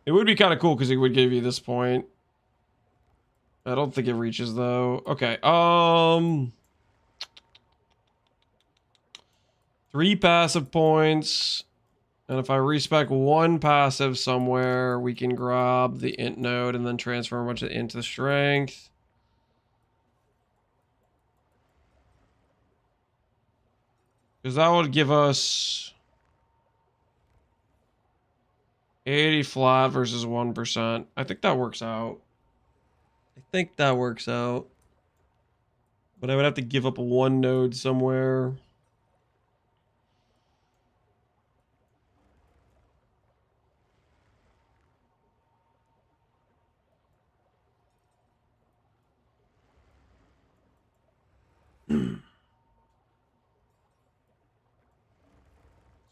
It would be kind of cool because it would give you this point. I don't think it reaches though. Okay. 3 passive points. And if I respec 1 passive somewhere, we can grab the int node and then transfer a bunch of into the strength. Because that would give us 80 flat versus 1%. I think that works out. But I would have to give up 1 node somewhere.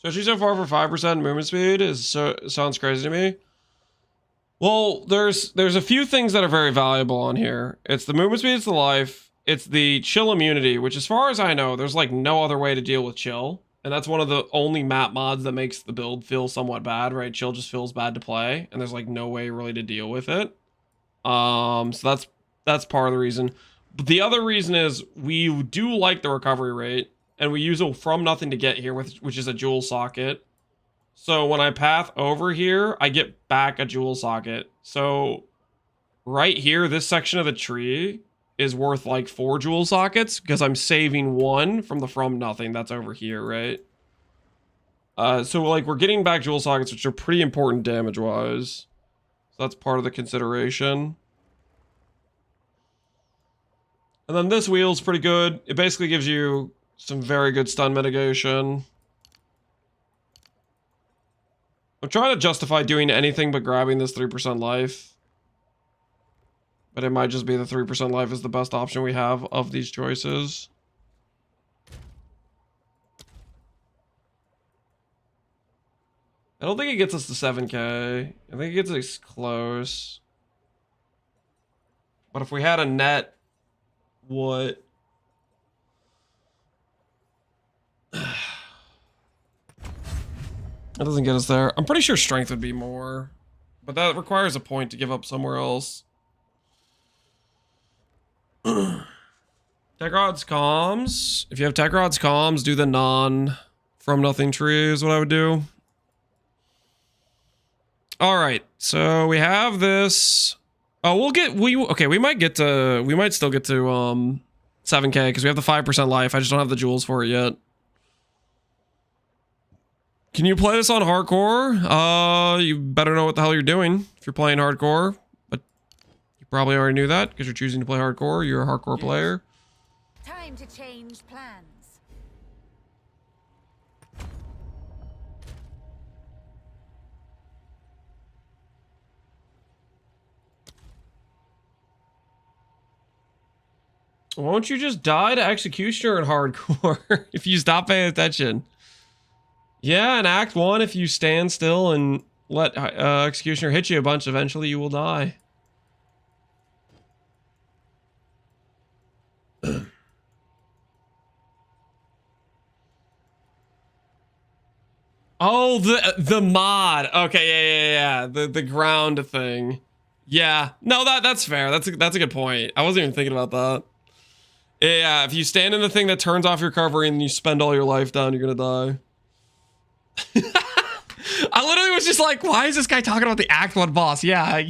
Especially so far for 5% movement speed sounds crazy to me. Well, there's a few things that are very valuable on here. It's the movement speed, it's the life, it's the chill immunity, which as far as I know, there's like no other way to deal with chill. And that's one of the only map mods that makes the build feel somewhat bad, right? Chill just feels bad to play, and there's like no way really to deal with it. So that's part of the reason. But the other reason is we do like the recovery rate. And we use a from nothing to get here, which is a jewel socket. So when I path over here, I get back a jewel socket. So right here, this section of the tree is worth like 4 jewel sockets because I'm saving 1 from the from nothing that's over here, right? So like we're getting back jewel sockets, which are pretty important damage-wise. So that's part of the consideration. And then this wheel's pretty good. It basically gives you some very good stun mitigation. I'm trying to justify doing anything but grabbing this 3% life. But it might just be the 3% life is the best option we have of these choices. I don't think it gets us to 7k. I think it gets us close. But if we had a net, what? That doesn't get us there. I'm pretty sure strength would be more. But that requires a point to give up somewhere else. Tech Rod's comms. If you have Tech Rod's comms, do the non from nothing tree is what I would do. All right. So we have this. Oh, we might still get to 7K because we have the 5% life. I just don't have the jewels for it yet. Can you play this on hardcore? You better know what the hell you're doing if you're playing hardcore. But you probably already knew that because you're choosing to play hardcore. You're a hardcore player. Time to change plans. Won't you just die to Executioner in hardcore if you stop paying attention? Yeah, in Act 1, if you stand still and let Executioner hit you a bunch, eventually you will die. Oh, the mod. Okay, yeah. The ground thing. Yeah. No, that's fair. That's a good point. I wasn't even thinking about that. Yeah, if you stand in the thing that turns off your recovery and you spend all your life down, you're gonna die. I literally was just like, why is this guy talking about the Act 1 boss? Yeah.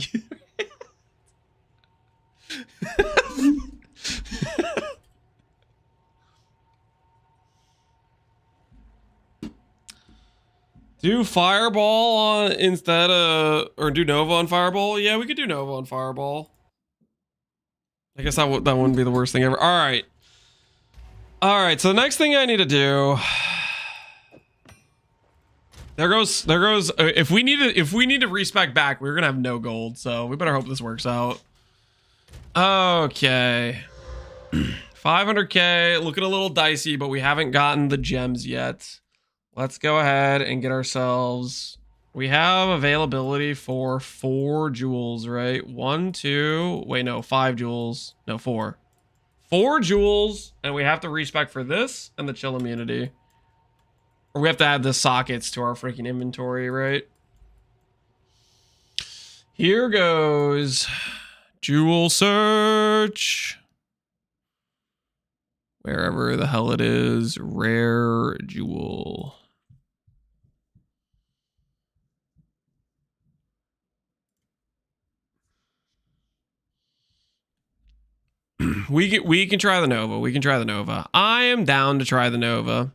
Do Fireball on instead of, or do Nova on Fireball? Yeah, we could do Nova on Fireball. I guess that wouldn't be the worst thing ever. All right. So the next thing I need to do. There goes. If we need to respec back, we're gonna have no gold. So we better hope this works out. Okay. 500K. Looking a little dicey, but we haven't gotten the gems yet. Let's go ahead and get ourselves. We have availability for 4 jewels, right? 1, 2. Wait, no, 5 jewels. No, 4. 4 jewels, and we have to respec for this and the chill immunity. Or we have to add the sockets to our freaking inventory, right? Here goes. Jewel search. Wherever the hell it is. Rare jewel. We can try the Nova. I am down to try the Nova.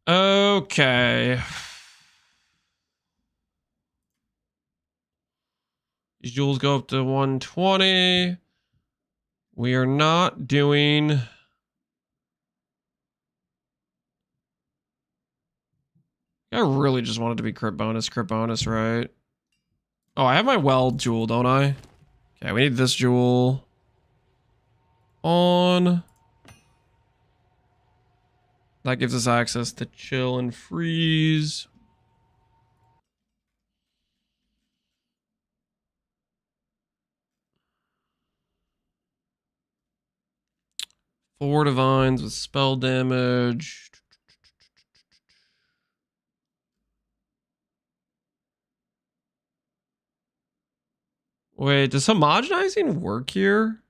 Okay. These jewels go up to 120. We are not doing. I really just wanted to be crit bonus, right? Oh, I have my weld jewel, don't I? Okay, we need this jewel. On. That gives us access to chill and freeze. Four divines with spell damage. Wait, does homogenizing work here?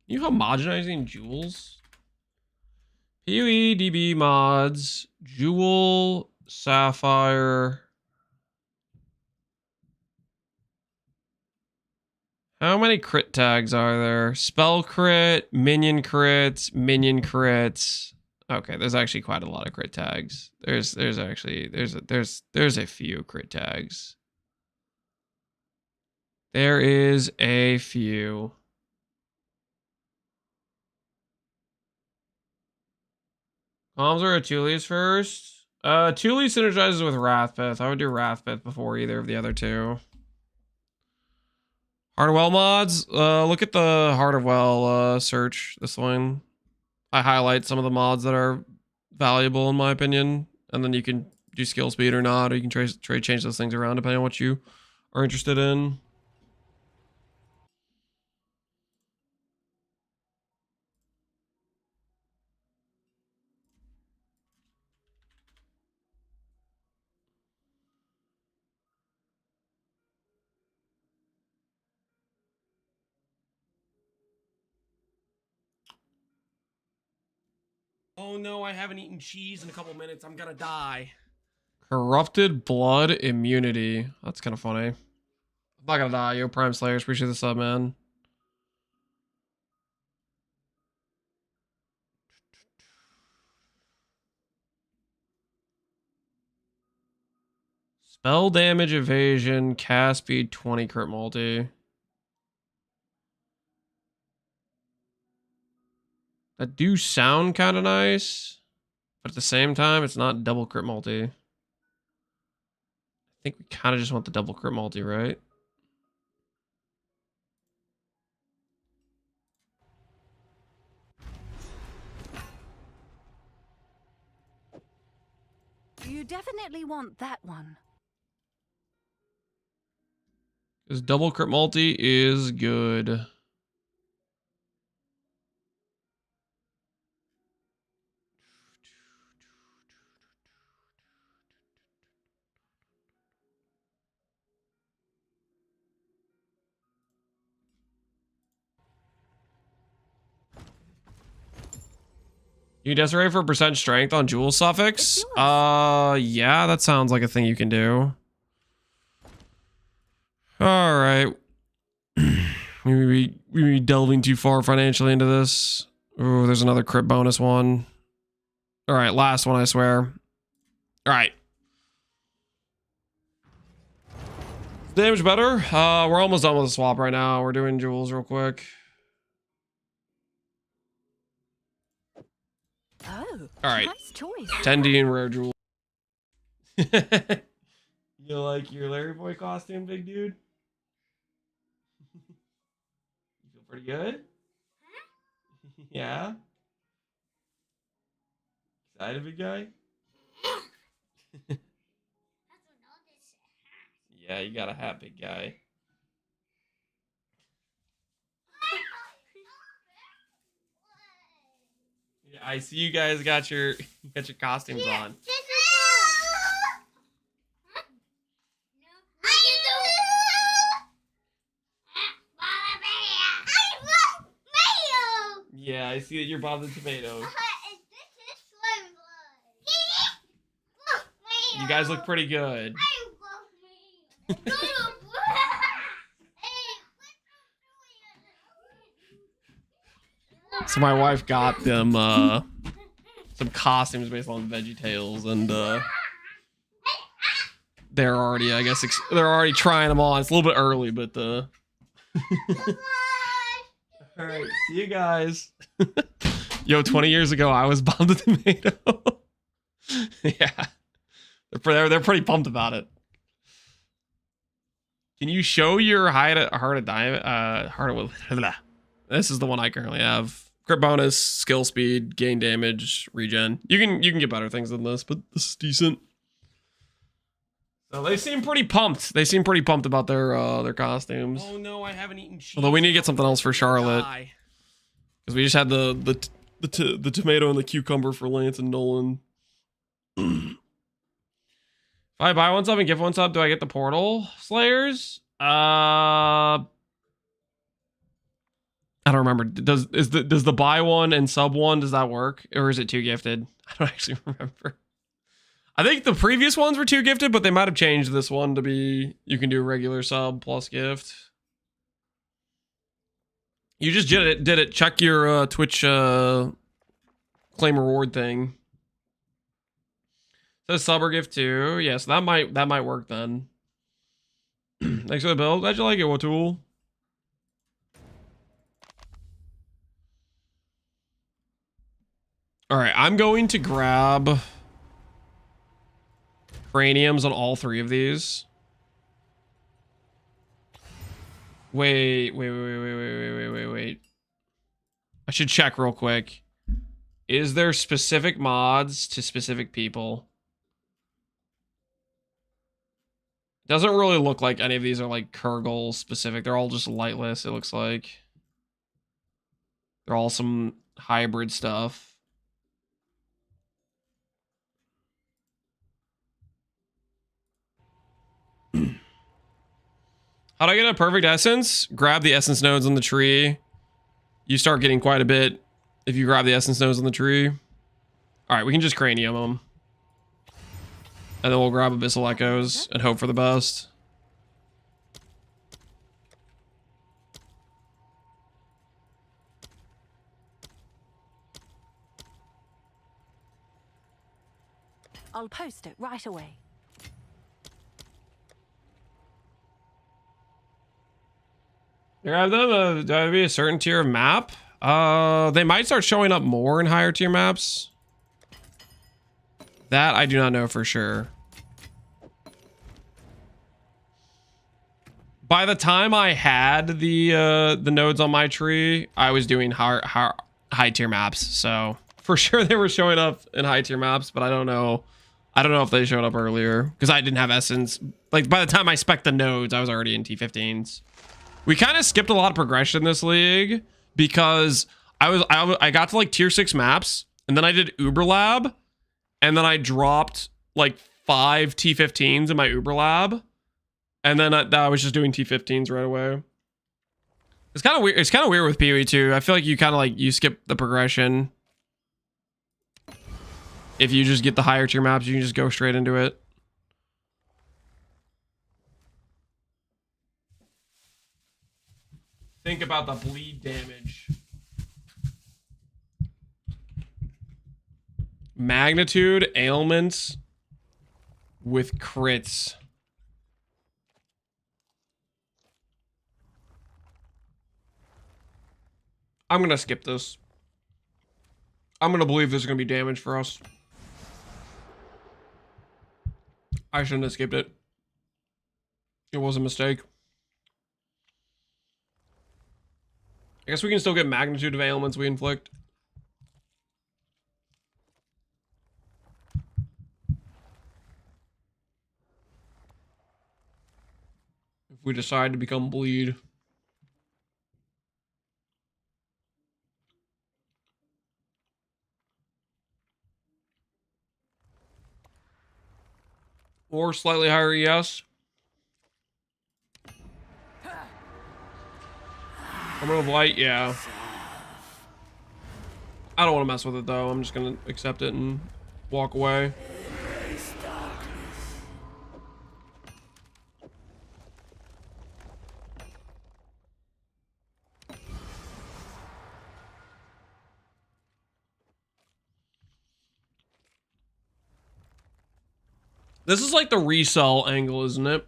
You homogenizing jewels? PoE DB mods, jewel, sapphire. How many crit tags are there? Spell crit, minion crits, minion crits. Okay, there's actually quite a lot of crit tags. There's a few crit tags. There is a few. Comms or Atulius first? Atulius synergizes with Wrathpith. I would do Wrathpith before either of the other two. Heart of Well mods. Look at the Heart of Well search. This one. I highlight some of the mods that are valuable in my opinion, and then you can do skill speed or not, or you can trade change those things around depending on what you are interested in. Oh no, I haven't eaten cheese in a couple minutes. I'm gonna die. Corrupted blood immunity. That's kind of funny. I'm not gonna die. Yo, Prime Slayers, appreciate the sub, man. Spell damage, evasion, cast speed, 20 crit multi. That do sound kind of nice, but at the same time, it's not double crit multi. I think we kind of just want the double crit multi, right? You definitely want that one. Because double crit multi is good. You desperate for percent strength on jewel suffix? Yeah, that sounds like a thing you can do. All right. we be delving too far financially into this. Oh, there's another crit bonus one. All right, last one, I swear. All right. Damage better? We're almost done with the swap right now. We're doing jewels real quick. Oh, all right. Nice choice. 10D and rare jewel. You like your Larry Boy costume, big dude? You feel pretty good? Yeah? Excited, big guy? Yeah, you got a hat, big guy. Yeah, I see you guys got your costumes on. Yeah, I see that you're Bob the Tomato. You guys look pretty good. So my wife got them some costumes based on VeggieTales, and they're already, I guess, they're already trying them on. It's a little bit early, but all right, see you guys. Yo, 20 years ago, I was Bob the Tomato. Yeah, they're pretty pumped about it. Can you show your heart of diamond? This is the one I currently have. Crit bonus, skill speed, gain damage, regen. You can get better things than this, but this is decent. So they seem pretty pumped. They seem pretty pumped about their costumes. Oh no, I haven't eaten cheese. Although we need to get something else for Charlotte, because we just had the tomato and the cucumber for Lance and Nolan. If I buy one sub and give one sub, do I get the portal slayers? I don't remember. Does the buy one and sub one, does that work? Or is it two gifted? I don't actually remember. I think the previous ones were two gifted, but they might have changed this one to be you can do regular sub plus gift. You just did it. Check your Twitch claim reward thing. Says sub or gift too. Yeah, so that might work then. Thanks for the build. Glad you like it, Watul. All right, I'm going to grab craniums on all three of these. Wait. I should check real quick. Is there specific mods to specific people? Doesn't really look like any of these are like Kurgle specific. They're all just lightless, it looks like. They're all some hybrid stuff. How do I get a perfect essence? Grab the essence nodes on the tree. You start getting quite a bit if you grab the essence nodes on the tree. All right, we can just cranium them. And then we'll grab Abyssal Echoes and hope for the best. I'll post it right away. Grab them. Do I be a certain tier of map? They might start showing up more in higher tier maps. That I do not know for sure. By the time I had the nodes on my tree, I was doing high tier maps. So for sure they were showing up in high tier maps, but I don't know. I don't know if they showed up earlier because I didn't have Essence. Like by the time I spec'd the nodes, I was already in T15s. We kind of skipped a lot of progression this league because I got to like tier 6 maps and then I did Uber Lab and then I dropped like 5 T15s in my Uber Lab and then I was just doing T15s right away. It's kind of weird. It's kind of weird with PoE too. I feel like you kind of like you skip the progression. If you just get the higher tier maps, you can just go straight into it. Think about the bleed damage. Magnitude ailments with crits. I'm gonna skip this. I'm gonna believe there's gonna be damage for us. I shouldn't have skipped it. It was a mistake. I guess we can still get magnitude of ailments we inflict. If we decide to become bleed. Or slightly higher ES. Moment of light, yeah. I don't want to mess with it though. I'm just gonna accept it and walk away. This is like the resell angle, isn't it?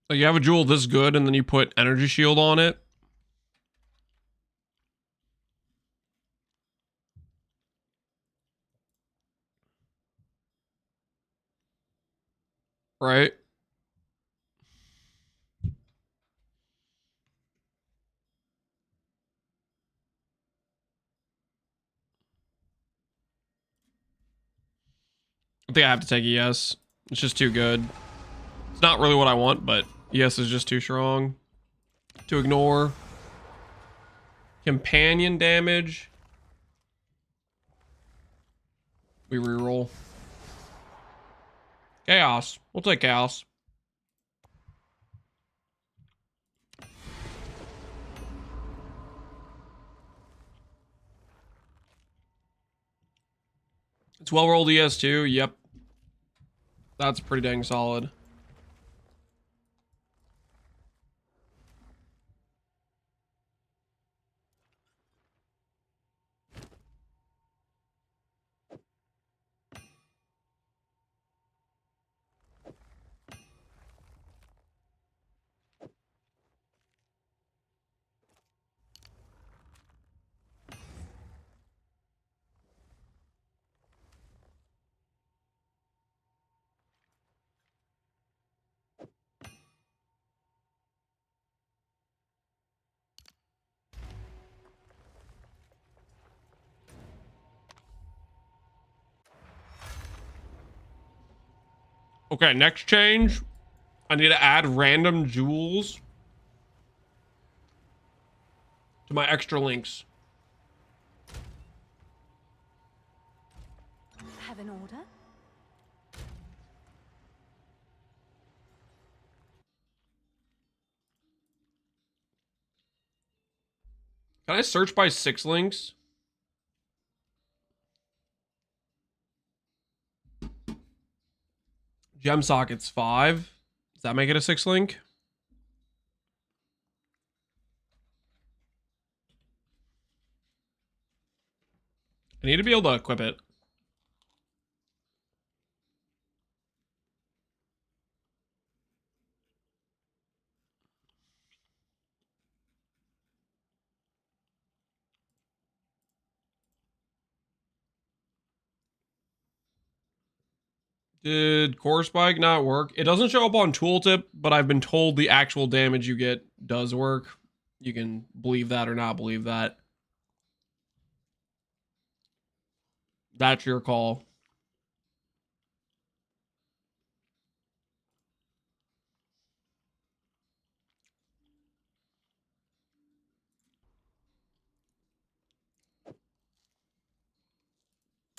Like you have a jewel this good and then you put energy shield on it. Right? I think I have to take a yes. It's just too good. It's not really what I want, but yes is just too strong to ignore. Companion damage. We reroll. Chaos. We'll take chaos. It's well rolled ES2. Yep. That's pretty dang solid. Okay, next change. I need to add random jewels to my extra links. Have an order? Can I search by 6 links? Gem sockets 5. Does that make it a 6 link? I need to be able to equip it. Did core spike not work? It doesn't show up on tooltip, but I've been told the actual damage you get does work. You can believe that or not believe that. That's your call.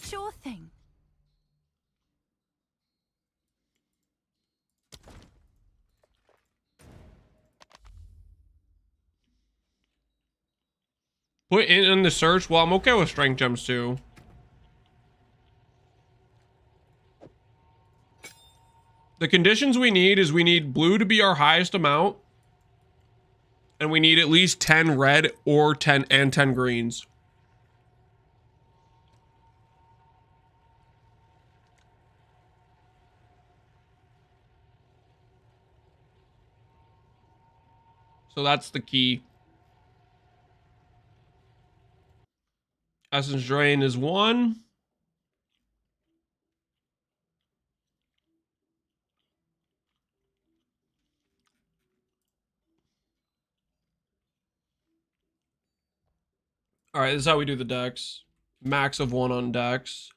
Sure thing. Put in the search. Well, I'm okay with strength gems too. The conditions we need is we need blue to be our highest amount. And we need at least 10 red or 10 greens. So that's the key. Essence Drain is 1. All right, this is how we do the decks. Max of 1 on decks.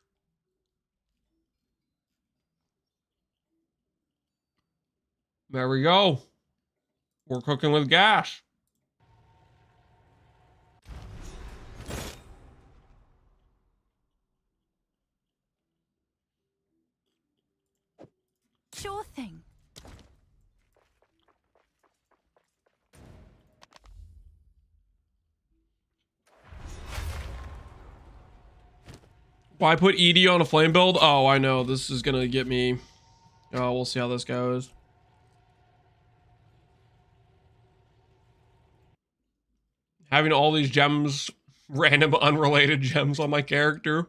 There we go. We're cooking with gas. Sure thing. Why put ED on a flame build? Oh, I know. This is going to get me. Oh, we'll see how this goes. Having all these gems, random unrelated gems on my character.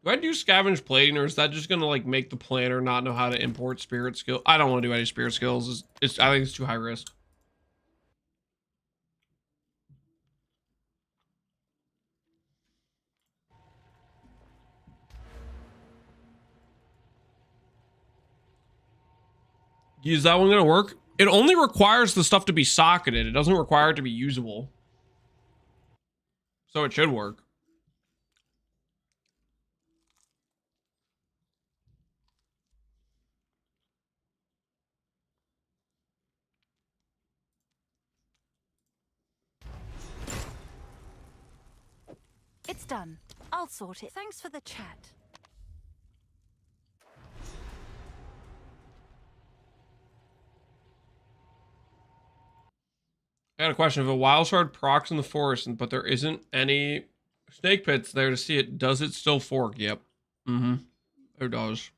Do I do scavenge plating, or is that just gonna like make the planner not know how to import spirit skill? I don't want to do any spirit skills. I think it's too high risk. Is that one gonna work? It only requires the stuff to be socketed. It doesn't require it to be usable. So it should work. It's done. I'll sort it. Thanks for the chat. I got a question. If a wild shard procs in the forest, but there isn't any snake pits there to see it, does it still fork? Yep. Mm-hmm. It does.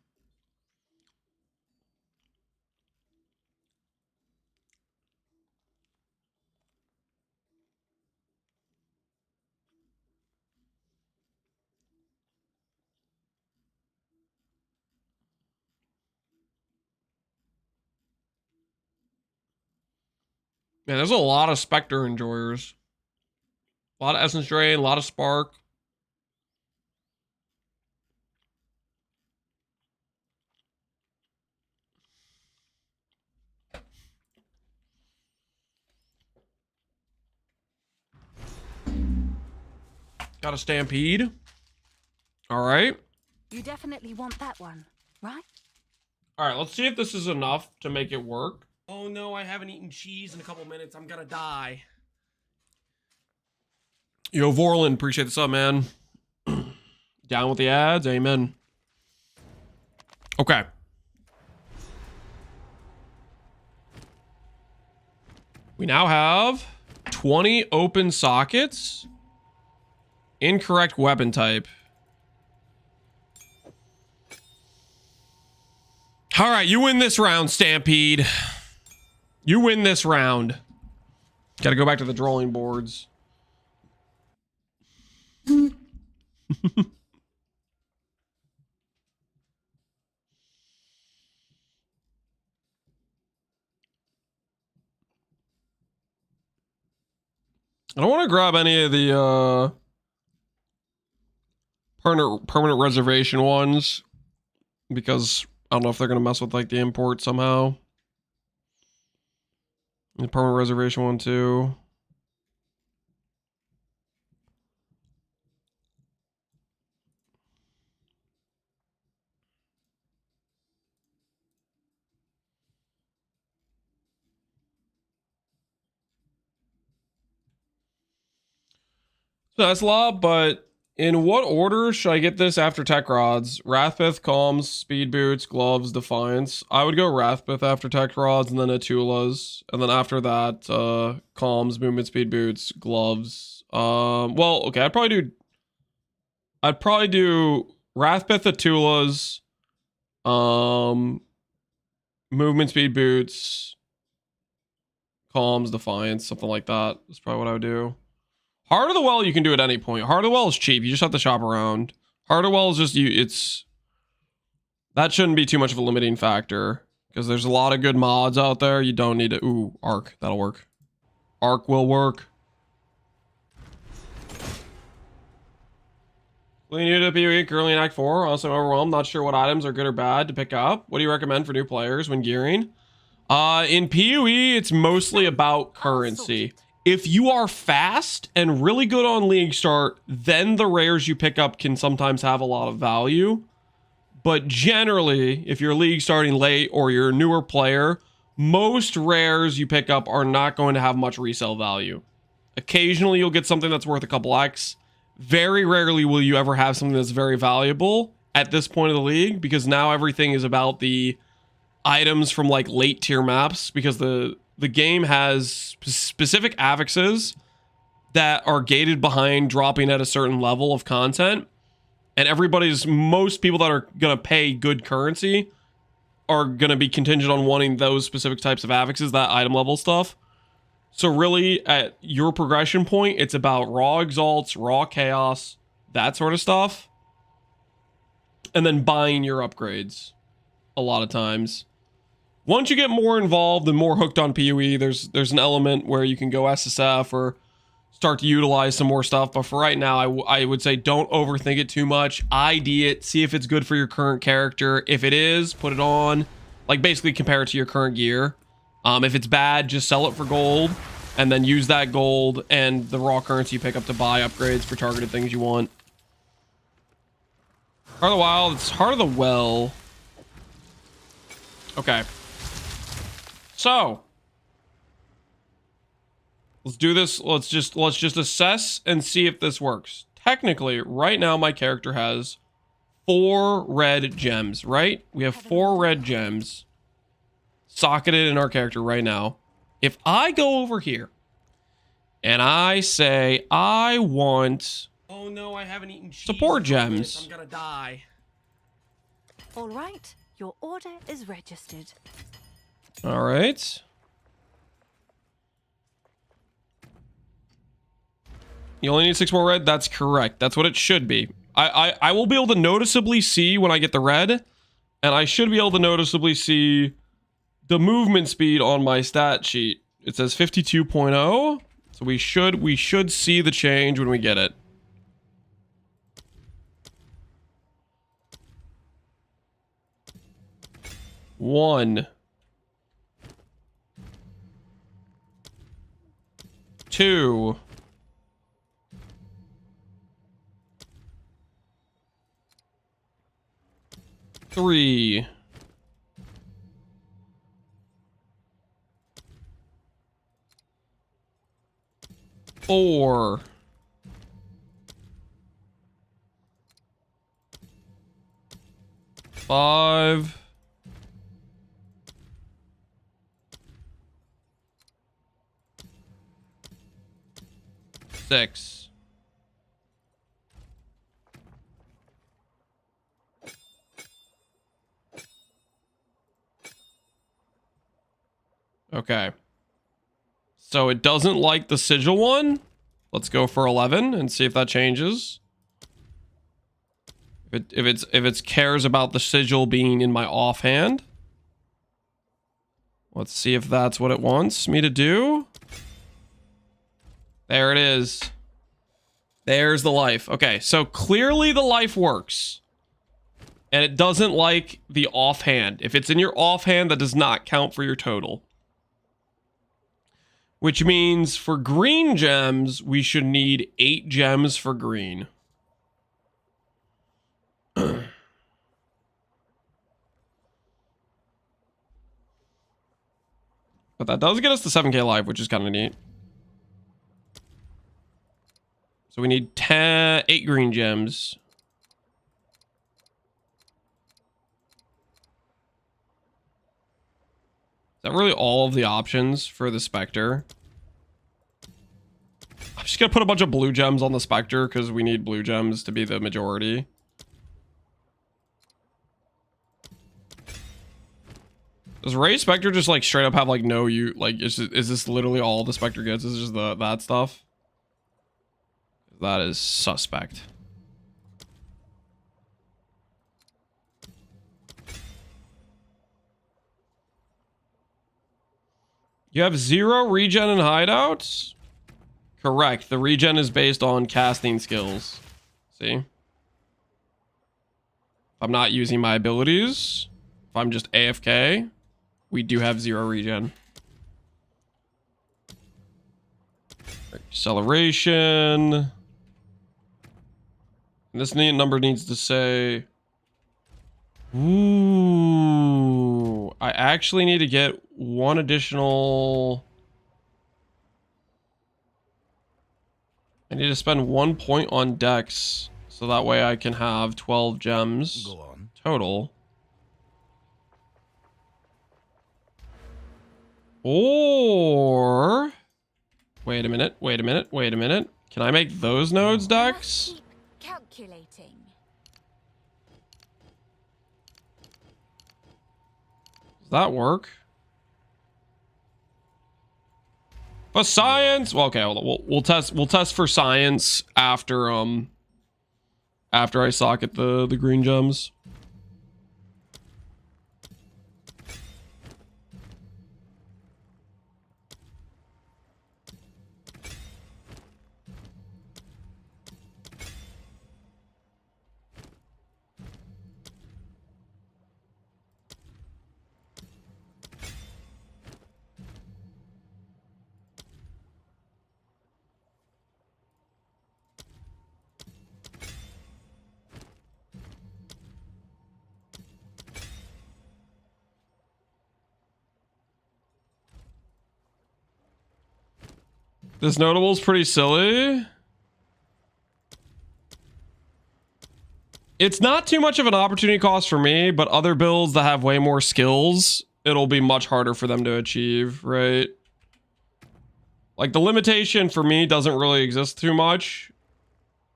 Man, there's a lot of Spectre enjoyers. A lot of Essence Drain, a lot of Spark. Got a Stampede. All right. You definitely want that one, right? All right, let's see if this is enough to make it work. Oh no, I haven't eaten cheese in a couple minutes. I'm gonna die. Yo, Vorlin, appreciate the sub, man. Down with the ads, amen. Okay. We now have 20 open sockets. Incorrect weapon type. All right, you win this round, Stampede. You win this round. Got to go back to the drawing boards. I don't want to grab any of the permanent reservation ones because I don't know if they're going to mess with like the import somehow. The permanent reservation one too. So that's a lot, but in what order should I get this after Tech Rods? Wrathpith, Calms, Speed Boots, Gloves, Defiance. I would go Wrathpith after Tech Rods and then Atula's. And then after that, Calms, Movement, Speed Boots, Gloves. Well, okay, I'd probably do Wrathpith, Atula's, Movement, Speed Boots, Calms, Defiance, something like that. That's probably what I would do. Heart of the Well you can do at any point. Heart of the Well is cheap. You just have to shop around. Heart of the Well is just that shouldn't be too much of a limiting factor because there's a lot of good mods out there. You don't need to. Ooh, Arc. That'll work. Arc will work. New to PoE currently in Act 4. Also overwhelmed. Not sure what items are good or bad to pick up. What do you recommend for new players when gearing? In PoE, it's mostly about currency. If you are fast and really good on League Start, then the rares you pick up can sometimes have a lot of value. But generally, if you're League starting late or you're a newer player, most rares you pick up are not going to have much resale value. Occasionally, you'll get something that's worth a couple X. Very rarely will you ever have something that's very valuable at this point of the league because now everything is about the items from like late tier maps because the game has specific affixes that are gated behind dropping at a certain level of content. And most people that are going to pay good currency are going to be contingent on wanting those specific types of affixes, that item level stuff. So really, at your progression point, it's about raw exalts, raw chaos, that sort of stuff. And then buying your upgrades a lot of times. Once you get more involved and more hooked on PoE, there's an element where you can go SSF or start to utilize some more stuff. But for right now, I would say don't overthink it too much. ID it, see if it's good for your current character. If it is, put it on. Like basically compare it to your current gear. If it's bad, just sell it for gold and then use that gold and the raw currency you pick up to buy upgrades for targeted things you want. Heart of the Wild, it's Heart of the Well. Okay. So let's do this. Let's just assess and see if this works. Technically, right now my character has 4 red gems, right? We have 4 red gems socketed in our character right now. If I go over here and I say I want Oh no, I haven't eaten cheese support in 5 minutes. gems. I'm gonna die. All right, your order is registered. All right. You only need 6 more red. That's correct. That's what it should be. I will be able to noticeably see when I get the red, and I should be able to noticeably see the movement speed on my stat sheet. It says 52.0, so we should see the change when we get it. One. 2. 3. 4. Five. 6. Okay. So it doesn't like the sigil one. Let's go for 11 and see if that changes. If it's cares about the sigil being in my offhand. Let's see if that's what it wants me to do. There it is. There's the life. Okay, so clearly the life works. And it doesn't like the offhand. If it's in your offhand, that does not count for your total. Which means for green gems, we should need 8 gems for green. But that does get us to 7k life, which is kind of neat. So we need 8 green gems. Is that really all of the options for the Spectre? I'm just gonna put a bunch of blue gems on the Spectre because we need blue gems to be the majority. Does Ray Spectre just like straight up have like no like is this literally all the Spectre gets? Is just that stuff? That is suspect. You have 0 regen and hideouts? Correct. The regen is based on casting skills. See? If I'm not using my abilities, if I'm just AFK, we do have 0 regen. Acceleration. And this number needs to say... Ooh. I actually need to get 1 additional... I need to spend 1 point on Dex. So that way I can have 12 gems Go on. total. Or... Wait a minute, wait a minute, wait a minute. Can I make those nodes Dex? Keep calculating. Does that work? For science. Well, okay, hold on. We'll test for science after I socket the green gems. This notable is pretty silly. It's not too much of an opportunity cost for me, but other builds that have way more skills, it'll be much harder for them to achieve, right? Like the limitation for me doesn't really exist too much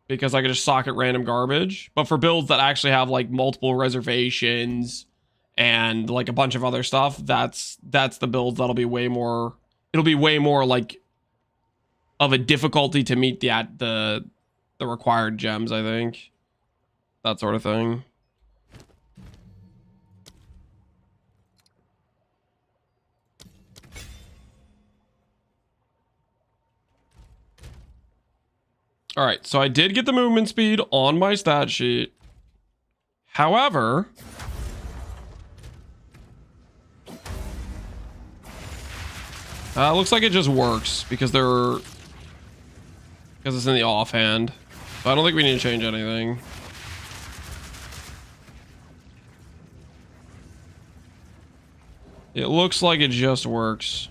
because I can just socket random garbage. But for builds that actually have like multiple reservations and like a bunch of other stuff, that's the builds that'll be way more, it'll be way more like of a difficulty to meet the required gems, I think. That sort of thing. All right, so I did get the movement speed on my stat sheet. However, looks like it just works because it's in the offhand. So I don't think we need to change anything. It looks like it just works.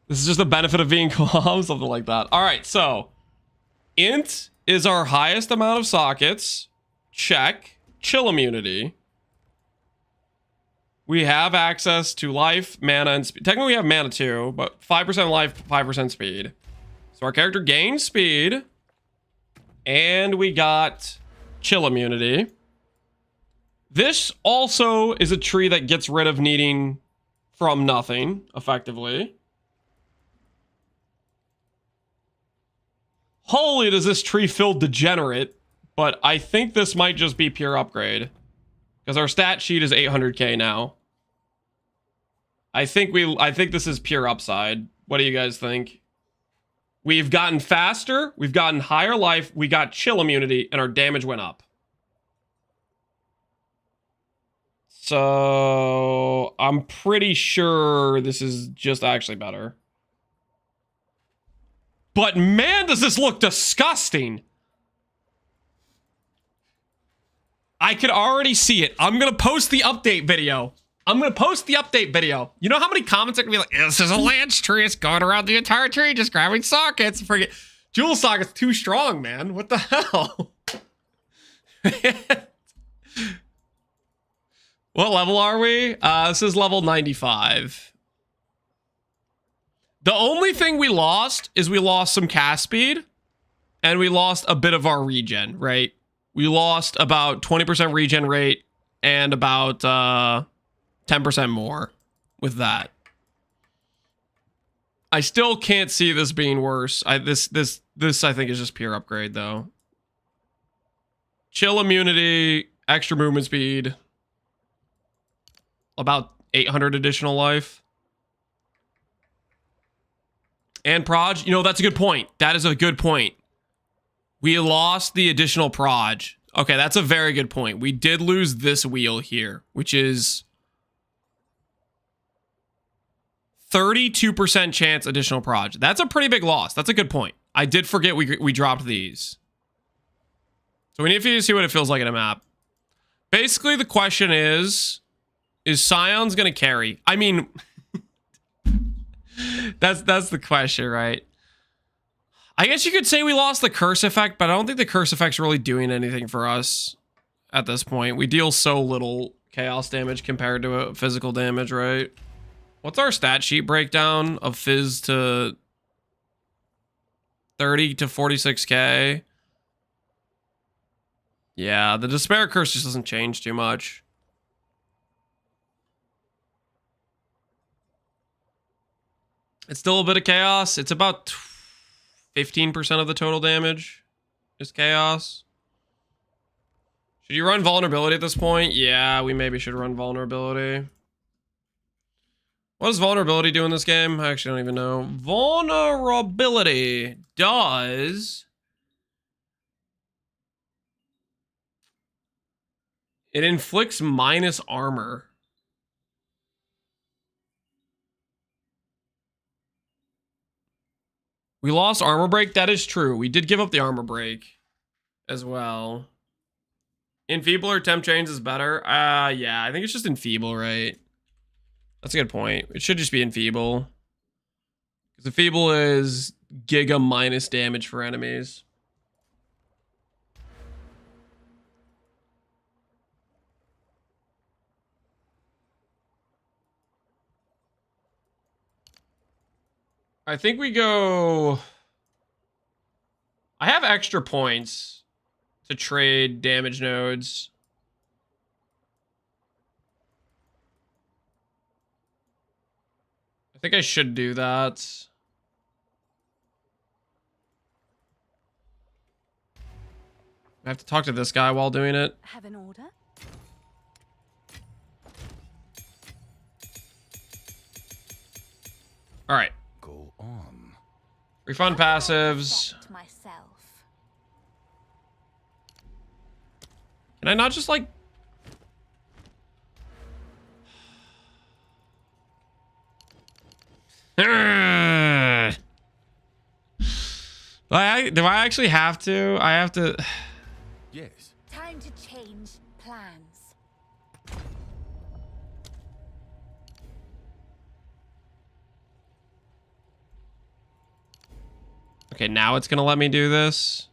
This is just the benefit of being calm, something like that. All right, so int is our highest amount of sockets. Check. Chill immunity. We have access to life, mana, and speed. Technically, we have mana too, but 5% life, 5% speed. So our character gains speed. And we got chill immunity. This also is a tree that gets rid of needing from nothing, effectively. Holy, does this tree feel degenerate, but I think this might just be pure upgrade. Because our stat sheet is 800k now. I think this is pure upside. What do you guys think? We've gotten faster, we've gotten higher life, we got chill immunity, and our damage went up. So I'm pretty sure this is just actually better. But man, does this look disgusting. I could already see it. I'm going to post the update video. You know how many comments are going to be like, this is a lance tree. It's going around the entire tree, just grabbing sockets. Forget Jewel socket's too strong, man. What the hell? What level are we? This is level 95. The only thing we lost is we lost some cast speed and we lost a bit of our regen, right? We lost about 20% regen rate and about 10% more with that. I still can't see this being worse. This I think is just pure upgrade though. Chill immunity, extra movement speed, about 800 additional life. And proj, you know, that's a good point. That is a good point. We lost the additional proj. Okay, that's a very good point. We did lose this wheel here, which is 32% chance additional proj. That's a pretty big loss. That's a good point. I did forget we dropped these. So we need to see what it feels like in a map. Basically, the question is Scion's gonna carry? I mean, that's the question, right? I guess you could say we lost the curse effect, but I don't think the curse effect's really doing anything for us at this point. We deal so little chaos damage compared to physical damage, right? What's our stat sheet breakdown of fizz to 30 to 46k? Yeah, the despair curse just doesn't change too much. It's still a bit of chaos. It's about 15% of the total damage is chaos. Should you run vulnerability at this point? Yeah, we maybe should run vulnerability. What does vulnerability do in this game? I actually don't even know. Vulnerability does... It inflicts minus armor. We lost armor break. That is true. We did give up the armor break as well. Enfeeble or temp change is better. Yeah, I think it's just enfeeble, right? That's a good point. It should just be enfeeble. Because enfeeble is giga minus damage for enemies. I think we go... I have extra points to trade damage nodes. I think I should do that. I have to talk to this guy while doing it. Have an order? All right. Go on. Refund passives. Myself. Can I not just like... Do I actually have to? I have to... Yes. Time to change plans. Okay, now it's gonna let me do this.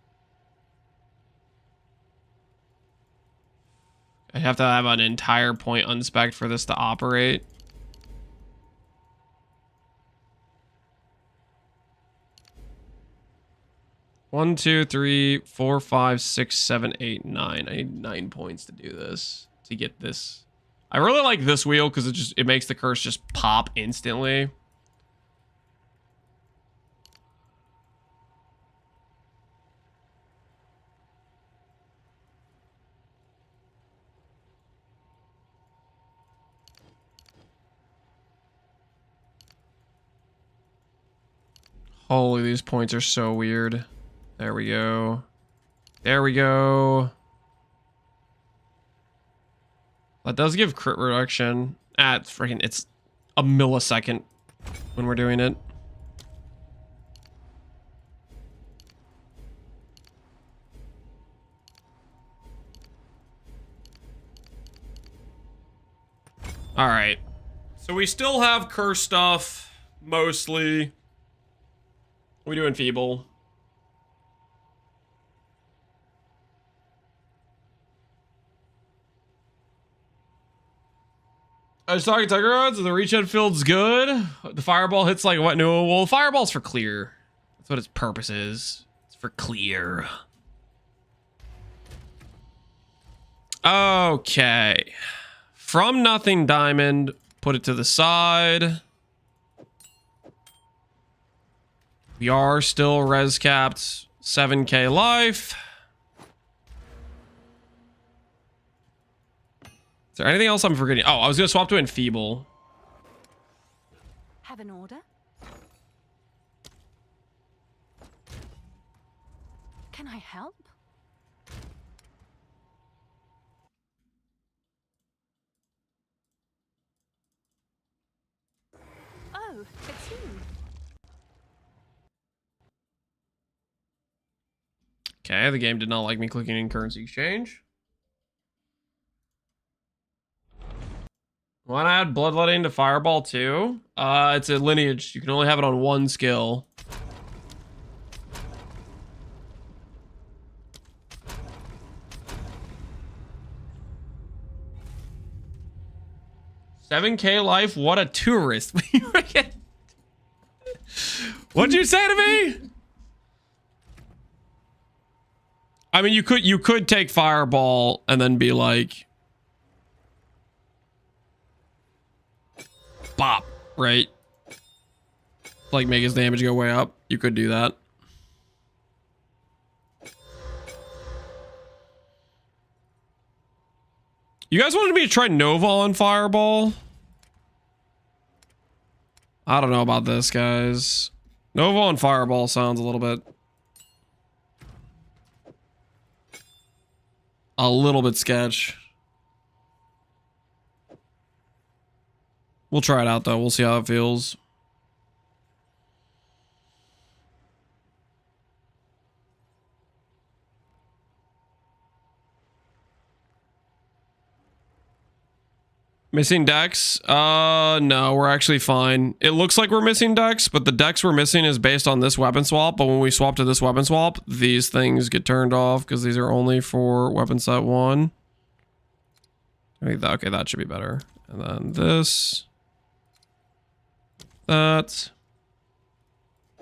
I have to have an entire point unspec'd for this to operate. One, two, three, four, five, six, seven, eight, nine. I need 9 points to do this, to get this. I really like this wheel because it makes the curse just pop instantly. Holy, these points are so weird. There we go. There we go. That does give crit reduction. Ah, it's a millisecond when we're doing it. All right. So we still have curse stuff, mostly. We do enfeeble. I was talking Tiger Rods, the reach head field's good. The fireball hits like what? No, well, the fireball's for clear. That's what its purpose is. It's for clear. Okay. From nothing diamond, put it to the side. We are still res capped 7k life. Is there anything else I'm forgetting? Oh, I was gonna swap to enfeeble. Have an order? Can I help? Oh, it's you. Okay, the game did not like me clicking in currency exchange. Want to add bloodletting to fireball too? It's a lineage. You can only have it on one skill. $7k life. What a tourist! What'd you say to me? I mean, you could take fireball and then be like, bop, right? Like make his damage go way up. You could do that. You guys wanted me to try Nova on fireball? I don't know about this, guys. Nova on fireball sounds a little bit sketch. We'll try it out though. We'll see how it feels. Missing decks? No, we're actually fine. It looks like we're missing decks, but the decks we're missing is based on this weapon swap. But when we swap to this weapon swap, these things get turned off because these are only for weapon set 1. Okay, that should be better. And then this. That.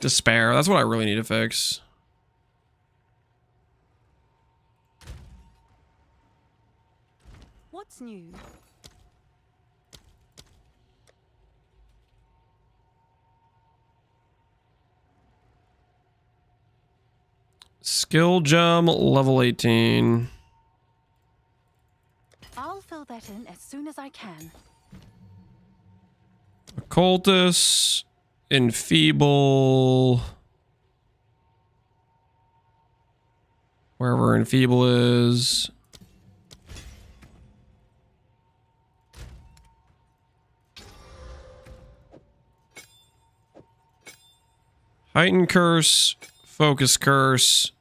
Despair. That's what I really need to fix. What's new? Skill gem level 18. I'll fill that in as soon as I can. Occultus. Enfeeble. Wherever enfeeble is. Heighten curse. Focus curse.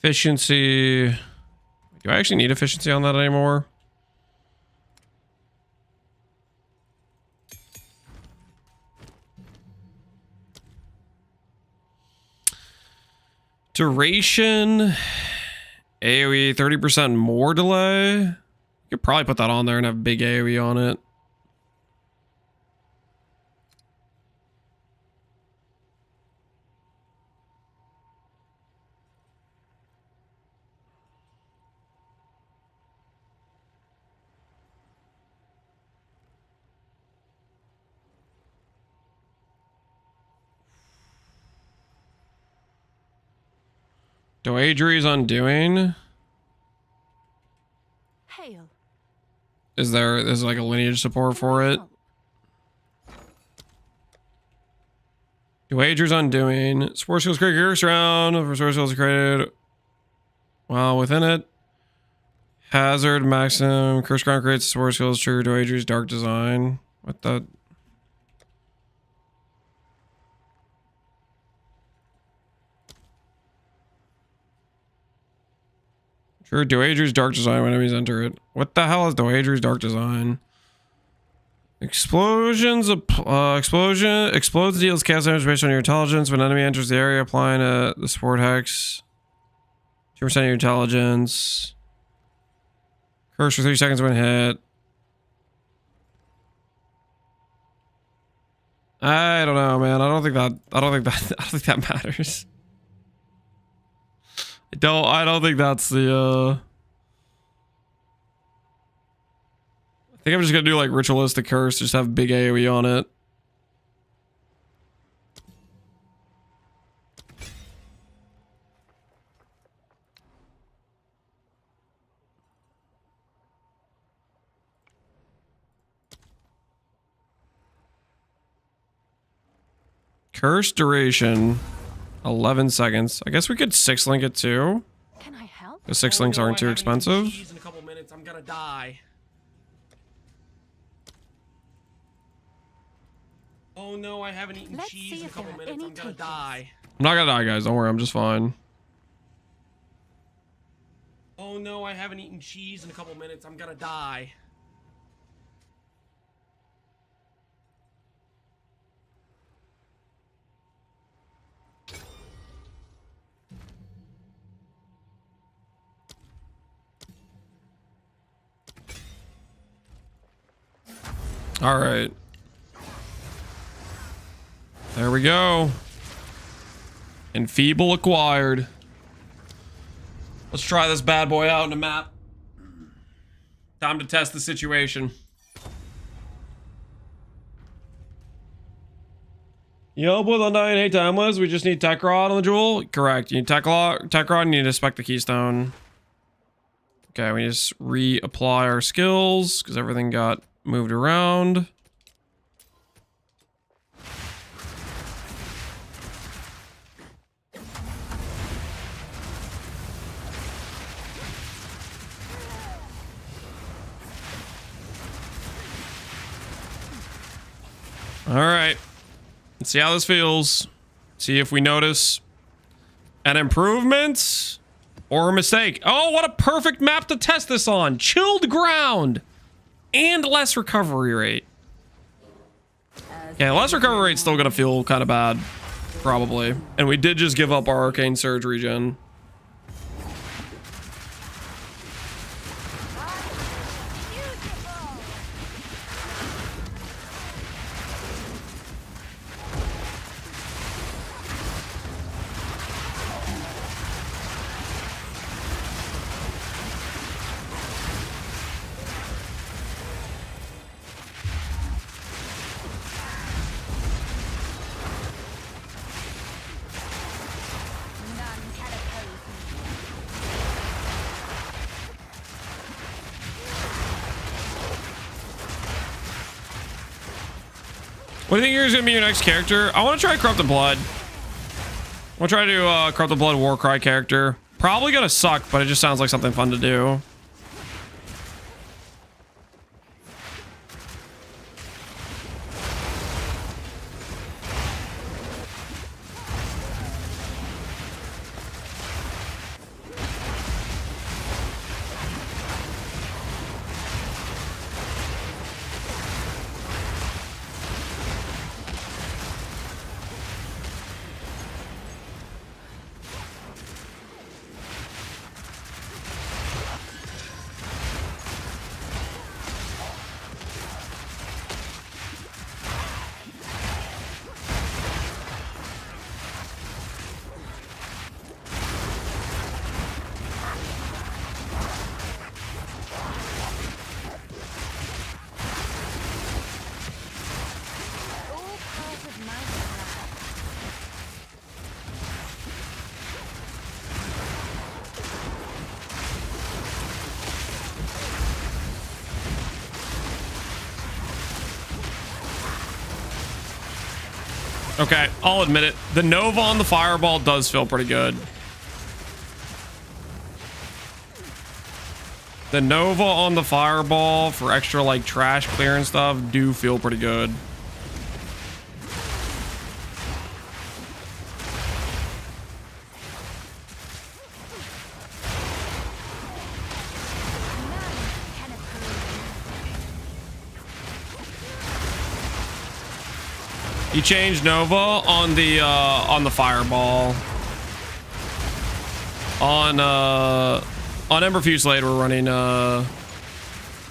Efficiency. Do I actually need efficiency on that anymore? Duration. AoE 30% more delay. You could probably put that on there and have big AoE on it. Doadri's Undoing. Hail. Is there like a lineage support for it? Doadri's Undoing. Sports skills create curse round. For sports skills created while within it. Hazard maximum. Curse ground creates sports skills trigger Doadri's Dark Design. What the? Sure, Doadri's Dark Design when enemies enter it. What the hell is Doadri's Dark Design? Explosions, explodes deals cast damage based on your intelligence. When an enemy enters the area, applying the support hex. 2% of your intelligence. Curse for 3 seconds when hit. I don't know, man. I don't think that matters. I don't think that's the I think I'm just gonna do like ritualistic curse, just have big AoE on it. Curse duration 11 seconds. I guess we could 6-link it too. Can I help? The 6 links aren't too expensive. In a couple minutes, I'm gonna die. Oh no, I haven't eaten Let's cheese see in a if there couple are minutes. any I'm gonna takers. die. I'm not gonna die, guys. Don't worry. I'm just fine. Oh no, I haven't eaten cheese in a couple minutes. I'm gonna die. All right. There we go. Enfeeble acquired. Let's try this bad boy out in a map. Time to test the situation. Yo, with Undying, hey, Timeless. We just need Tech Rod on the jewel. Correct. You need Tech Rod, and you need to spec the Keystone. Okay, we just reapply our skills because everything got moved around. All right. Let's see how this feels. See if we notice an improvement or a mistake. Oh, what a perfect map to test this on. Chilled ground and less recovery rate. Yeah, less recovery rate's still gonna feel kind of bad, probably. And we did just give up our Arcane Surge regen. What do you think yours is gonna be your next character? I want to try Corrupted Blood. I want to try to do Corrupted Blood Warcry character. Probably gonna suck, but it just sounds like something fun to do. Okay, I'll admit it. The Nova on the fireball does feel pretty good. The Nova on the fireball for extra like trash clear and stuff do feel pretty good. You changed Nova on the fireball. On Ember Fusillade, we're running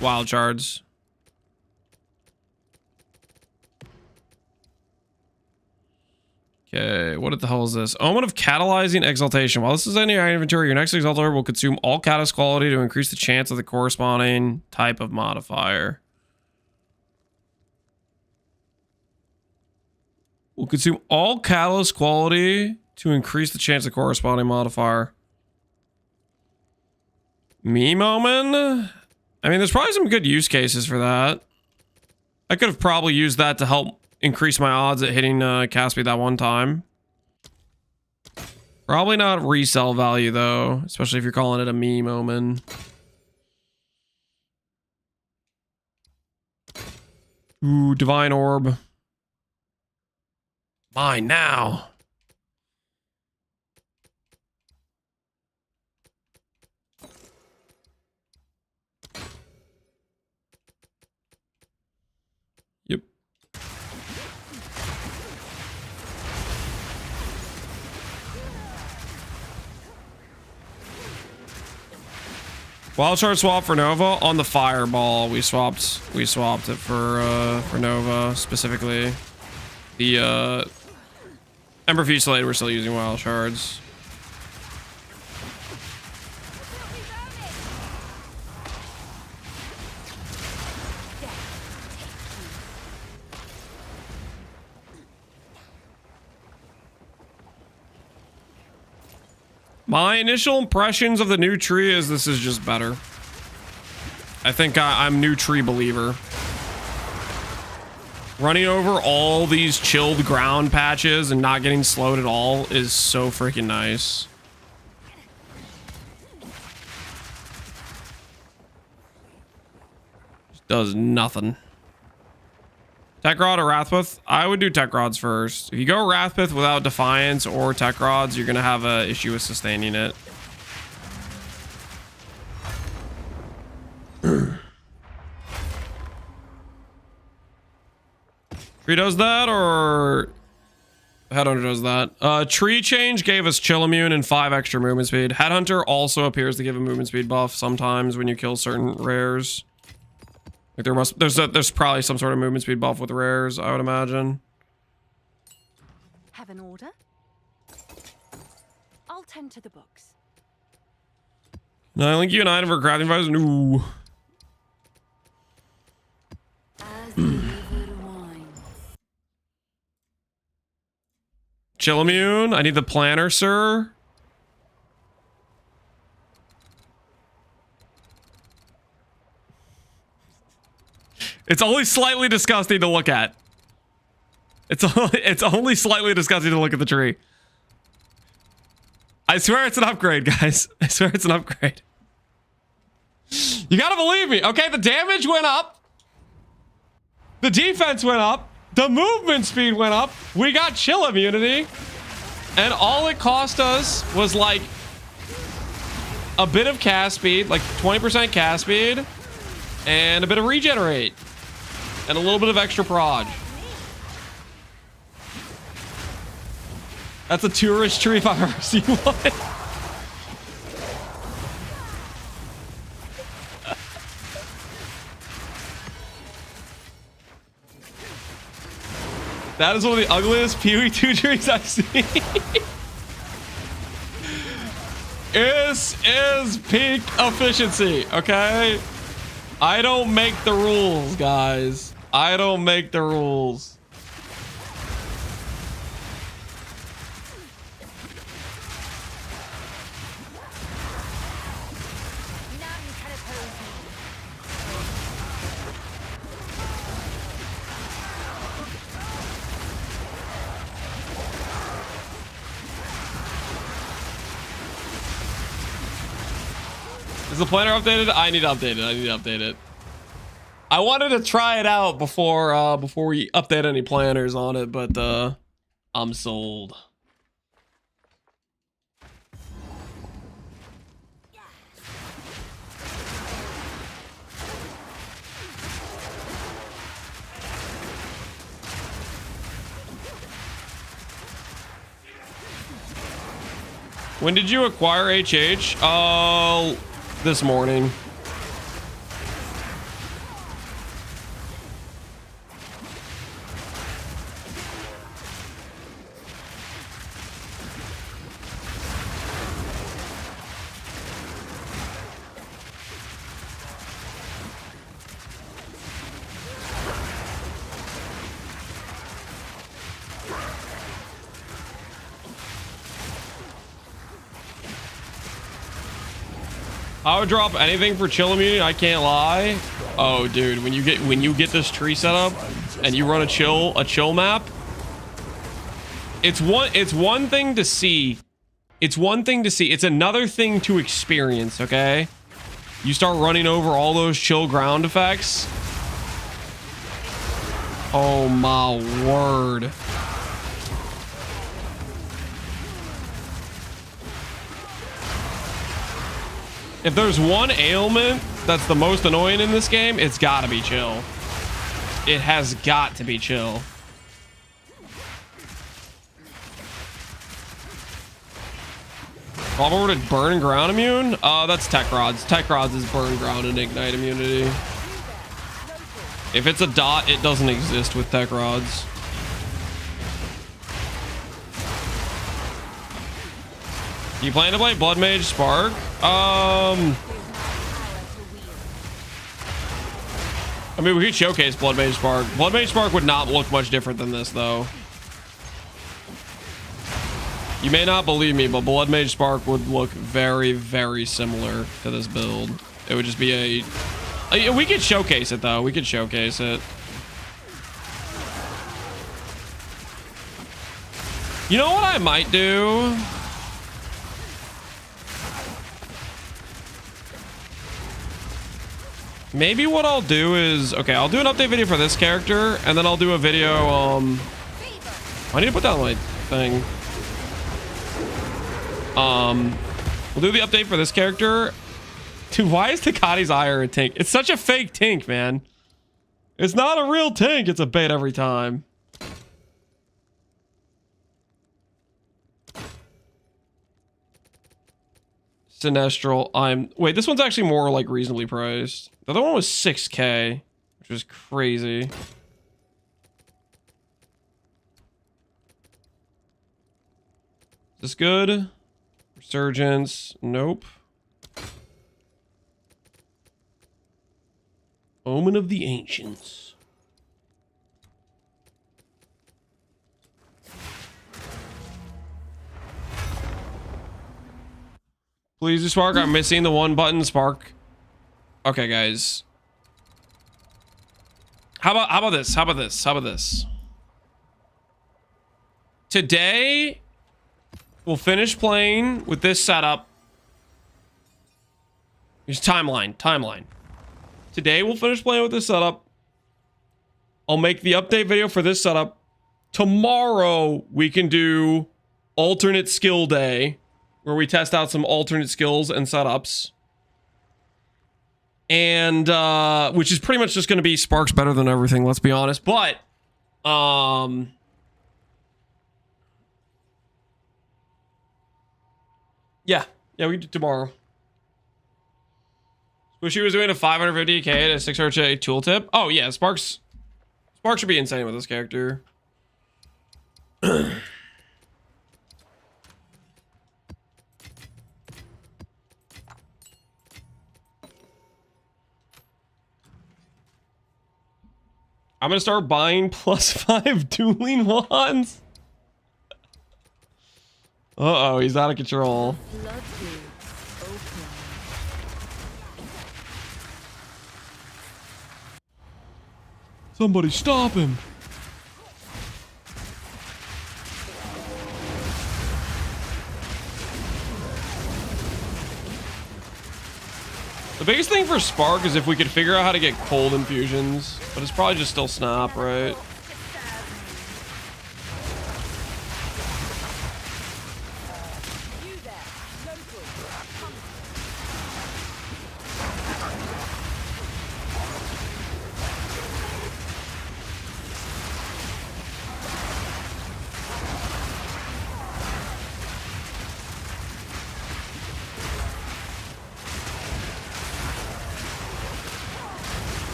wild shards. Okay, what the hell is this? Omen of Catalyzing Exaltation. While this is in your inventory, your next Exalter will consume all catalyst quality to increase the chance of the corresponding type of modifier. Will consume all catalyst quality to increase the chance of corresponding modifier. Meme Omen? I mean, there's probably some good use cases for that. I could have probably used that to help increase my odds at hitting cast speed that one time. Probably not resell value though, especially if you're calling it a meme omen. Ooh, Divine Orb. Mine now. Yep. Wild Shard swap for Nova on the fireball. We swapped it for Nova specifically. The Ember Fusillade, we're still using wild shards. My initial impressions of the new tree is this is just better. I think I'm new tree believer. Running over all these chilled ground patches and not getting slowed at all is so freaking nice. Just does nothing. Tech Rod or Wrathpith? I would do Tech Rods first. If you go Wrathpith without Defiance or Tech Rods, you're going to have an issue with sustaining it. Tree does that or Headhunter does that. Tree change gave us chill immune and 5 extra movement speed. Headhunter also appears to give a movement speed buff sometimes when you kill certain rares. Like there's probably some sort of movement speed buff with rares, I would imagine. Have an order? I'll tend to the books. No, I link you an item for crafting device. Ooh. Chill immune. I need the planner, sir. It's only slightly disgusting to look at. It's only slightly disgusting to look at the tree. I swear it's an upgrade, guys. I swear it's an upgrade. You gotta believe me. Okay, the damage went up. The defense went up. The movement speed went up. We got chill immunity. And all it cost us was like a bit of cast speed, like 20% cast speed, and a bit of regenerate. And a little bit of extra prod. That's a tourist tree if I've ever seen one. That is one of the ugliest PoE2 trees I've seen. This is peak efficiency, okay? I don't make the rules, guys. I don't make the rules. Is the planner updated? I need to update it. I need to update it. I wanted to try it out before we update any planners on it, but I'm sold. When did you acquire HH? This morning. I would drop anything for chill immunity. I can't lie. Oh, dude, when you get this tree set up and you run a chill map, it's one thing to see. It's one thing to see. It's another thing to experience. Okay, you start running over all those chill ground effects. Oh my word. If there's one ailment that's the most annoying in this game, it's gotta be chill. It has got to be chill. Over to burn ground immune? That's tech rods. Tech rods is burn ground and ignite immunity. If it's a dot, it doesn't exist with tech rods. You plan to play bloodmage Spark? I mean, we could showcase bloodmage Spark. Bloodmage Spark would not look much different than this, though. You may not believe me, but bloodmage Spark would look very, very similar to this build. It would just be a... We could showcase it, though. We could showcase it. You know what I might do? Maybe what I'll do is... Okay, I'll do an update video for this character, and then I'll do a video... I need to put down my thing. We'll do the update for this character. Dude, why is Takati's Ire a tank? It's such a fake tank, man. It's not a real tank. It's a bait every time. Sinestral. Wait, this one's actually more like reasonably priced. The other one was 6K, which is crazy. Is this good? Resurgence. Nope. Omen of the Ancients. Please do Spark. I'm missing the one button Spark. Okay, guys. How about this? How about this? How about this? Today, we'll finish playing with this setup. Here's timeline. Today, we'll finish playing with this setup. I'll make the update video for this setup. Tomorrow, we can do alternate skill day, where we test out some alternate skills and setups. And, which is pretty much just going to be Sparks better than everything, let's be honest. But, yeah, we do tomorrow. Squishy was doing a 550k at a 600k tooltip. Oh, yeah, Sparks should be insane with this character. I'm gonna start buying +5 dueling wands. Uh-oh, he's out of control. Somebody stop him. The biggest thing for Spark is if we could figure out how to get cold infusions, but it's probably just still snap, right?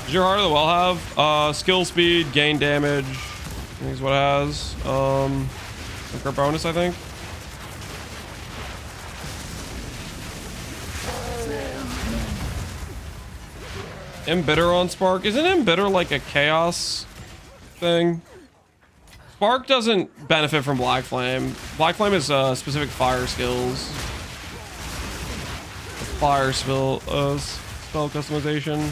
Does your Heart of the Well have skill speed, gain damage? I think is what it has. Like our bonus, I think. Embitter on Spark. Isn't Embitter like a chaos thing? Spark doesn't benefit from Black Flame. Black Flame is specific fire skills. Fire spell customization.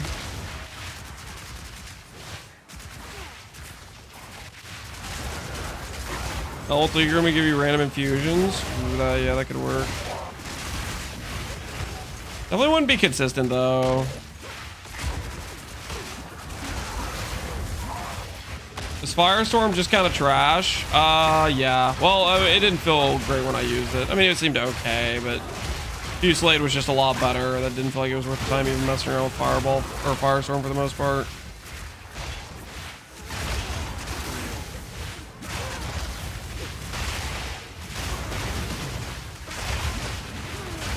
Also, you're gonna give you random infusions. Ooh, yeah, that could work. Definitely wouldn't be consistent though. Is Firestorm just kind of trash? Yeah. Well, it didn't feel great when I used it. I mean, it seemed okay, but Fusillade was just a lot better. That didn't feel like it was worth the time even messing around with Fireball or Firestorm for the most part.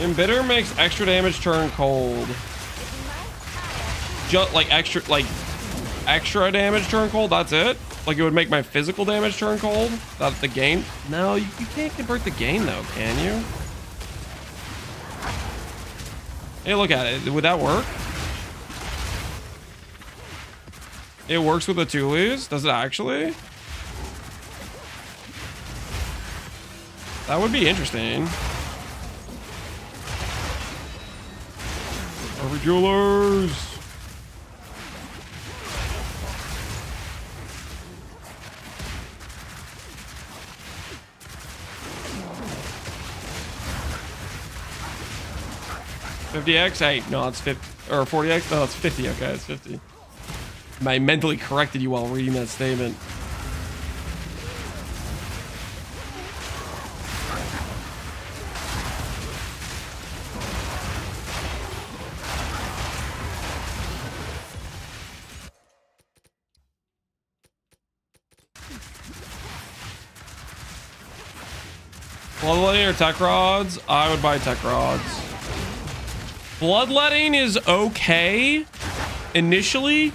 Embitter makes extra damage turn cold. Just like extra damage turn cold. That's it. Like it would make my physical damage turn cold. That's the gain. No, you can't convert the gain though, can you? Hey, look at it. Would that work? It works with the Tulis. Does it actually? That would be interesting. Harvey Jewelers. $50x? Hey, no, it's 50 or 40x. No, it's 50. Okay, it's 50. I mentally corrected you while reading that statement. Bloodletting or tech rods? I would buy tech rods. Bloodletting is okay initially.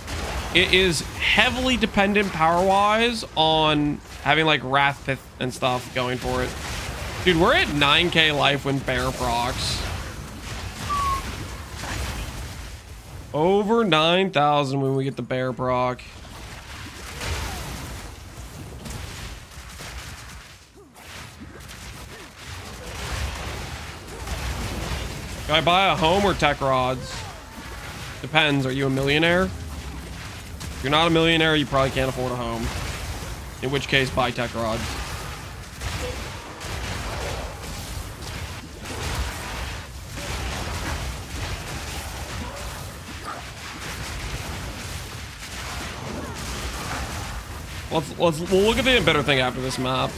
It is heavily dependent power-wise on having like Wrath Pith and stuff going for it. Dude, we're at 9k life when bear procs. Over 9,000 when we get the bear proc. Can I buy a home or tech rods? Depends. Are you a millionaire? If you're not a millionaire, you probably can't afford a home. In which case, buy tech rods. We'll look at the better thing after this map.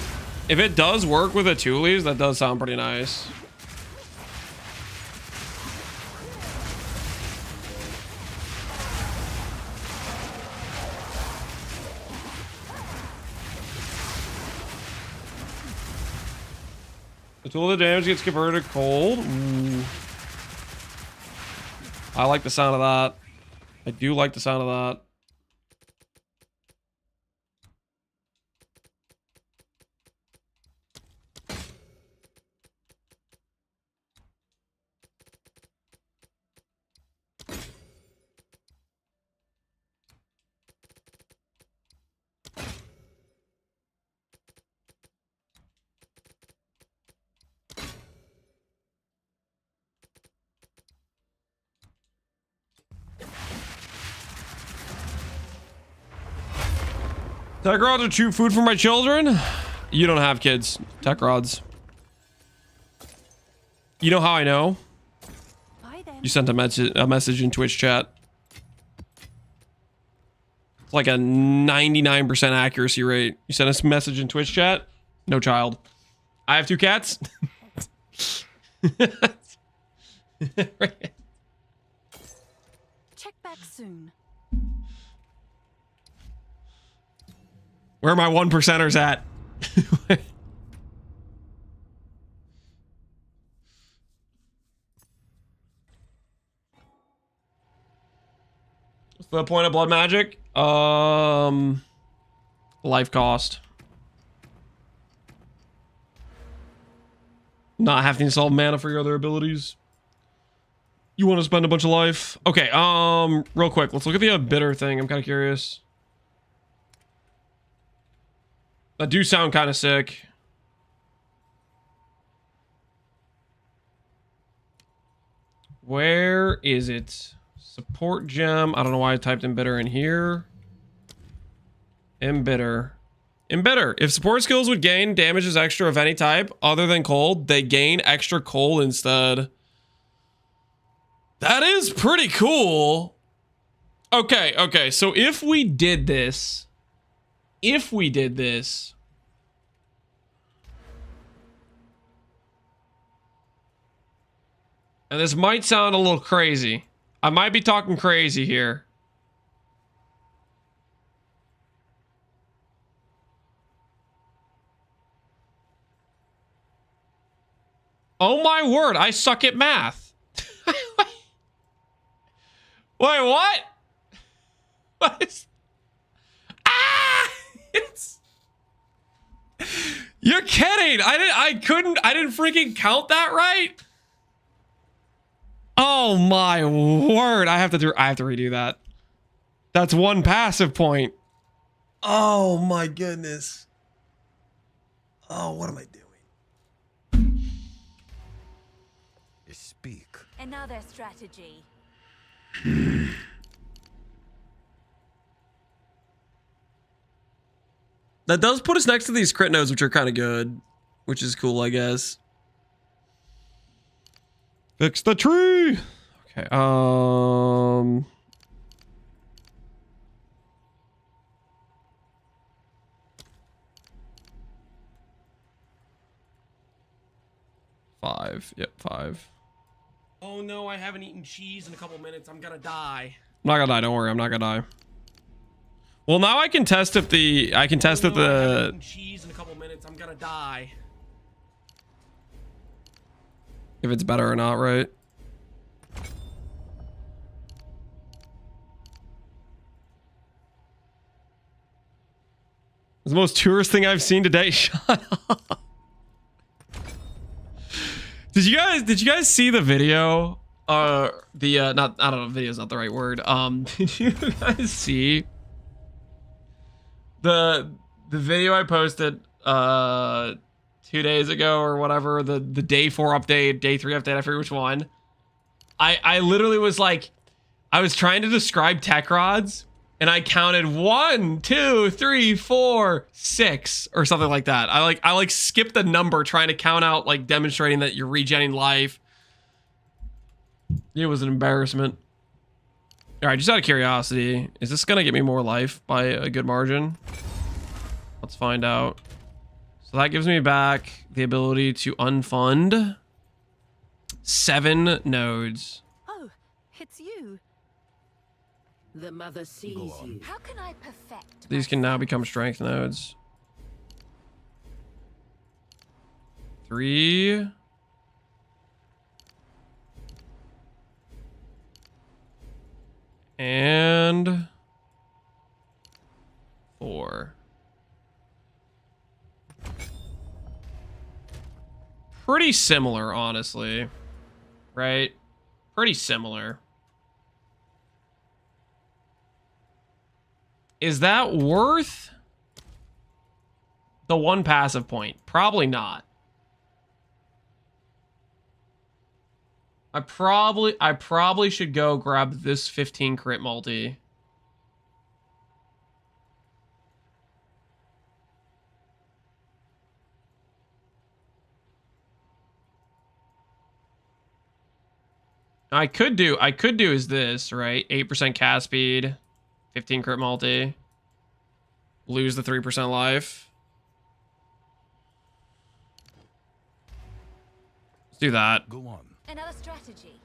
If it does work with the Tulis, that does sound pretty nice. The tool of the damage gets converted to cold. Ooh. I like the sound of that. I do like the sound of that. Tech rods are cheap food for my children. You don't have kids. Tech rods. You know how I know? Bye then. You sent a message in Twitch chat. It's like a 99% accuracy rate. You sent us a message in Twitch chat. No child. I have 2 cats. Check back soon. Where are my 1%ers at? What's the point of blood magic? Life cost. Not having to solve mana for your other abilities. You want to spend a bunch of life? Okay, real quick, let's look at the bitter thing. I'm kind of curious. That do sound kind of sick. Where is it? Support gem. I don't know why I typed embitter in here. Embitter. Embitter. If support skills would gain damages extra of any type other than cold, they gain extra cold instead. That is pretty cool. Okay, okay. So if we did this, and this might sound a little crazy. I might be talking crazy here. Oh my word, I suck at math. Wait, what? What is... Ah! It's... You're kidding. I didn't freaking count that right. Oh my word. I have to redo that. That's 1 passive point. Oh my goodness. Oh, what am I doing? Speak. Another strategy. That does put us next to these crit nodes, which are kind of good, which is cool, I guess. Fix the tree. Okay. 5. Yep, 5. Oh no, I haven't eaten cheese in a couple minutes. I'm gonna die. I'm not gonna die. Don't worry. I'm not gonna die. Well, now I can test if the... I can test if I haven't the... eaten cheese in a couple minutes. I'm gonna die. If it's better or not, right? It's the most tourist thing I've seen today. Shut up. Did you guys see the video? Not, I don't know, video is not the right word. Did you guys see the video I posted 2 days ago or whatever, the day 4 update, day 3 update, I forget which one. I literally was like, I was trying to describe tech rods and I counted 1, 2, 3, 4, 6 or something like that. I like skipped the number trying to count out, like demonstrating that you're regenerating life. It was an embarrassment. All right, just out of curiosity, is this gonna get me more life by a good margin? Let's find out. So that gives me back the ability to unfund 7 nodes. Oh, it's you. The mother sees you. How can I perfect? These can now become strength nodes. 3. And 4. Pretty similar, honestly. Right? Pretty similar. Is that worth the 1 passive point? Probably not. I probably should go grab this 15 crit multi. I could do is this, right? 8% cast speed, 15 crit multi, lose the 3% life. Let's do that. Go on. Another strategy.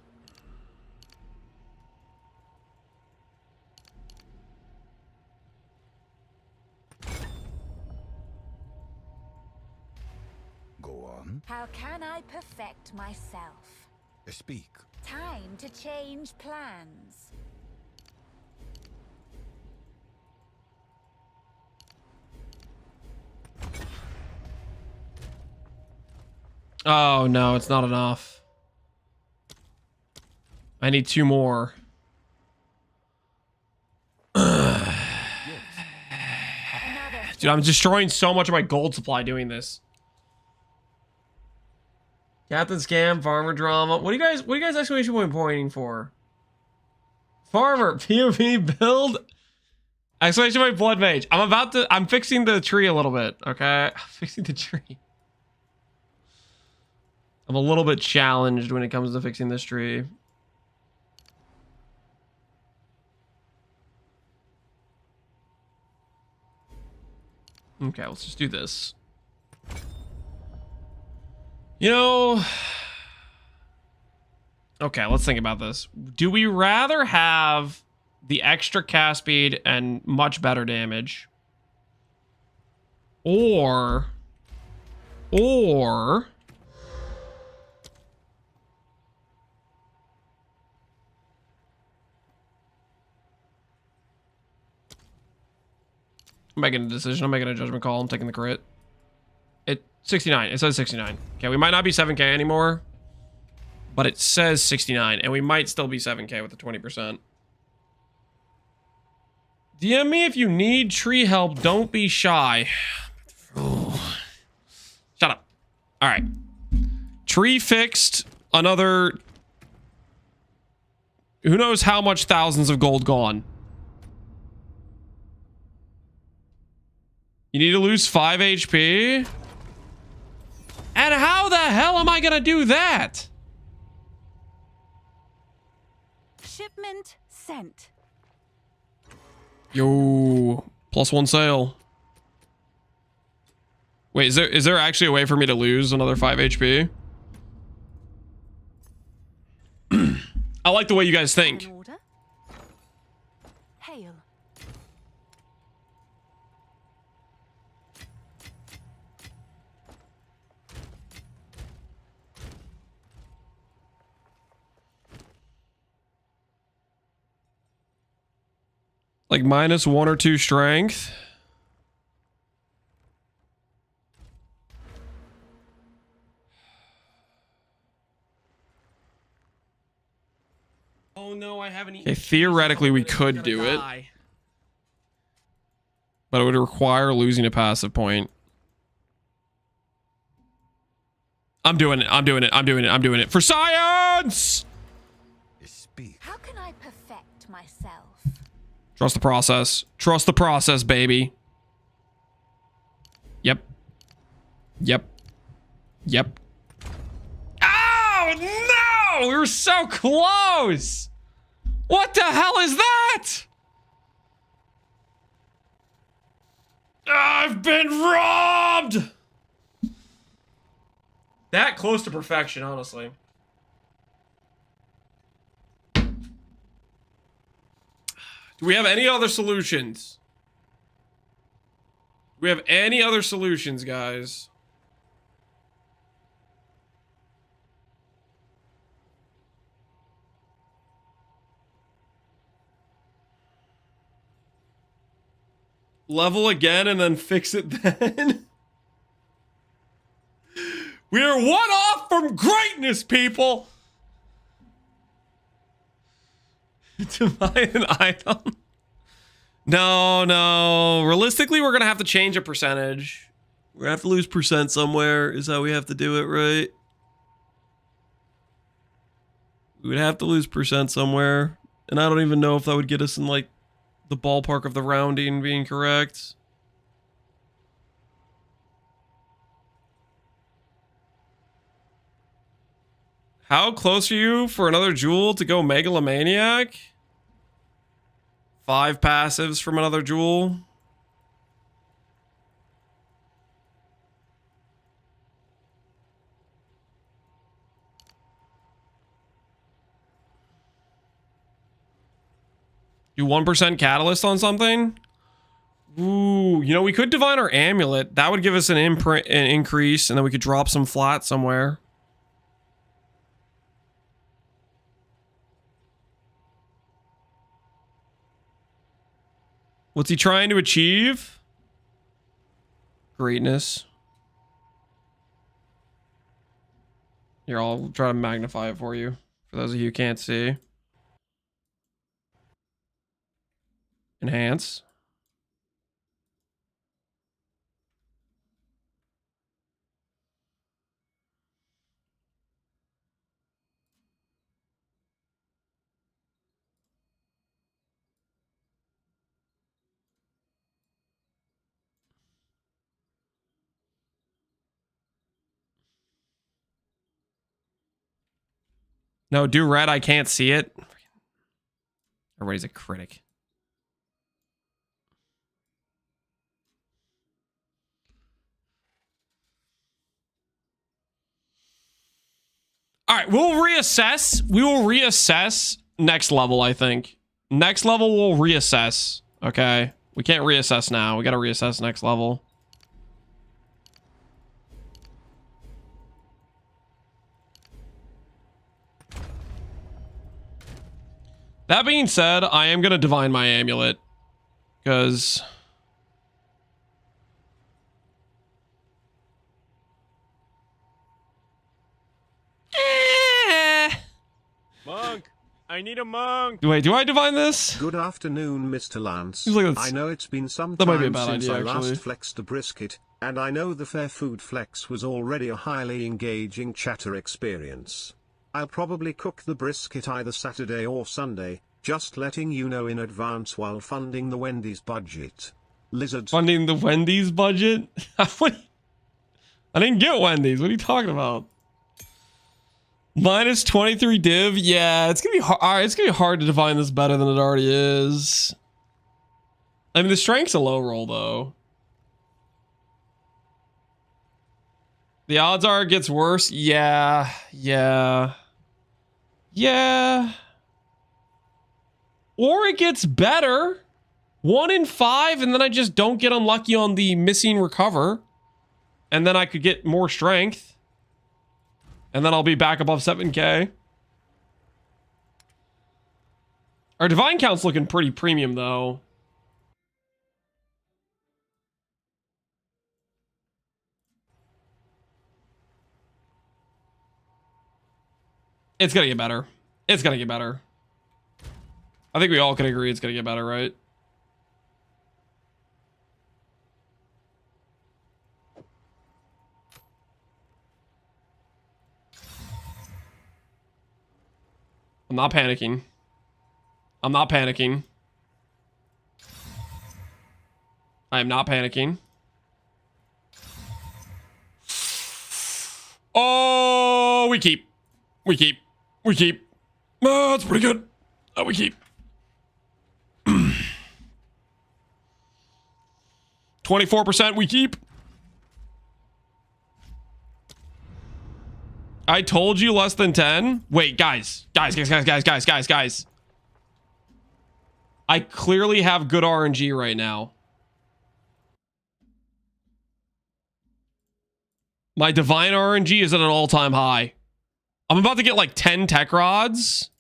Go on. How can I perfect myself? Speak. Time to change plans. Oh no, it's not enough. I need 2 more. Dude, I'm destroying so much of my gold supply doing this. Captain Scam, Farmer Drama. What are you guys exclamation point pointing for? Farmer, POV build. Exclamation point bloodmage. I'm fixing the tree a little bit, okay? I'm fixing the tree. I'm a little bit challenged when it comes to fixing this tree. Okay, let's just do this. You know, okay, let's think about this. Do we rather have the extra cast speed and much better damage, or I'm making a decision. I'm making a judgment call. I'm taking the crit. 69. It says 69. Okay, we might not be 7k anymore, but it says 69, and we might still be 7k with the 20%. DM me if you need tree help. Don't be shy. Oh. Shut up. All right. Tree fixed. Another... Who knows how much thousands of gold gone. You need to lose 5 HP? And how the hell am I gonna do that? Shipment sent. Yo, +1 sale. Wait, is there actually a way for me to lose another 5 HP? I like the way you guys think. An order? Hail. Like -1 or 2 strength. Oh no, I haven't eaten. Okay, theoretically we could do it, but it would require losing a passive point. I'm doing it for science! Speak. How can I perfect myself? Trust the process. Trust the process, baby. Yep. Oh, no! We were so close! What the hell is that? I've been robbed! That close to perfection, honestly. Do we have any other solutions? Do we have any other solutions, guys? Level again and then fix it then? We are 1 off from greatness, people! To buy an item? No. Realistically, we're gonna have to change a percentage. We're gonna have to lose percent somewhere, is how we have to do it, right? We would have to lose percent somewhere. And I don't even know if that would get us in, like, the ballpark of the rounding being correct. How close are you for another jewel to go megalomaniac? 5 passives from another jewel. Do 1% catalyst on something? Ooh, you know, we could divine our amulet. That would give us an increase, and then we could drop some flat somewhere. What's he trying to achieve? Greatness. Here, I'll try to magnify it for you. For those of you who can't see. Enhance. No, do red. I can't see it. Everybody's a critic. All right, we'll reassess. We will reassess next level, I think. Next level, we'll reassess. Okay. We can't reassess now. We got to reassess next level. That being said, I am going to divine my amulet. Because... Monk! I need a monk! Wait, do I divine this? Good afternoon, Mr. Lance. Seems like that's- I know it's been some that might be a time bad since idea, I actually. last flexed a brisket, and I know the Fair Food Flex was already a highly engaging chatter experience. I'll probably cook the brisket either Saturday or Sunday, just letting you know in advance while funding the Wendy's budget. Lizards. Funding the Wendy's budget? What? I didn't get Wendy's. What are you talking about? Minus 23 div? Yeah, it's gonna be hard. All right, it's gonna be hard to define this better than it already is. I mean, the strength's a low roll, though. The odds are it gets worse. Yeah. Or it gets better. 1 in 5, and then I just don't get unlucky on the missing recover. And then I could get more strength. And then I'll be back above 7k. Our divine count's looking pretty premium, though. It's gonna get better. It's gonna get better. I think we all can agree it's gonna get better, right? I'm not panicking. I'm not panicking. I am not panicking. Oh, we keep. We keep. We keep. Oh, that's pretty good. Oh, we keep. 24% we keep. I told you less than 10. Wait, guys. Guys. I clearly have good RNG right now. My divine RNG is at an all-time high. I'm about to get like 10 tech rods.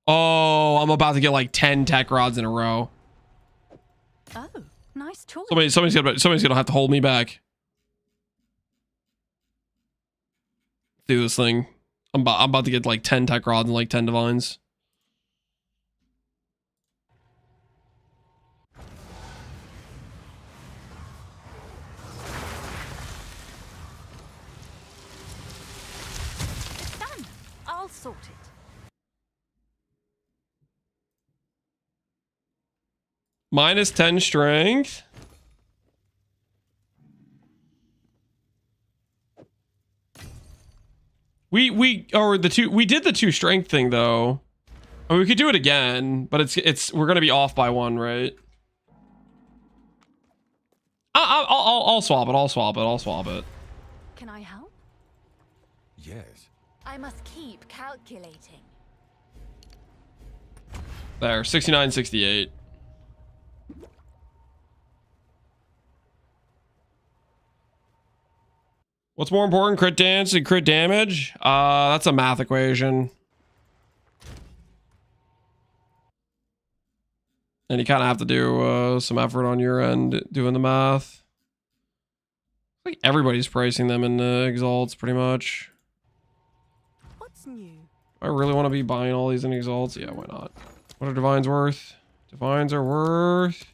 Oh, I'm about to get like 10 tech rods in a row. Oh, nice choice. Somebody's gonna have to hold me back. Do this thing. I'm about to get like 10 tech rods and like 10 divines. It's done. I'll sort it. Minus 10 strength. We did the 2 strength thing though. I mean, we could do it again, but we're gonna be off by 1, right? I'll swap it. I'll swap it. Can I help? Yes. I must keep calculating. There, 69.68. What's more important, crit dance and crit damage? That's a math equation. And you kind of have to do some effort on your end doing the math. Like everybody's pricing them in the Exalts pretty much. What's new? I really want to be buying all these in Exalts. Yeah, why not? What are Divines worth? Divines are worth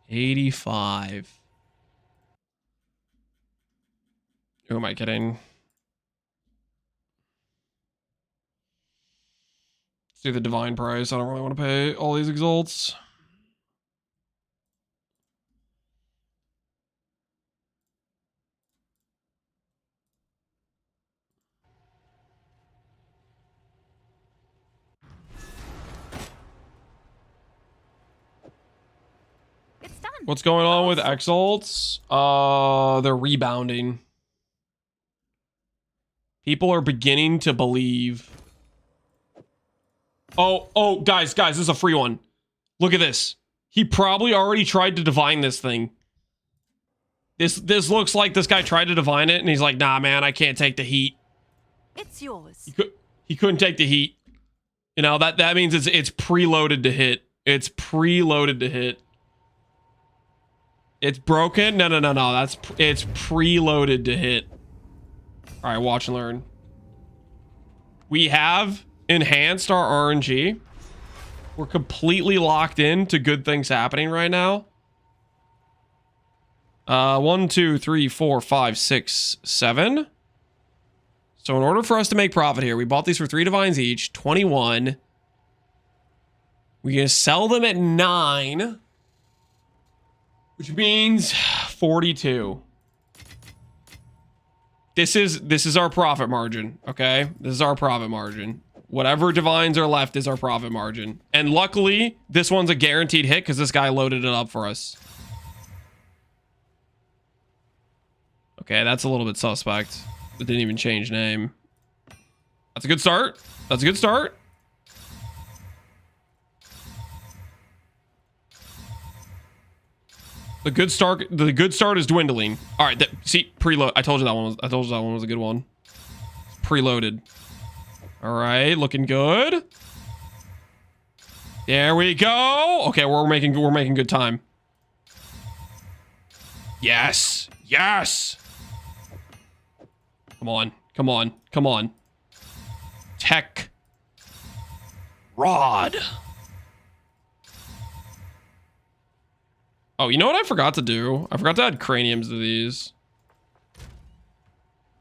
85. Who am I kidding? Let's do the Divine price. I don't really want to pay all these Exalts. It's done. What's going on with Exalts? They're rebounding. People are beginning to believe. Oh, guys, this is a free one. Look at this. He probably already tried to divine this thing. This looks like this guy tried to divine it, and he's like, nah, man, I can't take the heat. It's yours. He couldn't take the heat. You know, that means it's preloaded to hit. It's preloaded to hit. It's broken? No. It's preloaded to hit. All right, watch and learn. We have enhanced our RNG. We're completely locked in to good things happening right now. 1, 2, 3, 4, 5, 6, 7. So in order for us to make profit here, we bought these for 3 divines each, 21. We're gonna sell them at 9, which means 42. This is our profit margin, okay? This is our profit margin. Whatever divines are left is our profit margin. And luckily, this one's a guaranteed hit because this guy loaded it up for us. Okay, that's a little bit suspect. It didn't even change name. That's a good start. That's a good start. The good start is dwindling. All right, see, preload. I told you that one was a good one. It's preloaded. All right, looking good. There we go. Okay, we're making good time. Yes. Come on. Tech rod. Oh, you know what I forgot to do? I forgot to add craniums to these.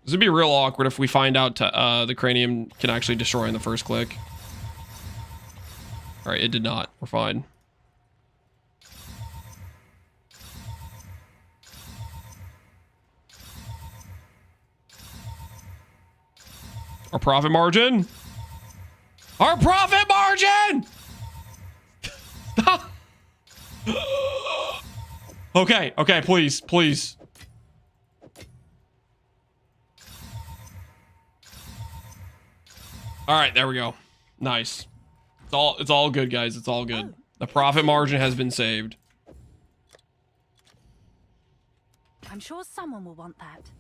This would be real awkward if we find out the cranium can actually destroy in the first click. All right, it did not. We're fine. Our profit margin. Our profit margin. Stop. Okay, please. All right, there we go. Nice. It's all good, guys. It's all good. The profit margin has been saved. I'm sure someone will want that.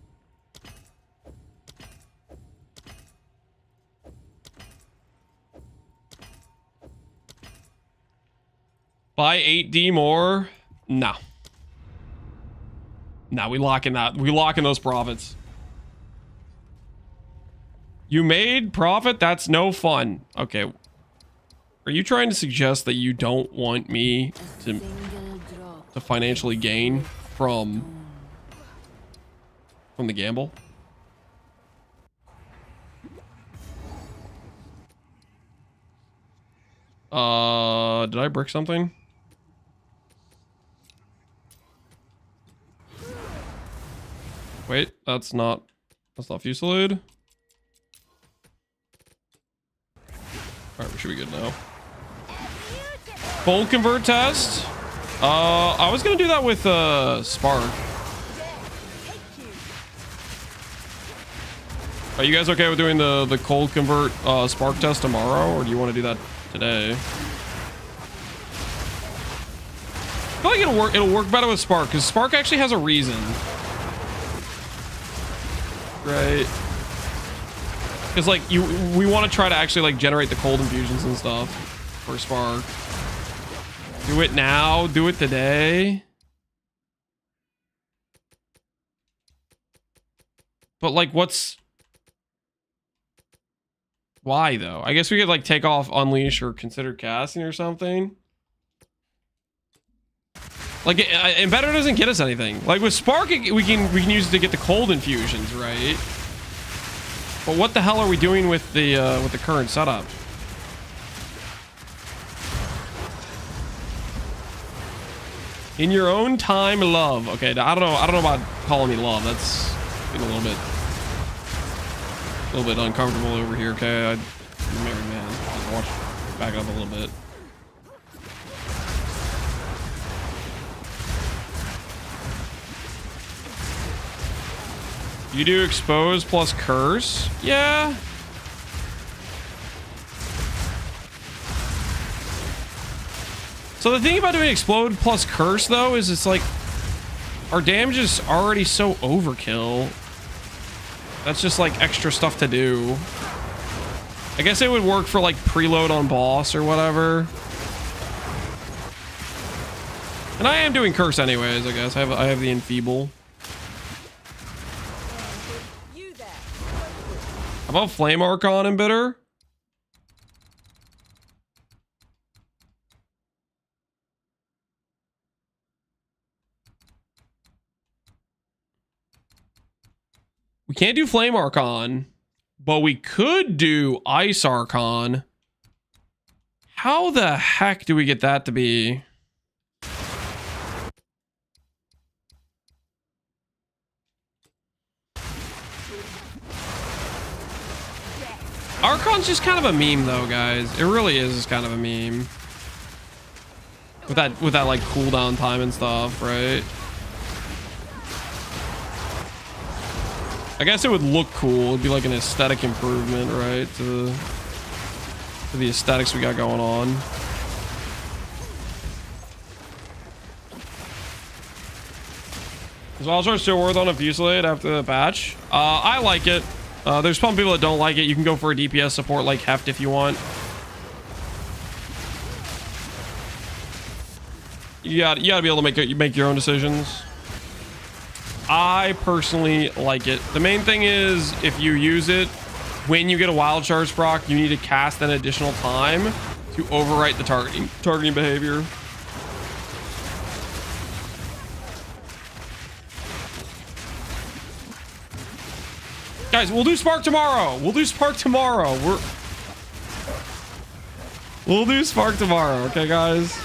Buy 8D more? No. No, we lock in that. We lock in those profits. You made profit? That's no fun. Okay. Are you trying to suggest that you don't want me to financially gain from the gamble? Did I brick something? Wait, that's not Fusillade. right, we should be good now. Full convert test. I was gonna do that with Spark. Are you guys okay with doing the cold convert Spark test tomorrow, or do you want to do that today? I feel like it'll work better with Spark, because Spark actually has a reason. Right? Because like we want to try to actually like generate the cold infusions and stuff for Spark. Do it now, do it today. But like why though? I guess we could like take off Unleash or consider casting or something. Like Embedder doesn't get us anything. Like with Spark, we can use it to get the cold infusions, right? But what the hell are we doing with the current setup? In your own time, love. Okay, I don't know about calling me love. That's getting a little bit uncomfortable over here. Okay, I'm a married man. Just watch, back up a little bit. You do expose plus curse? Yeah. So the thing about doing explode plus curse though is it's like our damage is already so overkill. That's just like extra stuff to do. I guess it would work for like preload on boss or whatever. And I am doing curse anyways, I guess. I have the enfeeble. How about Flame Archon and Bitter? We can't do Flame Archon, but we could do Ice Archon. How the heck do we get that to be? Archon's just kind of a meme though, guys. It really is just kind of a meme. With that like cooldown time and stuff, right? I guess it would look cool. It'd be like an aesthetic improvement, right? To the aesthetics we got going on. Is Wildcard still worth on a Fusillade after the patch? I like it. There's some people that don't like it. You can go for a DPS support like Heft if you want. You gotta be able to make your own decisions. I personally like it. The main thing is if you use it when you get a wild charge proc, you need to cast an additional time to overwrite the targeting behavior. Guys, we'll do Spark tomorrow. We'll do Spark tomorrow. We'll do Spark tomorrow, okay, guys?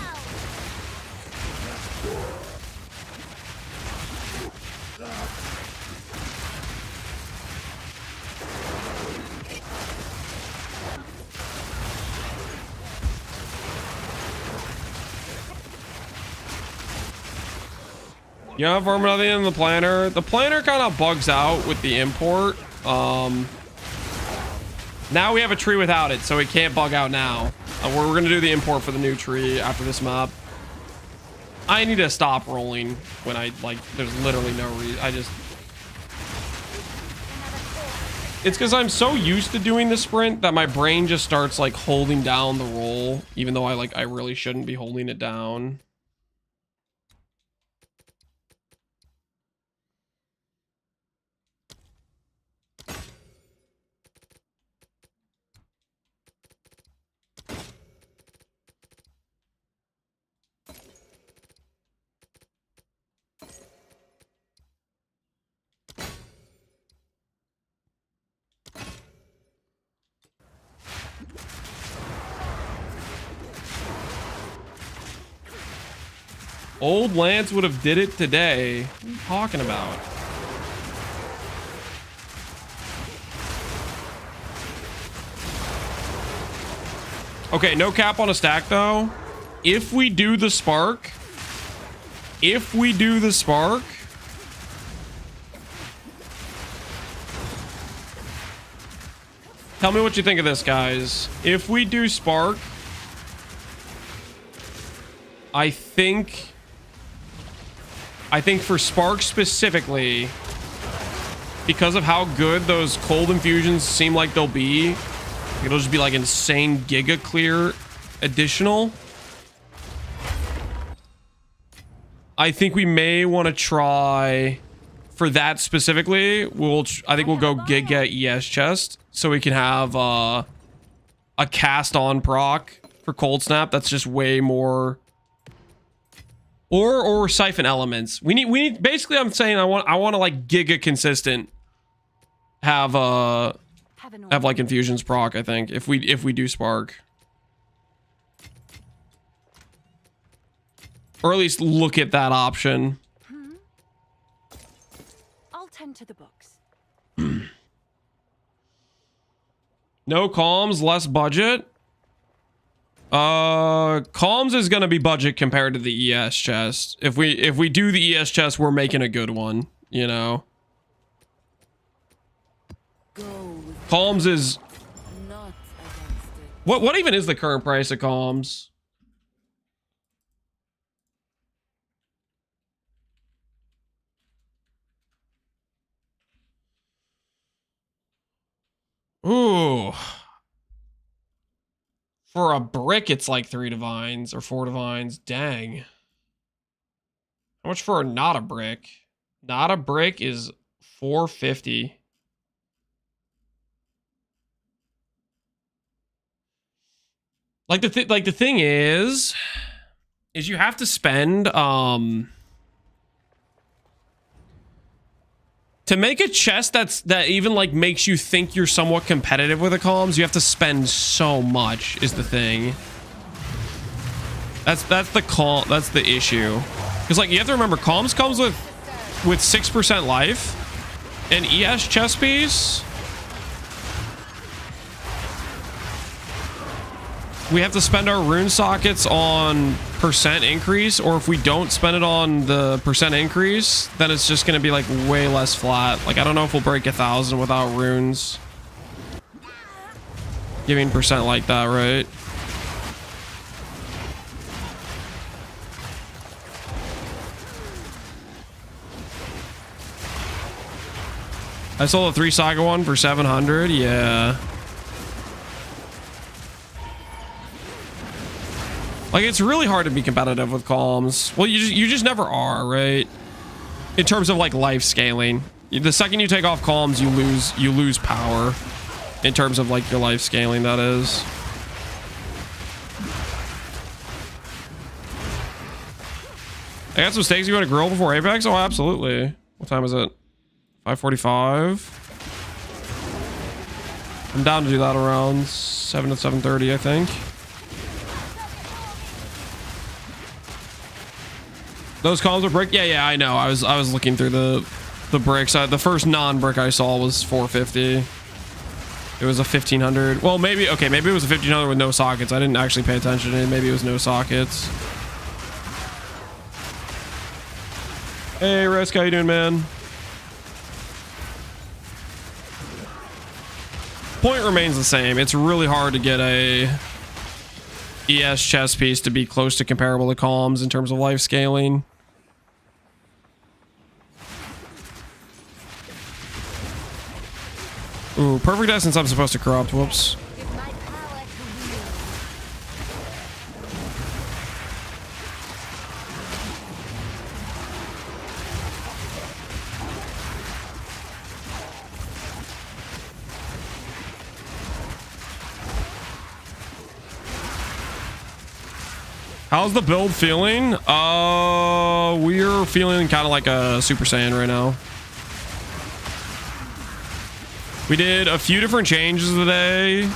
You don't farm nothing in the planner. The planner kind of bugs out with the import. Now we have a tree without it, so it can't bug out now. We're gonna do the import for the new tree after this map. I need to stop rolling when there's literally no reason. It's because I'm so used to doing the sprint that my brain just starts like holding down the roll, even though I really shouldn't be holding it down. Old Lance would have did it today. What are you talking about? Okay, no cap on a stack though. If we do the spark, tell me what you think of this, guys. If we do spark, I think for spark specifically, because of how good those cold infusions seem like they'll be, it'll just be like insane giga clear additional. I think we may want to try for that specifically. I think we'll go giga ES chest so we can have a cast on proc for cold snap. That's just way more. Or siphon elements. We need basically. I'm saying I want to like giga consistent have like infusions proc. I think if we do spark, or at least look at that option. I'll tend to the books. No comms, less budget. Comms is gonna be budget compared to the ES chest. If we do the ES chest, we're making a good one, you know. Comms is Not against it. what even is the current price of comms? Ooh. For a brick, it's like 3 divines or 4 divines. Dang. How much for a not a brick? Not a brick is 450. Like the thing is you have to spend to make a chest that even like makes you think you're somewhat competitive with the comms, you have to spend so much is the thing. That's the issue. Because like you have to remember comms comes with 6% life. An ES chest piece. We have to spend our rune sockets on percent increase, or if we don't spend it on the percent increase, then it's just going to be like way less flat. Like I don't know if we'll break 1,000 without runes giving percent like that, right? I sold a 3 saga one for 700. Yeah. Like, it's really hard to be competitive with comms. Well, you just never are, right? In terms of like life scaling, the second you take off comms, you lose power. In terms of like your life scaling, that is. I got some steaks you want to grill before Apex? Oh, absolutely. What time is it? 5:45. I'm down to do that around 7 to 7:30, I think. Those comms are brick? Yeah, I know. I was looking through the bricks. The first non-brick I saw was 450. It was a 1500. Well, maybe it was a 1500 with no sockets. I didn't actually pay attention to it. Maybe it was no sockets. Hey, Risk, how you doing, man? Point remains the same. It's really hard to get a ES chess piece to be close to comparable to comms in terms of life scaling. Ooh, perfect essence I'm supposed to corrupt. Whoops. How's the build feeling? We're feeling kind of like a Super Saiyan right now. We did a few different changes today.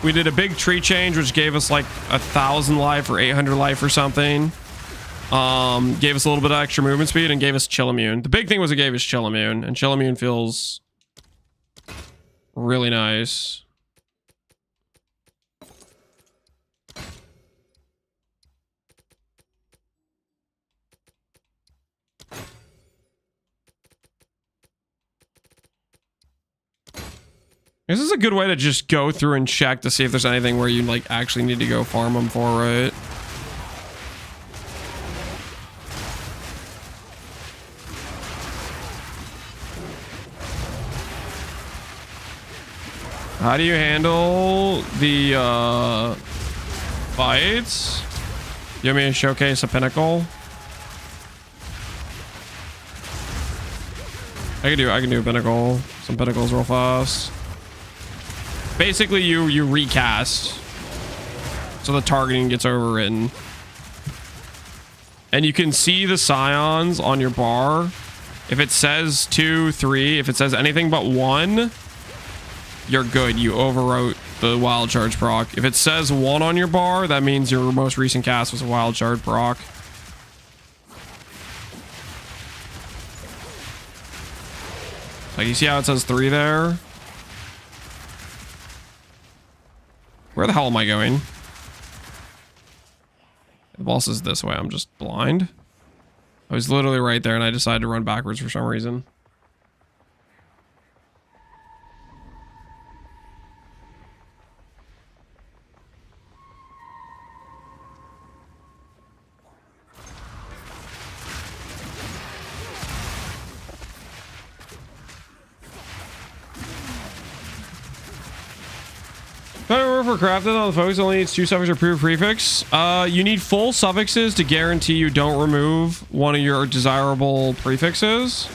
We did a big tree change, which gave us like 1,000 life or 800 life or something. Gave us a little bit of extra movement speed and gave us chill immune. The big thing was it gave us chill immune, and chill immune feels really nice. This is a good way to just go through and check to see if there's anything where you like actually need to go farm them for, right? How do you handle the fights? You want me to showcase a pinnacle? I can do a pinnacle. Some pinnacles real fast. Basically, you recast, so the targeting gets overwritten, and you can see the scions on your bar. If it says 2, 3, if it says anything but 1, you're good. You overwrote the wild charge proc. If it says 1 on your bar, that means your most recent cast was a wild charge proc. Like, you see how it says 3 there? Where the hell am I going? The boss is this way. I'm just blind. I was literally right there and I decided to run backwards for some reason. For crafted on the focus only needs 2 suffix or prefix. You need full suffixes to guarantee you don't remove one of your desirable prefixes.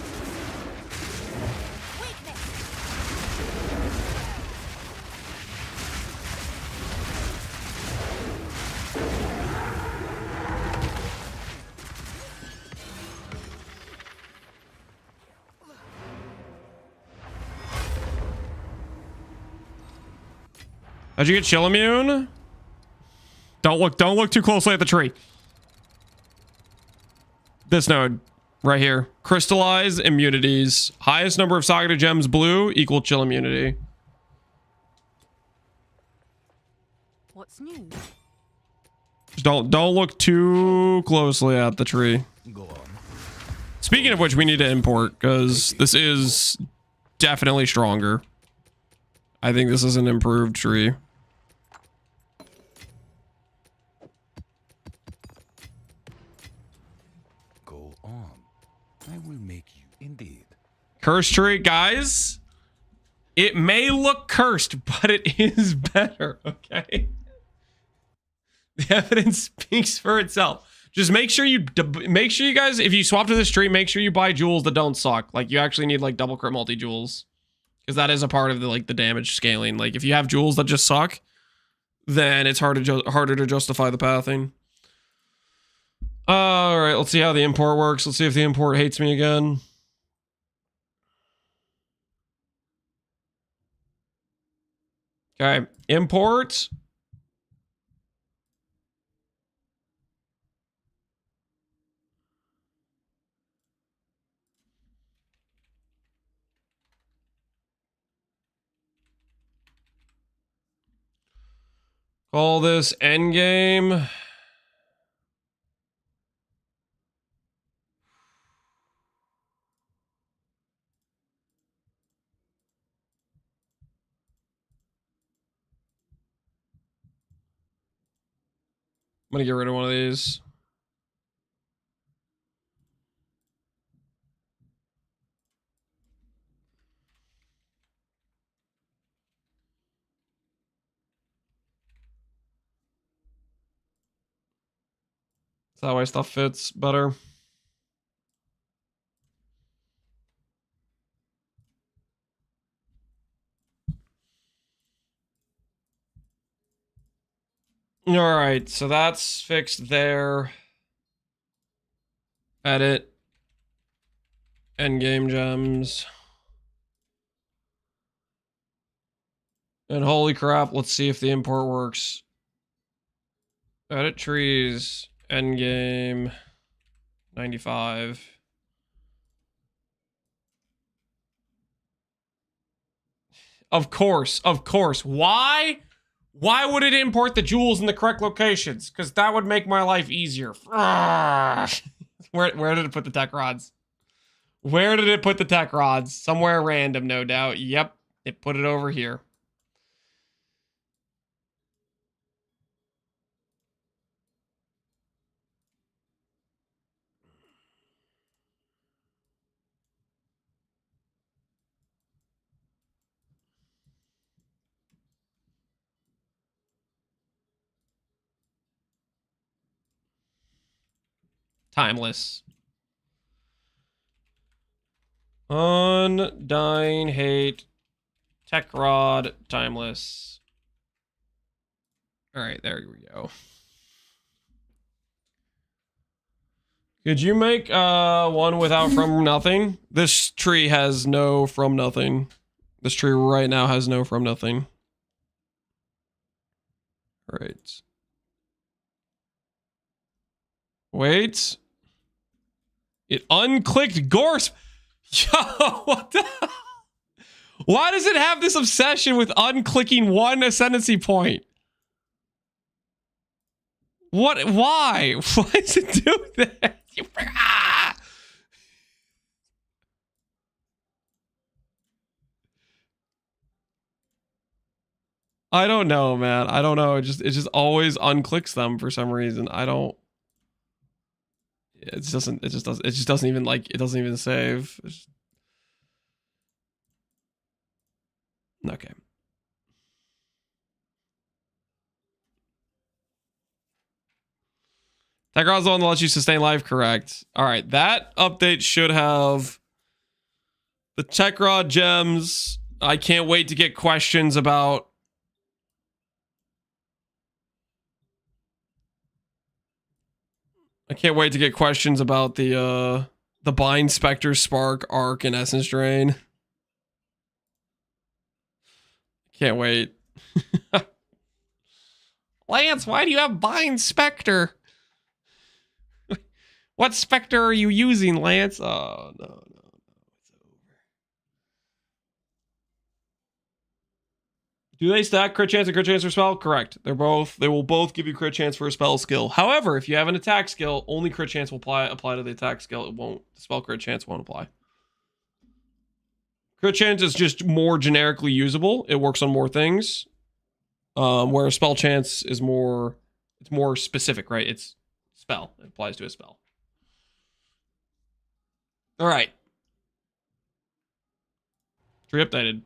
How'd you get chill immune? Don't look too closely at the tree. This node right here. Crystallize immunities. Highest number of socketed gems blue equal chill immunity. What's new? Just don't look too closely at the tree. Go on. Speaking of which, we need to import because this is definitely stronger. I think this is an improved tree. Go on. I will make you indeed. Cursed tree, guys. It may look cursed, but it is better, okay? The evidence speaks for itself. Just make sure you guys, if you swap to this tree, make sure you buy jewels that don't suck. Like, you actually need like double crit multi jewels. Because that is a part of the like the damage scaling. Like if you have jewels that just suck, then it's harder to justify the pathing. All right, let's see how the import works. Let's see if the import hates me again. Okay, import. Call this Endgame. I'm gonna get rid of one of these. That way stuff fits better. All right, so that's fixed there. Edit. Endgame gems. And holy crap, let's see if the import works. Edit trees. Endgame 95. Of course. Why would it import the jewels in the correct locations? Because that would make my life easier. Where did it put the tech rods? Where did it put the tech rods? Somewhere random, no doubt. Yep. It put it over here. Timeless. Undying hate. Tech rod. Timeless. All right, there we go. Could you make one without from nothing? This tree has no from nothing. This tree right now has no from nothing. All right. Wait. It unclicked Gorse. Yo, what the hell? Why does it have this obsession with unclicking one ascendancy point? What? Why? Why does it do that? Ah! I don't know, man. I don't know. It just always unclicks them for some reason. I don't. It just doesn't even like. It doesn't even save. Okay. Techrod's the one that lets you sustain life, correct. All right, that update should have the Techrod gems. I can't wait to get questions about... I can't wait to get questions about the Bind Spectre, Spark, Arc, and Essence Drain. Can't wait. Lance, why do you have Bind Spectre? What Spectre are you using, Lance? Oh, no. It's over. Do they stack crit chance and crit chance for spell? Correct. They will both give you crit chance for a spell skill. However, if you have an attack skill, only crit chance will apply to the attack skill. It won't. The spell crit chance won't apply. Crit chance is just more generically usable. It works on more things. Whereas spell chance is more... It's more specific, right? It's spell. It applies to a spell. All right. Tree updated.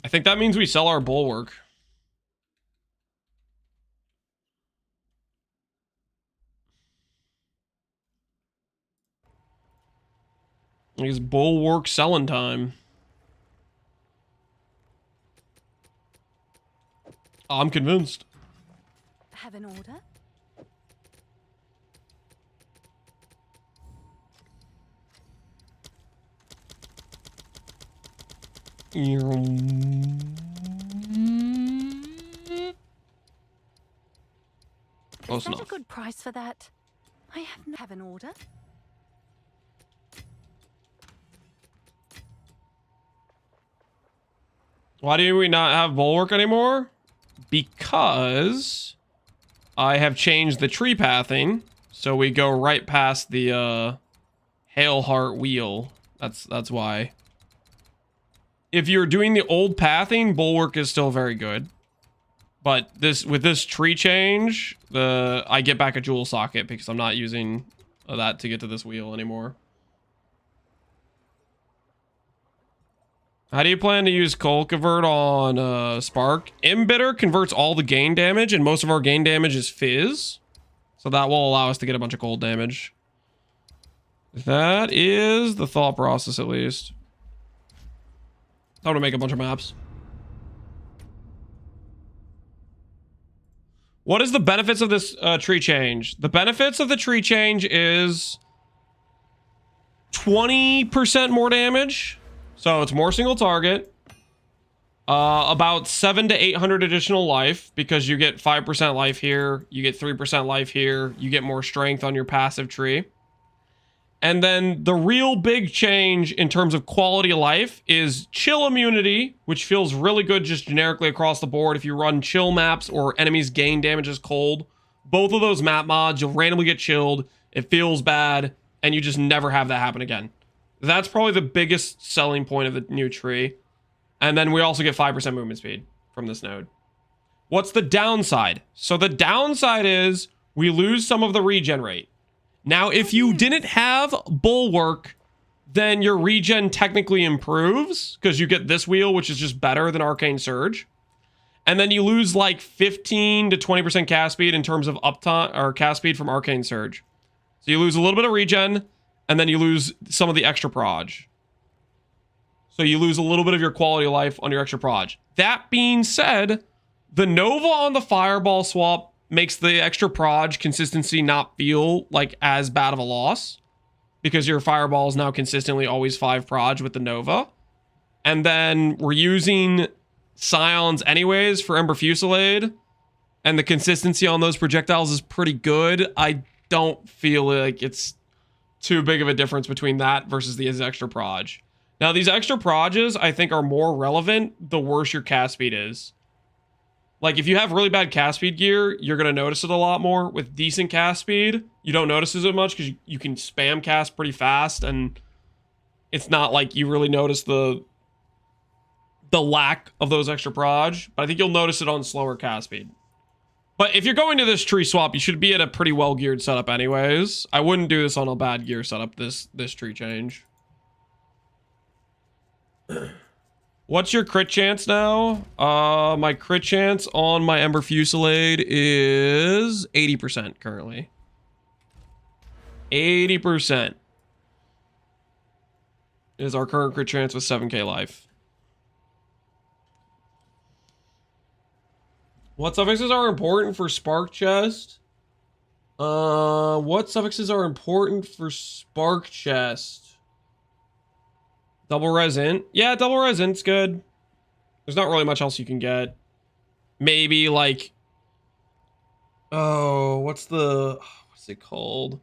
I think that means we sell our bulwark. It's bulwark selling time. I'm convinced. Have an order? Close Is that enough. a good price for that? I have an order. Why do we not have bulwark anymore? Because I have changed the tree pathing, so we go right past the Hailheart wheel. That's why. If you're doing the old pathing, bulwark is still very good. But with this tree change, I get back a jewel socket because I'm not using that to get to this wheel anymore. How do you plan to use Cultivert on Spark? Embitter converts all the gain damage, and most of our gain damage is Fizz. So that will allow us to get a bunch of gold damage. That is the thought process, at least. Time to make a bunch of maps. What is the benefits of this tree change? The benefits of the tree change is 20% more damage. So it's more single target. About 700 to 800 additional life because you get 5% life here. You get 3% life here. You get more strength on your passive tree. And then the real big change in terms of quality of life is chill immunity, which feels really good just generically across the board. If you run chill maps or enemies gain damage as cold, both of those map mods, you'll randomly get chilled. It feels bad, and you just never have that happen again. That's probably the biggest selling point of the new tree. And then we also get 5% movement speed from this node. What's the downside? So the downside is we lose some of the regen rate. Now, if you didn't have Bulwark, then your regen technically improves because you get this wheel, which is just better than Arcane Surge. And then you lose like 15 to 20% cast speed in terms of uptime or cast speed from Arcane Surge. So you lose a little bit of regen, and then you lose some of the extra proj. So you lose a little bit of your quality of life on your extra proj. That being said, the Nova on the Fireball swap makes the extra proj consistency not feel like as bad of a loss, because your Fireball is now consistently always 5 proj with the Nova. And then we're using Scions anyways for Ember Fusillade, and the consistency on those projectiles is pretty good. I don't feel like it's too big of a difference between that versus these extra proj. Now, these extra projes, I think, are more relevant the worse your cast speed is. Like, if you have really bad cast speed gear, you're going to notice it a lot more. With decent cast speed, you don't notice it as much because you can spam cast pretty fast, and it's not like you really notice the lack of those extra proj. But I think you'll notice it on slower cast speed. But if you're going to this tree swap, you should be at a pretty well-geared setup anyways. I wouldn't do this on a bad gear setup, this tree change. What's your crit chance now? My crit chance on my Ember Fusillade is 80% currently. 80% is our current crit chance with 7k life. What suffixes are important for Spark Chest? What suffixes are important for Spark Chest? Double Resint. Yeah, double Resint's good. There's not really much else you can get. Maybe like... Oh, what's it called?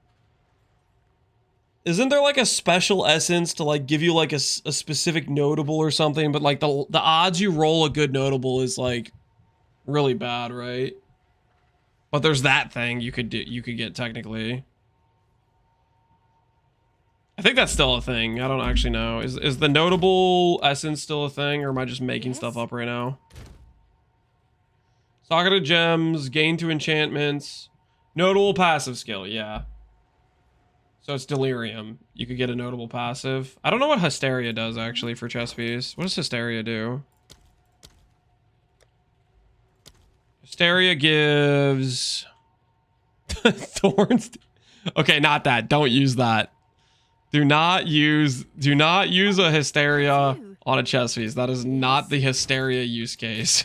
Isn't there like a special essence to like give you like a specific notable or something? But like the odds you roll a good notable is like really bad, right? But there's that thing you could get technically. I think that's still a thing. I don't actually know. Is the notable essence still a thing, or am I just making stuff up right now? Socket of Gems, gain 2 enchantments, notable passive skill, yeah. So it's Delirium. You could get a notable passive. I don't know what Hysteria does actually for chest piece. What does Hysteria do? Hysteria gives thorns. Okay, not that. Don't use that. Do not use a Hysteria on a chest piece. That is not the Hysteria use case.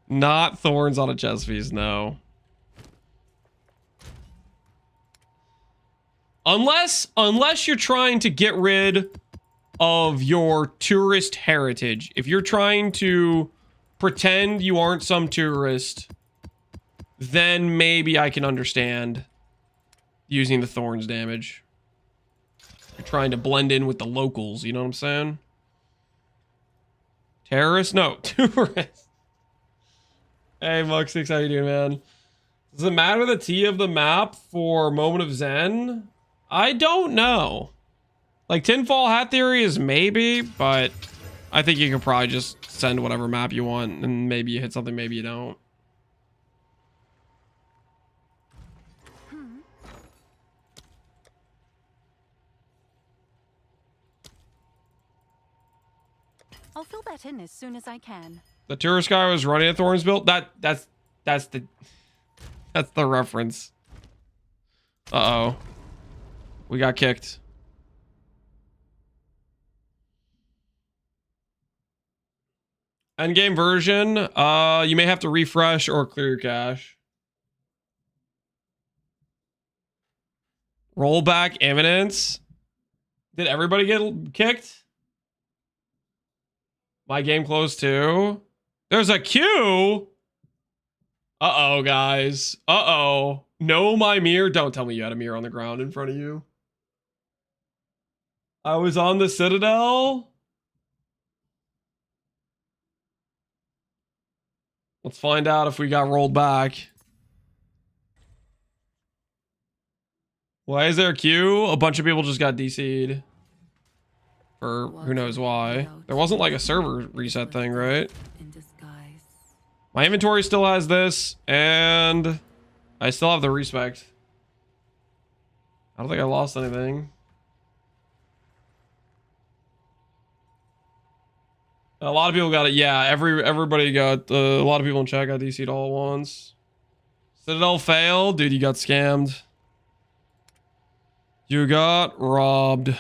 Not thorns on a chest piece, no. Unless you're trying to get rid of your tourist heritage. If you're trying to pretend you aren't some tourist, then maybe I can understand using the thorns damage. You're trying to blend in with the locals, you know what I'm saying? Terrorist? No, tourist. Hey, Muck6, how you doing, man? Does it matter the T of the map for Moment of Zen? I don't know. Like, Tinfall Hat Theory is maybe, but I think you can probably just send whatever map you want, and maybe you hit something, maybe you don't. I'll fill that in as soon as I can. The tourist guy was running a Thorns build. That's the reference. Uh-oh. We got kicked. Endgame version. You may have to refresh or clear your cache. Rollback evidence. Did everybody get kicked? My game closed too. There's a queue. Uh-oh, guys. Uh-oh. No, my mirror. Don't tell me you had a mirror on the ground in front of you. I was on the Citadel. Let's find out if we got rolled back. Why is there a queue? A bunch of people just got DC'd. Or who knows why. There wasn't like a server reset thing, right? In disguise. My inventory still has this, and I still have the respect. I don't think I lost anything. A lot of people got it. Yeah, everybody got, a lot of people in chat got DC'd all at once. Citadel failed. Dude, you got scammed. You got robbed.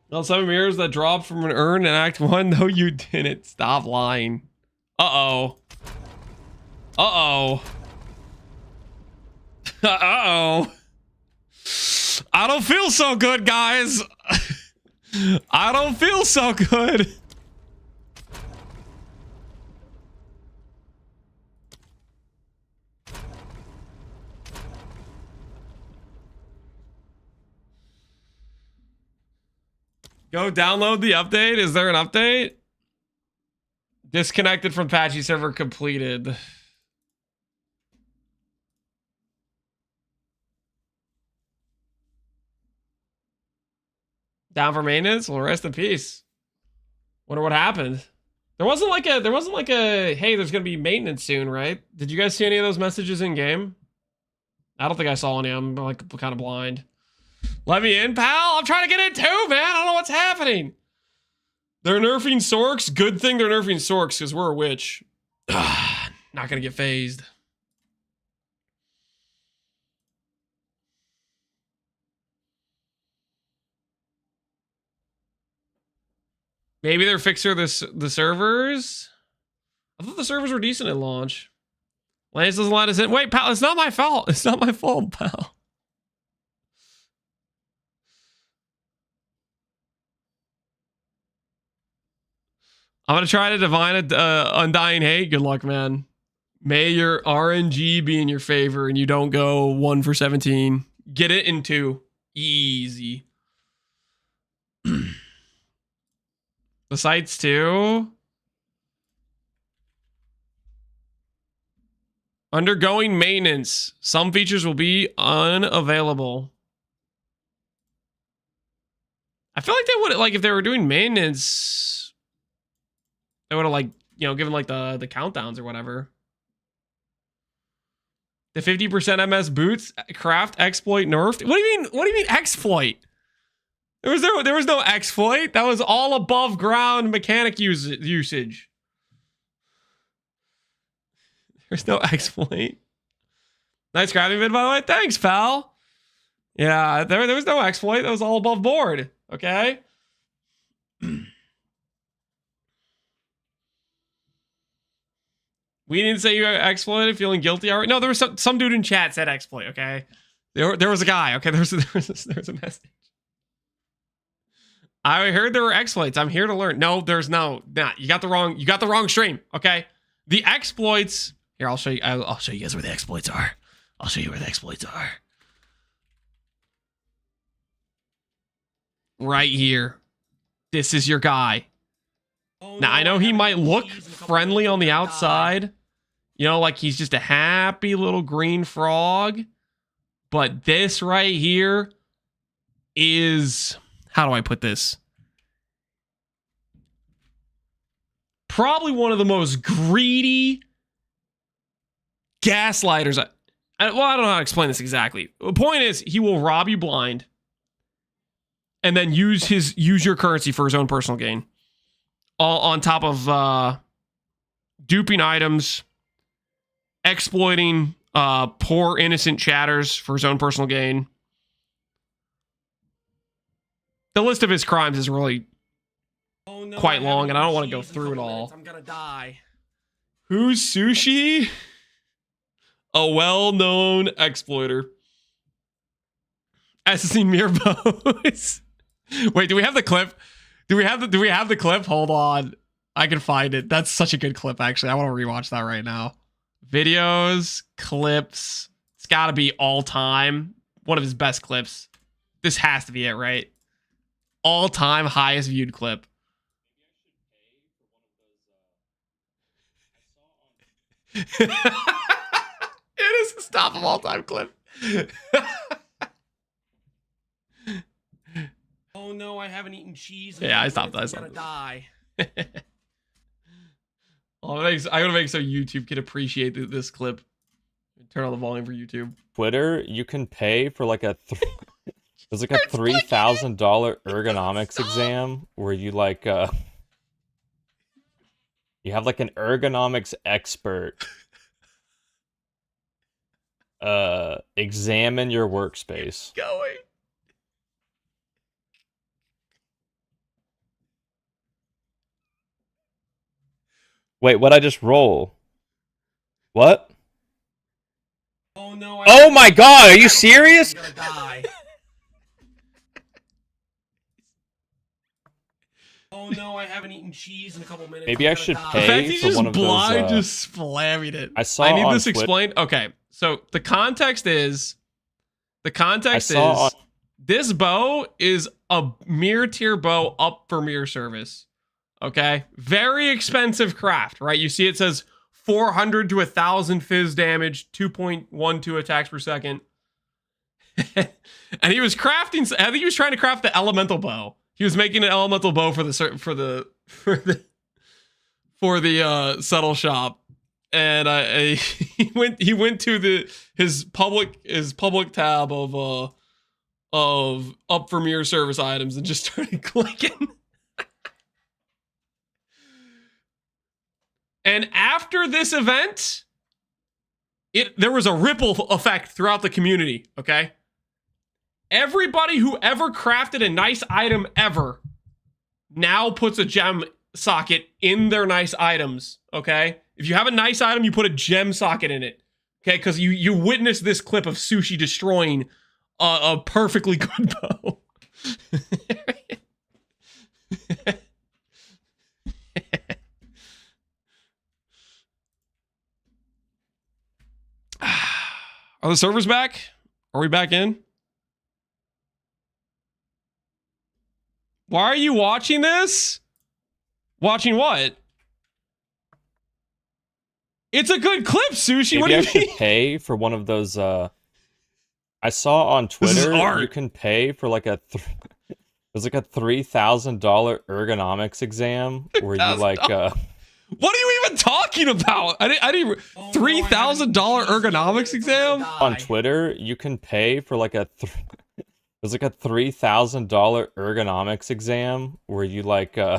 Well, 7 mirrors that dropped from an urn in Act 1. No, you didn't. Stop lying. Uh-oh. Uh-oh. Uh-oh. I don't feel so good, guys. I don't feel so good. Go download the update. Is there an update? Disconnected from Patchy server completed. Down for maintenance? Well, rest in peace. Wonder what happened. There wasn't like a hey, there's gonna be maintenance soon, right? Did you guys see any of those messages in game? I don't think I saw any. I'm like kind of blind. Let me in, pal. I'm trying to get in too, man. I don't know what's happening. They're nerfing Sorks. Good thing they're nerfing Sorks because we're a witch. Not gonna get phased. Maybe they're fixing the servers. I thought the servers were decent at launch. Lance doesn't let us in. Wait, pal, it's not my fault. It's not my fault, pal. I'm gonna try to divine undying hate. Good luck, man. May your RNG be in your favor and you don't go 1 for 17. Get it in 2. Easy. The sites too. Undergoing maintenance. Some features will be unavailable. I feel like they would, like, if they were doing maintenance, they would have, like, you know, given like the countdowns or whatever. The 50% MS boots craft exploit nerfed. What do you mean? What do you mean exploit? There was no exploit. That was all above ground mechanic usage. There's no exploit. Nice crafting vid, by the way. Thanks, pal. Yeah, there was no exploit. That was all above board. Okay. We didn't say you exploited, feeling guilty. All right. No, there was some dude in chat said exploit. Okay. There was a guy. Okay. There was a message. I heard there were exploits. I'm here to learn. No, there's no. Nah, you got the wrong stream. Okay. The exploits. Here, I'll show you. I'll show you guys where the exploits are. I'll show you where the exploits are. Right here. This is your guy. Oh, Now, no, I know he haven't might eaten look cheese in a couple friendly minutes. on the I'm gonna die. outside. You know, like he's just a happy little green frog. But this right here is, how do I put this? Probably one of the most greedy gaslighters. Well, I don't know how to explain this exactly. The point is, he will rob you blind and then use your currency for his own personal gain. All on top of duping items, exploiting poor innocent chatters for his own personal gain. The list of his crimes is really Oh, no, quite I long, haven't and I don't eaten want to go cheese in a through it couple all. minutes. I'm gonna die. Who's Sushi? A well-known exploiter. As seen Mirbo's. Wait, do we have the clip? Do we have the clip? Hold on. I can find it. That's such a good clip, actually. I want to rewatch that right now. Videos, clips. It's got to be all time. One of his best clips. This has to be it, right? All time highest viewed clip. It is the top of all time clip. Oh no, I haven't eaten cheese. Yeah, I stopped. I'm gonna die. I gotta make so YouTube can appreciate this clip. Turn on the volume for YouTube. Twitter, you can pay for like a there's like a $3,000 ergonomics exam where you like you have like an ergonomics expert examine your workspace. Going. Wait, what'd I just roll? What? Oh no. Oh my god, are you serious? I'm gonna die. Oh no, I haven't eaten cheese in a couple minutes. Maybe I should The fact pay he's for just one of blind, those. just slamming it. I saw I need on this Twitter- explained. Okay, so the context is saw on- this bow is a mirror tier bow up for mirror service. Okay, very expensive craft, right? You see, it says 400 to 1,000 fizz damage, 2.12 attacks per second, and he was crafting. I think he was trying to craft the elemental bow. He was making an elemental bow for the settle shop, and he went to his public tab of up for mirror service items and just started clicking. And after this event, there was a ripple effect throughout the community, okay? Everybody who ever crafted a nice item ever now puts a gem socket in their nice items, okay? If you have a nice item, you put a gem socket in it, okay? Because you witnessed this clip of Sushi destroying a perfectly good bow. Are the servers back? Are we back in? Why are you watching this? Watching what? It's a good clip, Sushi. Maybe What do I you should mean? pay for one of those. I saw on This is Twitter art. you can pay for like there's like a $3,000 ergonomics exam where you like What are you even talking about? I didn't $3,000 ergonomics exam? on Twitter you can pay for like a there's like a $3,000 ergonomics exam where you like you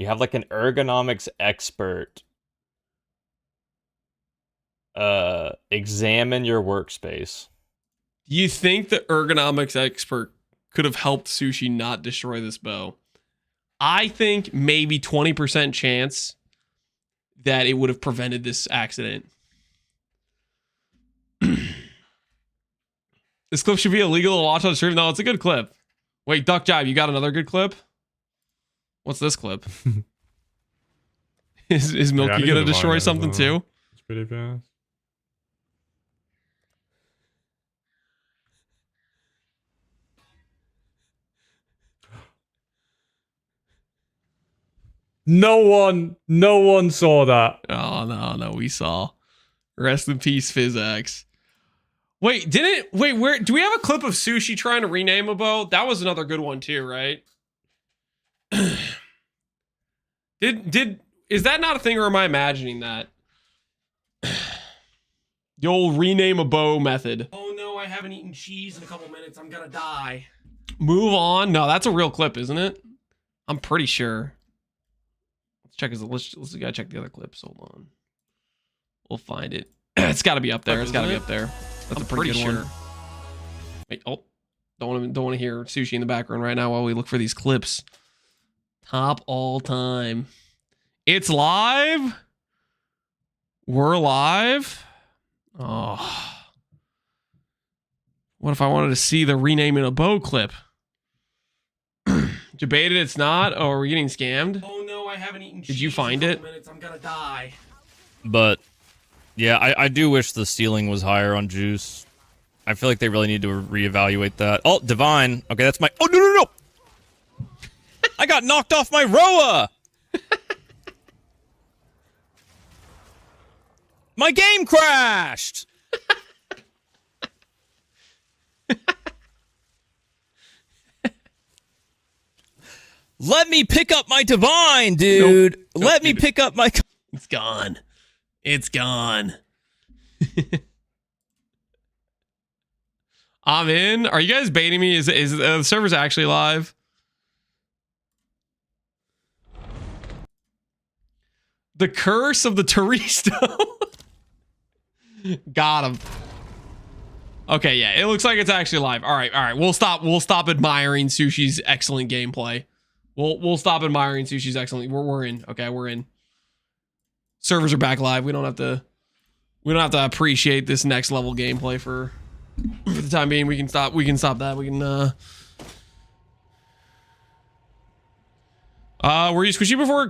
have like an ergonomics expert examine your workspace. Do you think the ergonomics expert could have helped Sushi not destroy this bow? I think maybe 20% chance that it would have prevented this accident. This clip should be illegal to watch on stream. No, it's a good clip. Wait, Duck Jive, you got another good clip? What's this clip? Is Milky need gonna to destroy find it as something well. too? It's pretty fast. No one saw that. Oh no, we saw. Rest in peace, Fizzax. Wait, where do we have a clip of Sushi trying to rename a bow? That was another good one too, right? Is that not a thing, or am I imagining that? The old rename a bow method. Oh no, I haven't eaten cheese in a couple minutes. I'm gonna die. Move on. No, that's a real clip, isn't it? I'm pretty sure. Let's gotta check the other clips. Hold on. We'll find it. It's gotta be up there. It's gotta be up there. That's a pretty good one. Wait, oh. Don't want to hear Sushi in the background right now while we look for these clips. Top all time. It's live. We're live. Oh. What if I wanted to see the rename in a bow clip? Debated it's not. Oh, are we getting scammed? Oh no, I haven't eaten cheese. Did you find in a it? couple minutes. I'm gonna die. But yeah, I do wish the ceiling was higher on juice. I feel like they really need to reevaluate that. Oh, divine. Okay, that's my. Oh no no no! I got knocked off my Roa. My game crashed. Let me pick up my divine, dude. Nope. Let me pick up my. It's gone. It's gone. I'm in. Are you guys baiting me? Is the server's actually live? The curse of the Taristo. Got him. Okay, yeah, it looks like it's actually live. All right. We'll stop admiring Sushi's excellent gameplay. We'll stop admiring Sushi's excellent. We're in. Okay, we're in. Servers are back live. We don't have to appreciate this next level gameplay for the time being. We can stop that. We can were you squishy before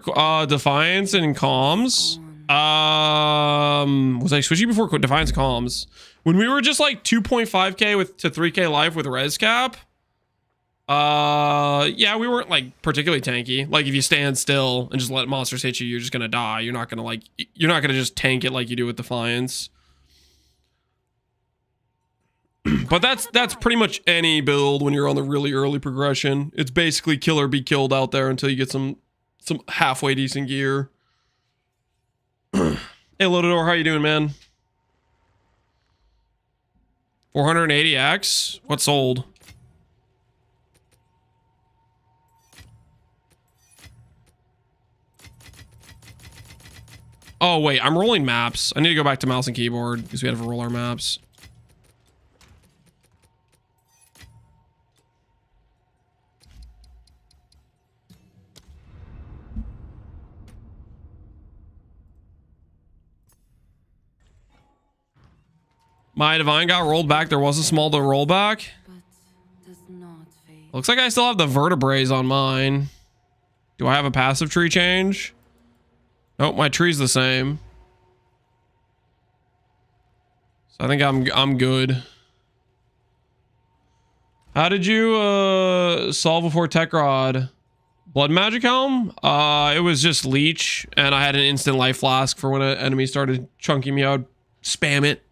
Defiance and Comms? Was I squishy before Defiance and Comms? When we were just like 2.5k to 3k life with res cap? Yeah, we weren't like particularly tanky. Like if you stand still and just let monsters hit you, you're just gonna die. You're not gonna just tank it like you do with Defiance. But that's pretty much any build when you're on the really early progression. It's basically kill or be killed out there until you get some halfway decent gear. Hey Lotador, how you doing, man? 480x? What sold? Oh wait, I'm rolling maps. I need to go back to mouse and keyboard because we have to roll our maps. My divine got rolled back. There was a small to roll back. Looks like I still have the vertebrae on mine. Do I have a passive tree change? Nope, my tree's the same. So I think I'm good. How did you solve before Tech Rod? Blood magic helm? It was just leech, and I had an instant life flask for when an enemy started chunking me out. Spam it.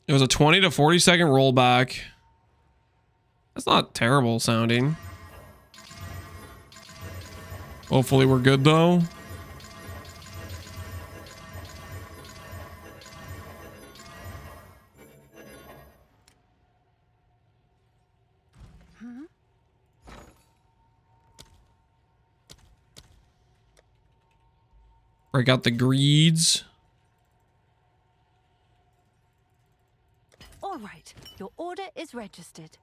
It was a 20 to 40 second rollback. That's not terrible sounding. Hopefully we're good though. Break out the greeds. All right, your order is registered.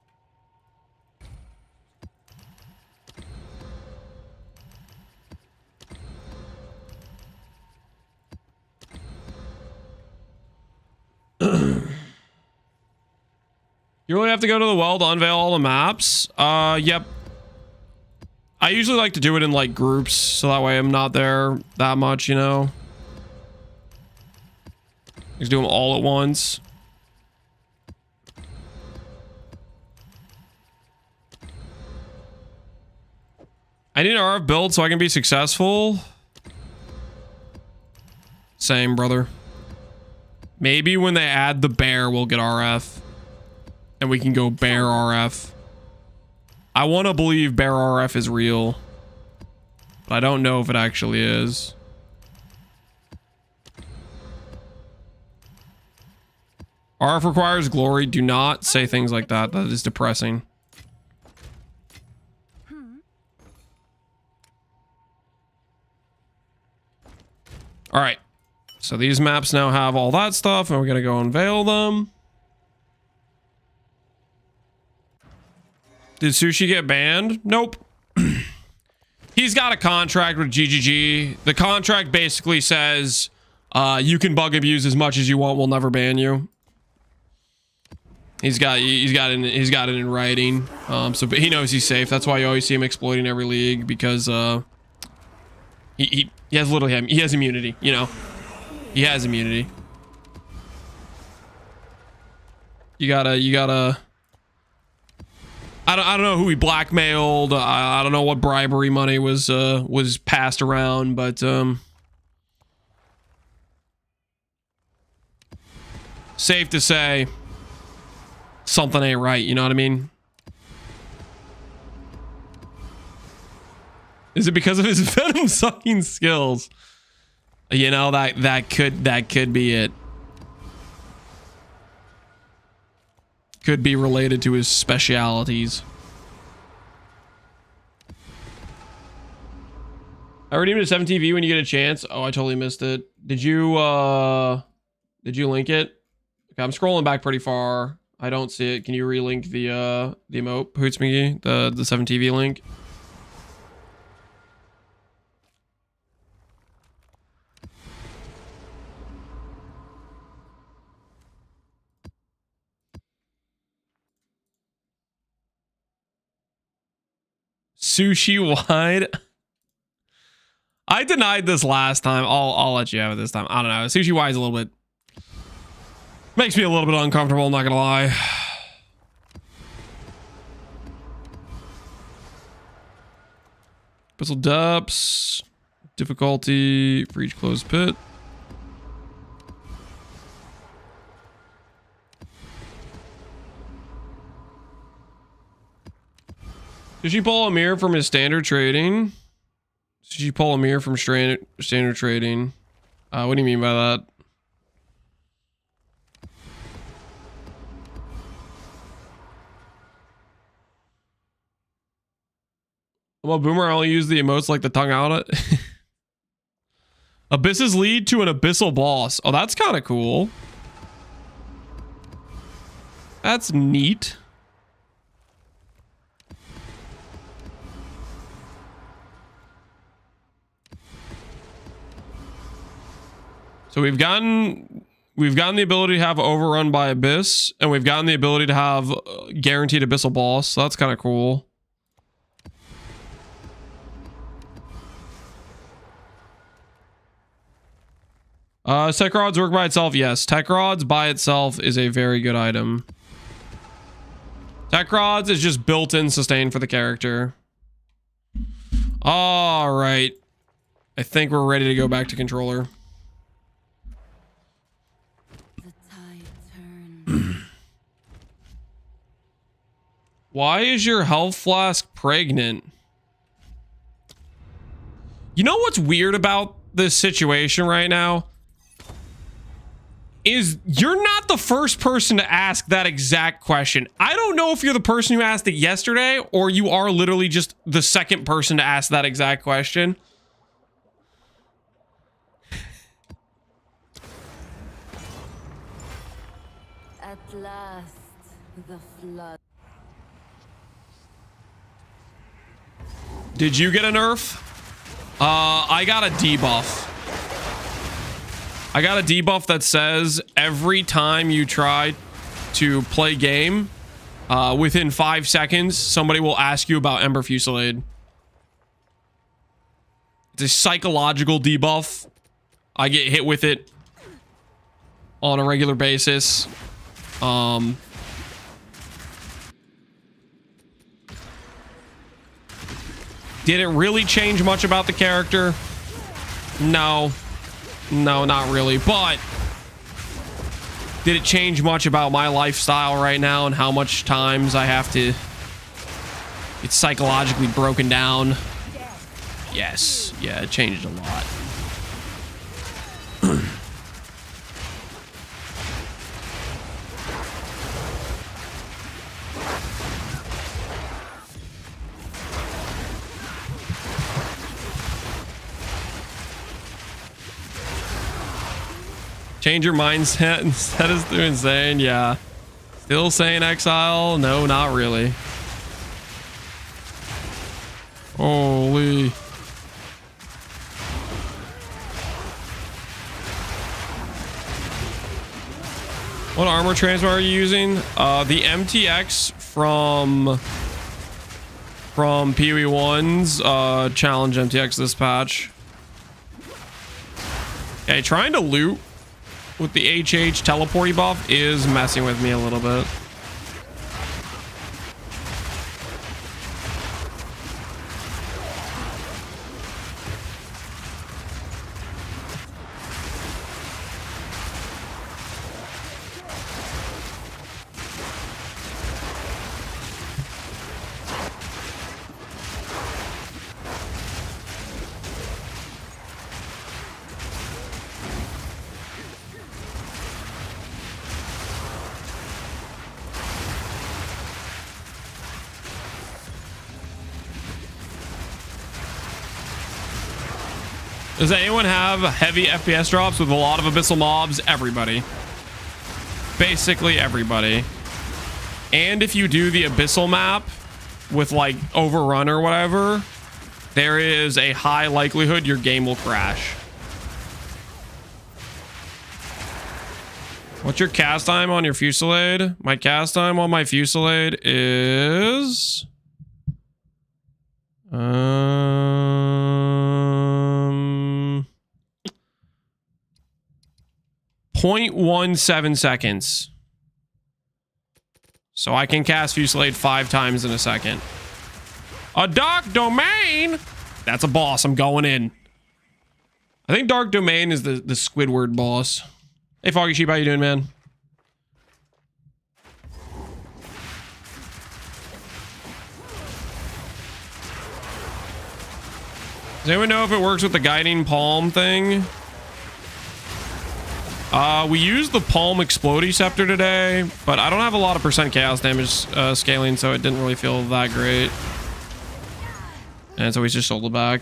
You really have to go to the well to unveil all the maps? Yep. I usually like to do it in like groups, so that way I'm not there that much, you know? Just do them all at once. I need an RF build so I can be successful. Same, brother. Maybe when they add the bear, we'll get RF. And we can go bear RF. I want to believe bear RF is real. But I don't know if it actually is. RF requires glory. Do not say things like that. That is depressing. All right. So these maps now have all that stuff, and we're going to go unveil them. Did Sushi get banned? Nope. He's got a contract with GGG. The contract basically says you can bug abuse as much as you want. We'll never ban you. He's got it in writing. So but he knows he's safe. That's why you always see him exploiting every league, because he has he has immunity, you know. He has immunity. You gotta I don't know who he blackmailed. I don't know what bribery money was passed around, but safe to say something ain't right, you know what I mean? Is it because of his venom sucking skills? You know, that could be it. Could be related to his specialities. I redeemed a 7 TV when you get a chance. Oh, I totally missed it. Did you link it? Okay, I'm scrolling back pretty far. I don't see it. Can you relink the emote, Hootsmingy? The 7 TV link? Sushi wide. I denied this last time. I'll let you have it this time. I don't know. Sushi wide is a little bit, makes me a little bit uncomfortable, I'm not gonna lie. Pistol depths, difficulty for each closed pit. Did she pull a mirror from his standard trading? Did she pull a mirror from standard trading? What do you mean by that? Well, Boomer, I only use the emotes like the tongue out it. Abysses lead to an abyssal boss. Oh, that's kind of cool. That's neat. So we've gotten the ability to have overrun by abyss, and we've gotten the ability to have guaranteed abyssal boss. So that's kind of cool. Tech rods work by itself. Yes, tech rods by itself is a very good item. Tech rods is just built-in sustain for the character. All right, I think we're ready to go back to controller. Why is your health flask pregnant? You know what's weird about this situation right now? Is you're not the first person to ask that exact question. I don't know if you're the person who asked it yesterday or you are literally just the second person to ask that exact question. At last, the flood. Did you get a nerf? I got a debuff. I got a debuff that says every time you try to play game, within 5 seconds, somebody will ask you about Ember Fusillade. It's a psychological debuff. I get hit with it on a regular basis. Did it really change much about the character? No. No, not really. But did it change much about my lifestyle right now and how much times I have to get psychologically broken down? Yes. Yeah, it changed a lot. Change your mindset instead of too insane. Yeah. Still saying Exile? No, not really. Holy. What armor transfer are you using? The MTX from PoE1's challenge MTX this patch. Okay, trying to loot with the HH teleporty buff is messing with me a little bit. Does anyone have heavy FPS drops with a lot of abyssal mobs? Everybody. Basically everybody. And if you do the abyssal map with like overrun or whatever, there is a high likelihood your game will crash. What's your cast time on your Fusillade? My cast time on my Fusillade is 0.17 seconds. So I can cast Fusillade 5 times in a second. A Dark Domain! That's a boss. I'm going in. I think Dark Domain is the Squidward boss. Hey, Foggy Sheep, how you doing, man? Does anyone know if it works with the guiding palm thing? We used the palm explodey scepter today, but I don't have a lot of percent chaos damage scaling, so it didn't really feel that great. And so we just sold it back.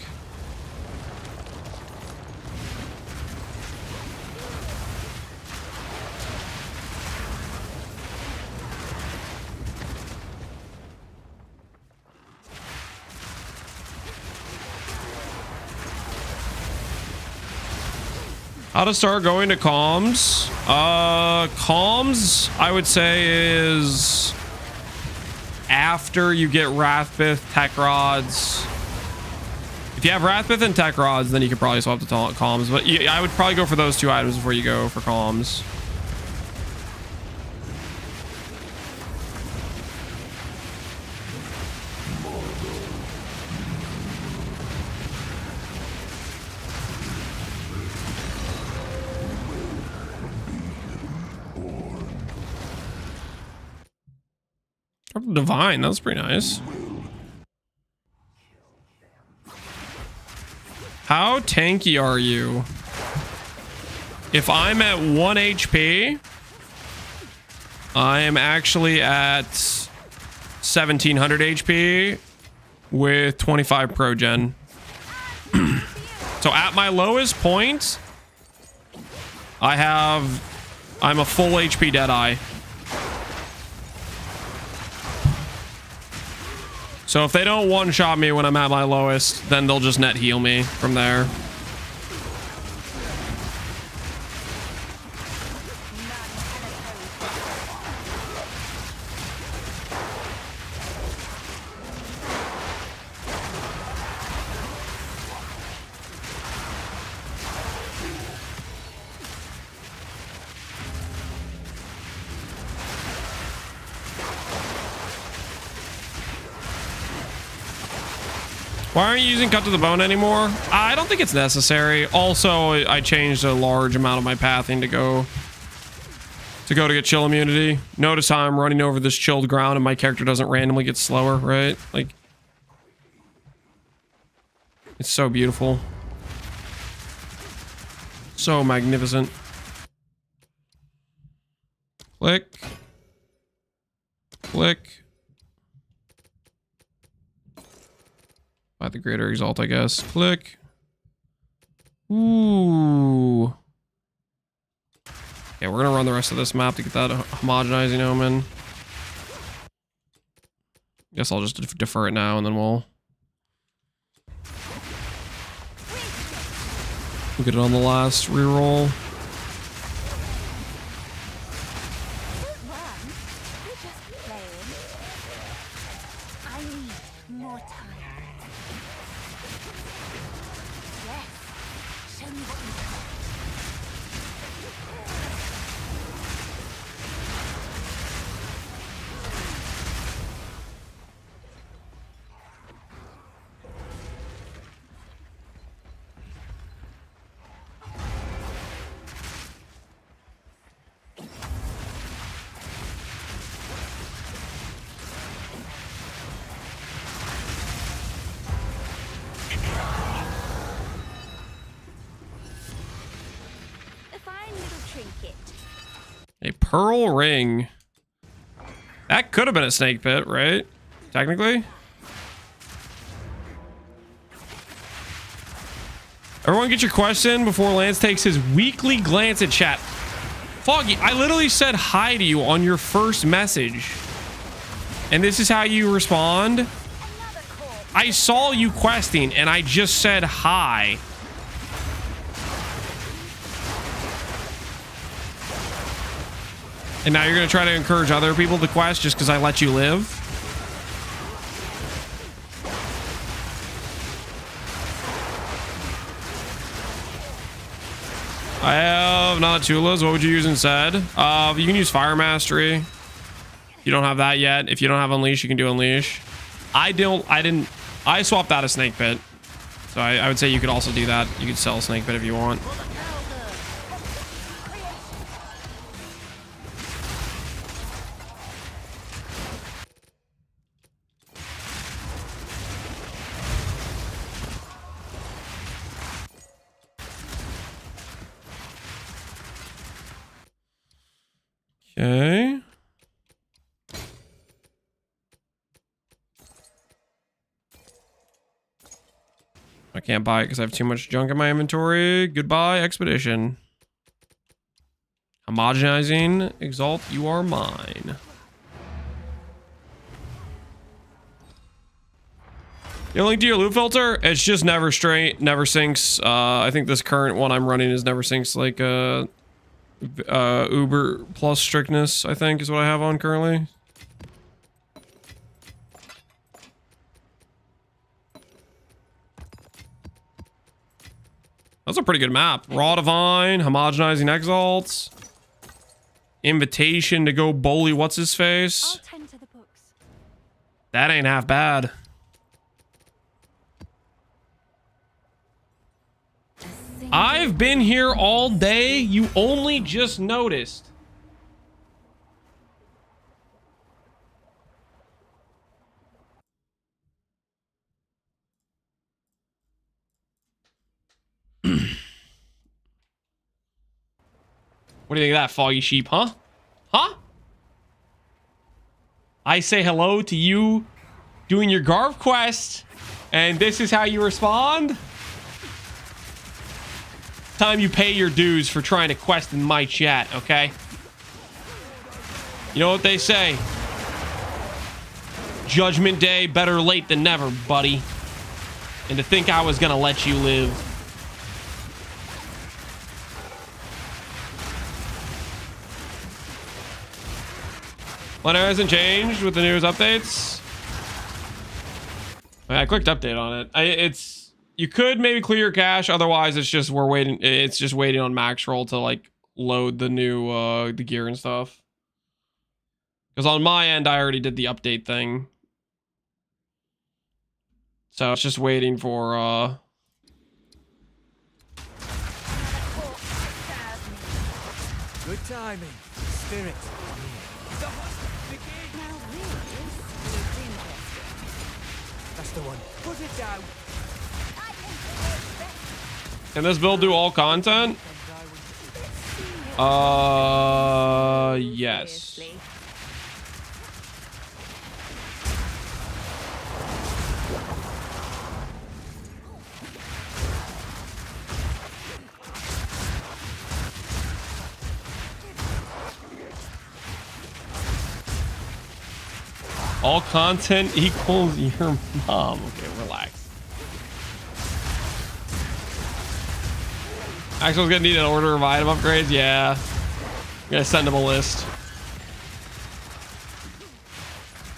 How to start going to comms? Comms, I would say, is after you get Wrathbith, Tech Rods. If you have Wrathbith and Tech Rods, then you could probably swap to comms. But I would probably go for those 2 items before you go for comms. Divine, that was pretty nice. How tanky are you? If I'm at 1 HP, I am actually at 1700 HP with 25 progen. So at my lowest point, I'm a full HP Deadeye. So if they don't one-shot me when I'm at my lowest, then they'll just net heal me from there. Why aren't you using Cut to the Bone anymore? I don't think it's necessary. Also, I changed a large amount of my pathing to go to get chill immunity. Notice how I'm running over this chilled ground and my character doesn't randomly get slower, right? Like, it's so beautiful. So magnificent. Click. Click. By the greater exalt, I guess. Click. Ooh. Yeah, we're gonna run the rest of this map to get that homogenizing omen. Guess I'll just defer it now and then we'll get it on the last reroll. trinket. A pearl ring. That could have been a snake pit, right? Technically. Everyone get your quest in before Lance takes his weekly glance at chat. Foggy, I literally said hi to you on your first message. And this is how you respond? I saw you questing and I just said hi. And now you're going to try to encourage other people to quest just because I let you live? I have not Tula's. What would you use instead? You can use Fire Mastery. You don't have that yet. If you don't have Unleash, you can do Unleash. I swapped out a Snake Pit. So I would say you could also do that. You could sell a Snake Pit if you want. Okay. I can't buy it because I have too much junk in my inventory. Goodbye, Expedition. Homogenizing. Exalt, you are mine. You link to your loot filter? It's just never sinks. I think this current one I'm running is never sinks like Uber plus strictness, I think is what I have on currently. That's a pretty good map. Raw Divine, homogenizing exalts, invitation to go bully what's his face. I'll tend to the books. That ain't half bad. I've been here all day. You only just noticed. What do you think of that, Foggy Sheep, huh? Huh? I say hello to you doing your Garv quest, and this is how you respond? Time you pay your dues for trying to quest in my chat, okay? You know what they say? Judgment Day, better late than never, buddy. And to think I was gonna let you live. Well, it hasn't changed with the newest updates. I clicked update on it. You could maybe clear your cache. Otherwise, it's just we're waiting. It's just waiting on max roll to like load the new the gear and stuff. Because on my end, I already did the update thing. So it's just waiting for Good timing. Spirit. That's the one. Put it down. Can this build do all content? Yes. All content equals your mom. Okay, relax. Axel's gonna need an order of item upgrades. Yeah. I'm gonna send him a list.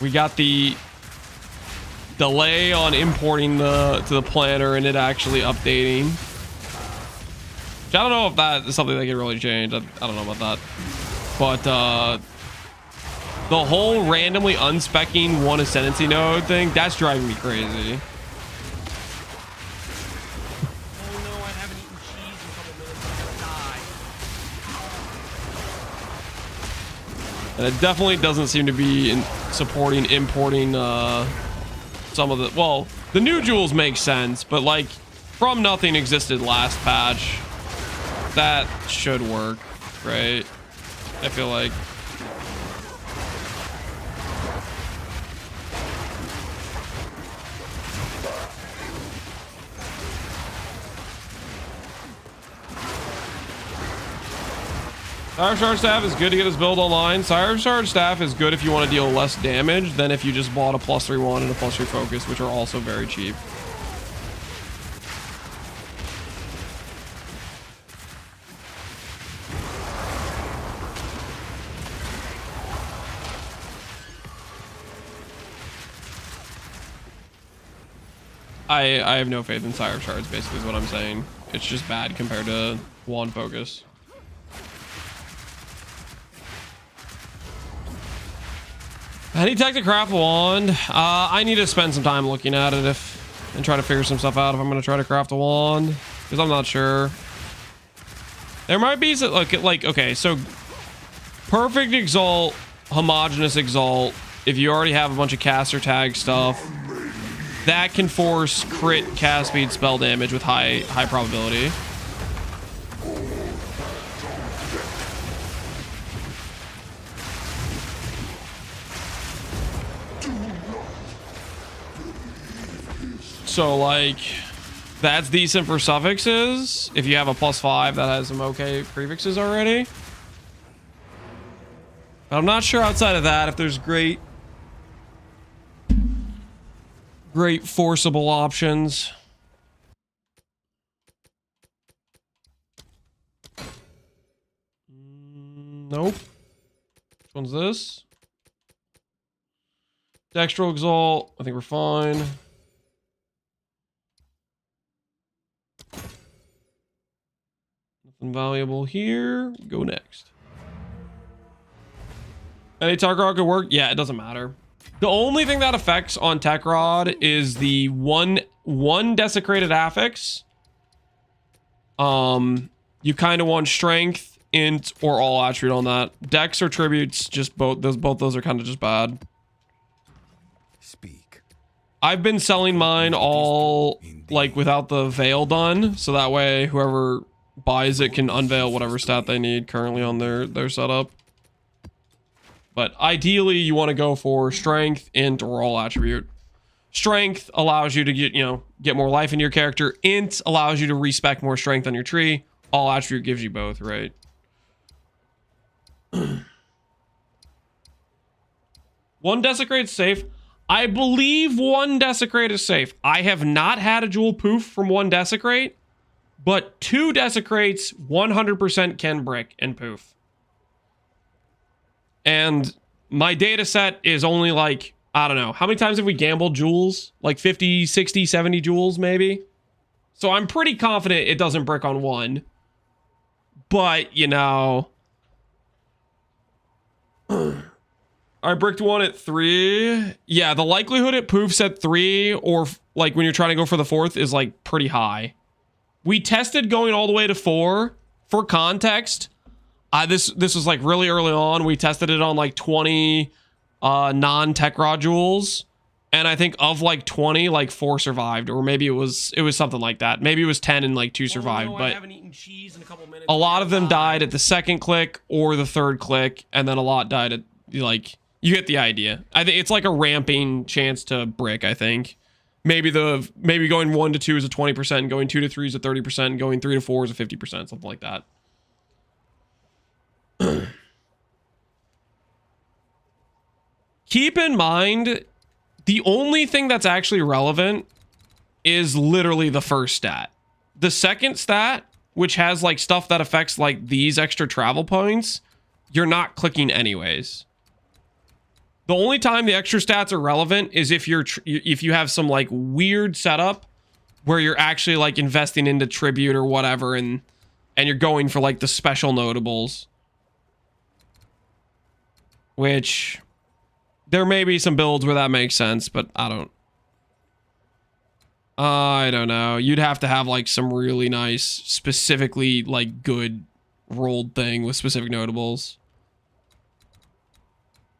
We got the delay on importing to the planner and it actually updating. Which I don't know if that is something that can really change. I don't know about that. But the whole randomly unspecking one Ascendancy node thing, that's driving me crazy. And it definitely doesn't seem to be supporting importing some of the... Well, the new jewels make sense, but like From Nothing existed last patch. That should work. right? I feel like. Sire Shard Staff is good to get his build online. Sire Shard Staff is good if you want to deal less damage than if you just bought a +3/1 and a +3 focus, which are also very cheap. I have no faith in Sire Shards, basically is what I'm saying. It's just bad compared to wand focus. I need tech to craft a wand. I need to spend some time looking at it and try to figure some stuff out if I'm going to try to craft a wand, because I'm not sure. There might be some, like okay, so perfect exalt, homogeneous exalt. If you already have a bunch of caster tag stuff, that can force crit cast speed spell damage with high probability. So like that's decent for suffixes if you have a +5 that has some okay prefixes already. But I'm not sure outside of that if there's great forcible options. Nope. Which one's this? Dextral Exalt. I think we're fine. Nothing valuable here. Go next. Any Tech Rod could work? Yeah, it doesn't matter. The only thing that affects on Tech Rod is the one desecrated affix. You kind of want strength, int, or all attribute on that. Dex or tributes, just both those are kind of just bad. Speak. I've been selling mine all like without the veil done, so that way whoever buys it can unveil whatever stat they need currently on their setup. But ideally, you want to go for strength, int, or all attribute. Strength allows you to get more life in your character. Int allows you to respec more strength on your tree. All attribute gives you both, right? One desecrate is safe. I believe one desecrate is safe. I have not had a jewel poof from one desecrate, but 2 desecrates 100% can brick and poof. And my data set is only like, I don't know. How many times have we gambled jewels? Like 50, 60, 70 jewels maybe? So I'm pretty confident it doesn't brick on 1. But, you know... I bricked 1 at 3. Yeah, the likelihood it poofs at 3 or like when you're trying to go for the 4th is like pretty high. We tested going all the way to 4. For context... This was like really early on. We tested it on like 20 non-Tech Rod jewels, and I think of like 20, like 4 survived, or maybe it was something like that. Maybe it was 10 and like 2 survived, no, but I haven't eaten cheese in a couple minutes. A lot of them died at the 2nd click or the 3rd click, and then a lot died at like, you get the idea. I think it's like a ramping chance to brick. I think maybe going 1 to 2 is a 20%, going 2 to 3 is a 30%, going 3 to 4 is a 50%, something like that. Keep in mind, the only thing that's actually relevant is literally the first stat. The second stat, which has like stuff that affects like these extra travel points, you're not clicking anyways. The only time the extra stats are relevant is if you have some like weird setup where you're actually like investing into tribute or whatever, and you're going for like the special notables. Which, there may be some builds where that makes sense, but I don't know. You'd have to have like some really nice, specifically like good rolled thing with specific notables.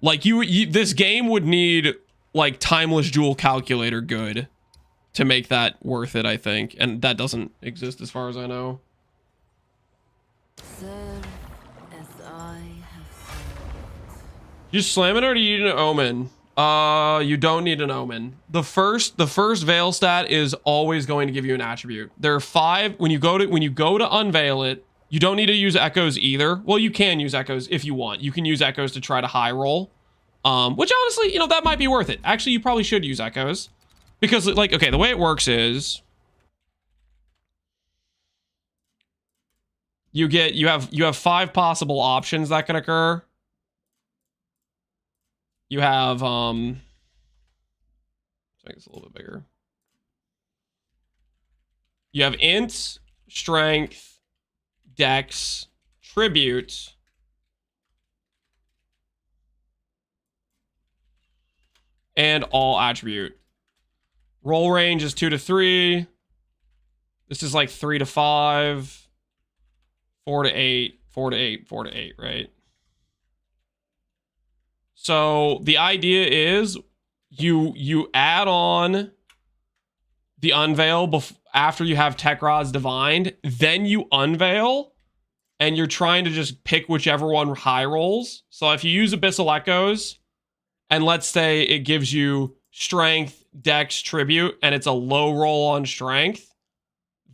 Like this game would need like timeless jewel calculator good to make that worth it, I think. And that doesn't exist as far as I know. Serve as I have served. You slam it or do you need an omen? You don't need an omen. The first veil stat is always going to give you an attribute. There are 5 when you go to unveil it. You don't need to use echoes either. Well, you can use echoes if you want. You can use echoes to try to high roll. Which honestly, you know, that might be worth it. Actually, you probably should use echoes. Because like, okay, the way it works is you have 5 possible options that can occur. You have let's make this a little bit bigger. You have int, strength, dex, tribute, and all attribute. Roll range is 2 to 3. This is like 3 to 5, 4 to 8, 4 to 8, 4 to 8, right? So the idea is you add on the unveil after you have Tech Rods divined, then you unveil, and you're trying to just pick whichever one high rolls. So if you use Abyssal Echoes, and let's say it gives you strength, dex, tribute, and it's a low roll on strength,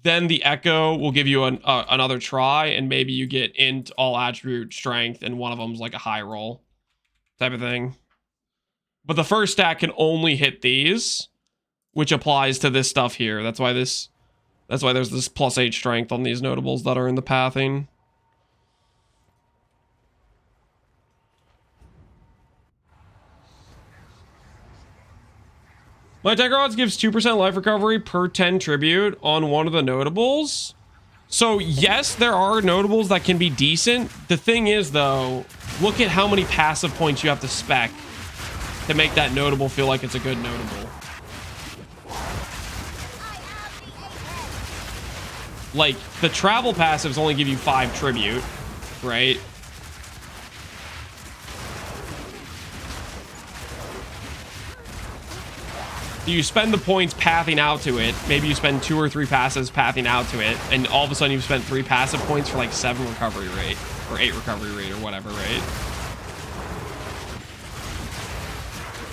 then the echo will give you another try, and maybe you get int, all attribute, strength, and one of them's like a high roll type of thing. But the first stat can only hit these, which applies to this stuff here. That's why there's this +8 strength on these notables that are in the pathing. My Tech Rods gives 2% life recovery per 10 tribute on one of the notables. So yes, there are notables that can be decent. The thing is though, look at how many passive points you have to spec to make that notable feel like it's a good notable. Like, the travel passives only give you 5 tribute, right? You spend the points pathing out to it. Maybe you spend 2 or 3 passives pathing out to it, and all of a sudden you've spent 3 passive points for like 7 recovery rate, or 8 recovery rate, or whatever, right?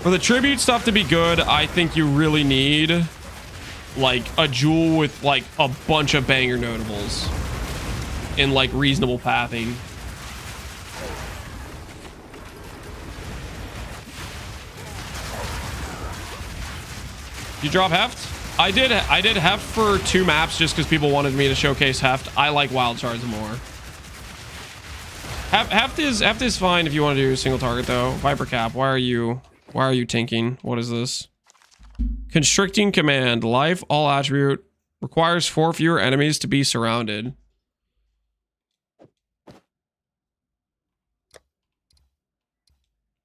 For the tribute stuff to be good, I think you really need like a jewel with like a bunch of banger notables in like reasonable pathing. You drop Heft? I did Heft for 2 maps just because people wanted me to showcase Heft. I like Wild Shards more. Heft is fine if you want to do a single target though. Viper Cap, why are you tinking? What is this? Constricting command. Life, all attribute. Requires 4 fewer enemies to be surrounded.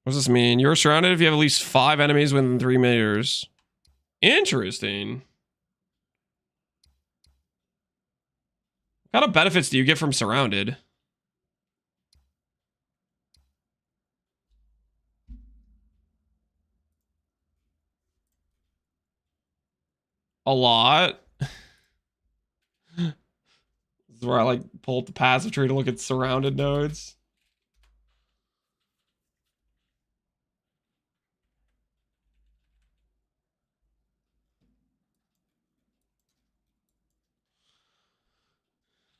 What does this mean? You're surrounded if you have at least 5 enemies within 3 meters. Interesting. What kind of benefits do you get from surrounded? A lot. This is where I like pull up the passive tree to look at surrounded nodes.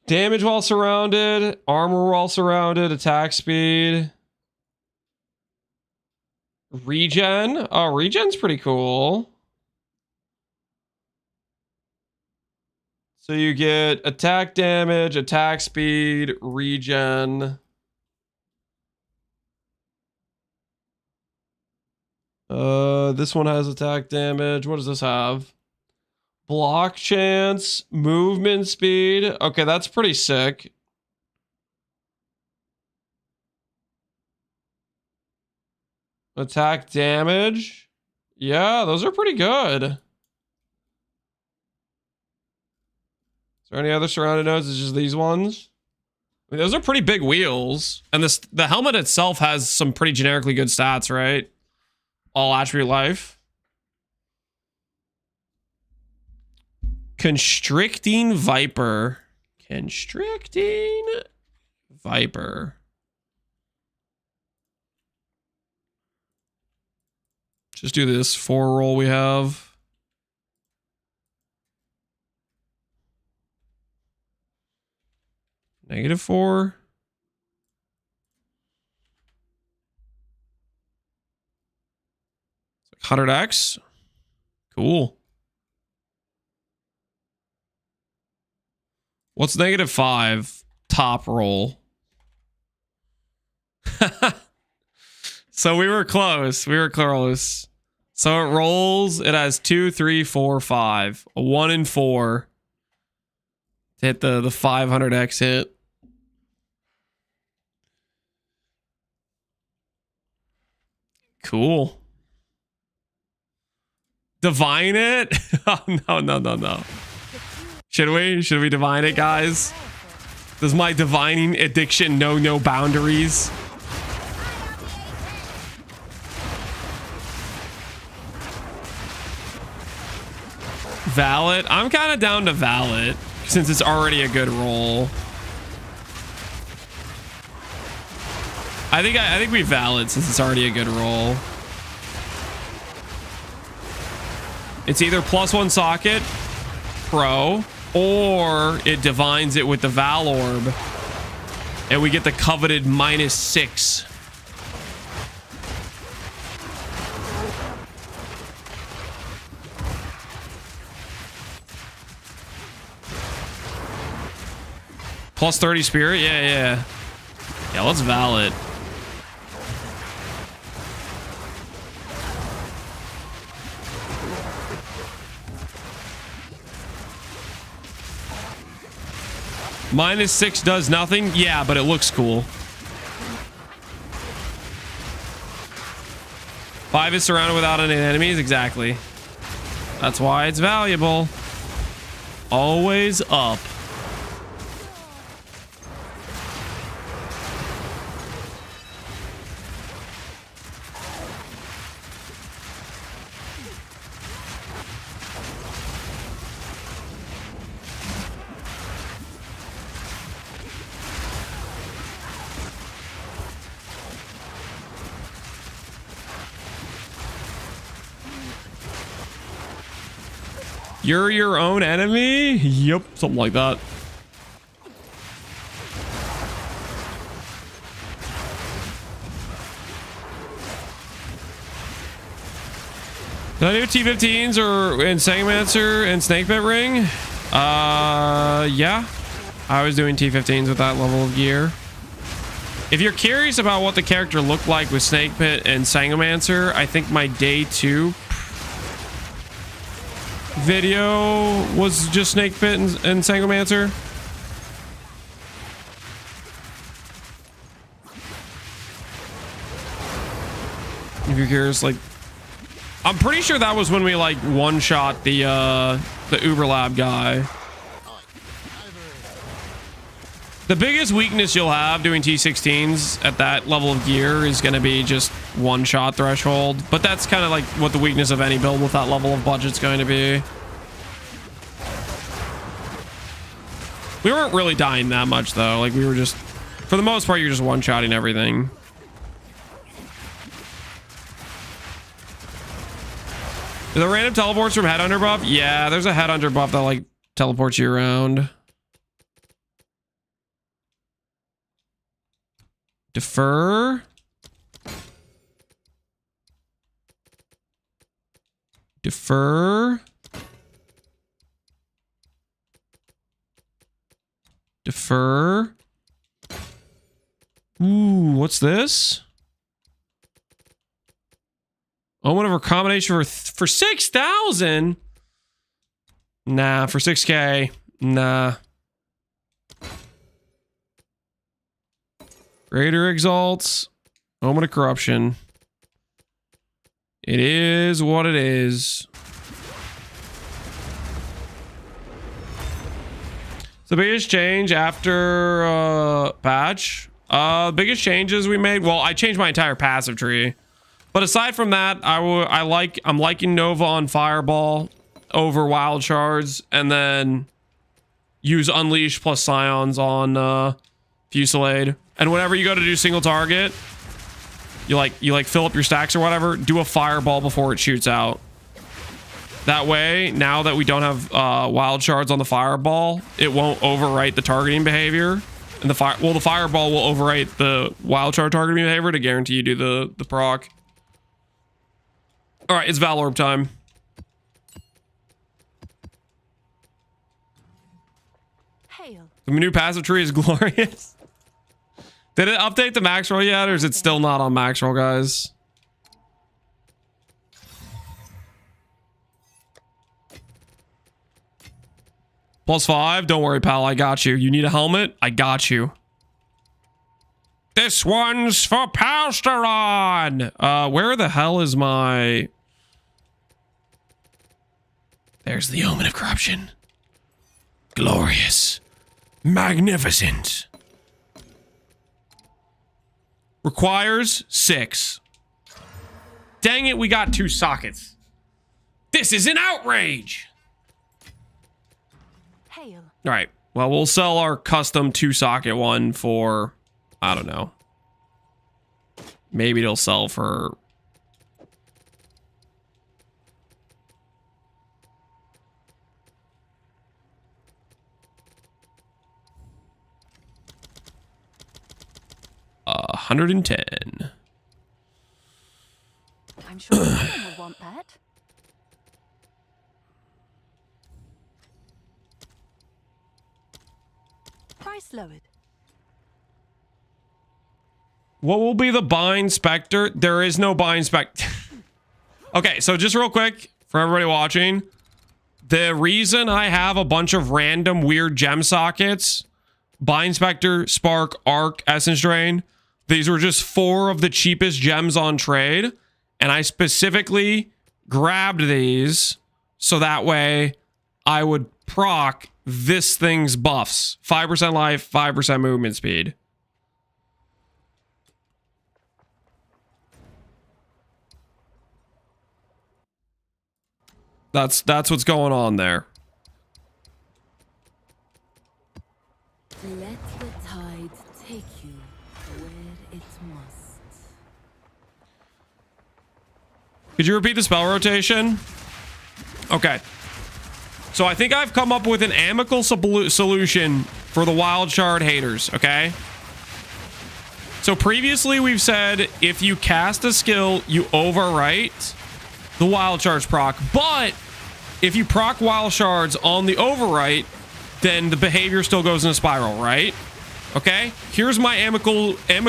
Damage while surrounded, armor while surrounded, attack speed. Regen. Oh, regen's pretty cool. So you get attack damage, attack speed, regen. This one has attack damage. What does this have? Block chance, movement speed. Okay, that's pretty sick. Attack damage. Yeah, those are pretty good. Is there any other surrounded nodes? It's just these ones. I mean, those are pretty big wheels. And the helmet itself has some pretty generically good stats, right? All attribute life. Constricting Viper. Constricting Viper. Just do this 4 roll we have. -4. 100x. Cool. What's -5? Top roll. So we were close. We were close. So it rolls. It has 2, 3, 4, 5. A 1 and 4. To hit the 500x hit. Cool. Divine it? Oh, no. Should we divine it, guys? Does my divining addiction know no boundaries? Valid? I'm kind of down to valid since it's already a good roll. I think we valid since it's already a good roll. It's either +1 socket, pro, or it divines it with the Val Orb, and we get the coveted -6. +30 spirit? Yeah, let's Val it. -6 does nothing? Yeah, but it looks cool. 5 is surrounded without any enemies? Exactly. That's why it's valuable. Always up. You're your own enemy? Yep, something like that. Did I do T15s or in Sangumancer and Snakepit Ring? Yeah. I was doing T15s with that level of gear. If you're curious about what the character looked like with Snakepit and Sangumancer, I think my day 2 video was just Snakepit and Sangumancer. If you're curious, like, I'm pretty sure that was when we like one-shot the Uberlab guy. The biggest weakness you'll have doing T16s at that level of gear is going to be just one-shot threshold. But that's kind of like what the weakness of any build with that level of budget's going to be. We weren't really dying that much, though. Like, we were just... For the most part, you're just one-shotting everything. Are there random teleports from Headhunter buff? Yeah, there's a Headhunter buff that, like, teleports you around. Defer. Defer. Defer. Ooh, what's this? Oh, whatever combination for 6,000. Nah, for 6K. Nah. Greater Exalts. Moment of Corruption. It is what it is. The biggest change after patch. The biggest changes we made. Well, I changed my entire passive tree. But aside from that, I'm liking Nova on Fireball over Wild Shards, and then use Unleash plus Scions on Fusillade. And whenever you go to do single target, you like fill up your stacks or whatever, do a fireball before it shoots out. That way, now that we don't have wild shards on the fireball, it won't overwrite the targeting behavior. And the fireball will overwrite the wild shard targeting behavior to guarantee you do the proc. All right, it's Val Orb time. Hail. The new passive tree is glorious. Did it update the max roll yet, or is it still not on max roll, guys? +5. Don't worry, pal. I got you. You need a helmet? I got you. This one's for Palsteron. Where the hell is my... There's the Omen of Corruption. Glorious. Magnificent. Requires 6. Dang it, we got 2 sockets. This is an outrage. Hail. All right. Well, we'll sell our custom 2-socket one for, I don't know. Maybe it'll sell for... $110. I'm sure someone would want that. Price lowered. What will be the bind specter? There is no bind specter. Okay, so just real quick for everybody watching, the reason I have a bunch of random weird gem sockets, bind specter, spark, arc, essence drain, these were just 4 of the cheapest gems on trade, and I specifically grabbed these so that way I would proc this thing's buffs. 5% life, 5% movement speed. That's what's going on there. Let the tide take you where it must. Could you repeat the spell rotation? Okay. So I think I've come up with an amicable solution for the wild shard haters, okay? So previously we've said if you cast a skill, you overwrite the wild shards proc, but if you proc wild shards on the overwrite, then the behavior still goes in a spiral, right? Okay? Here's my amicable, I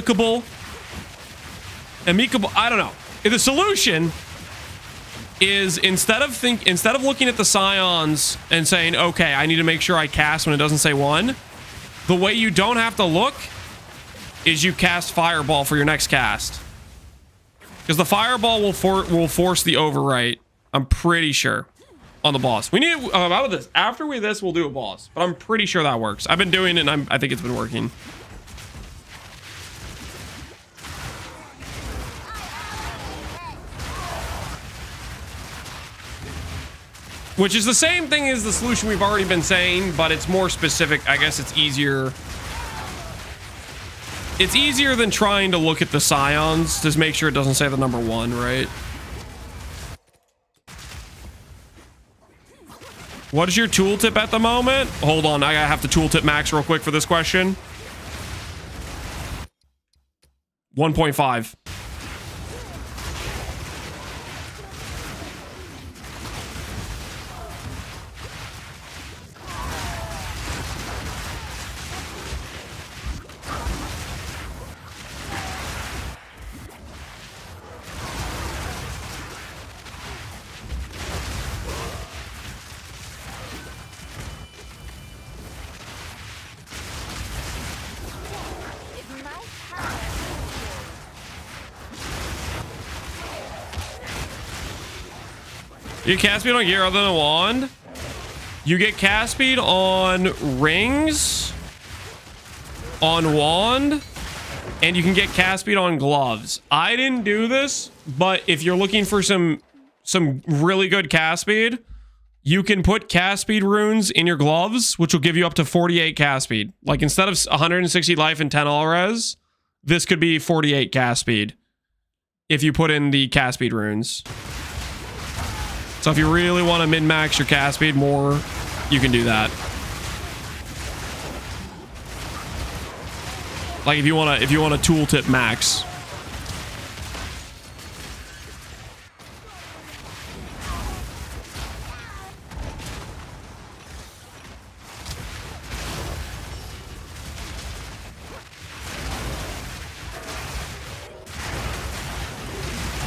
don't know. The solution is instead of looking at the scions and saying, okay, I need to make sure I cast when it doesn't say 1, the way you don't have to look is you cast fireball for your next cast. Because the fireball will force the overwrite, I'm pretty sure, on the boss. We need out of this. After this, we'll do a boss. But I'm pretty sure that works. I've been doing it, and I think it's been working. Which is the same thing as the solution we've already been saying, but it's more specific. I guess it's easier. It's easier than trying to look at the scions to make sure it doesn't say the number 1, right? What is your tooltip at the moment? Hold on, I have to tooltip max real quick for this question. 1.5. You get cast speed on gear other than a wand. You get cast speed on rings, on wand, and you can get cast speed on gloves. I didn't do this, but if you're looking for some really good cast speed, you can put cast speed runes in your gloves, which will give you up to 48 cast speed. Like instead of 160 life and 10 all res, this could be 48 cast speed. if you put in the cast speed runes. So if you really want to min-max your cast speed more, you can do that. Like if you want to tooltip max.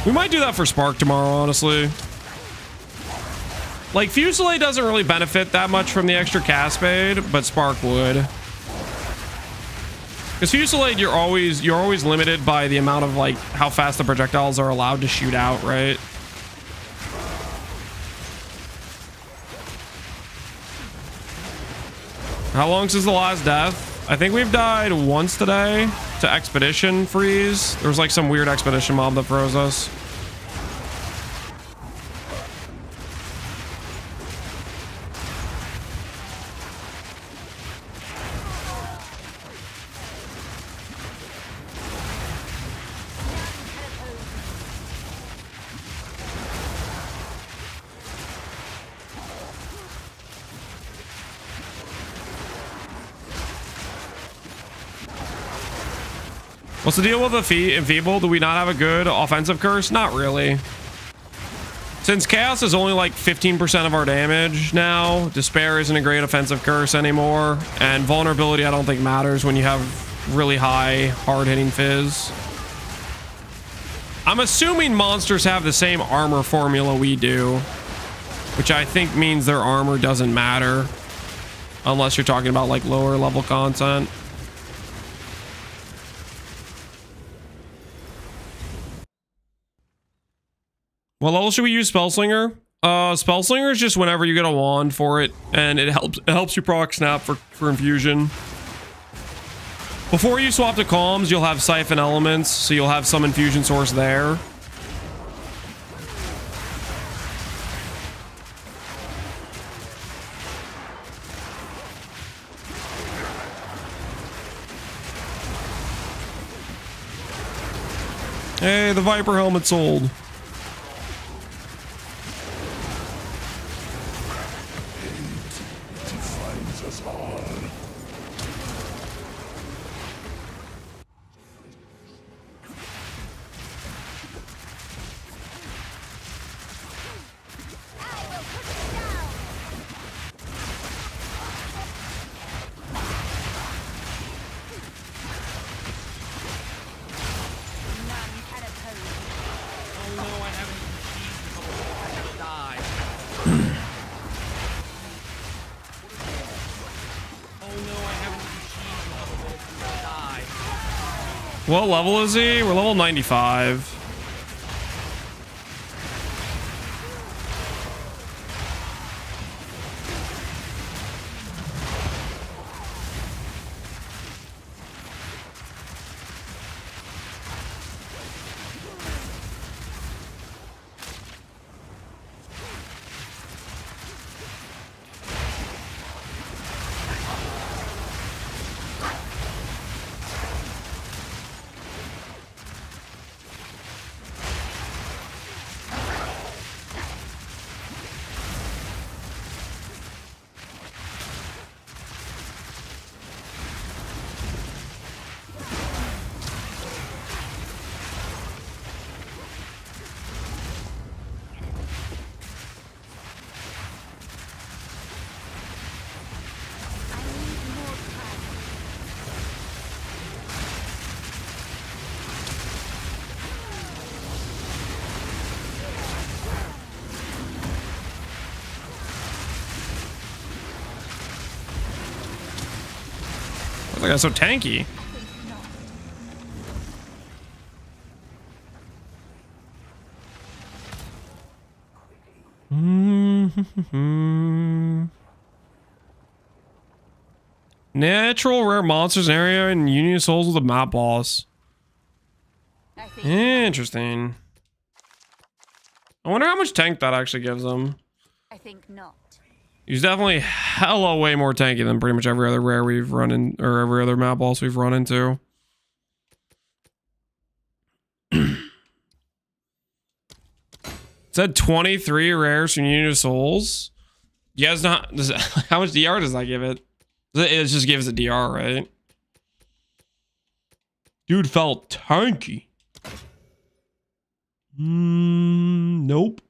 We might do that for Spark tomorrow, honestly. Like, Fusillade doesn't really benefit that much from the extra cast speed, but Spark would. Because Fusillade, you're always limited by the amount of, like, how fast the projectiles are allowed to shoot out, right? How long since the last death? I think we've died once today to Expedition Freeze. There was, like, some weird Expedition mob that froze us. What's the deal with the Enfeeble? Do we not have a good offensive curse? Not really. Since Chaos is only like 15% of our damage now, Despair isn't a great offensive curse anymore, and Vulnerability I don't think matters when you have really high, hard-hitting Fizz. I'm assuming monsters have the same armor formula we do, which I think means their armor doesn't matter, unless you're talking about like lower level content. What level should we use Spellslinger? Spellslinger is just whenever you get a wand for it, and it helps you proc snap for infusion. Before you swap to Calms, you'll have Siphon Elements, so you'll have some infusion source there. Hey, the Viper helmet sold. What level is he? We're level 95. That guy's so tanky. Natural rare monsters area and Union Souls with a map boss. Interesting. I wonder how much tank that actually gives them. I think not. He's definitely hella way more tanky than pretty much every other rare we've run in, or every other map boss we've run into. said 23 rares from Unit of Souls. You guys know how much DR does that give it? It just gives it DR, right? Dude felt tanky. Nope.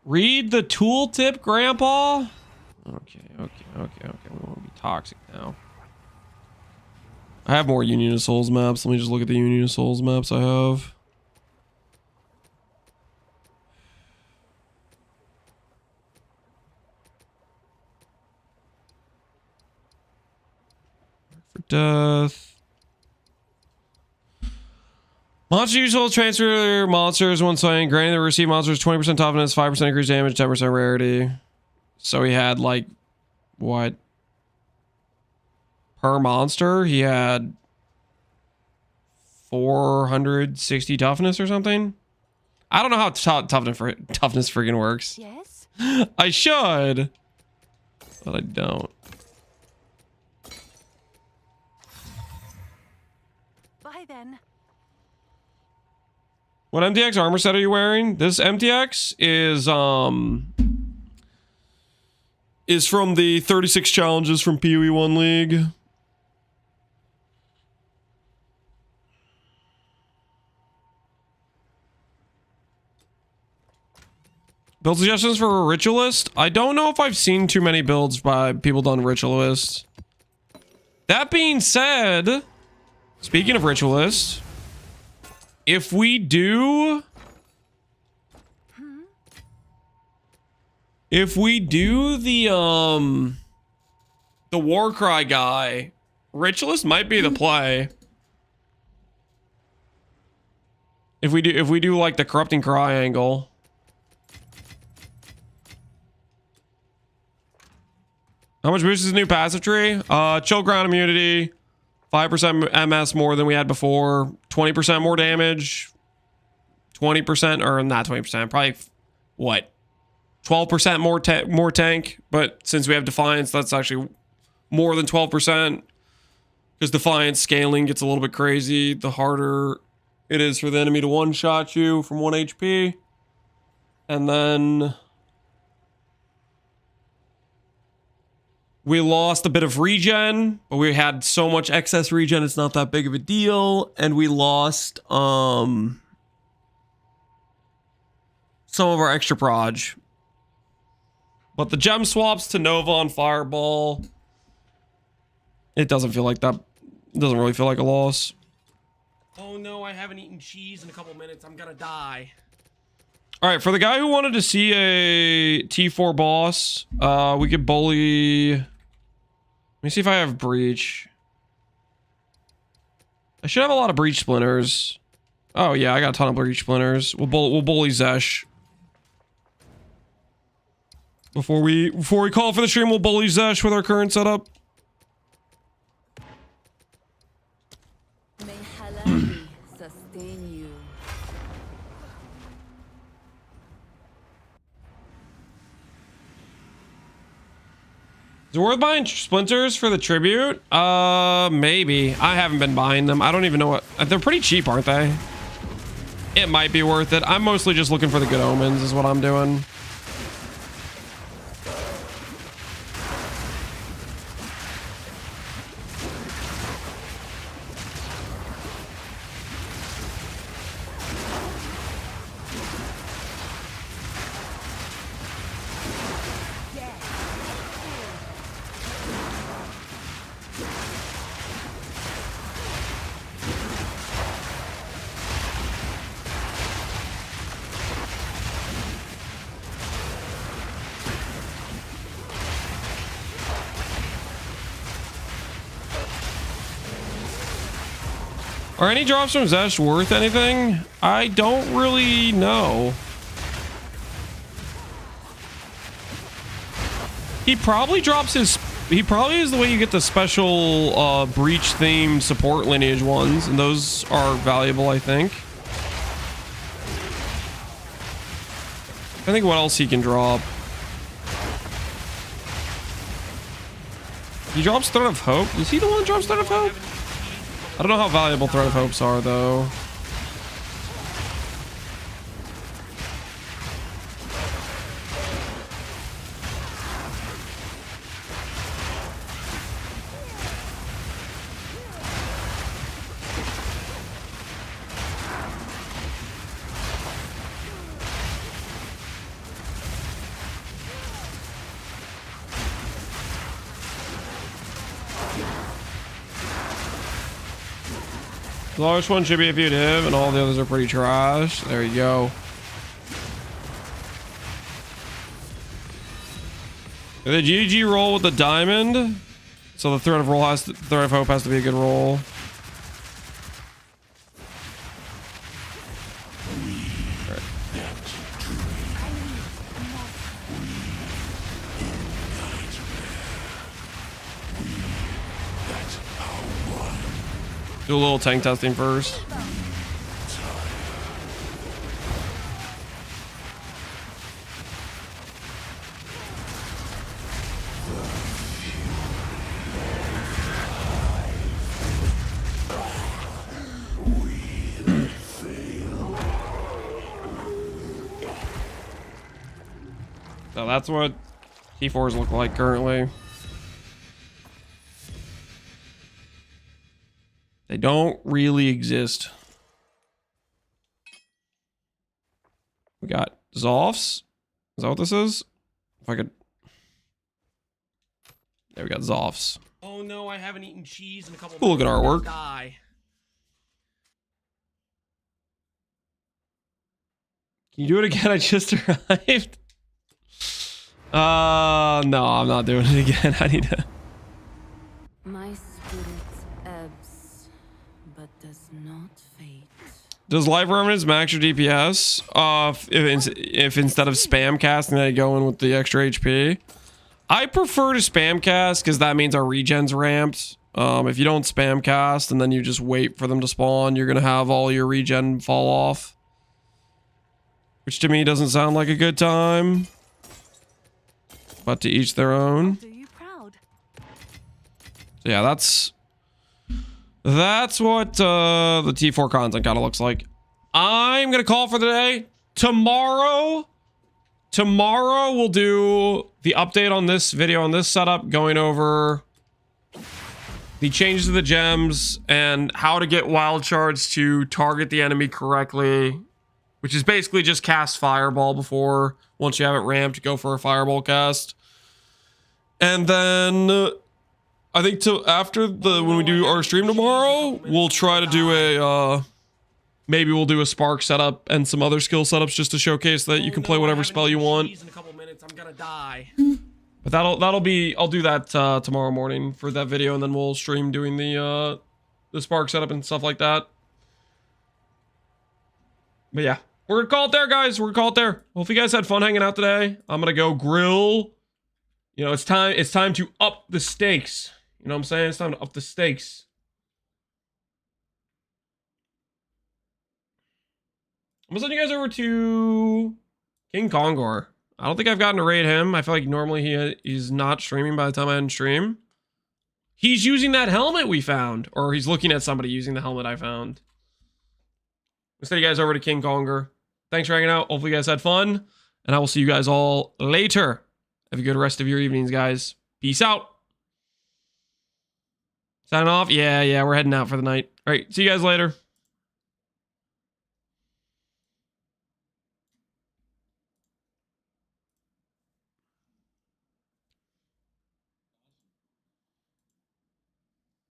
Read the tooltip, Grandpa. Okay. We won't be toxic now. I have more Union of Souls maps. Let me just look at the Union of Souls maps I have. For death. Monster usual transfer monsters when slain. Granted, the receive monsters 20% toughness, 5% increased damage, 10% rarity. So he had like what? Per monster, he had 460 toughness or something. I don't know how toughness freaking works. Yes. I should, but I don't. Bye then. What MTX armor set are you wearing? This MTX is from the 36 challenges from PoE 1 League. Build suggestions for a Ritualist? I don't know if I've seen too many builds by people done Ritualist. That being said, speaking of Ritualist, if we do the Warcry guy, Ritualist might be the play. If we do like the Corrupting Cry angle. How much boost is the new passive tree? Chill ground immunity, 5% MS more than we had before, 20% more damage, 20% or not 20%, probably what? 12% more tank, but since we have Defiance, that's actually more than 12% because Defiance scaling gets a little bit crazy the harder it is for the enemy to one-shot you from 1 HP. And then we lost a bit of regen, but we had so much excess regen, it's not that big of a deal. And we lost some of our extra proj. But the gem swaps to Nova on Fireball, it doesn't feel like that. It doesn't really feel like a loss. Oh no, I haven't eaten cheese in a couple minutes. I'm gonna die. All right, for the guy who wanted to see a T4 boss, we could bully. Let me see if I have breach. I should have a lot of breach splinters. Oh yeah, I got a ton of breach splinters. We'll bully Zesh. Before we call for the stream, we'll bully Zesh with our current setup. May Halali sustain you. Is it worth buying splinters for the tribute? Maybe. I haven't been buying them. I don't even know what... They're pretty cheap, aren't they? It might be worth it. I'm mostly just looking for the good omens is what I'm doing. Are any drops from Zesh worth anything? I don't really know. He probably drops his he probably is the way you get the special breach themed support lineage ones, and those are valuable, I think. I think what else he can drop. He drops Thread of Hope. Is he the one that drops Thread of Hope? I don't know how valuable Thread of Hopes are, though. The lowest one should be if you'd him, and all the others are pretty trash. There you go. The GG roll with the diamond. So the Thread of Hope has to be a good roll. Do a little tank testing first. So that's what T4s look like currently. They don't really exist. We got Zoffs. Is that what this is? If I could. There we got Zoffs. Oh no, I haven't eaten cheese in a couple. Cool looking artwork. Die. Can you do it again? I just arrived. No, I'm not doing it again. I need to. My spirit ebbs, but does not fade. Does Life Remnants max your DPS? If instead of spam casting, I go in with the extra HP. I prefer to spam cast because that means our regen's ramped. If you don't spam cast and then you just wait for them to spawn, you're gonna have all your regen fall off, which to me doesn't sound like a good time. But to each their own. Do you proud? So yeah, that's what the T4 content kind of looks like. I'm gonna call for the day. Tomorrow we'll do the update on this video on this setup, going over the changes to the gems and how to get wild shards to target the enemy correctly, which is basically just cast fireball before, once you have it ramped, go for a fireball cast. And then I think after when we do our stream tomorrow, we'll try to do a maybe we'll do a spark setup and some other skill setups just to showcase that you can play whatever spell you want. In a couple minutes, I'm gonna die. But that'll be, I'll do that tomorrow morning for that video, and then we'll stream doing the spark setup and stuff like that. But yeah, we're gonna call it there, guys. We're gonna call it there. Hope you guys had fun hanging out today. I'm gonna go grill. You know, it's time to up the stakes. You know what I'm saying? It's time to up the stakes. I'm gonna send you guys over to King Kongor. I don't think I've gotten to raid him. I feel like normally he's not streaming by the time I end stream. He's using that helmet we found, or he's looking at somebody using the helmet I found. I'll send you guys over to King Kongor. Thanks for hanging out. Hopefully you guys had fun, and I will see you guys all later. Have a good rest of your evenings, guys. Peace out. Sign off. Yeah, we're heading out for the night. All right, see you guys later.